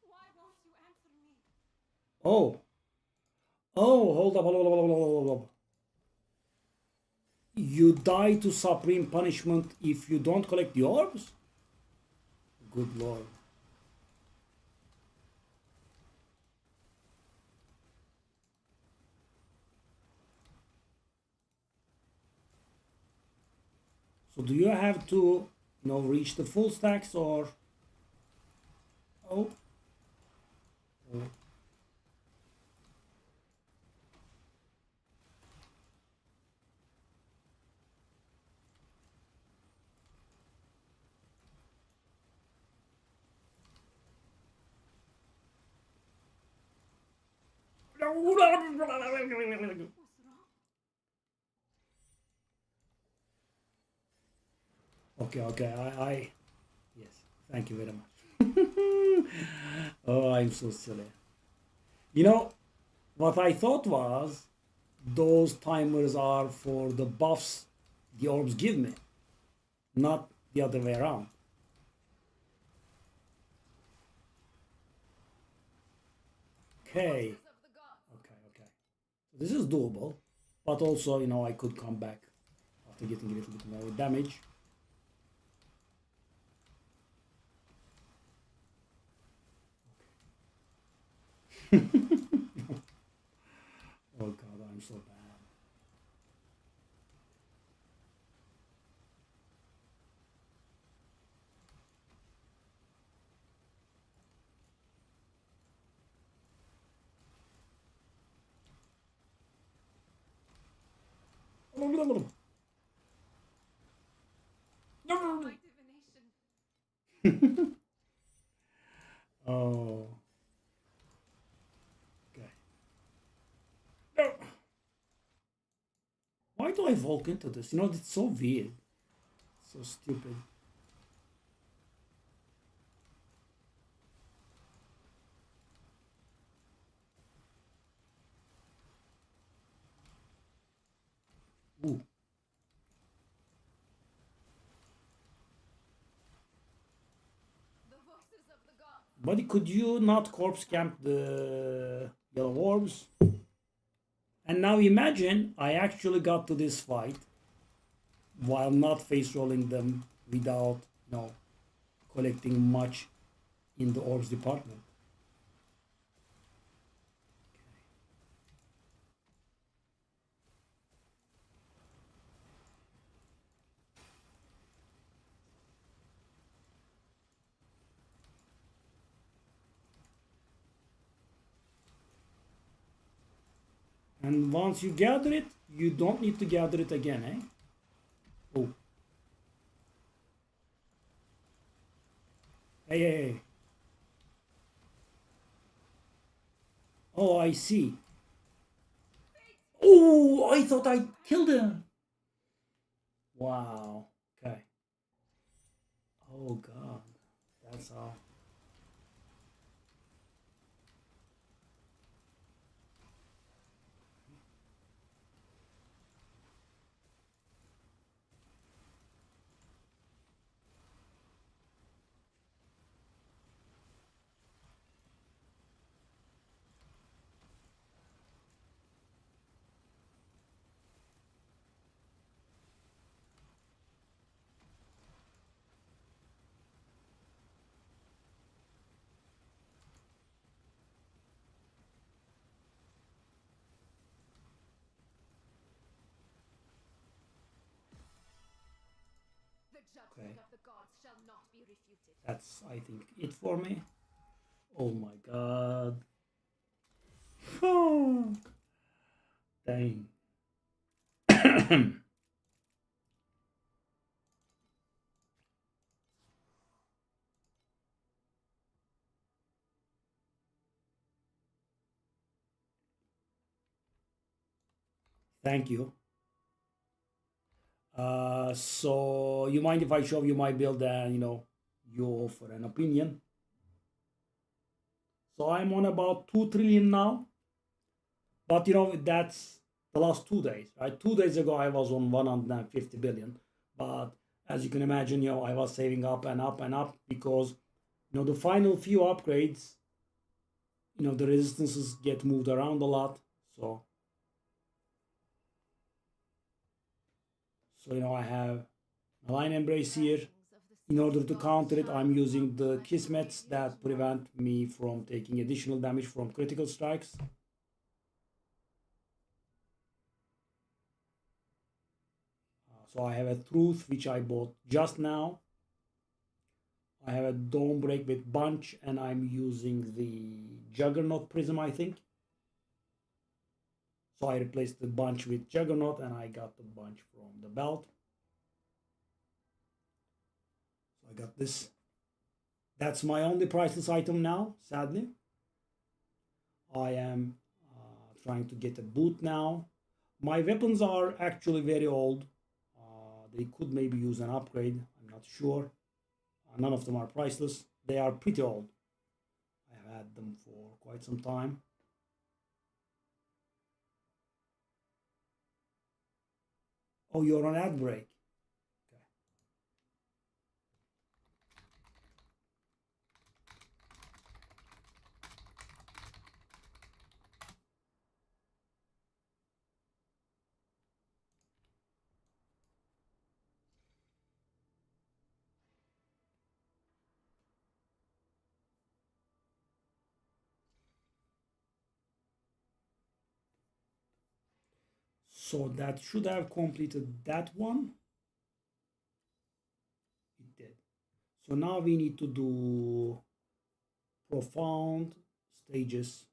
Why won't you answer me? oh, hold up, hold up. You die to supreme punishment if you don't collect the orbs? Good lord. So do you have to, reach the full stacks or? Oh. Oh. Okay, I yes, thank you very much. Oh, I'm so silly. What I thought was those timers are for the buffs the orbs give me, not the other way around. Okay. Okay. So this is doable, but also, you know, I could come back after getting a little bit more damage. Oh god, I'm so bad. Oh, my divination. Oh. Okay. No. Why do I walk into this? You know, it's so weird. So stupid. Ooh. The voices of the gods. Buddy, could you not corpse camp the yellow orbs? And now imagine I actually got to this fight while not face rolling them without, you know, collecting much in the orbs department. And once you gather it, you don't need to gather it again, eh? Oh. Hey, hey, hey. Oh, I see. Oh, I thought I killed him. Wow. Okay. Oh, God. That's all. The judgment Okay. of the gods shall not be refuted. That's, I think, it for me. Oh, my God. Oh, dang. Thank you. So you mind if I show you my build and, you know, you offer an opinion? So I'm on about 2 trillion now, but you know, that's the last 2 days, right? 2 days ago I was on 150 billion, but as you can imagine, you know, I was saving up and up and up because, you know, the final few upgrades, you know, the resistances get moved around a lot. So you know, I have a line embrace here. In order to counter it, I'm using the Kismets that prevent me from taking additional damage from critical strikes. So I have a Truth, which I bought just now. I have a Dome Break with Bunch, and I'm using the Juggernaut Prism, I think. So I replaced the Bunch with Juggernaut, and I got the Bunch from the belt. So I got this. That's my only priceless item now, sadly. I am trying to get a boot now. My weapons are actually very old. They could maybe use an upgrade. I'm not sure. None of them are priceless. They are pretty old. I have had them for quite some time. Oh, you're on ad break. Okay. So that should have completed that one. It did. So now we need to do profound stages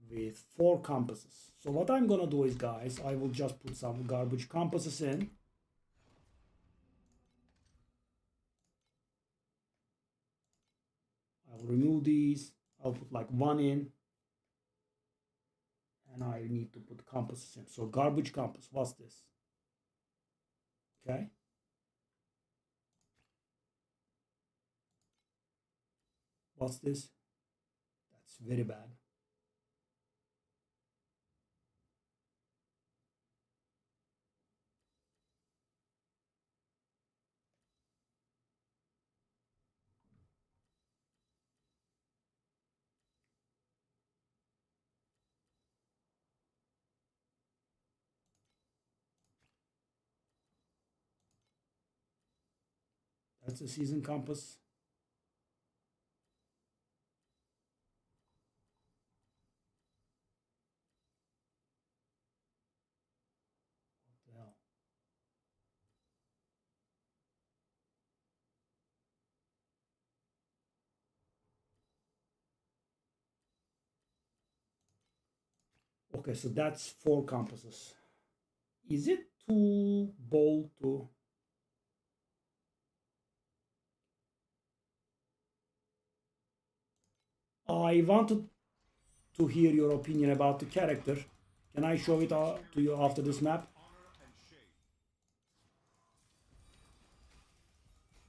with 4 compasses. So what I'm gonna do is, guys, I will just put some garbage compasses in. I'll remove these. I'll put like 1 in. And I need to put compasses in. So garbage compass, what's this? Okay. What's this? That's very bad. That's a season compass. What the hell? Okay, so that's 4 compasses. Is it too bold to... I wanted to hear your opinion about the character. Can I show it to you after this map? Honor and shame.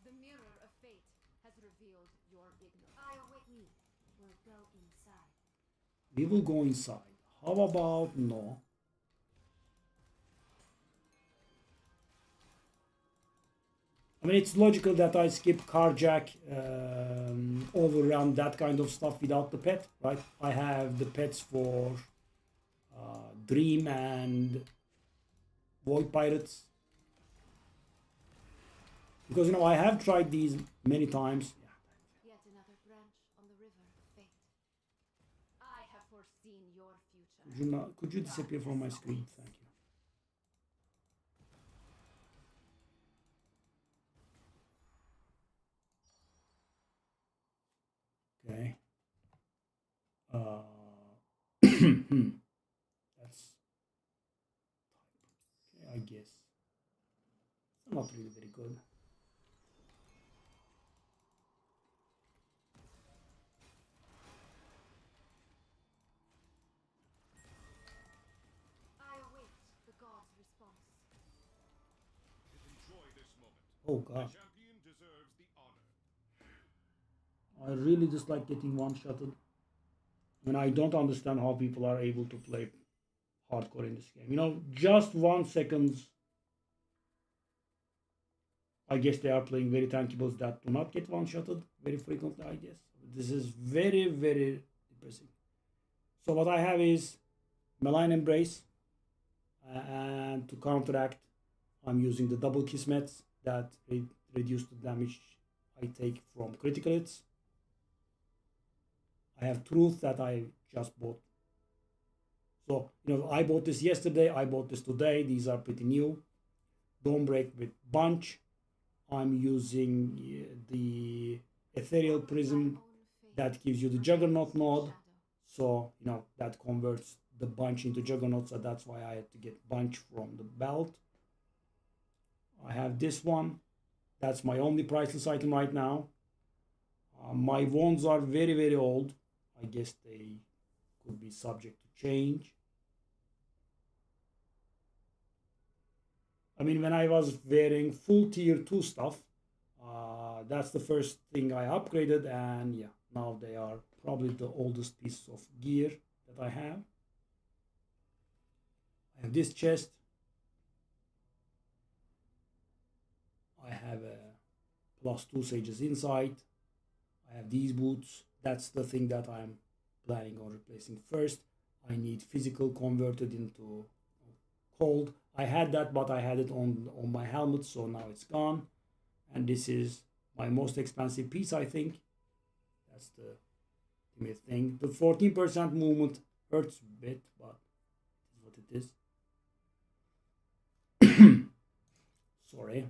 The mirror of fate has revealed your ignorance. I await. We will go inside. We will go inside. How about no? I mean, it's logical that I skip carjack, overrun, that kind of stuff without the pet, right? I have the pets for Dream and Void Pirates. Because, you know, I have tried these many times. Yet another branch on the river of fate. I have foreseen your future. Could you disappear from my screen? Thank you. Okay. That's okay, I guess. It's not really very good. I await the god's response. Enjoy this moment. Oh god. The champion deserves the honor. I really dislike getting one-shotted. I mean, I don't understand how people are able to play hardcore in this game. You know, just 1 second. I guess they are playing very tankables that do not get one-shotted very frequently, I guess. This is very, very depressing. So what I have is Malign Embrace. And to counteract, I'm using the double Kismets that reduce the damage I take from critical hits. I have Truth that I just bought. So, you know, I bought this yesterday, I bought this today. These are pretty new. Dawnbreak with Bunch. I'm using the Ethereal Prism that gives you the Juggernaut node. So, you know, that converts the Bunch into Juggernaut. So that's why I had to get Bunch from the belt. I have this one. That's my only priceless item right now. My wands are very, very old. I guess they could be subject to change. I mean, when I was wearing full tier 2 stuff, that's the first thing I upgraded, and yeah, now they are probably the oldest piece of gear that I have. I have this chest. I have a +2 sages inside. I have these boots. That's the thing that I'm planning on replacing first. I need physical converted into cold. I had that, but I had it on my helmet, so now it's gone. And this is my most expensive piece, I think. That's the ultimate thing. The 14% movement hurts a bit, but it's what it is. sorry,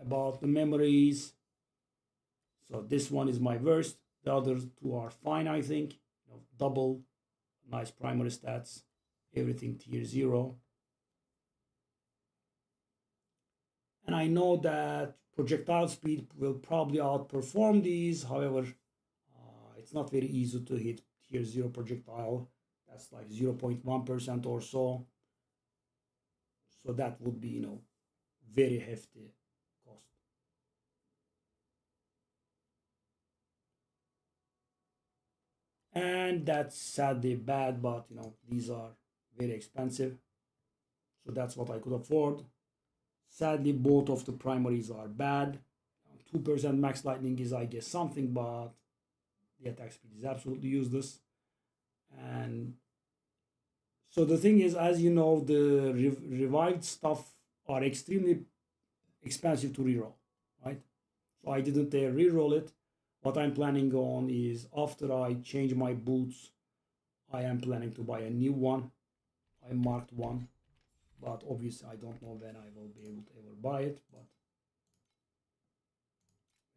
about the memories. So this one is my worst. The other two are fine, I think. You know, double, nice primary stats, everything tier 0. And I know that projectile speed will probably outperform these. However, it's not very easy to hit tier 0 projectile. That's like 0.1% or so. So that would be, you know, very hefty cost. And that's sadly bad, but you know, these are very expensive. So that's what I could afford. Sadly, both of the primaries are bad. 2% max lightning is, I guess, something, but the attack speed is absolutely useless. And so the thing is, as you know, the revived stuff are extremely expensive to reroll, right? So I didn't dare reroll it. What I'm planning on is after I change my boots, I am planning to buy a new one. I marked one, but obviously I don't know when I will be able to ever buy it. But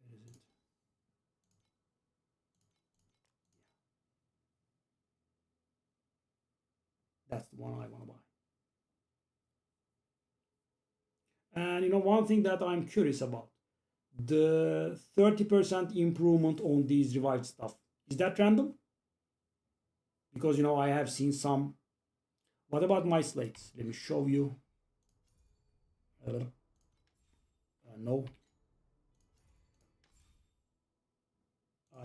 where is it? That's the one I want to buy. And you know, one thing that I'm curious about, the 30% improvement on these revived stuff, is that random? Because you know, I have seen some. What about my slates? Let me show you. No.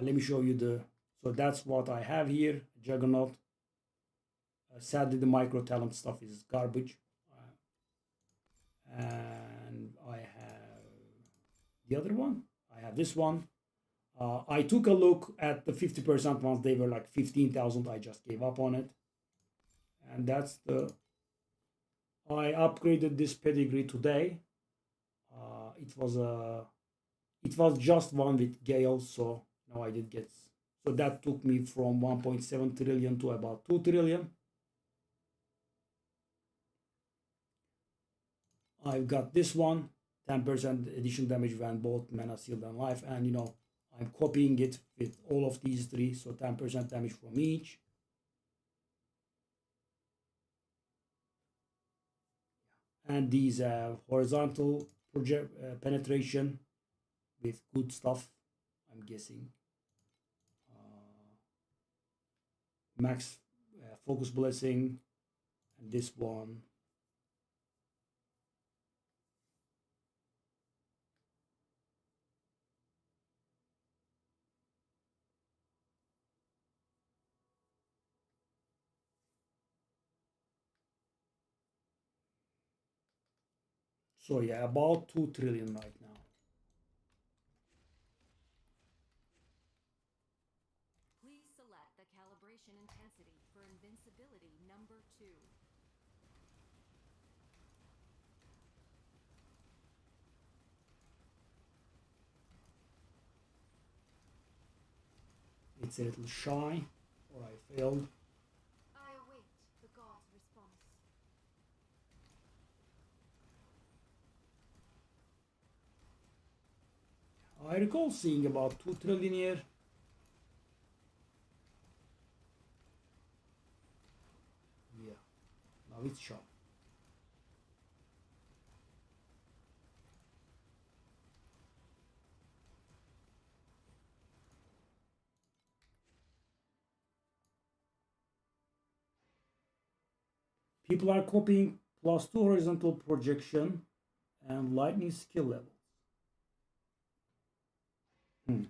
Let me show you the. So that's what I have here, Juggernaut. Sadly, the micro talent stuff is garbage. And I have the other one. I have this one. I took a look at the 50% ones. They were like 15,000. I just gave up on it. And that's the. I upgraded this pedigree today. It was just one with Gale, so no, I did get. So that took me from 1.7 trillion to about 2 trillion. I've got this one, 10% additional damage when both mana, shield, and life, and you know, I'm copying it with all of these three, so 10% damage from each. And these have horizontal project penetration with good stuff, I'm guessing. Max focus blessing, and this one. So yeah, about 2 trillion right now. Please select the calibration intensity for invincibility number 2. It's a little shy, or I failed. I await the god's response. I recall seeing about 2 trillion here. Yeah, now it's shy. People are copying +2 horizontal projection and lightning skill level. Only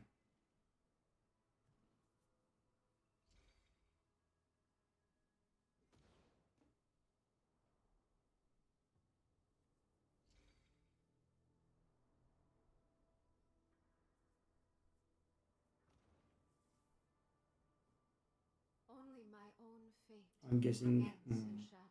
my own fate I'm guessing. ends in shadow.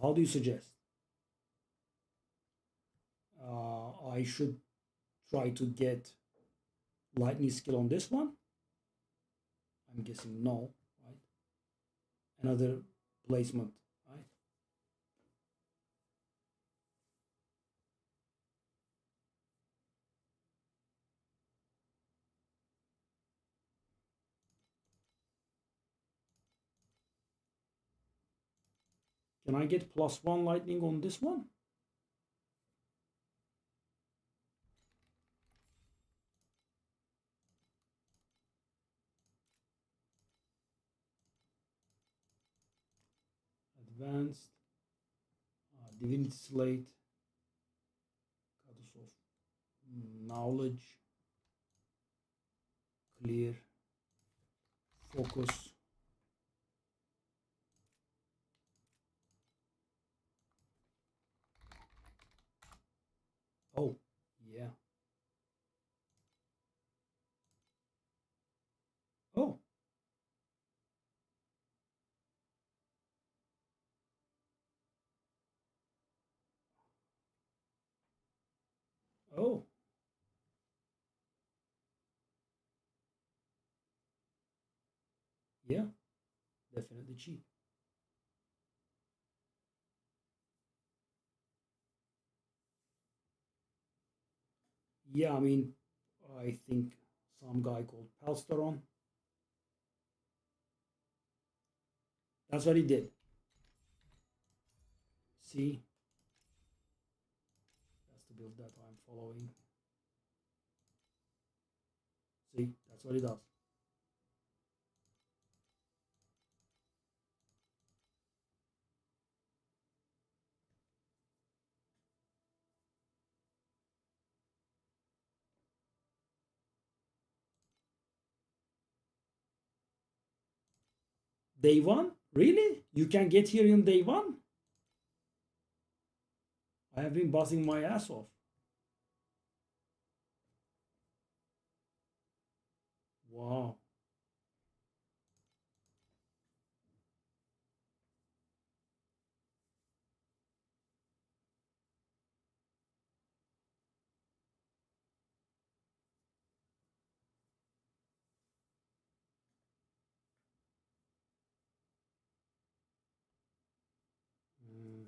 how do you suggest? I should try to get lightning skill on this one? I'm guessing no, right? Another placement, right? Can I get +1 lightning on this one? Advanced, Divinity Slate, Goddess of Knowledge, Clear, Focus. Oh, yeah. Oh, oh, yeah, definitely cheap. Yeah, I mean, I think some guy called Palsteron. That's what he did. See, that's the build that I'm following. See, that's what he does. Day one? Really? You can get here in day one? I have been buzzing my ass off. Wow. Mm,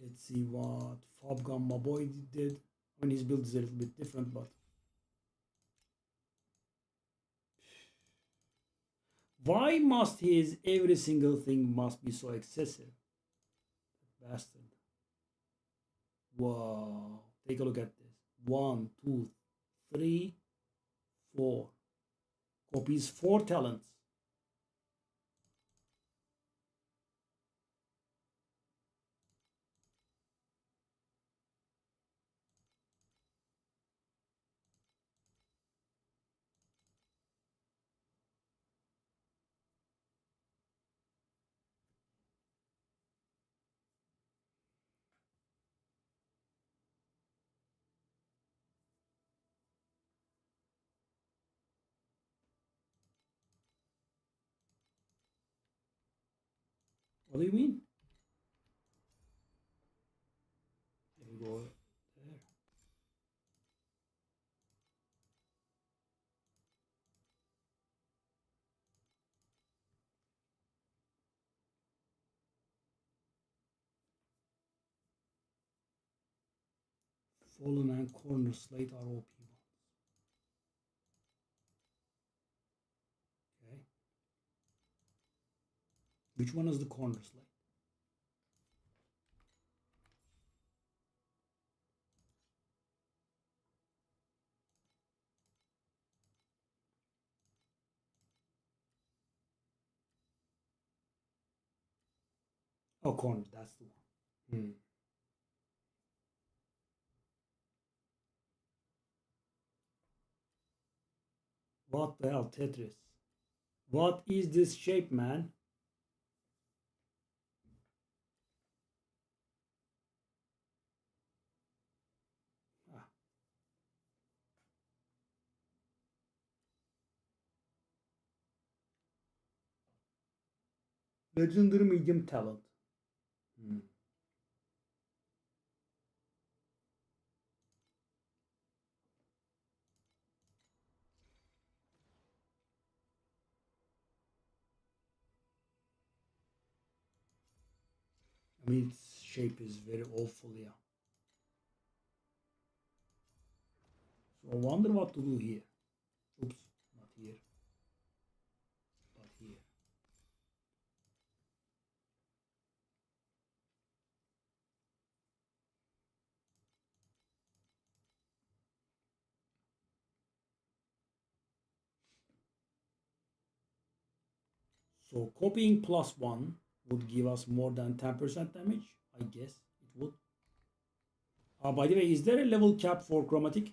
let's see what Fabgum, my boy, did. I mean, his build is a little bit different, but why must his every single thing must be so excessive? Bastard. Wow. Take a look at this. One, two, three, four. Copies 4 talents. What do you mean? Let me go there. Fallen and corner slate are OP ones. Okay. Which one is the corner slate? Oh, corner. That's the one. Hmm. What the hell, Tetris? What is this shape, man? Ah, Legendary medium talent. Hmm. I mean, its shape is very awful, yeah. So I wonder what to do here. Oops, not here, but here. So copying +1 would give us more than 10% damage. I guess it would. By the way, is there a level cap for chromatic?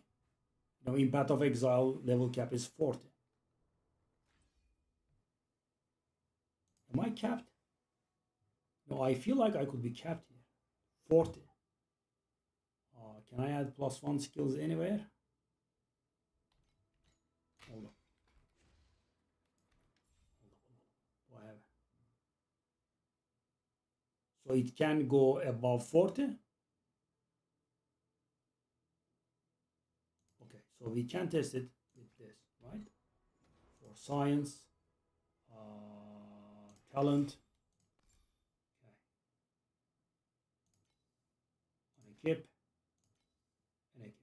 No, in Path of Exile, level cap is 40. Am I capped? No, I feel like I could be capped here. 40. Can I add +1 skills anywhere? Hold on. Do I have? So it can go above 40. Okay, so we can test it with this, right? For science, talent, okay. Unequip, and equip.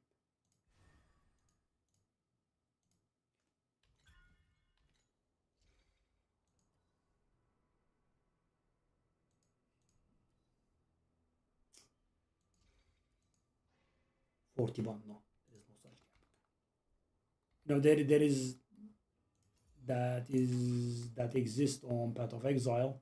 $41. No, there is no such cap. No, there is that exists on Path of Exile.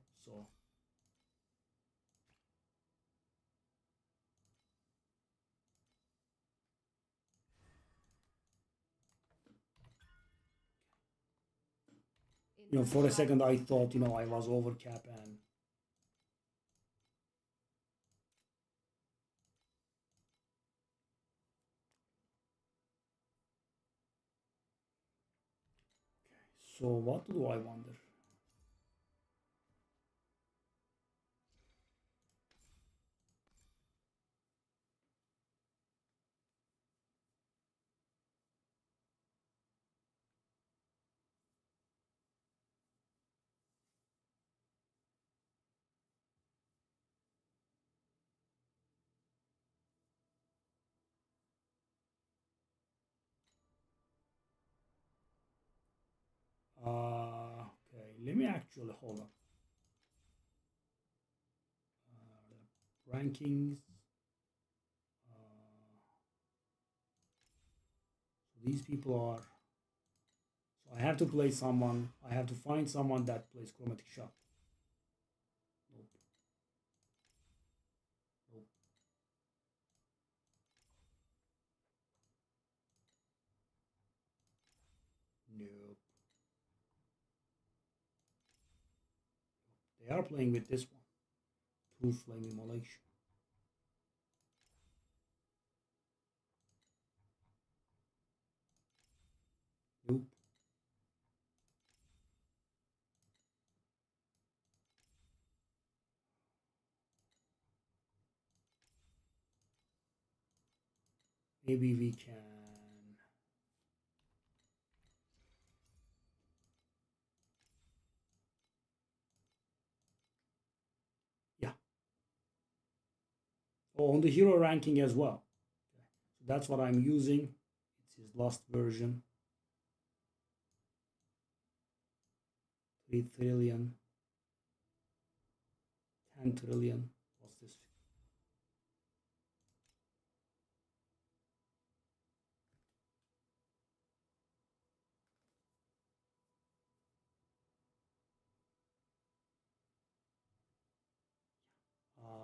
So for a second I thought I was over cap and so what do I wonder? Okay, let me actually hold up. Rankings. So these people are. So I have to play someone. I have to find someone that plays chromatic shot. Nope. Nope. Nope. They are playing with this one. True Flame Immolation. Nope. Maybe we can. Yeah. Oh, on the hero ranking as well. Okay. So that's what I'm using. It's his last version. 3 trillion. 10 trillion. What's this?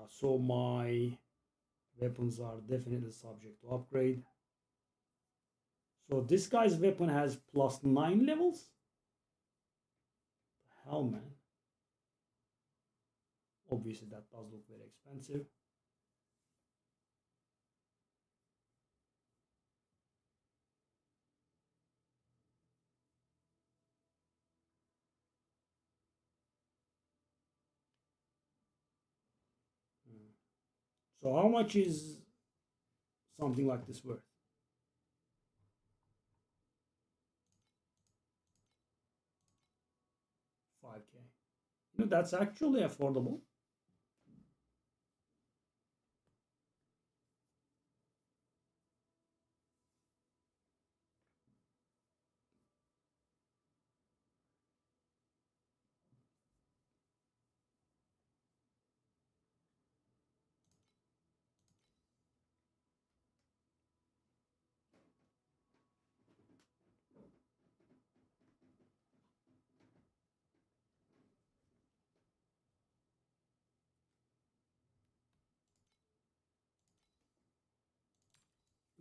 So my weapons are definitely subject to upgrade. So this guy's weapon has +9 levels? The hell, man. Obviously that does look very expensive. So how much is something like this worth? 5K. You know, that's actually affordable.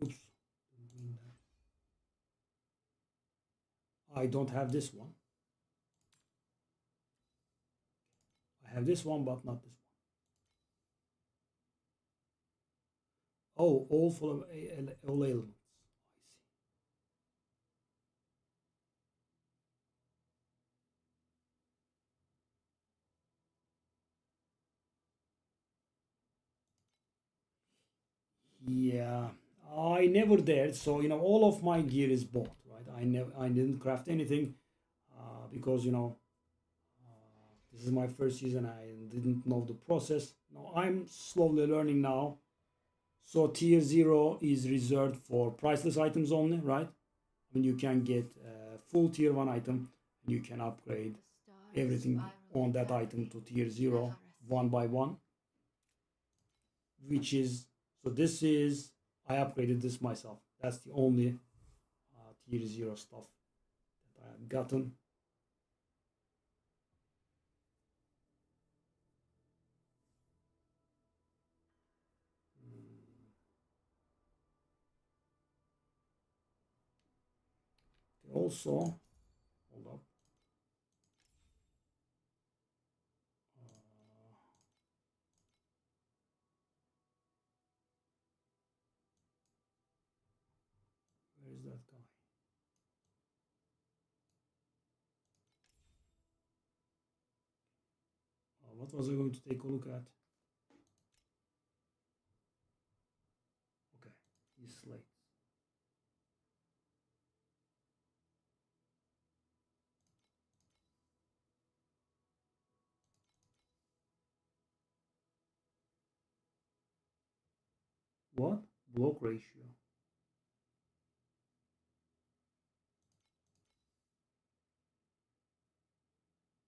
Oops. I don't have this one. I have this one, but not this one. Oh, all full of all elements. I see. Yeah, I never dared. So you know, all of my gear is bought, right? I didn't craft anything because you know this is my first season. I didn't know the process. No, I'm slowly learning now. So tier 0 is reserved for priceless items only, right? I mean, you can get a full tier 1 item and you can upgrade everything on that item to tier 0 one by one, which is, so this is, I upgraded this myself. That's the only tier 0 stuff that I have gotten. Also, hold up. Where is that guy? What was I going to take a look at? Okay, he's slate. What? Block ratio.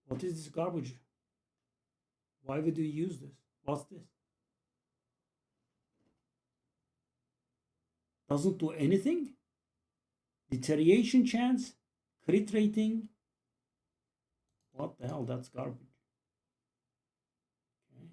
What is this garbage? Why would you use this? What's this? Doesn't do anything? Deterioration chance? Crit rating? What the hell? That's garbage. Okay.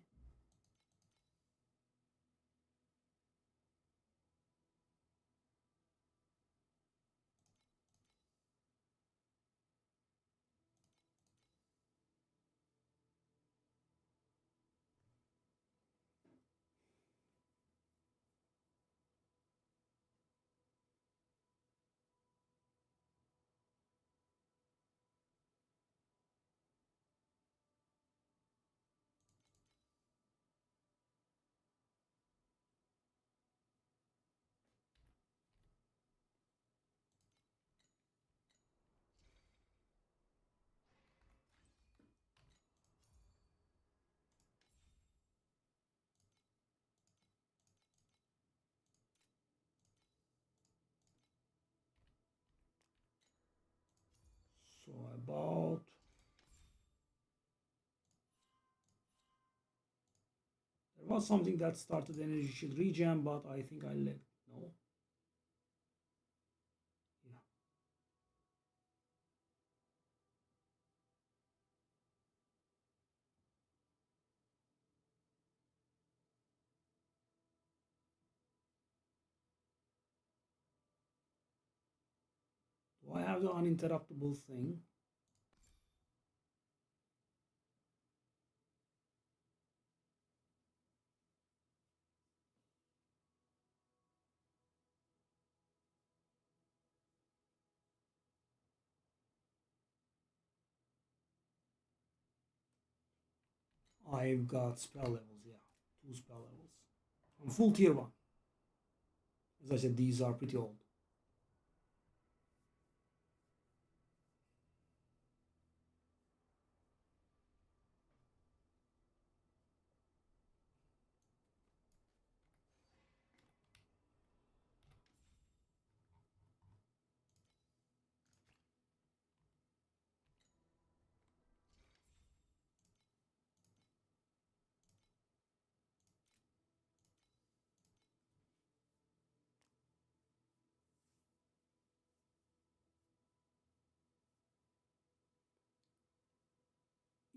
So about, there was something that started energy shield regen, but I think I let no. Yeah. Do I have the uninterruptible thing? I've got spell levels, yeah. 2 spell levels. I'm full tier 1. As I said, these are pretty old.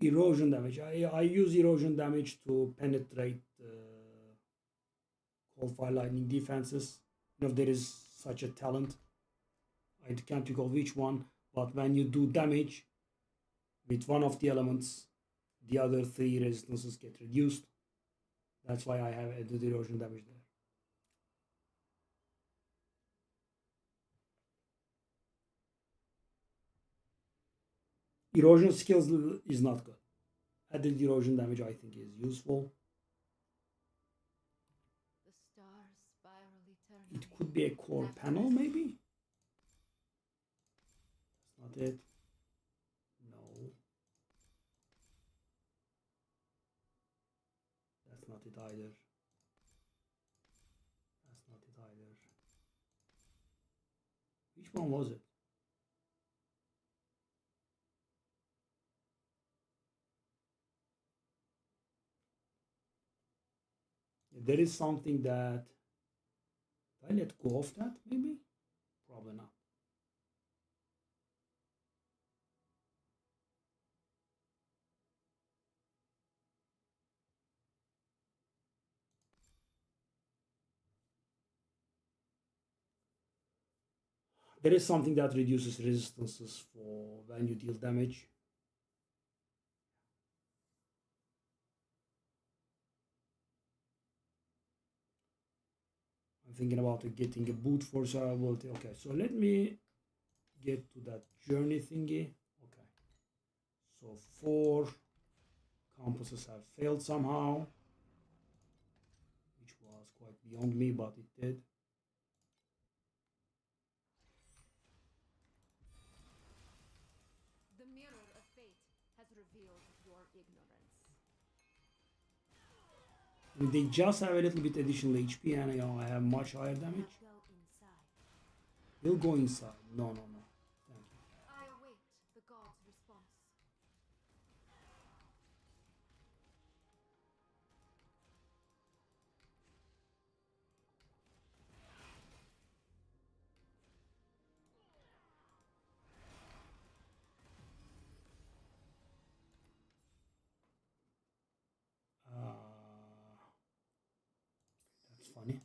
Erosion damage. I use erosion damage to penetrate cold fire lightning defenses. You know, if there is such a talent. I can't recall which one, but when you do damage with one of the elements, the other 3 resistances get reduced. That's why I have added erosion damage there. Erosion skills is not good. Added erosion damage I think is useful. The stars spiral eternally. It could be a core panel maybe? That's not it. No. That's not it either. That's not it either. Which one was it? There is something that... Did I let go of that maybe? Probably not. There is something that reduces resistances for when you deal damage. I'm thinking about getting a boot for survivability. Okay, so let me get to that journey thingy. Okay, so 4 compasses have failed somehow, which was quite beyond me, but it did. The mirror of fate has revealed your ignorance. I mean, they just have a little bit additional HP, and you know, I have much higher damage. Now go inside. He'll go inside. No, no, no. Thank you. I await the god's response. That's funny.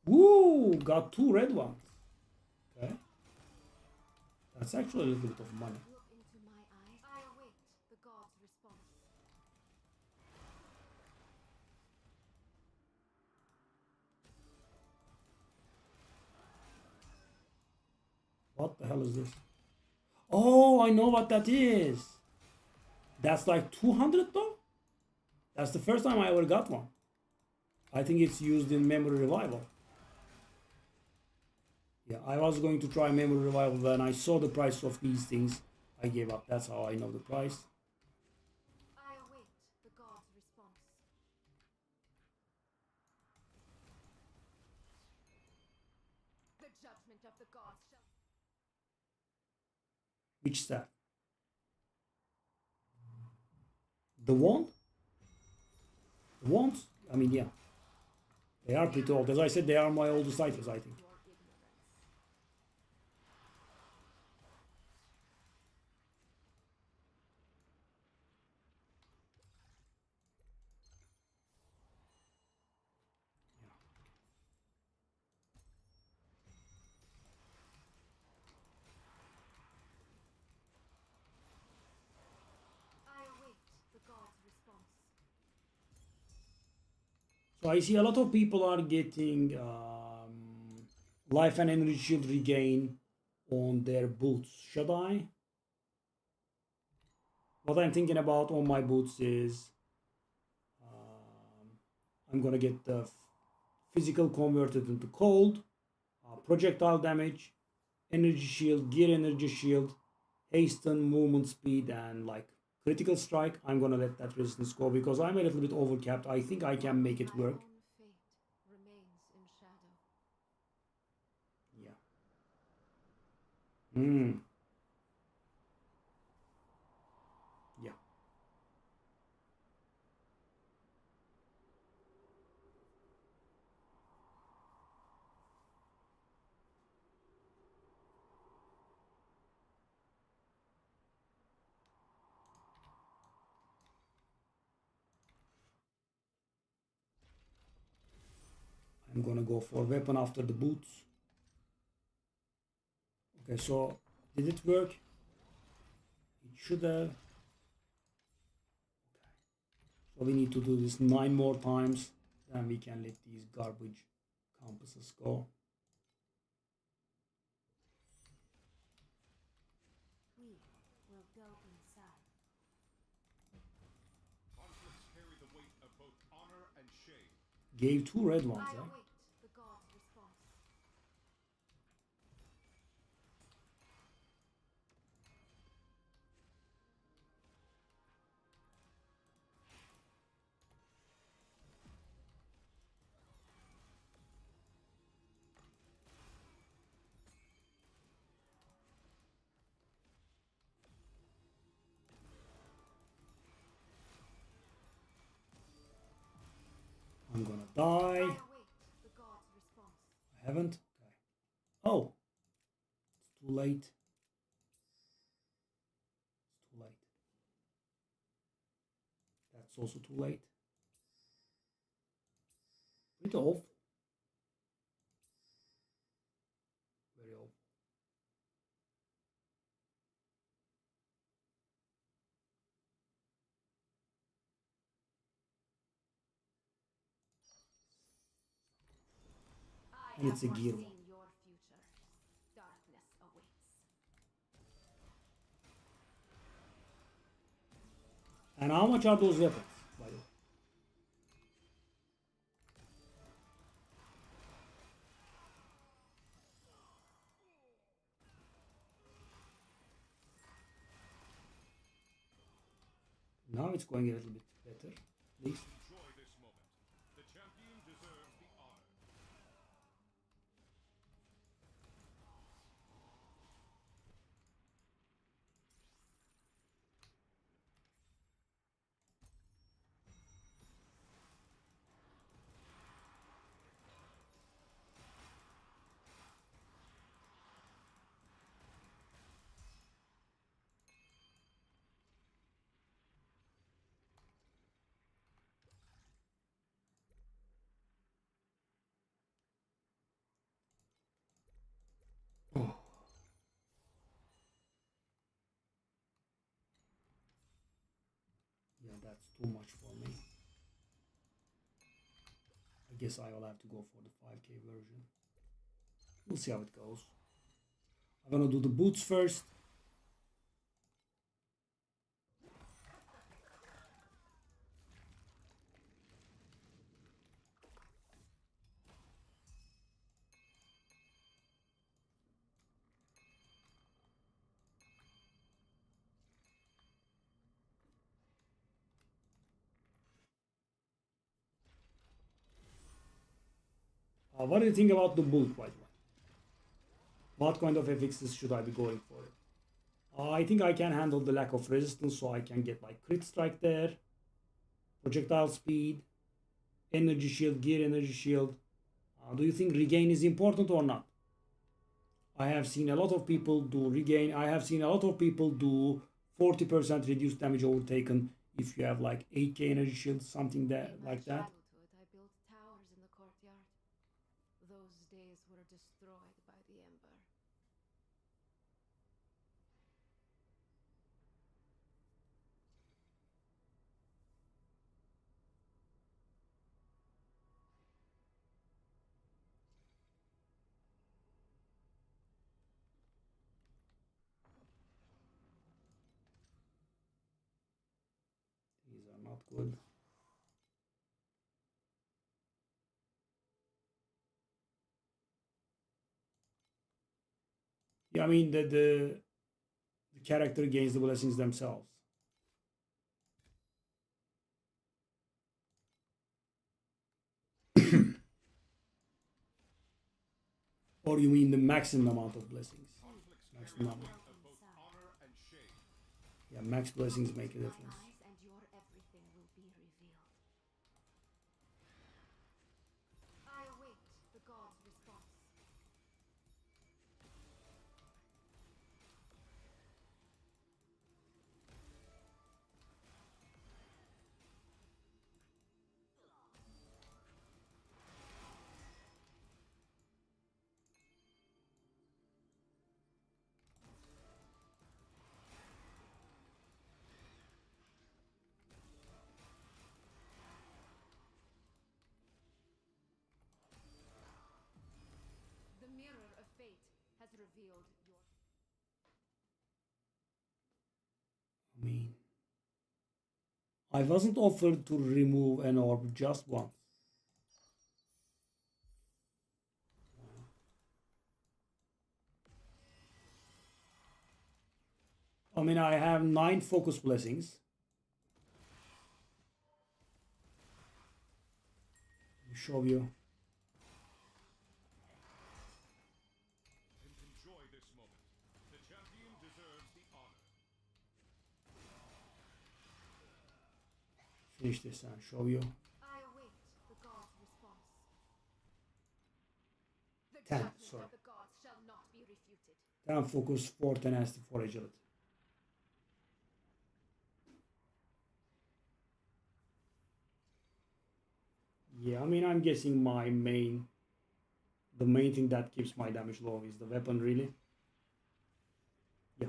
Woo! Got 2 red ones. Okay. That's actually a little bit of money. Look into my eyes. I await the god's response. What the hell is this? Oh, I know what that is. That's like 200 though? That's the first time I ever got one. I think it's used in Memory Revival. Yeah, I was going to try Memory Revival when I saw the price of these things. I gave up. That's how I know the price. I await the god's response. The judgment of the gods shall... Which staff? The wand? The wands? I mean, yeah. They are pretty old. As I said, they are my oldest items, I think. Your ignorance. I await the god's response. So I see a lot of people are getting life and energy shield regain on their boots. Should I? What I'm thinking about on my boots is I'm gonna get the physical converted into cold, projectile damage, energy shield, gear energy shield, hasten, movement speed, and like critical strike. I'm gonna let that resistance go because I'm a little bit overcapped. I think I can make it My work. own fate remains in shadow. Yeah. Hmm. Yeah. I'm gonna go for weapon after the boots. Okay, so did it work? It should have. So we need to do this 9 more times. Then we can let these garbage compasses go. We will go inside. Conflicts carry the weight of both honor and shame. Gave 2 red ones, I eh? await the god's response. I'm gonna I die. await the god's response. I haven't. Okay. Oh, it's too late. It's too late. That's also too late. Pretty awful. Very awful. I And have it's a gear foreseen one. your future. Darkness awaits. And how much are those weapons, by the way? Now it's going a little bit better, at least. Enjoy this moment. The champion deserves the honor. Oh. Yeah, that's too much for me. I guess I will have to go for the 5k version. We'll see how it goes. I'm gonna do the boots first. What do you think about the boot, by the way? What kind of FXs should I be going for? I think I can handle the lack of resistance, so I can get like crit strike there, projectile speed, energy shield, gear energy shield. Do you think regain is important or not? I have seen a lot of people do regain. I have seen a lot of people do 40% reduced damage overtaken if you have like 8k energy shield, something that In my like that. childhood, I built towers in the courtyard. Those days were destroyed by the Ember. These are not good. Yeah, I mean the character gains the blessings themselves. Or you mean the maximum amount of blessings? Conflicts Maximum carry a amount. weight of both honor and shame. Yeah, max blessings make a Into my difference. eyes and your everything will be revealed. I await the god's response. The mirror of fate has revealed your... I mean, I wasn't offered to remove an orb just once. I mean, I have 9 focus blessings. Let me show you. And enjoy this moment. The champion deserves the honor. Finish this and show you. I await the god's response. The 10, judgment sorry. of the gods shall not be refuted. 10 focus, 4 tenacity, 4 agility. Yeah, I mean, I'm guessing the main thing that keeps my damage low is the weapon, really. Yeah.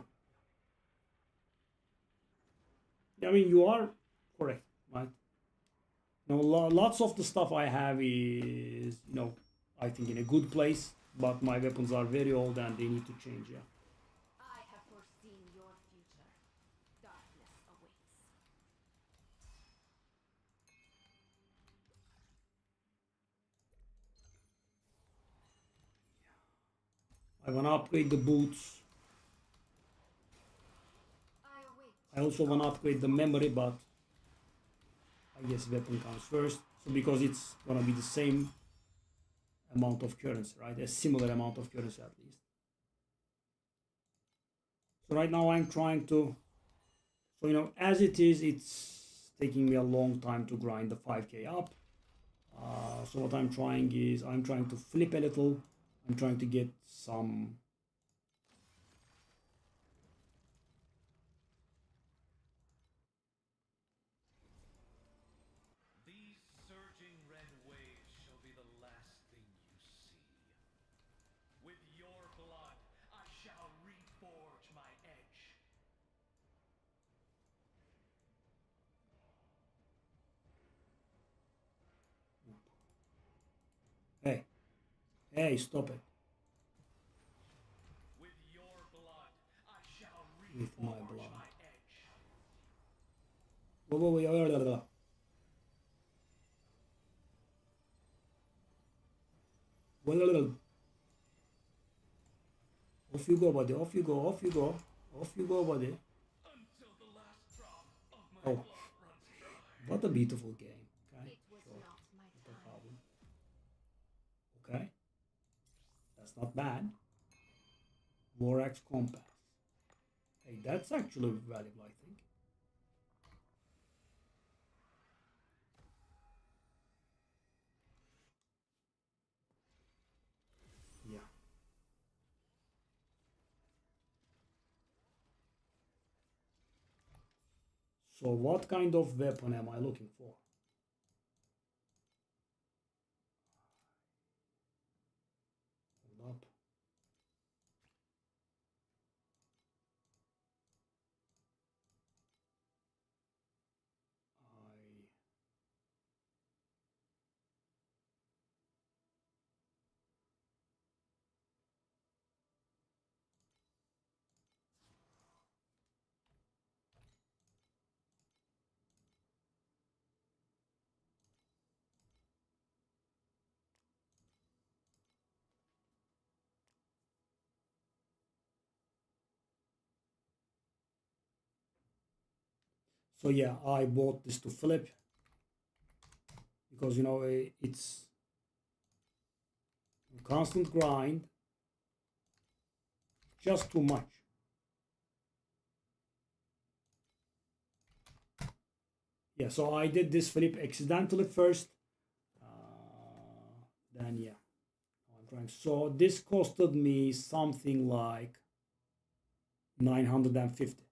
I mean, you are correct, right? Now, lots of the stuff I have is, I think in a good place, but my weapons are very old and they need to change, yeah. I have foreseen your future. Darkness awaits. I want to upgrade the boots. I await. I also want to upgrade the memory, but I guess weapon comes first. So because it's going to be the same amount of currency, right? A similar amount of currency at least. So right now I'm trying to, as it is, it's taking me a long time to grind the 5k up. So what I'm trying is, I'm trying to flip a little. I'm trying to get some... These surging red waves shall be the last thing you see. With your blood, I shall reforge my edge. Hey, hey, stop it. With your blood, I shall With my reforge blood. my edge. Whoa, whoa, whoa, whoa, whoa, whoa. Whoa, whoa, whoa. Off you go, buddy. Off you go. Off you go. Off you go, buddy. Until the last drop of my Oh, blood runs dry. what a beautiful game. Okay, It was sure. not my Not a time. problem. Okay, that's not bad. Vorax Compass. Hey, that's actually valuable, I think. Yeah. So what kind of weapon am I looking for? Hold up. I So yeah, I bought this to flip because, you know, it's constant grind, just too much. Yeah, so I did this flip accidentally first. Then yeah, I'm trying. So this costed me something like 950.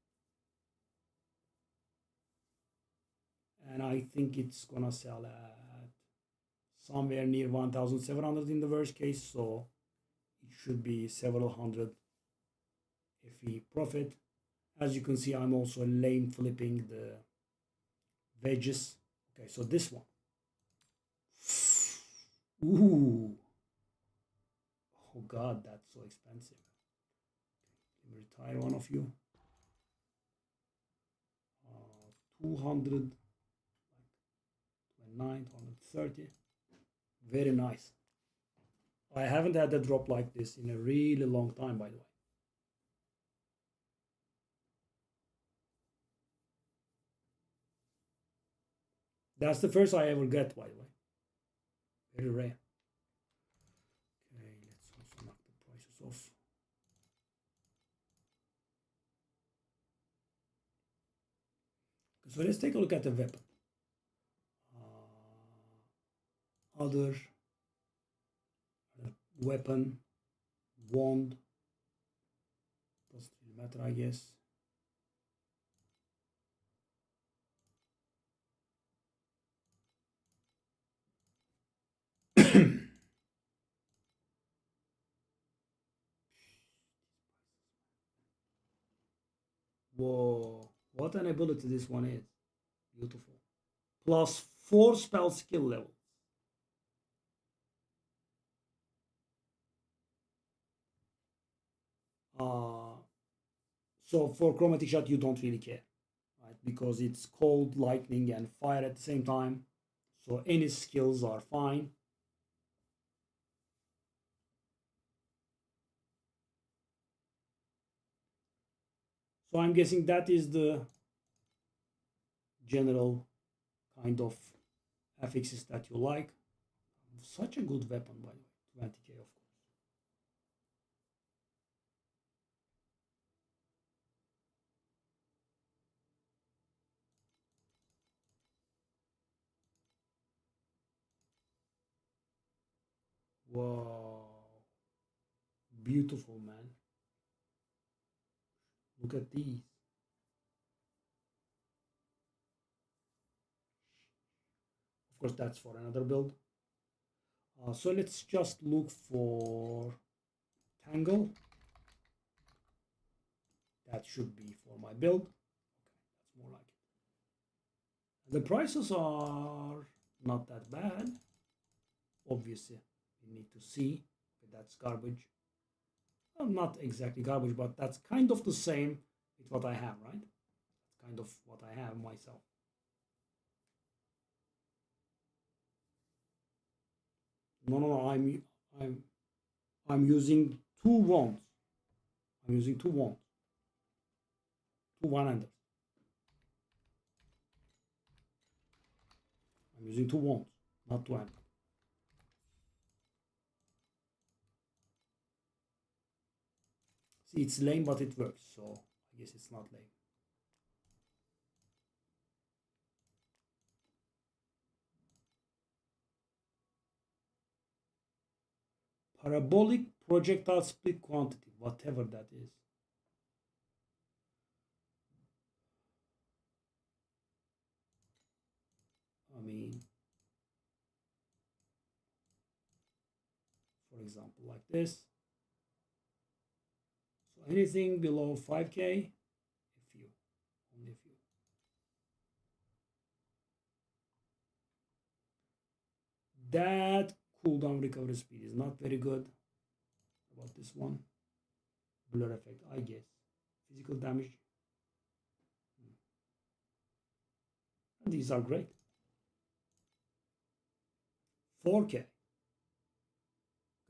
And I think it's gonna sell at somewhere near 1,700 in the worst case, so it should be several hundred FE profit. As you can see, I'm also lame flipping the wedges. Okay, so this one. Ooh. Oh God, that's so expensive. Let me retire one of you. 200, 29, 230. Very nice. I haven't had a drop like this in a really long time, by the way. That's the first I ever get, by the way. Very rare. Okay, let's also knock the prices off. So let's take a look at the weapon. Other weapon, wand, doesn't really matter, I guess. Whoa, what an ability this one is. Beautiful. Plus 4 spell skill level. So for chromatic shot, you don't really care, right? Because it's cold, lightning, and fire at the same time. So any skills are fine. So I'm guessing that is the general kind of affixes that you like. Such a good weapon, by the way. 20k, of course. Wow. Beautiful, man. Look at these. Of course, that's for another build. So let's just look for Tangle. That should be for my build. Okay, that's more like it. The prices are not that bad. Obviously, you need to see. Okay, that's garbage. Well, not exactly garbage, but that's kind of the same with what I have, right? That's kind of what I have myself. No, I'm using two wands. I'm using two wands. Two one-handers. I'm using two wands, not two handers. See, it's lame, but it works, so I guess it's not lame. Parabolic projectile split quantity, whatever that is. I mean, for example, like this. So anything below 5k, a few, only a few. That cooldown recovery speed is not very good. About this one, blur effect, I guess. Physical damage. And these are great. 4k.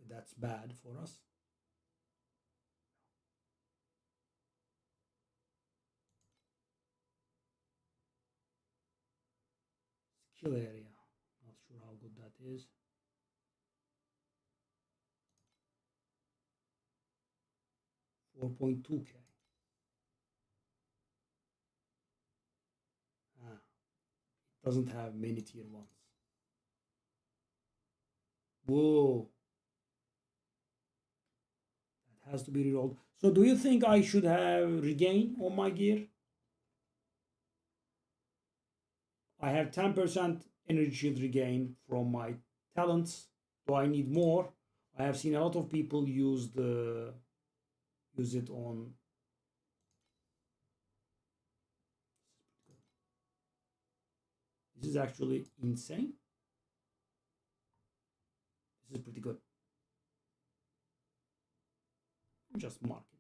That's bad for us. Skill area. Not sure how good that is. $4.2K. It doesn't have many tier ones. Whoa. That has to be rerolled. So do you think I should have regain on my gear? I have 10% energy shield regain from my talents. Do I need more? I have seen a lot of people use it on. This is actually insane. This is pretty good. Just mark it.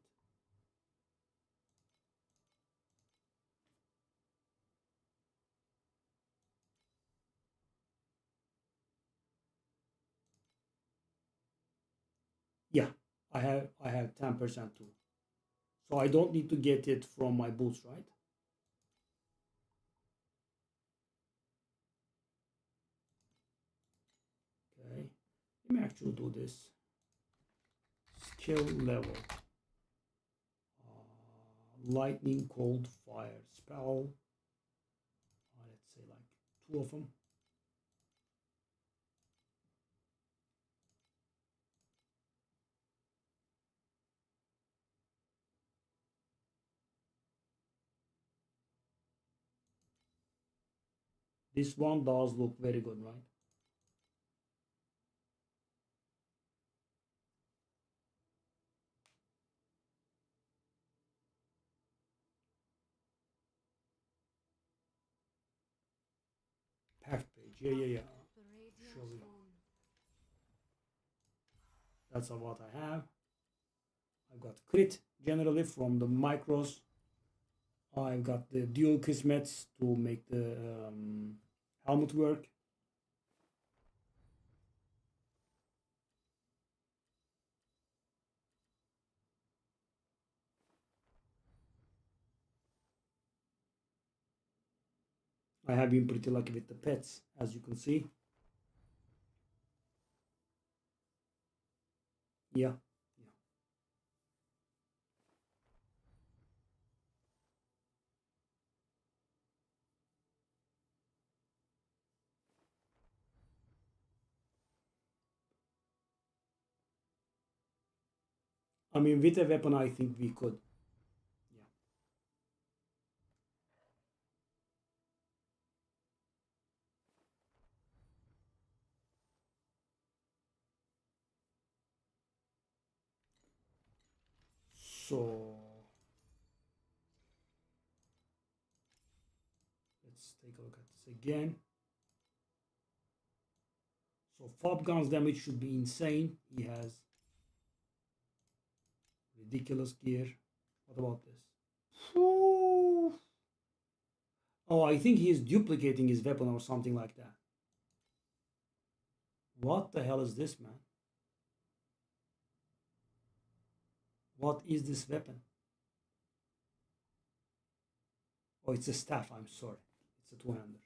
Yeah, I have 10% too. So I don't need to get it from my boots, right? Okay, let me actually do this. Skill level. Lightning, cold, fire, spell. Let's say like 2 of them. This one does look very good, right? Path page, yeah. Show you. That's what I have. I've got crit generally from the micros. I've got the dual kismets to make the helmet work. I have been pretty lucky with the pets, as you can see. Yeah. I mean, with a weapon, I think we could. Yeah. So let's take a look at this again. So Fob Gun's damage should be insane. He has ridiculous gear. What about this? Oh, I think he is duplicating his weapon or something like that. What the hell is this, man? What is this weapon? Oh, it's a staff. I'm sorry. It's a two-hander.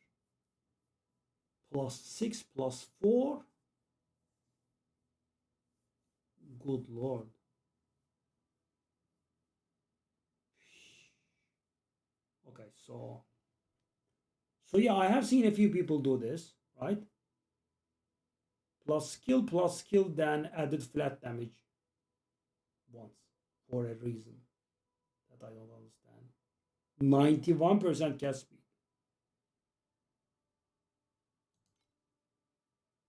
+6, +4. Good lord. Okay, so yeah, I have seen a few people do this, right? Plus skill, then added flat damage once for a reason that I don't understand. 91% cast speed.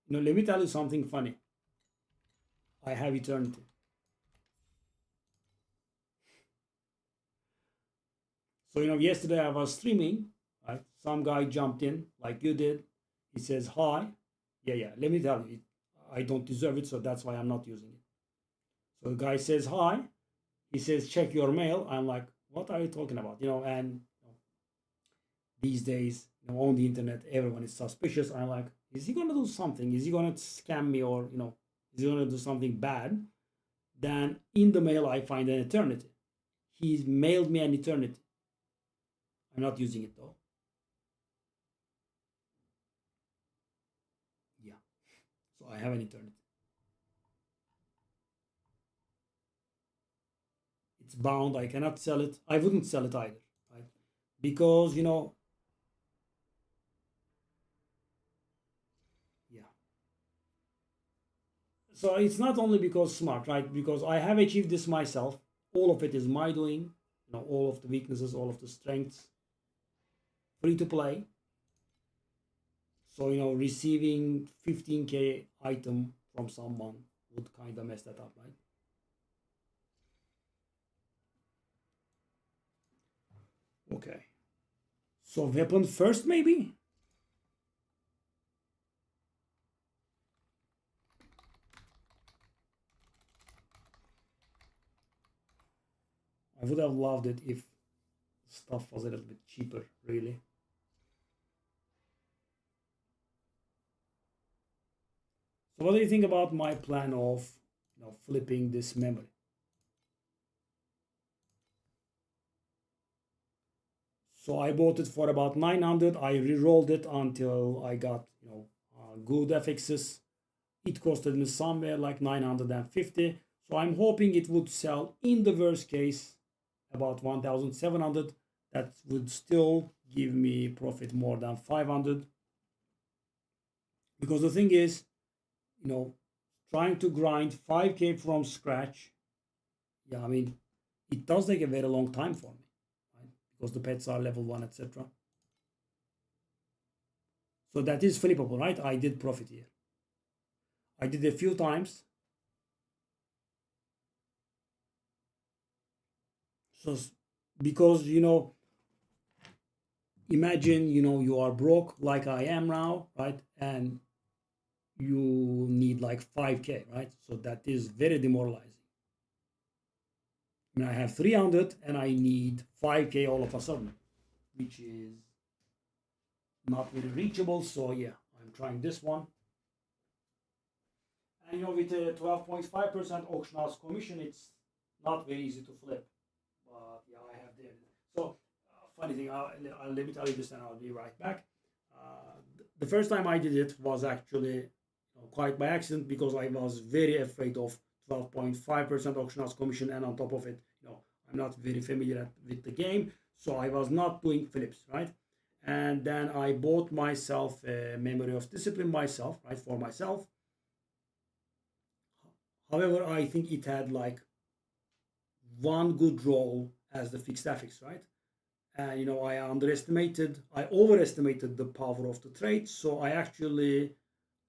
You know, let me tell you something funny. I have eternity. So, you know, yesterday I was streaming, right? Some guy jumped in like you did. He says, hi. Yeah. Let me tell you, I don't deserve it, so that's why I'm not using it. So the guy says, hi. He says, check your mail. I'm like, what are you talking about? You know, and these days, you know, on the internet, everyone is suspicious. I'm like, is he going to do something? Is he going to scam me, or, you know, is he going to do something bad? Then in the mail, I find an eternity. He's mailed me an eternity. I'm not using it though. I have an eternity. It's bound. I cannot sell it. I wouldn't sell it either, right? Because yeah. So it's not only because smart, right? Because I have achieved this myself. All of it is my doing. All of the weaknesses, all of the strengths, free to play. So receiving 15k item from someone would kind of mess that up, right? Okay. So weapon first, maybe? I would have loved it if stuff was a little bit cheaper, really. So what do you think about my plan of flipping this memory? So I bought it for about 900. I re-rolled it until I got good FXs. It costed me somewhere like 950. So I'm hoping it would sell in the worst case about 1,700. That would still give me profit more than 500. Because the thing is, trying to grind 5k from scratch, yeah, I mean, it does take a very long time for me, right? Because the pets are level 1, etc. So that is flippable, right? I did profit here. I did a few times. So because imagine you are broke like I am now, right? And you need like 5k, right? So that is very demoralizing. I mean, I have 300 and I need 5k all of a sudden, which is not really reachable. So yeah, I'm trying this one. And with a 12.5% auction house commission, it's not very easy to flip. But yeah, I have there. So funny thing, let me tell you this and I'll be right back. The first time I did it was actually quite by accident because I was very afraid of 12.5% auction house commission, and on top of it, I'm not very familiar with the game, so I was not doing flips, right? And then I bought myself a memory of discipline myself, right, for myself. However, I think it had like one good roll as the fixed affix, right? And I overestimated the power of the trait, so I actually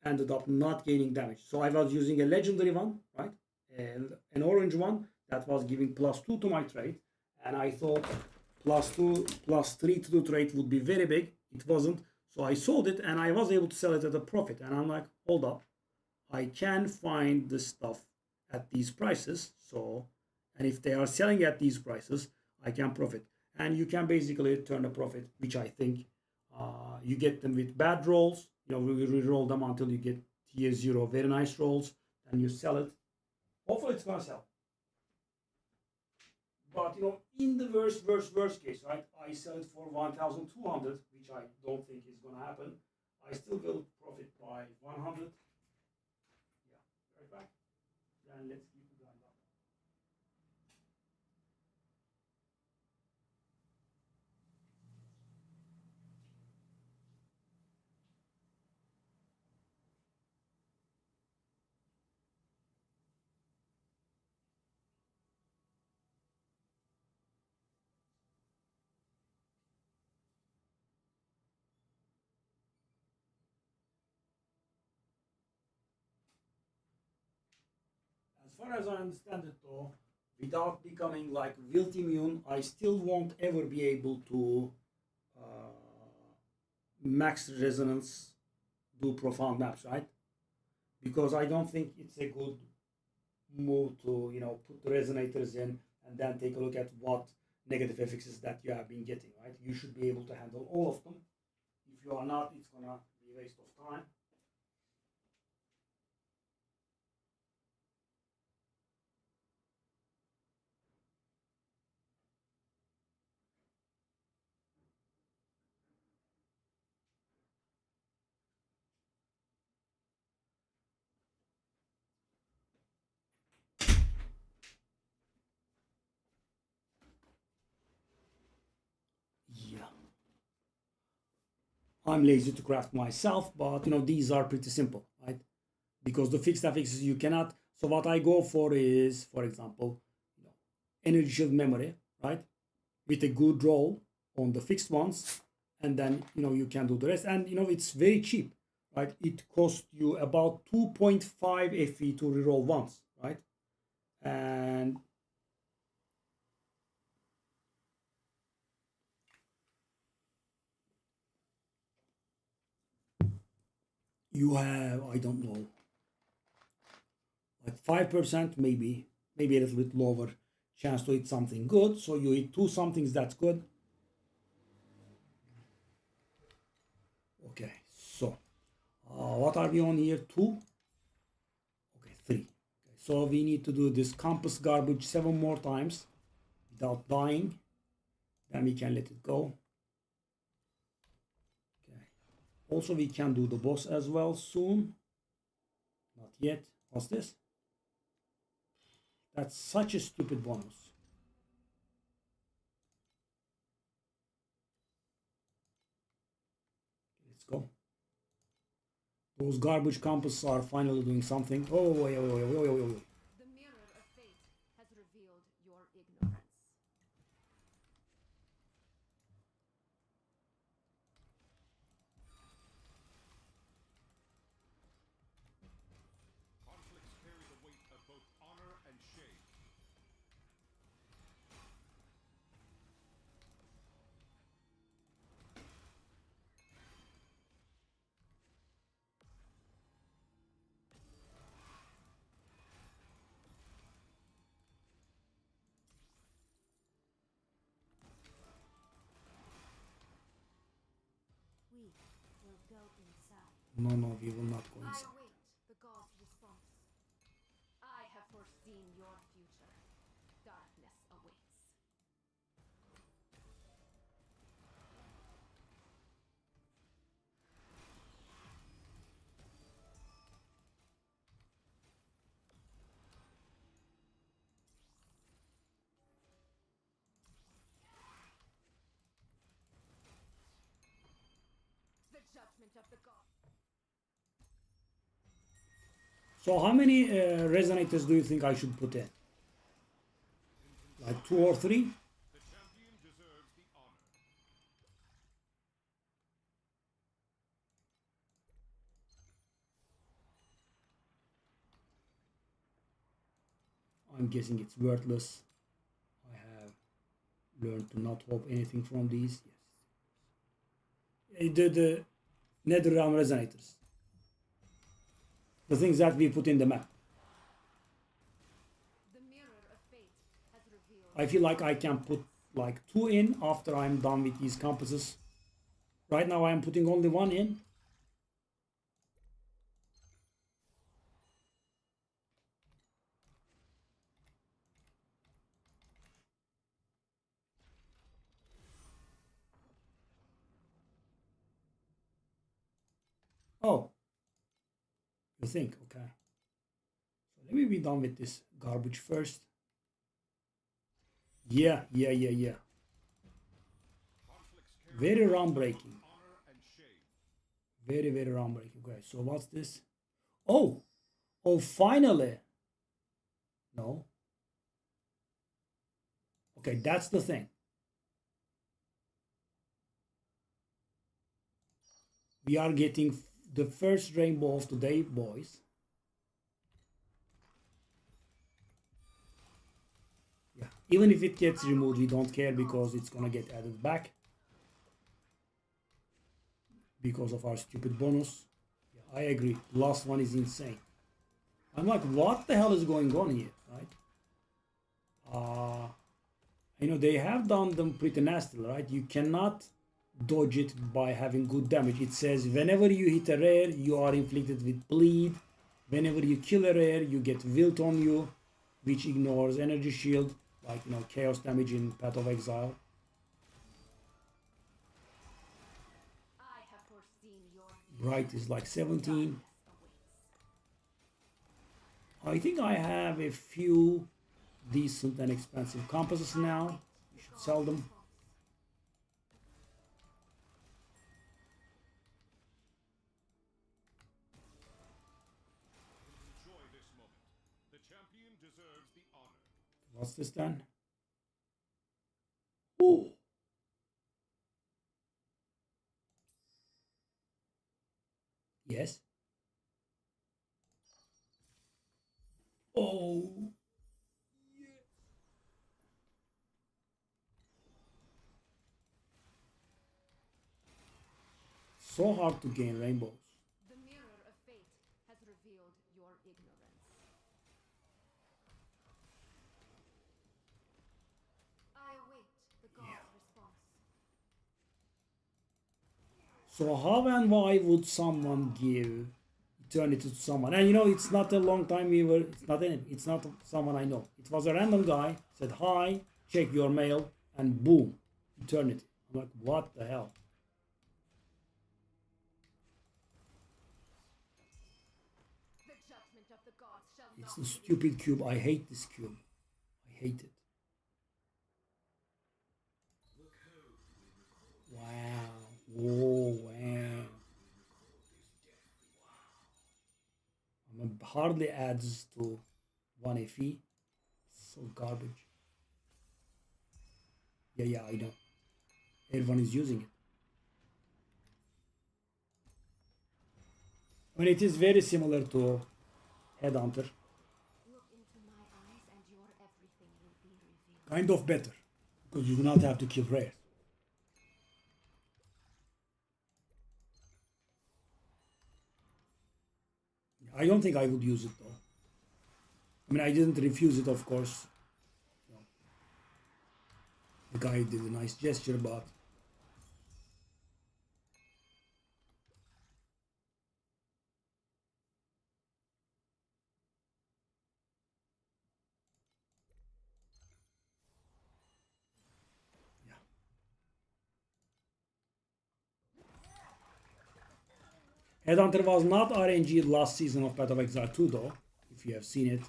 ended up not gaining damage. So I was using a legendary one, right? And an orange one that was giving +2 to my trait, and I thought +2, +3 to the trait would be very big. It wasn't. So I sold it and I was able to sell it at a profit. And I'm like, hold up, I can find the stuff at these prices. So, and if they are selling at these prices, I can profit. And you can basically turn a profit, which I think you get them with bad rolls. We re-roll them until you get tier 0, very nice rolls, and you sell it. Hopefully it's gonna sell. But in the worst case, right? I sell it for 1,200, which I don't think is gonna happen. I still will profit by 100. Yeah, right back. Then let's keep it going up. As far as I understand it, though, without becoming like wilt immune, I still won't ever be able to max resonance do profound maps, right? Because I don't think it's a good move to put the resonators in and then take a look at what negative FXs that you have been getting, right? You should be able to handle all of them. If you are not, it's gonna be a waste of time. I'm lazy to craft myself, but you know, these are pretty simple, right? Because the fixed affixes you cannot. So what I go for is, for example, you know, energy shield memory, right? With a good roll on the fixed ones, and then you know you can do the rest. And you know it's very cheap, right? It costs you about 2.5 FE to reroll once, right? And you have, I don't know, like 5%, maybe a little bit lower chance to hit something good. So you hit two somethings, that's good. Okay, so what are we on here? 2? Okay, 3. Okay, so we need to do this compass garbage 7 more times without dying. Then we can let it go. Okay. Also, we can do the boss as well soon. Not yet. What's this? That's such a stupid bonus. Let's go. Those garbage compasses are finally doing something. Oh, wait. The mirror of fate has revealed your ignorance. Conflicts carry the weight of both honor and shame. We will go inside. No, we will not go I inside. await the god's response. I have foreseen your future. Darkness awaits. The judgment of the god. So how many resonators do you think I should put in? Like 2 or 3? The champion deserves the honor. I'm guessing it's worthless. I have learned to not hope anything from these. Yes. The Nether Realm resonators. The things that we put in the map. The mirror of fate has revealed. I feel like I can put like 2 in after I'm done with these compasses. Right now I'm putting only 1 in. Oh, you think? Okay. So let me be done with this garbage first. Yeah. Conflicts carry Very the weight round of both breaking. honor and shame. Very round breaking. Okay, so what's this? Oh, finally. No. Okay, that's the thing. We are getting the first rainbow of the day, boys. Yeah, even if it gets removed, we don't care because it's gonna get added back because of our stupid bonus. Yeah, I agree. Last one is insane. I'm like, what the hell is going on here, right? You know, they have done them pretty nasty, right? You cannot dodge it by having good damage. It says whenever you hit a rare, you are inflicted with bleed. Whenever you kill a rare, you get wilt on you, which ignores energy shield, like you know, chaos damage in Path of Exile. I have foreseen your Bright is like 17. darkness awaits. I think I have a few decent and expensive compasses now. You should sell them. deserves the honor. What's this then? Ooh. Yes. Oh. So hard to gain rainbows. The mirror of fate has revealed your ignorance. I await the god's response. So how and why would someone give eternity to someone? And you know, it's not a long time we were. It's not someone I know. It was a random guy said hi, check your mail, and boom, eternity. I'm like, what the hell? The judgment of the gods shall It's not a stupid cube. I hate this cube. I hate it. Wow. Oh, wow. Hardly adds to 1 FE. So garbage. Yeah, I know. Everyone is using it. I mean, it is very similar to Headhunter. look into my eyes and your everything will be revealed. Kind of better. Because you do not have to kill rares. I don't think I would use it though. I mean, I didn't refuse it, of course. The guy did a nice gesture, but yeah. Headhunter was not RNG last season of Path of Exile 2 though, if you have seen it.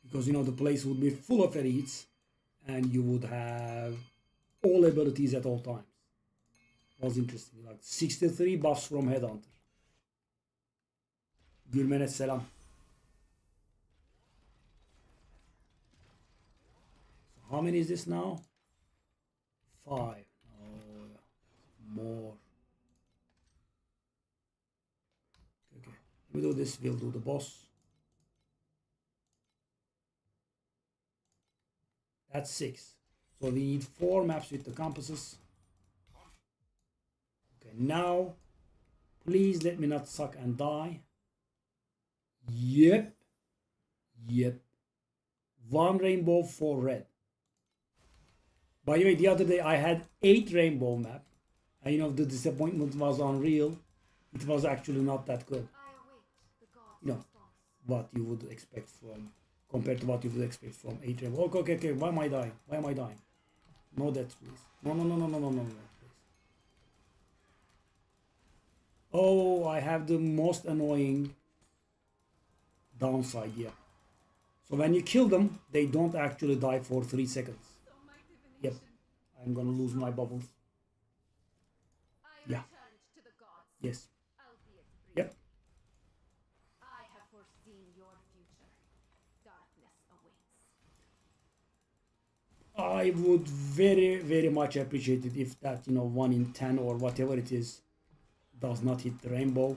Because you know the place would be full of elites and you would have all abilities at all times. It was interesting. Like 63 buffs from Headhunter. Gülmen'e selam. So how many is this now? 5. Oh, more. Okay. Let me do this. We'll do the boss. That's 6. So we need 4 maps with the compasses. Okay, now please let me not suck and die. Yep. 1 rainbow, 4 red. By the way, the other day I had 8 rainbow map. And you know, the disappointment was unreal. It was actually not that good. I await the god's You know, response. what you would expect from, compared to what you would expect from 8 rainbow. Okay, why am I dying? Why am I dying? No deaths, please. No, please. Oh, I have the most annoying downside here. So when you kill them, they don't actually die for 3 seconds. So my divination. Yep, I'm gonna lose my bubbles. I Yeah. returned to the gods, Yes. albeit brief. Yep. I have foreseen your future. Darkness awaits. I would very much appreciate it if that, you know, 1 in 10 or whatever it is does not hit the rainbow.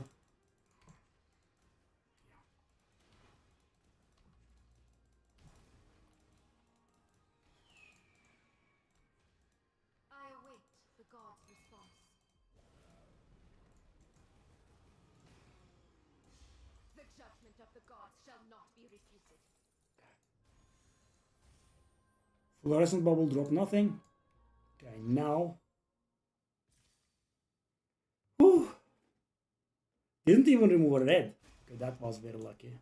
I await the god's response. The judgment of the gods shall not be refuted. Fluorescent bubble drop nothing. Okay, now. Whew. Didn't even remove a red. Okay, that was very lucky.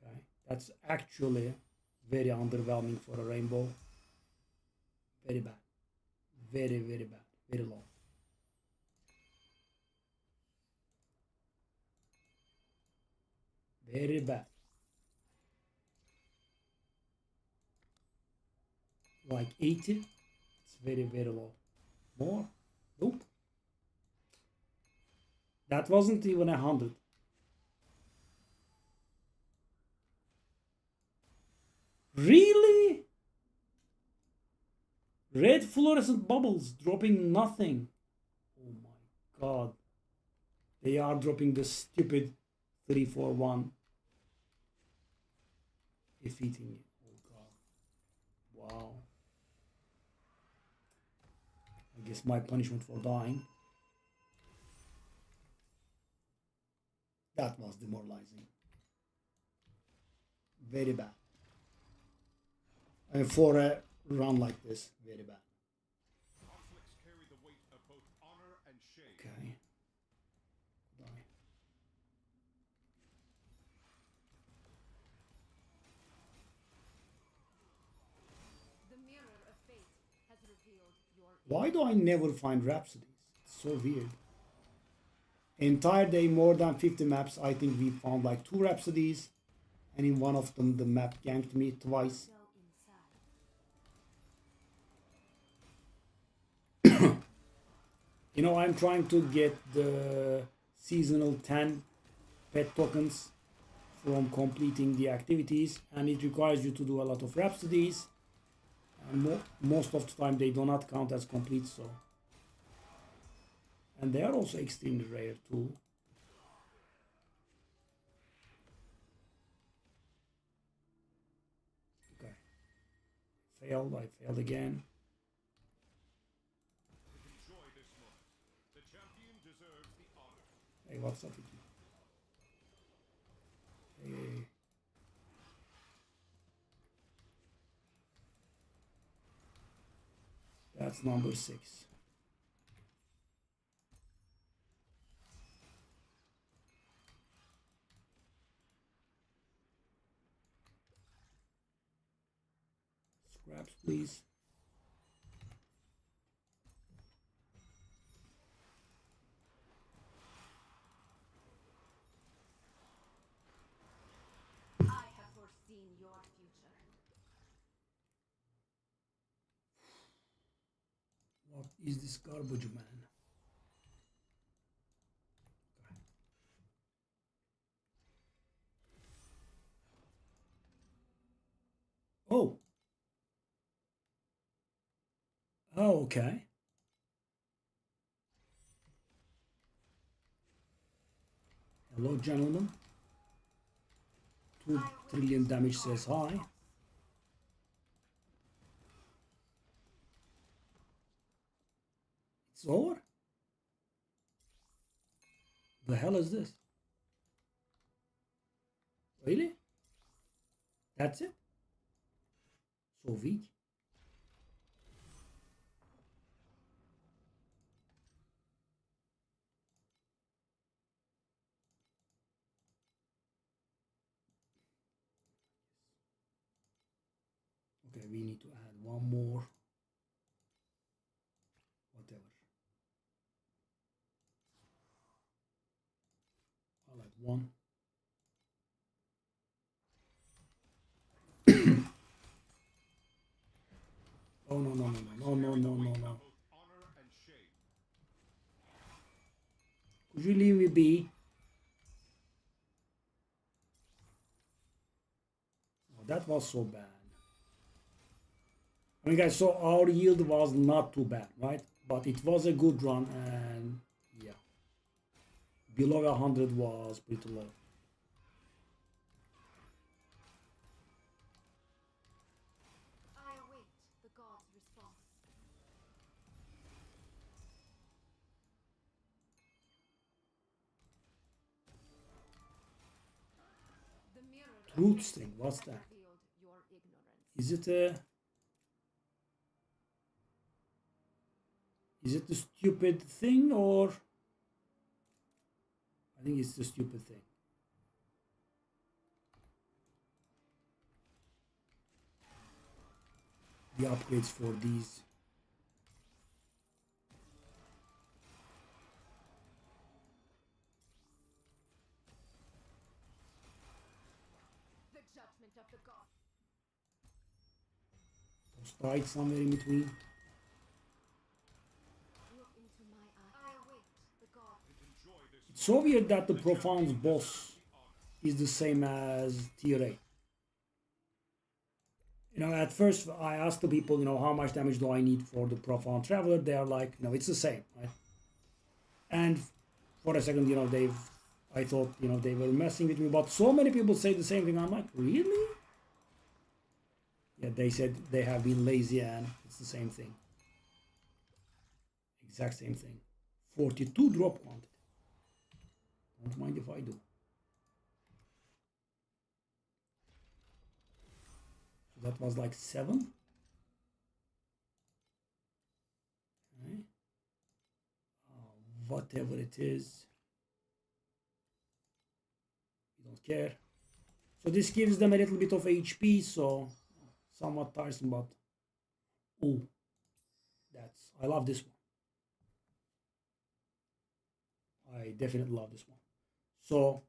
Okay, that's actually very underwhelming for a rainbow. Very bad. Very bad. Very low. Very bad. Like 80. It's very low. More? Nope. That wasn't even 100. Really? Red fluorescent bubbles dropping nothing. Oh my god. They are dropping the stupid 3-4-1. Defeating it. Oh god. Wow. I guess my punishment for dying. That was demoralizing. Very bad. And for a run like this, very bad. Conflicts carry the weight of both honor and shame. Okay. Die. The mirror of fate has revealed your Why do I never find Rhapsodies? It's so weird. Entire day, more than 50 maps. I think we found like 2 Rhapsodies. And in one of them, the map ganked me twice. go inside. You know, I'm trying to get the seasonal 10 pet tokens from completing the activities. And it requires you to do a lot of Rhapsodies. And most of the time, they do not count as complete, so... And they are also extremely rare too. Okay. Failed, I failed again. Enjoy this moment. The champion deserves the honor. Hey, what's up with you? Hey. That's number 6. Scraps, please. I have foreseen your future. What is this garbage, man? Oh. Oh, okay. Hello, gentlemen. 2 trillion damage says hi. It's over? The hell is this? Really? That's it? So weak. Okay, we need to add one more. Whatever. I'll add 1. Oh no no no no no no no no no. Both honor and shame. Could you leave me be? Oh, that was so bad. I mean guys, so our yield was not too bad, right? But it was a good run and yeah. Below 100 was pretty low. I await the god's response. The mirror of Truth fate string, what's has that? revealed your ignorance. Is it a... Is it the stupid thing or... I think it's the stupid thing. The upgrades for these. The judgment of the god. Died somewhere in between. Look into my eyes. I await the god. Enjoy this It's so weird that the Profound's boss is the same as tier 8. At first I asked the people, how much damage do I need for the Profound Traveler? They are like, it's the same, right? And for a second, I thought, they were messing with me, but so many people say the same thing. I'm like, really? Yeah, they said they have been lazy and it's the same thing. Exact same thing. 42 drop quantity. Don't mind if I do. So that was like 7. Okay. Whatever it is. We don't care. So this gives them a little bit of HP, so somewhat tiresome, but ooh, I love this one. I definitely love this one. So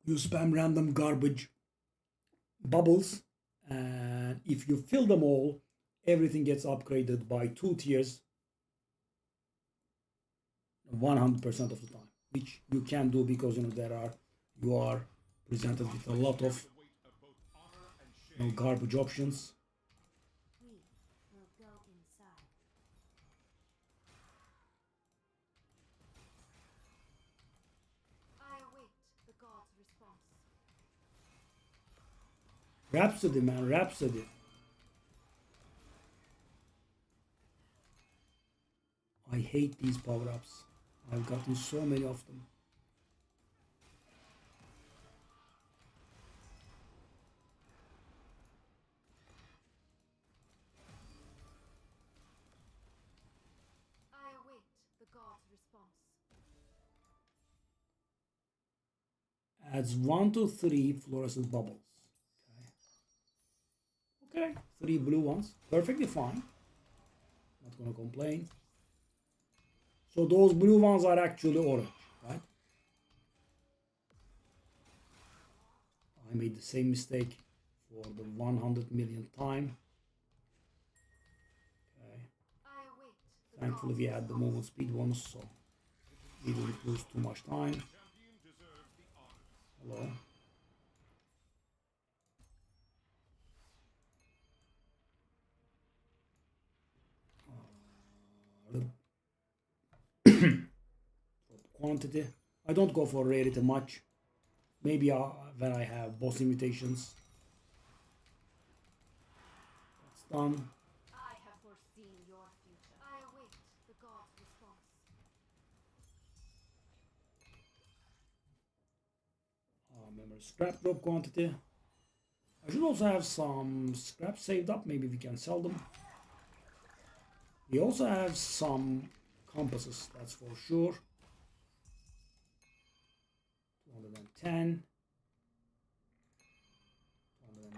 you spam random garbage bubbles, and if you fill them all, everything gets upgraded by 2 tiers 100% of the time, which you can do because you are presented with a lot of garbage options. We will go inside. I await the god's response. Rhapsody, man, Rhapsody. I hate these power-ups. I've gotten so many of them. I await the god's response. Adds 1 to 3 fluorescent bubbles. Okay, 3 blue ones. Perfectly fine. Not gonna complain. So those blue ones are actually orange, right? I made the same mistake for the 100 millionth time. Okay. Thankfully we had the movement speed bonus, so we didn't lose too much time. Hello. Quantity. I don't go for rarity much. Maybe when I have boss invitations. That's done. I have foreseen your future. I await the god's response. Remember scrap drop quantity. I should also have some scrap saved up. Maybe we can sell them. We also have some compasses, that's for sure. 210,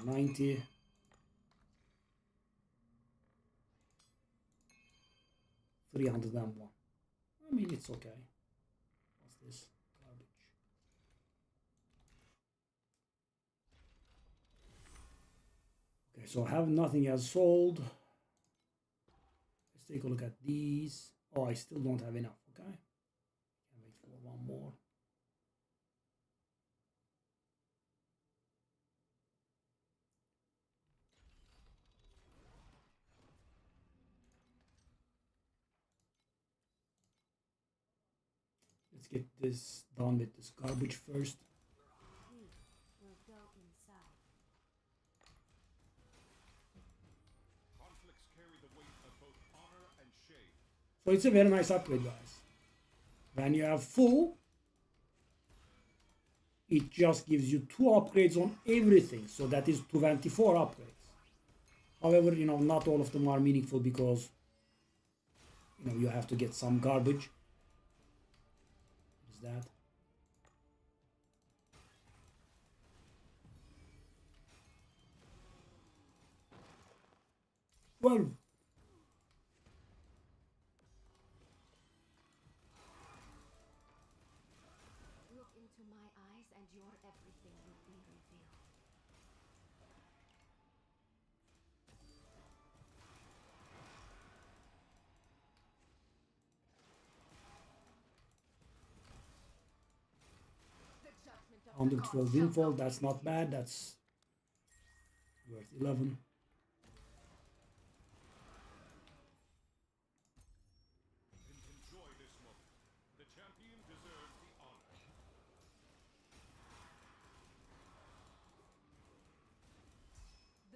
290, 301. I mean, it's okay. What's this? Garbage. Okay, so I have nothing else sold. Let's take a look at these. Oh, I still don't have enough, okay? Can wait for one more. Let's get this done with this garbage first. We will go inside. Conflicts carry the weight of both honor and shame. So it's a very nice upgrade, guys. When you have full, it just gives you 2 upgrades on everything. So that is 24 upgrades. However, not all of them are meaningful because, you have to get some garbage. What is that? Well, Look into my eyes and your everything will be revealed. The judgment of the 112 gods windfall, shall not that's be not bad. That's worth 11. Enjoy this moment. The champion deserves the honor.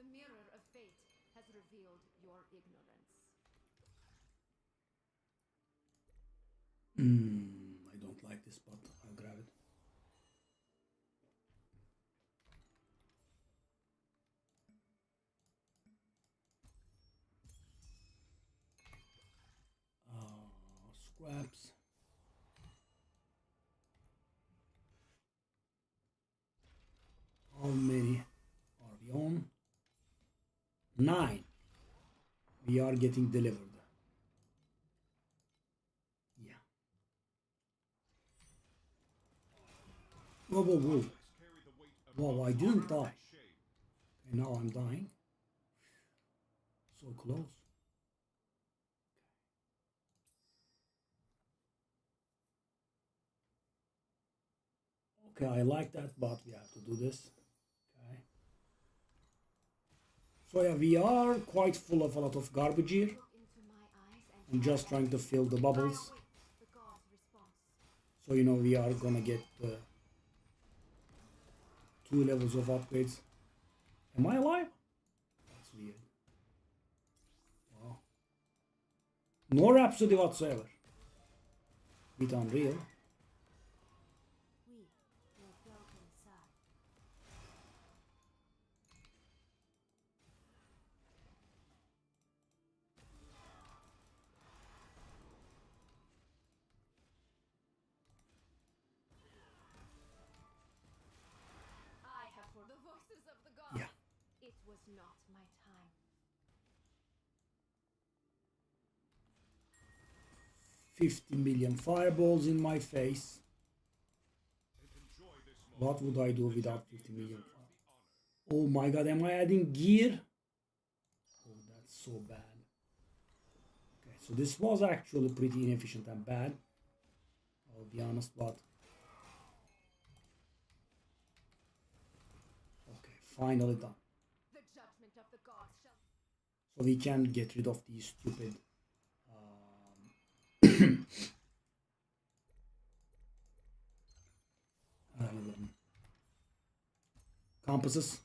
The mirror of fate has revealed your ignorance. I don't like this, but I'll grab it. Scraps. How many are we on? 9. We are getting delivered. Yeah. Whoa, whoa, whoa. Carry the weight of Wow, I honor didn't and die. shame. Okay, now I'm dying. So close. Okay, I like that, but we have to do this. Okay. So yeah, we are quite full of a lot of garbage here. Look into my eyes and I'm just trying to fill the I bubbles. await the god's response. So you know we are gonna get 2 levels of upgrades. Am I alive? That's weird. Wow. No Rhapsody whatsoever. Bit unreal. We will go inside. I have heard the voices of the gods. Yeah. It was not my time. 50 million fireballs in my face. Enjoy this moment. What would I do without 50 million fireballs? Oh my god, am I adding gear? Oh, that's so bad. Okay, so this was actually pretty inefficient and bad. I'll be honest, but... Okay, finally done. The judgment of the gods shall... So we can get rid of these stupid... compasses.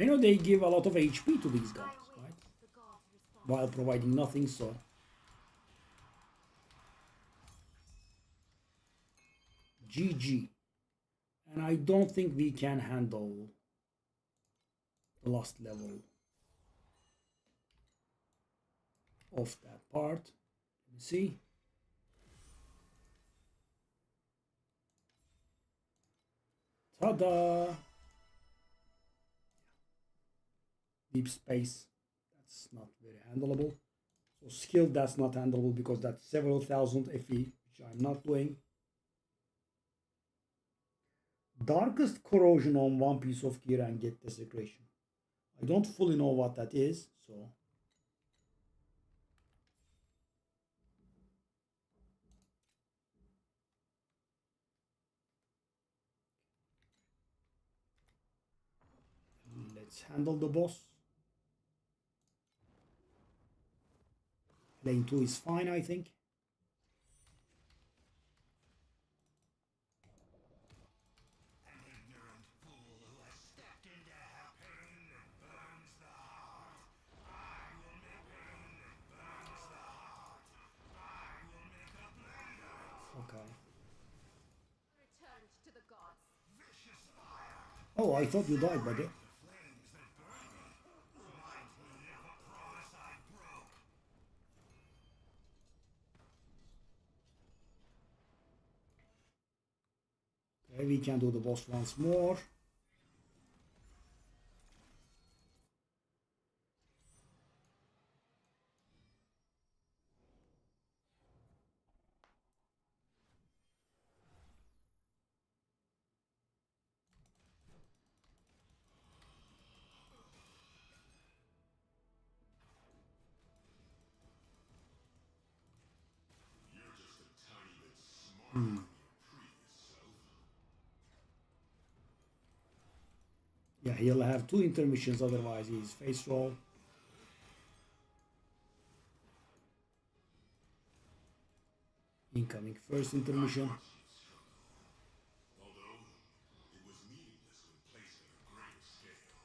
I know they give a lot of HP to these I guys, await right? the god's response. While providing nothing, so... GG. And I don't think we can handle the last level of that part. Let me see. Ta-da! Deep space. That's not very handleable. So skill, that's not handleable because that's several thousand FE, which I'm not doing. Darkest corrosion on one piece of gear and get desecration. I don't fully know what that is, so... Let's handle the boss. Lane 2 is fine, I think. Okay. Returned to the gods. Oh, I thought you died, buddy. Okay, we can do the boss once more. Yeah, he'll have 2 intermissions, otherwise he's face roll. Incoming first intermission. Although it was meaningless when placed on a greater scale.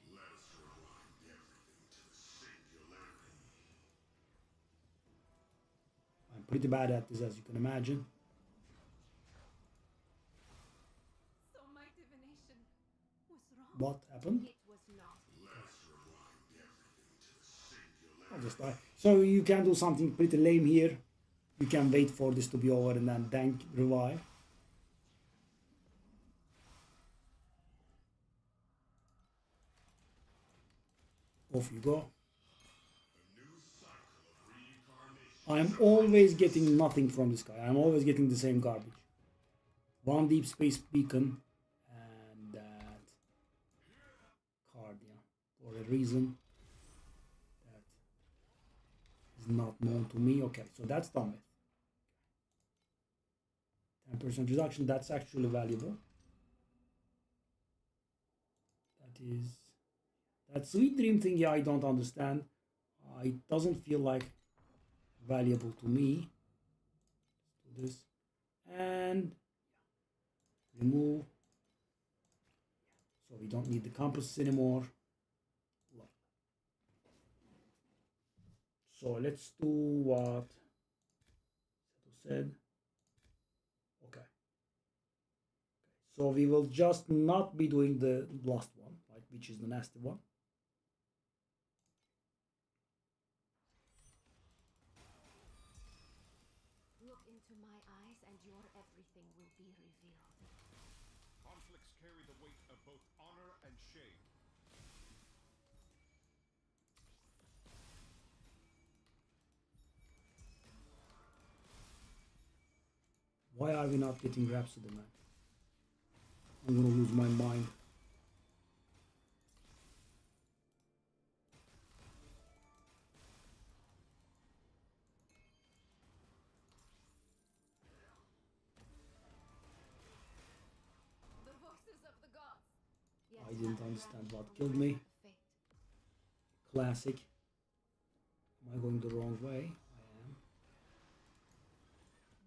Let us rewind everything to the singularity. I'm pretty bad at this, as you can imagine. So my divination was wrong. What happened? It was not. Let us rewind everything to the singularity. I'll just die. So you can do something pretty lame here. You can wait for this to be over and then dank revive. Off you go. I'm always getting nothing from this guy. I'm always getting the same garbage. 1 deep space beacon and that card, yeah, for a reason that is not known to me. Okay, so that's done with. 10% reduction, that's actually valuable. That sweet dream thing, yeah, I don't understand. It doesn't feel like valuable to me. Let's do this and remove. So we don't need the compasses anymore. So let's do what Seto said. Okay. So we will just not be doing the last one, right, which is the nasty one. Look into my eyes and your everything will be revealed. Conflicts carry the weight of both honor and shame. Why are we not getting Rhapsody, man? I'm gonna lose my mind. The voices of the gods. Yet I didn't I understand grant what the killed will me. of fate. Classic. Am I going the wrong way? I am.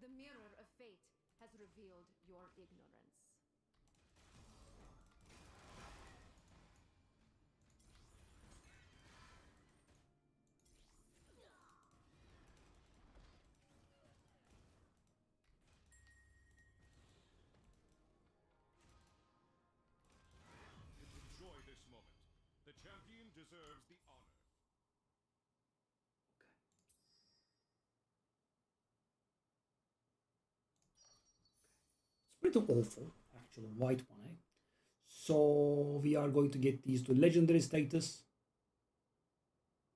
The mirror of fate has revealed your ignorance. Enjoy this moment. The champion deserves the honor. It's pretty awful, actually, white one, eh? So we are going to get these to legendary status.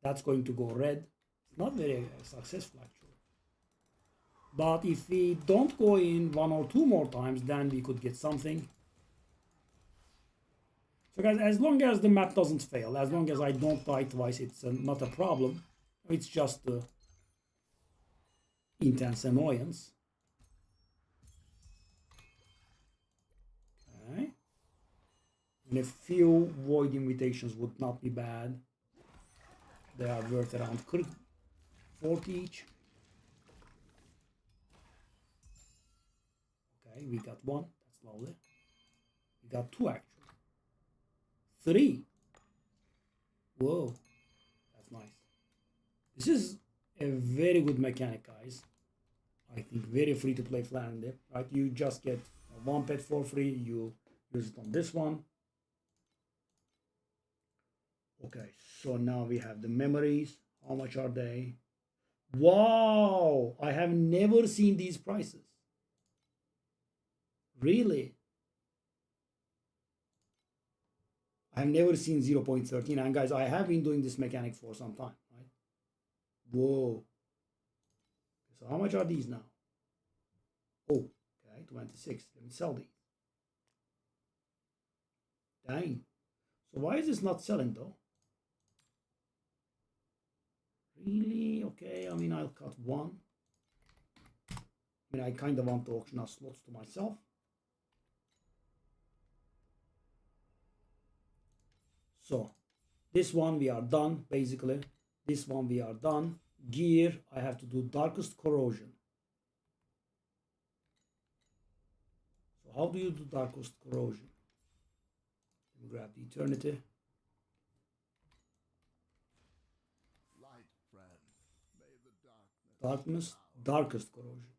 That's going to go red. It's not very successful, actually. But if we don't go in 1 or 2 more times, then we could get something. So guys, as long as the map doesn't fail, as long as I don't die twice, it's not a problem. It's just intense annoyance. Okay. And a few void invitations would not be bad. They are worth around 40 each. Okay, we got 1. That's lovely. We got 2 actually. 3. Whoa, that's nice. This is a very good mechanic, guys. I think very free to play Flandre, right? You just get 1 pet for free. You use it on this one. Okay, so now we have the memories. How much are they? Wow, I have never seen these prices. Really? I've never seen 0.13, and guys, I have been doing this mechanic for some time, right? Whoa. So how much are these now? Oh, okay, 26. Let me sell these. Dang. So why is this not selling though? Really? Okay, I mean, I'll cut 1. I mean, I kind of want to auction our slots to myself. So this one we are done basically. This one we are done. Gear, I have to do darkest corrosion. So how do you do darkest corrosion? Let me grab the eternity. Light, friend. May the darkness. Darkness, darkest corrosion.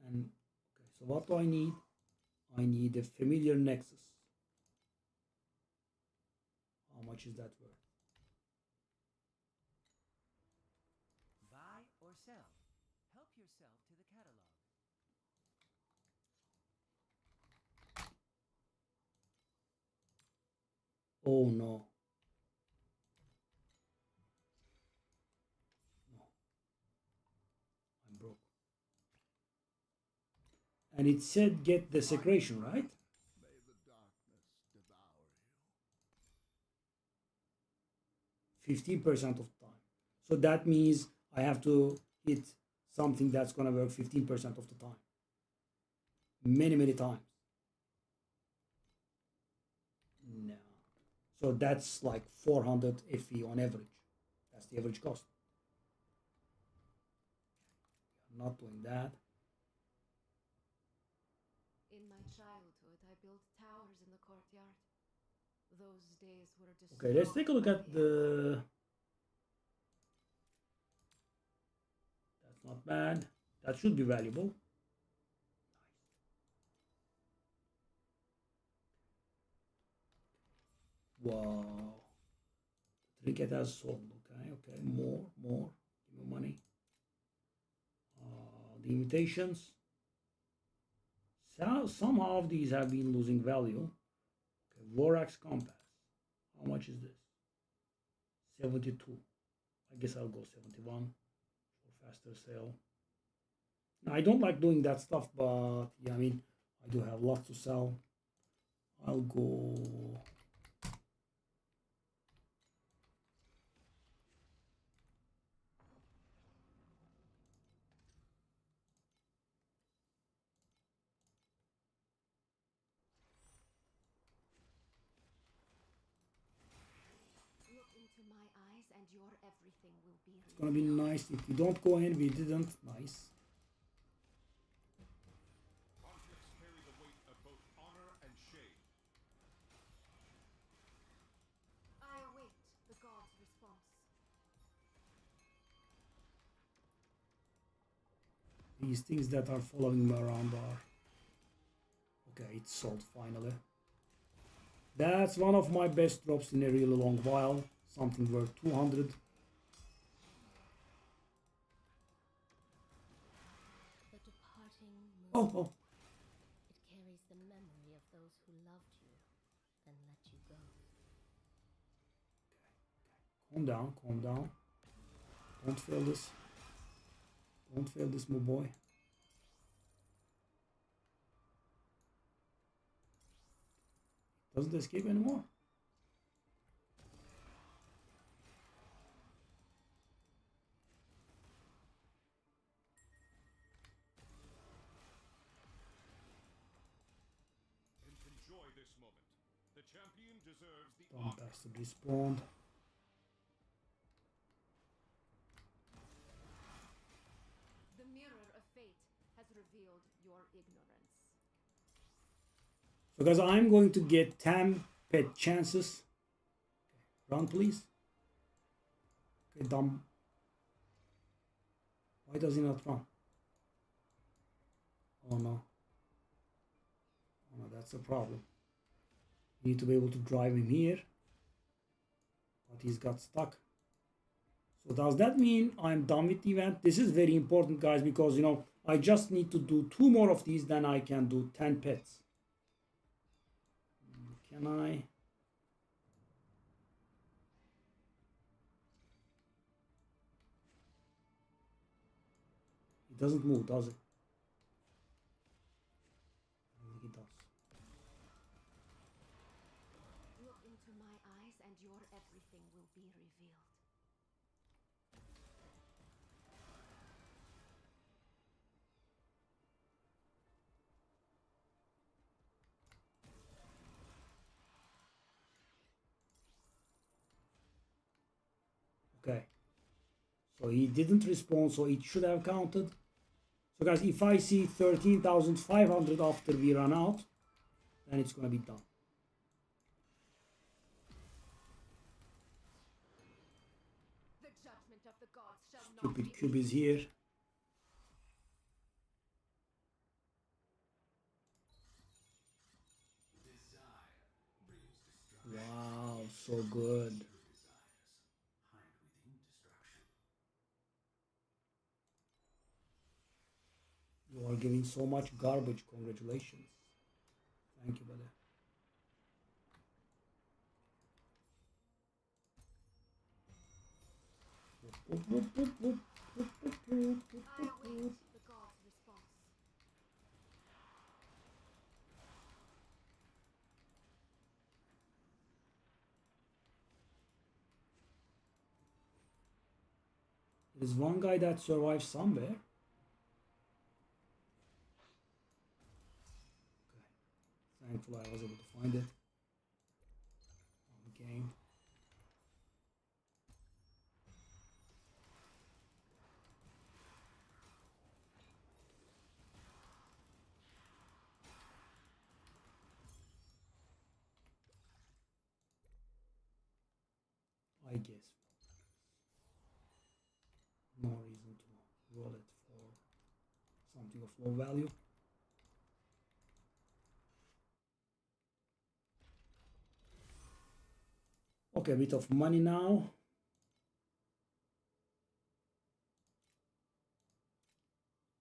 And okay, so what do I need? I need a familiar nexus. How much is that worth? Buy or sell. Help yourself to the catalog. Oh no. No. I'm broke. And it said get desecration, right? May the darkness devour you. 15% of the time. So that means I have to hit something that's gonna work 15% of the time. Many, many times. No. So that's like 400 FE on average. That's the average cost. I'm not doing that. In my childhood, I built towers in the courtyard. Those days were destroyed. Okay, let's take a look by at the the... That's not bad. That should be valuable. Wow. Trinket has sold. Okay, more. Give me money. The invitations. So, somehow these have been losing value. Okay, Vorax Compass. How much is this? 72. I guess I'll go 71 for faster sale. Now, I don't like doing that stuff, but yeah, I mean, I do have lots to sell. I'll go. Look into my eyes and your everything will be It's gonna be nice if we don't go in. We didn't. Nice. Conflicts carry the weight of both honor and shame. I await the god's response. These things that are following me around are... Okay, it's sold finally. That's one of my best drops in a really long while. Something worth 200. The departing moon. Oh. It carries the memory of those who loved you, then let you go. Calm down. Don't fail this. Don't fail this, my boy. Doesn't escape anymore. Enjoy this moment. The champion deserves the Don't honor. bastard respawned. The mirror of fate has revealed your ignorance. So guys, I'm going to get 10 pet chances. Run, please. Okay, dumb. Why does he not run? Oh no. Oh no, that's a problem. You need to be able to drive him here. But he's got stuck. So does that mean I'm done with the event? This is very important, guys, because, you know, I just need to do 2 more of these, then I can do 10 pets. Can I? It doesn't move, does it? I think it does. Look into my eyes and your everything will be revealed. So he didn't respond, so it should have counted. So guys, if I see 13,500 after we run out, then it's gonna be done. The judgment of the gods shall not Stupid be cube is here. Wow, so good. You are giving so much garbage. Congratulations. Thank you, brother. I await the god's response. There's one guy that survives somewhere. Okay. Thankfully, I was able to find it on the game. I guess no reason to roll it for something of low value. Okay, a bit of money now.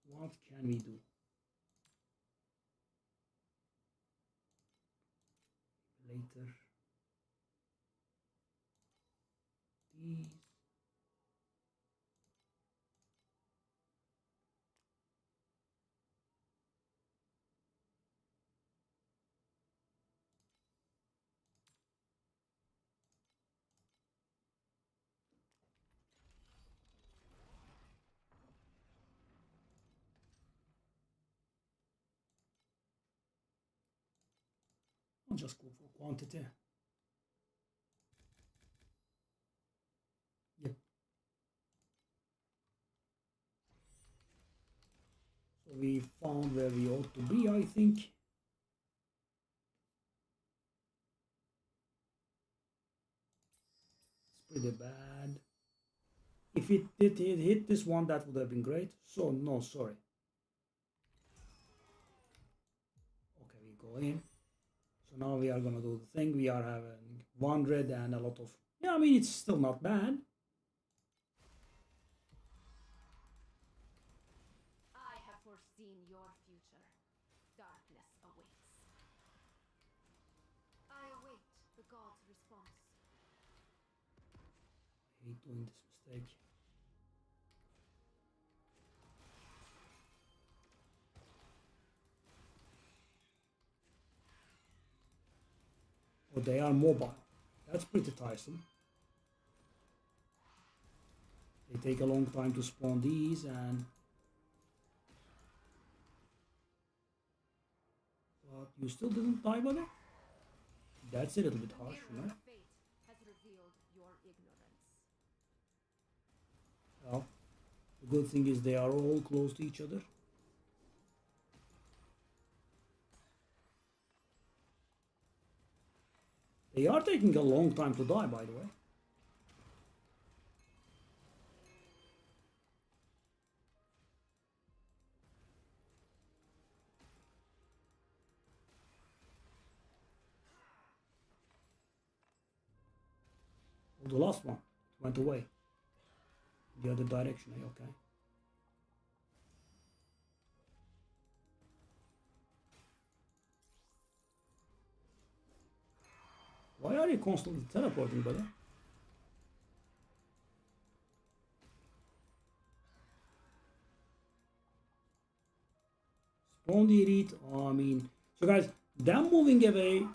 What can we do? Later. These. I'll just go for quantity. Yep. So we found where we ought to be, I think. It's pretty bad. If it did hit this one, that would have been great. So, no, sorry. Okay, we go in. So now we are gonna do the thing. We are having one red and a lot of... Yeah, I mean, it's still not bad. I have foreseen your future. Darkness awaits. I await the god's response. I hate doing this mistake. Oh, they are mobile. That's pretty tiresome. They take a long time to spawn these, and but you still didn't die, buddy? That's a little bit harsh, you know? Mirror of fate has revealed your ignorance. Well, the good thing is they are all close to each other. They are taking a long time to die, by the way. Oh, the last one went away. The other direction, okay. Why are you constantly teleporting, brother? Spawn the elite. Oh, I mean, so guys, them moving away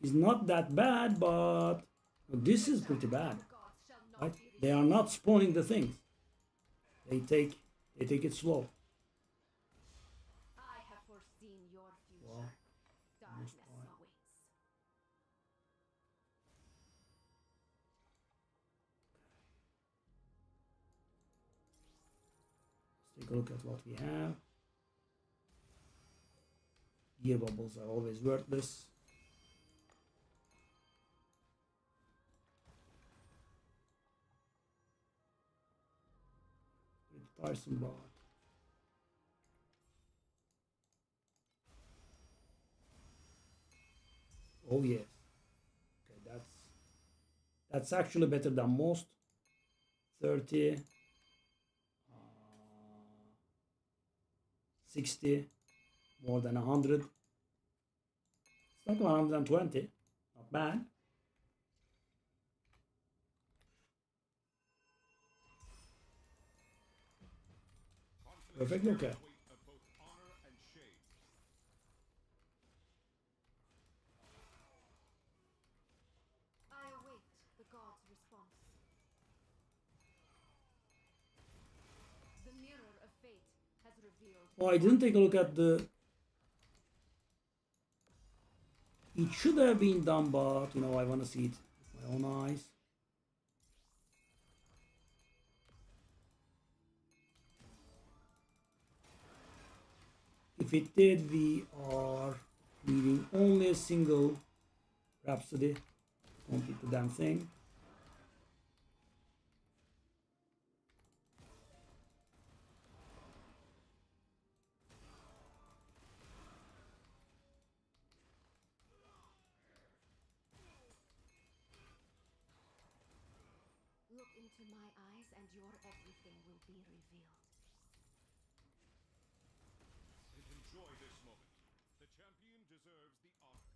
is not that bad, but this is pretty bad. The gods shall not Right? be They are not spawning the things. They take it slow. I have foreseen your future. Wow. Darkness fine. awaits. take a look at what we have. Gear bubbles are always worthless. Tiresome bar. Oh yes. Okay, that's actually better than most. 30, 60, more than 100. It's like 120. Not bad. Perfectly okay. I await the god's response. The mirror of fate has revealed. Oh, I didn't take a look at the... It should have been done, but, you know, I want to see it with my own eyes. If it did, we are needing only a single Rhapsody to complete the damn thing. Look into my eyes and your everything will be revealed. Enjoy this moment. The champion deserves the honor.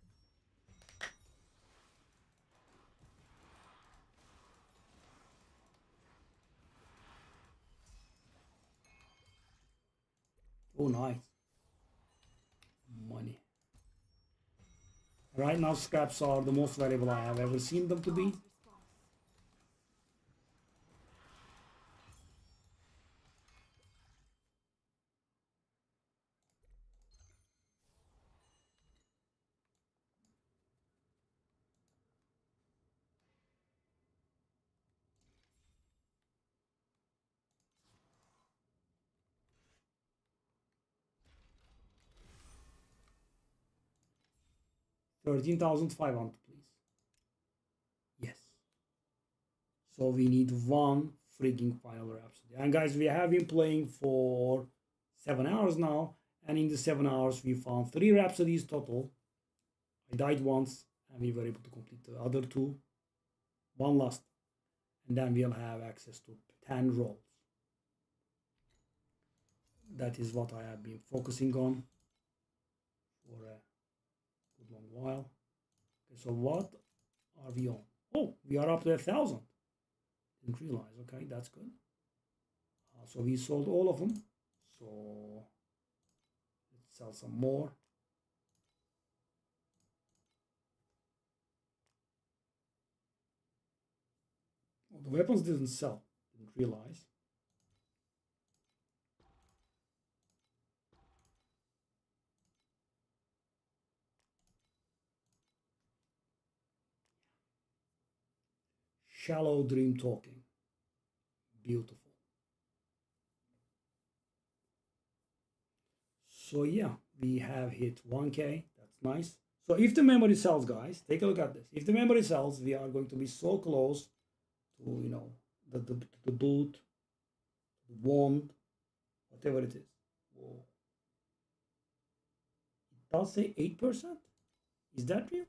Oh, nice. Money. Right now, scraps are the most valuable I have ever seen them to be. God's response. 13,500, please. Yes. So we need one freaking final Rhapsody. And guys, we have been playing for 7 hours now. And in the 7 hours, we found 3 Rhapsodies total. I died once, and we were able to complete the other 2. 1 last. And then we'll have access to 10 rolls. That is what I have been focusing on for a good long while. Okay, so what are we on? Oh, we are up to 1,000. Didn't realize. Okay, that's good. So we sold all of them. So let's sell some more. Oh, the weapons didn't sell. Didn't realize. Shallow dream talking. Beautiful. So yeah, we have hit 1K. That's nice. So if the memory sells, guys, take a look at this. If the memory sells, we are going to be so close to, you know, the boot, the wand, whatever it is. Whoa. It does say 8%. Is that real?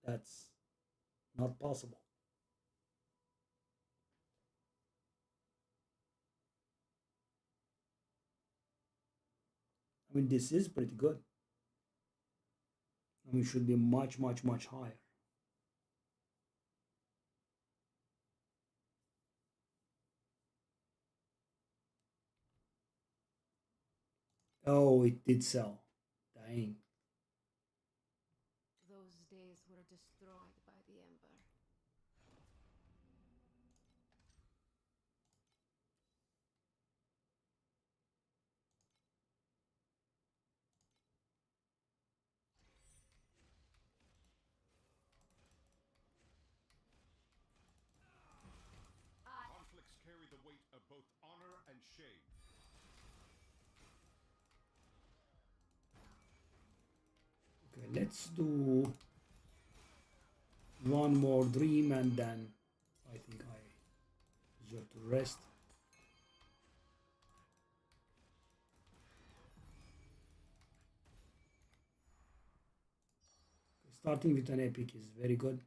That's not possible. I mean, this is pretty good. I mean, it should be much, much, much higher. Oh, it did sell. Dang. Those days were destroyed by the Ember. Conflicts carry the weight of both let's do one more dream and then I think I deserve to rest. Starting with an epic is very good.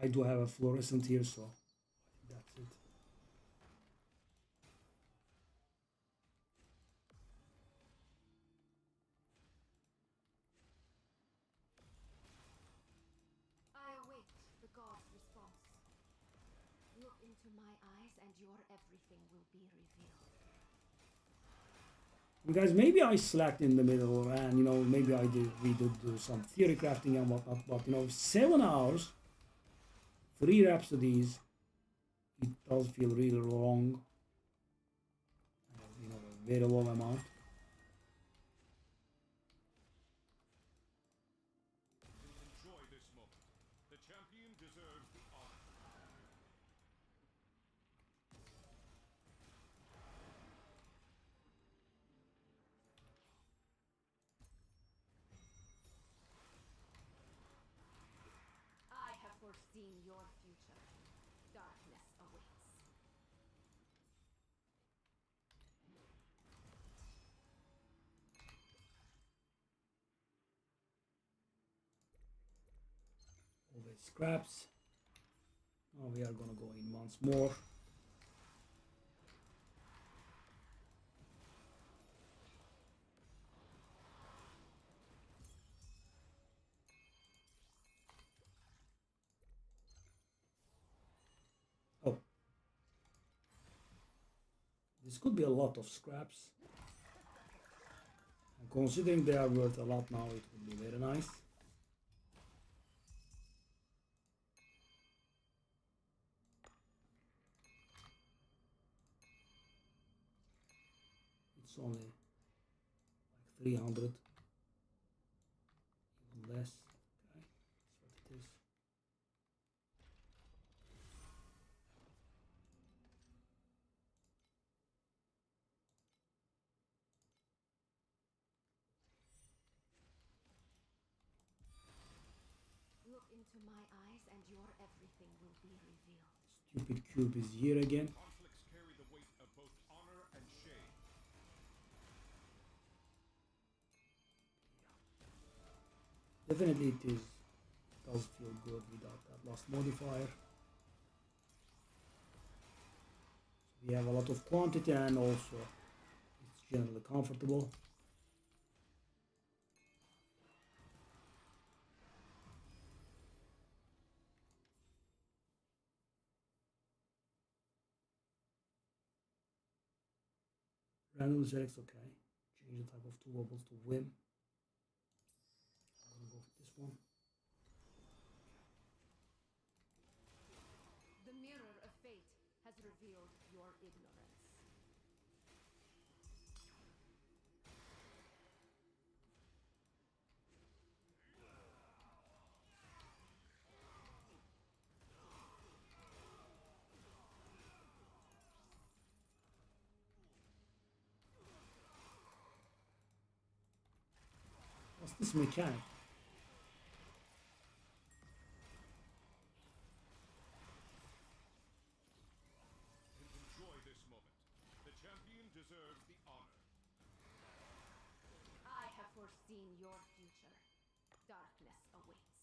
I do have a fluorescent here, so that's it. I await the god's response. Look into my eyes and your everything will be revealed. Guys, maybe I slacked in the middle, and you know, maybe we did do some theory crafting and whatnot, but you know, 7 hours, 3 rhapsodies, it does feel really long. You know, a very long amount. Enjoy this moment. The champion deserves the honor. I have foreseen your future. Darkness awaits. Always scraps. Now we are gonna go in once more. Oh. This could be a lot of scraps. And considering they are worth a lot now, it would be very nice. It's only like 300, even less. Okay, that's what it is. Look into my eyes and your everything will be revealed. Stupid cube is here again. Conflicts carry the weight of both honor and shame. Definitely it is. Does feel good without that last modifier. So we have a lot of quantity and also it's generally comfortable. Random selects, okay. Change the type of two wobbles to whim. I'm gonna go for this one. The mirror of fate has revealed your ignorance. What's this mechanic? Enjoy this moment. The champion deserves the honor. I have foreseen your future. Darkness awaits.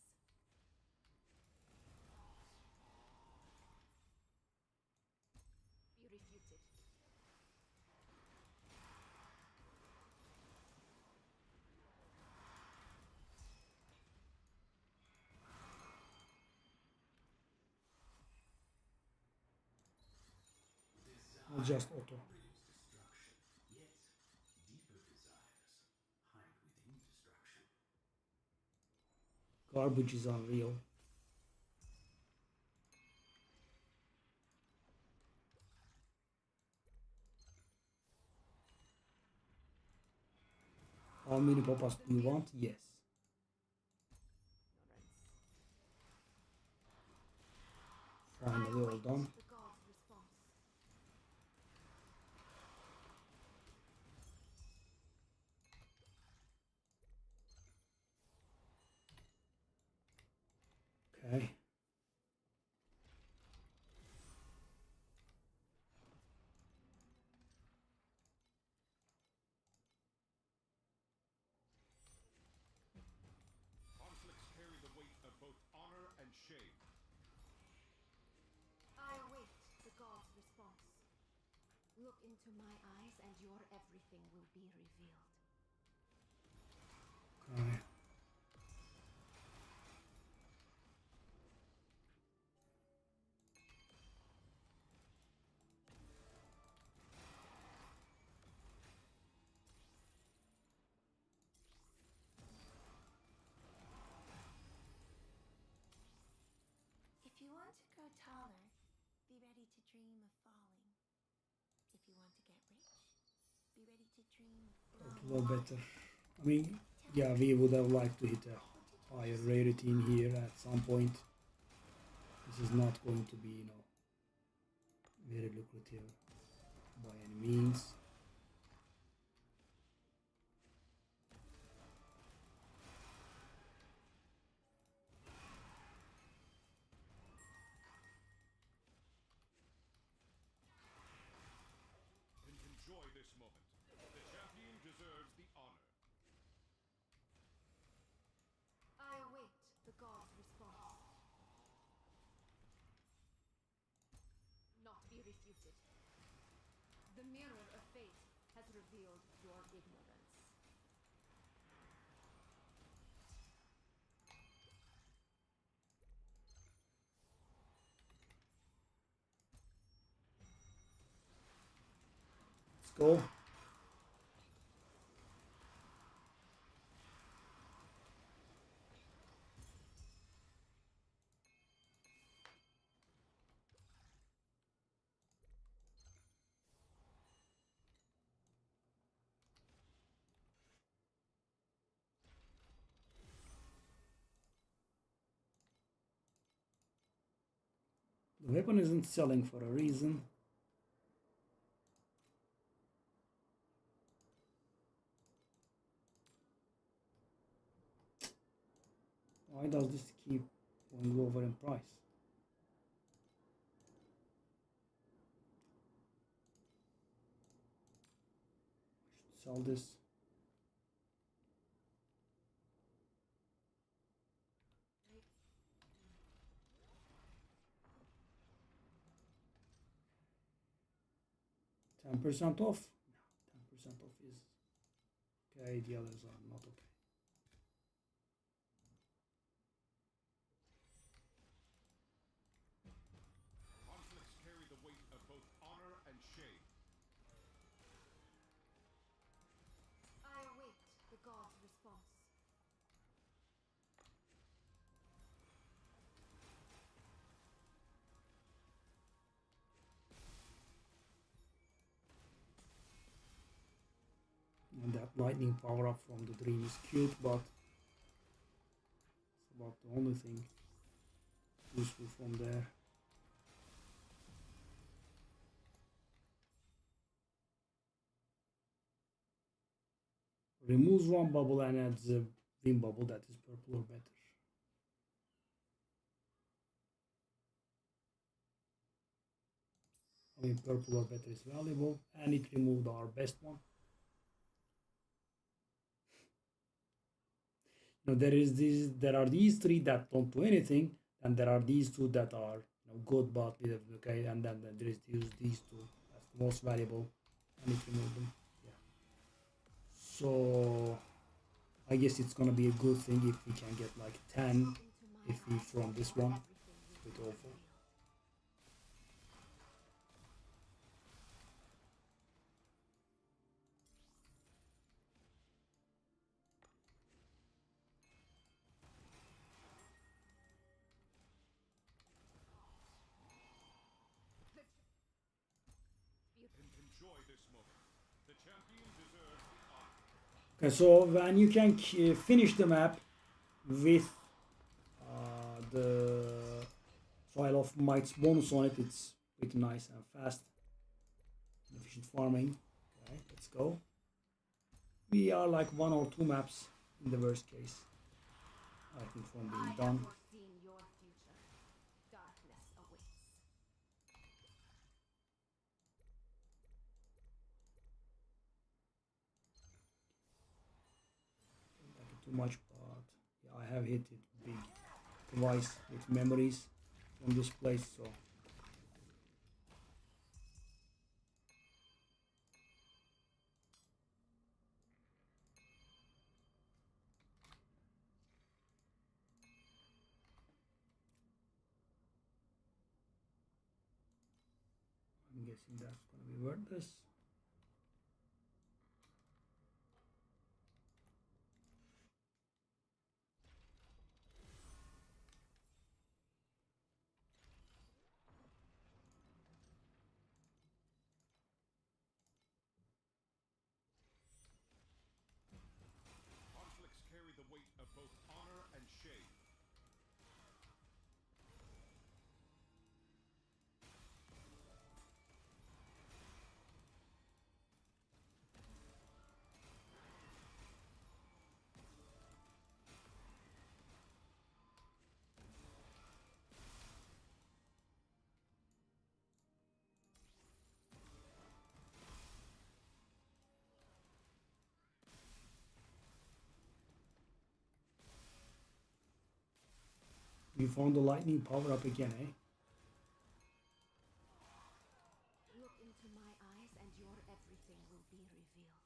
Be refuted. I'll just auto. Garbage is unreal. How many pop-ups do you want? Yes. Finally all done. The god's response. Okay. Conflicts carry the weight of both honor and shame. I await the god's response. Look into my eyes and your everything will be revealed. Okay. If you want to grow taller, be ready to dream of falling. If you want to get rich, be ready to dream of A little better. I mean, yeah, we would have liked to hit a higher rarity in here at some point. This is not going to be, you know, very lucrative by any means. Enjoy this moment. The champion deserves the honor. I await the god's response. Not be refuted. The mirror of fate has revealed your ignorance. Let's go. The weapon isn't selling for a reason. Why does this keep going lower in price? I should sell this. 10% off? No, 10% off is okay, the others are not okay. Conflicts carry the weight of both honor and shame. I await the god's response. And that lightning power up from the dream is cute, but it's about the only thing useful from there. Removes one bubble and adds a wind bubble that is purple or better. I mean, purple or better is valuable, and it removed our best one. You know, there are these three that don't do anything, and there are these two that are, you know, good but with okay, and then there is these two that's the most valuable, and it removed them. Yeah. So I guess it's gonna be a good thing if we can get like 10 if we from this one. It's a bit awful. Enjoy this moment. The champion deserves the honor. Okay, so when you can finish the map with the Trial of Might's bonus on it, it's pretty nice and fast. Efficient farming. Okay, let's go. We are like 1 or 2 maps in the worst case, I think, from being done. Foreseen your future. too much, but yeah, I have hit it big twice with memories from this place, so I'm guessing that's gonna be worthless. Conflicts carry the weight of both honor and shame. We found the lightning power up again, eh? Look into my eyes and your everything will be revealed.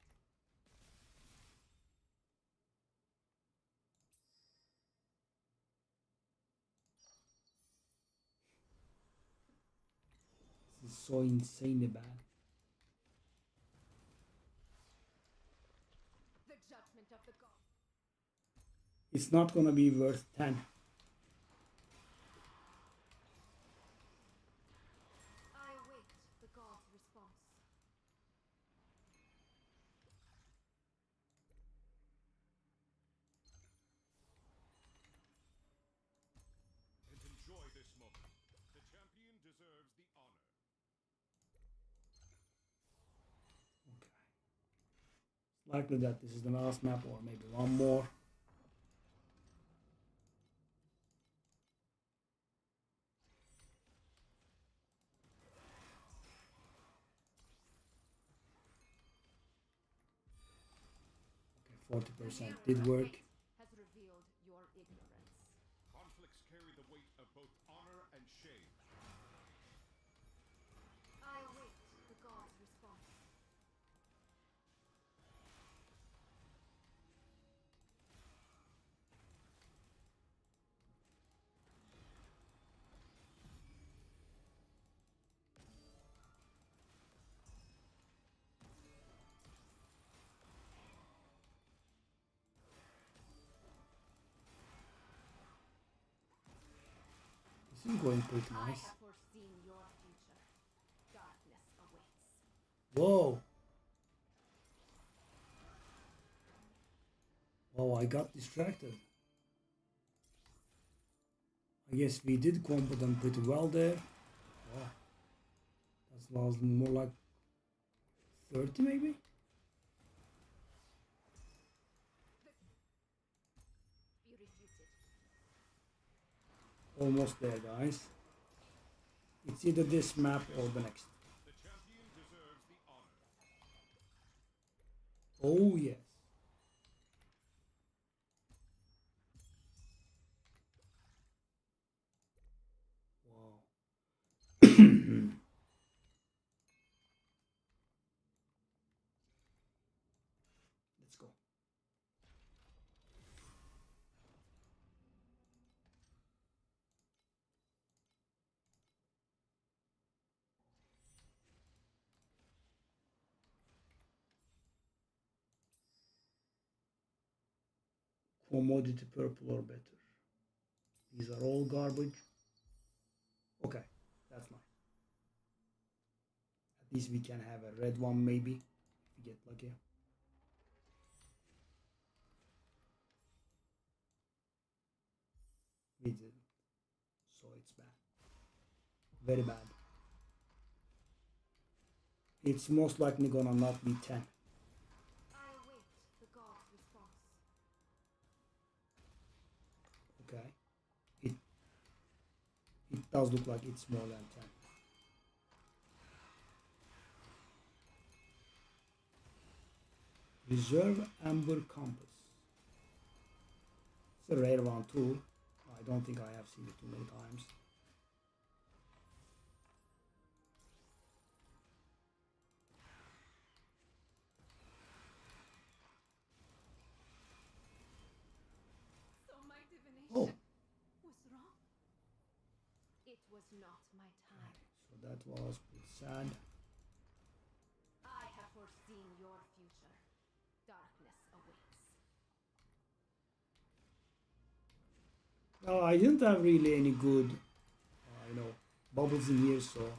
This is so insanely bad. The judgment of the gods. It's not gonna be worth 10. I await the god's response. And enjoy this moment. The champion deserves the honor. Okay. It's likely that this is the last map or maybe one more. Okay, 40% did work. Has revealed your ignorance. Conflicts carry the weight of both honor and shame. I await the god's response. This is going pretty I nice. have foreseen your future. Darkness awaits. Whoa! Wow, I got distracted. I guess we did combo them pretty well there. Wow. That was more like 30 maybe? Be refuted. Almost there, guys. It's either this map or the next. The champion deserves the honor. Oh, yes. Wow. Let's go. Commodity purple or better. These are all garbage. Okay, that's nice. At least we can have a red one maybe if we get lucky. We did. So it's bad. Very bad. It's most likely gonna not be 10. I await the god's response. Okay. It does look like it's more than 10. Reserve Amber Compass. It's a rare one too. I don't think I have seen it too many times. So my divination Oh, was wrong. It was not my time. so that was pretty sad. I have foreseen your future. Darkness awaits. No, I didn't have really any good, bubbles in here, so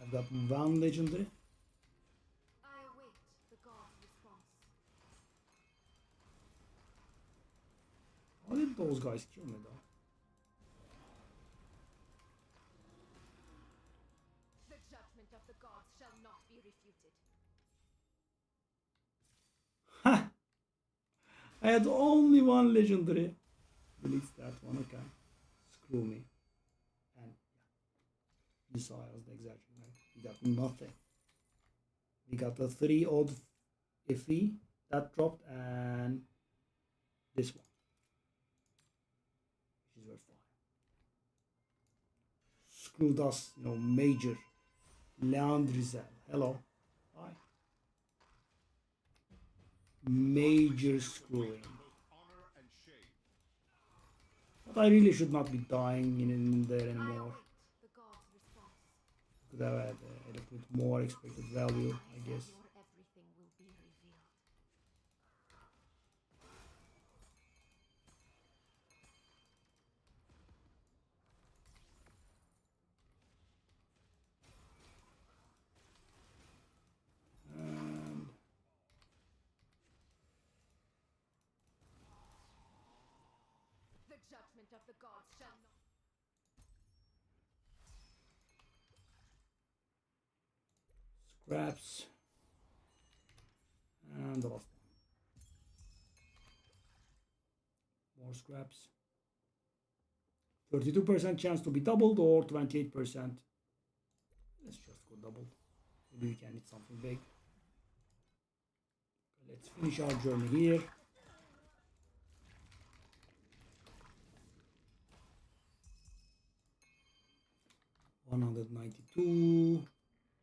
I've got one legendary. I await the god's response. How did those guys kill me though? The judgment of the gods shall not be refuted. Ha! I had only one legendary. Release that one, okay. Screw me. And yeah, you saw I was the exact right. We got nothing. We got the 3 odd iffy that dropped and this one. Which is worth 5. Screwed us, major. Leandrizel. Hello. Hi. Major screwing. Honor and shame. But I really should not be dying in there I anymore. await the god's response. Could have had a little bit more expected value, I guess. Your everything will be revealed. And The judgment of the gods shall not. scraps. And the last one. More scraps. 32% chance to be doubled or 28%. Let's just go double. Maybe we can hit something big. Let's finish our journey here. $192,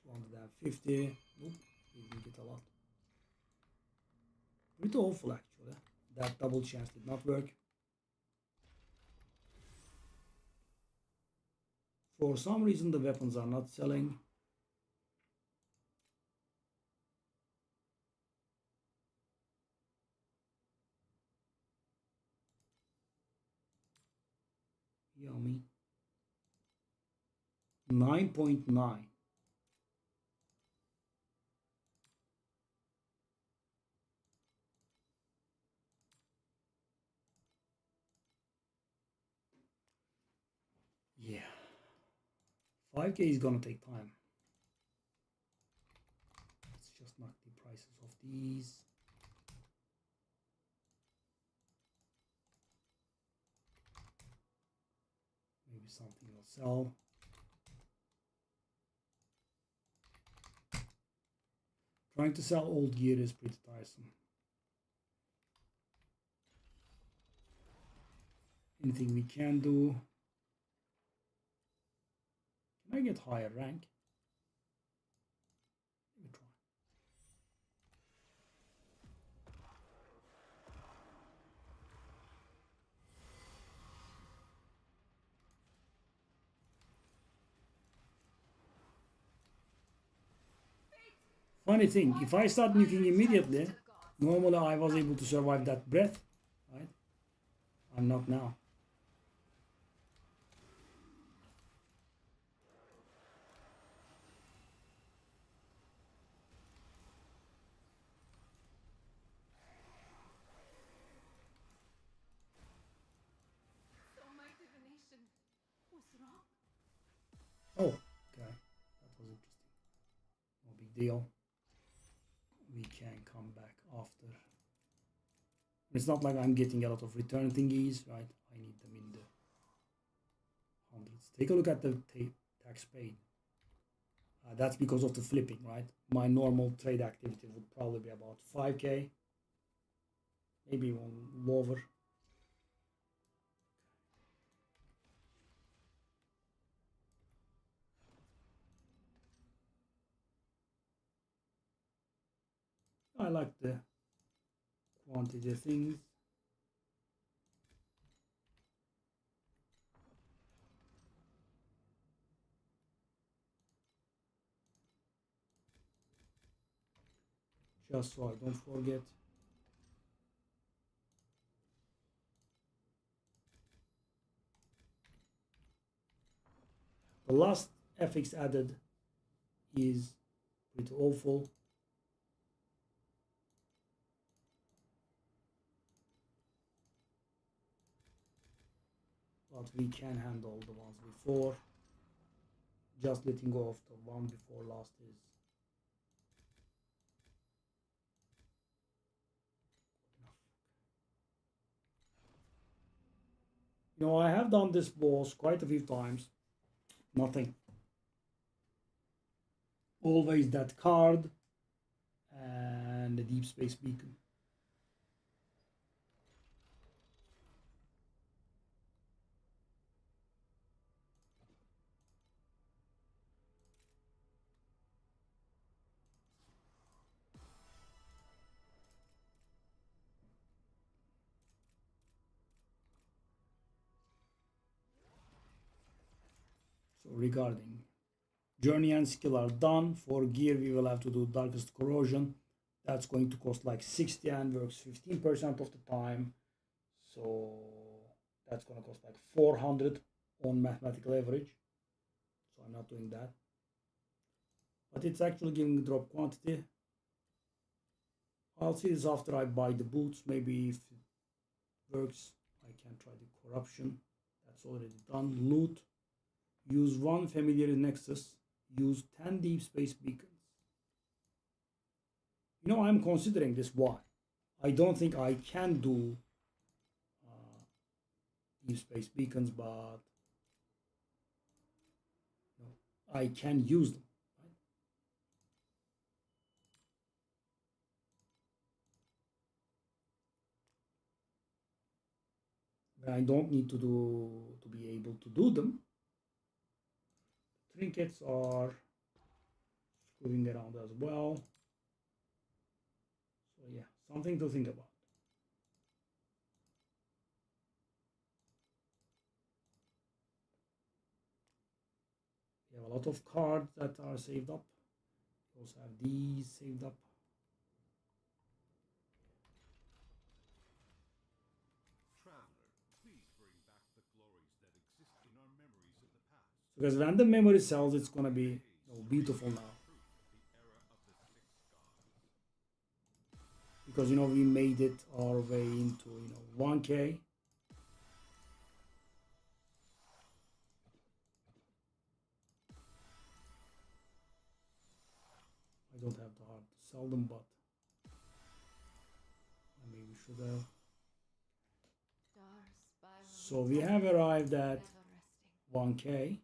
250. Nope, we didn't get a lot. Pretty awful actually. That double chance did not work. For some reason the weapons are not selling. Yummy. 9.9. Yeah. 5K is gonna take time. Let's just knock the prices of these. Maybe something will sell. Trying to sell old gear is pretty tiresome. Anything we can do. Can I get higher rank? Let me try. Funny thing, if I start nuking immediately, normally I was able to survive that breath, right? I'm not now. So my divination was wrong. Oh, okay. That was interesting. No big deal. We can come back after. It's not like I'm getting a lot of return thingies, right? I need them in the hundreds. Take a look at the tax paid. That's because of the flipping, right? My normal trade activity would probably be about 5K. Maybe even lower. I like the quantity things. Just so I don't forget. The last FX added is pretty awful. But we can handle the ones before. Just letting go of the one before last is enough. You know, I have done this boss quite a few times. Nothing. Always that card and the deep space beacon. So regarding journey and skill are done. For gear we will have to do darkest corrosion. That's going to cost like 60 and works 15% of the time. So that's going to cost like 400 on mathematical average. So I'm not doing that. But it's actually giving drop quantity. I'll see this after I buy the boots. Maybe if it works, I can try the corruption. That's already done. Loot. Use 1 familiar nexus. Use 10 deep space beacons. You know, I'm considering this. Why? I don't think I can do deep space beacons, but you know, I can use them. Right? But I don't need to be able to do them. Trinkets are screwing around as well. So yeah, something to think about. We have a lot of cards that are saved up. We also have these saved up. Traveler, please bring back the glories that exist in our memories of the past. Because when the memory sells, it's gonna be beautiful now. Because you know we made it our way into 1K. I don't have the heart to sell them, but I maybe should have. So we have arrived at 1K.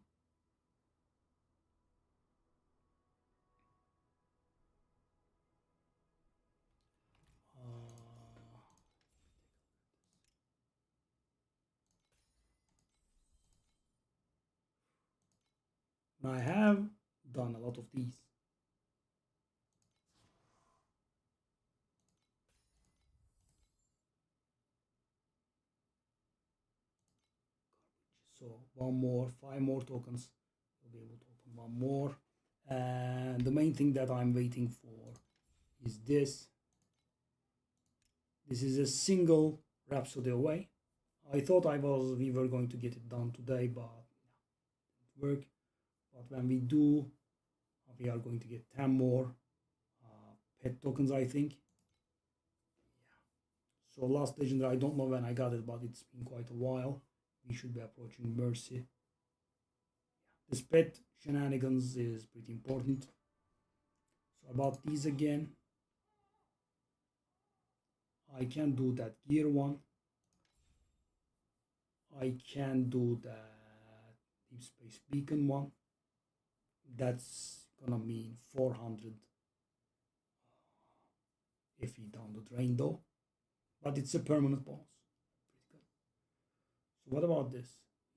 I have done a lot of these. So one more, 5 more tokens. We'll be able to open one more. And the main thing that I'm waiting for is this. This is a single Rhapsody away. I thought we were going to get it done today, but it didn't work. But when we do, we are going to get 10 more pet tokens, I think. Yeah. So last legendary, I don't know when I got it, but it's been quite a while. We should be approaching Mercy. This pet shenanigans is pretty important. So about these again, I can do that gear one. I can do that deep space beacon one. That's gonna mean 400 FE down the drain though, but it's a permanent boss. So what about this?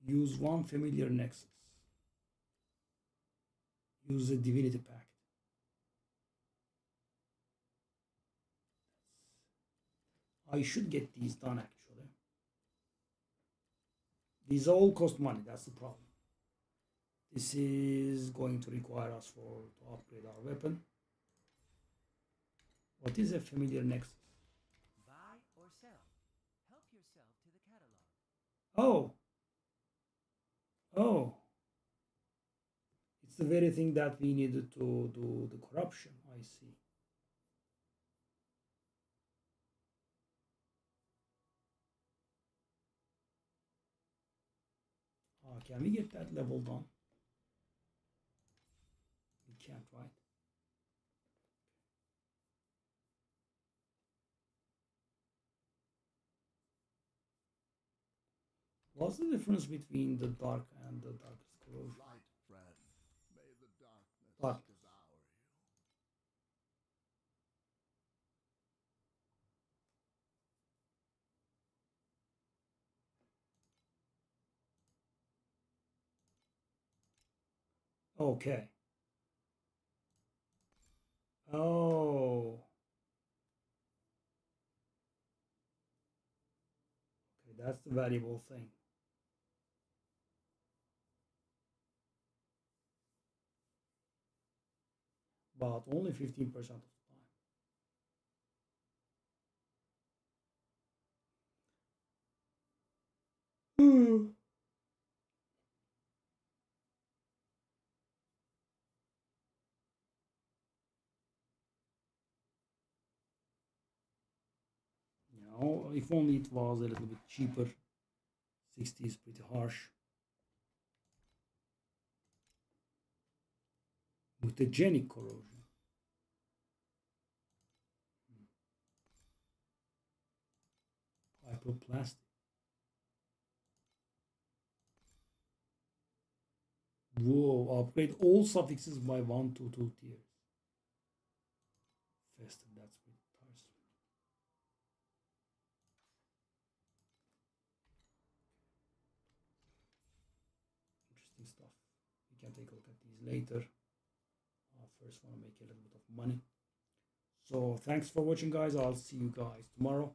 Use 1 familiar nexus. Use a divinity pact. I should get these done actually. These all cost money, that's the problem. This is going to require us to upgrade our weapon. What is a familiar nexus? Buy or sell. Help yourself to the catalog. Oh, oh. It's the very thing that we needed to do the corruption, I see. Can we get that level done? We can't, right? What's the difference between the dark and the darkest corrosion? Light, friend. May the darkness Dark. devour you. Okay. Oh. Okay, that's the valuable thing. But only 15% of the time. Hmm. You know, if only it was a little bit cheaper. 60 is pretty harsh. Mutagenic corrosion. Hyperplastic. Whoa, upgrade all suffixes by 1 to 2 tiers. Festive, that's pretty tiresome. Interesting stuff. We can take a look at these later. First want to make a little bit of money. So thanks for watching guys. I'll see you guys tomorrow.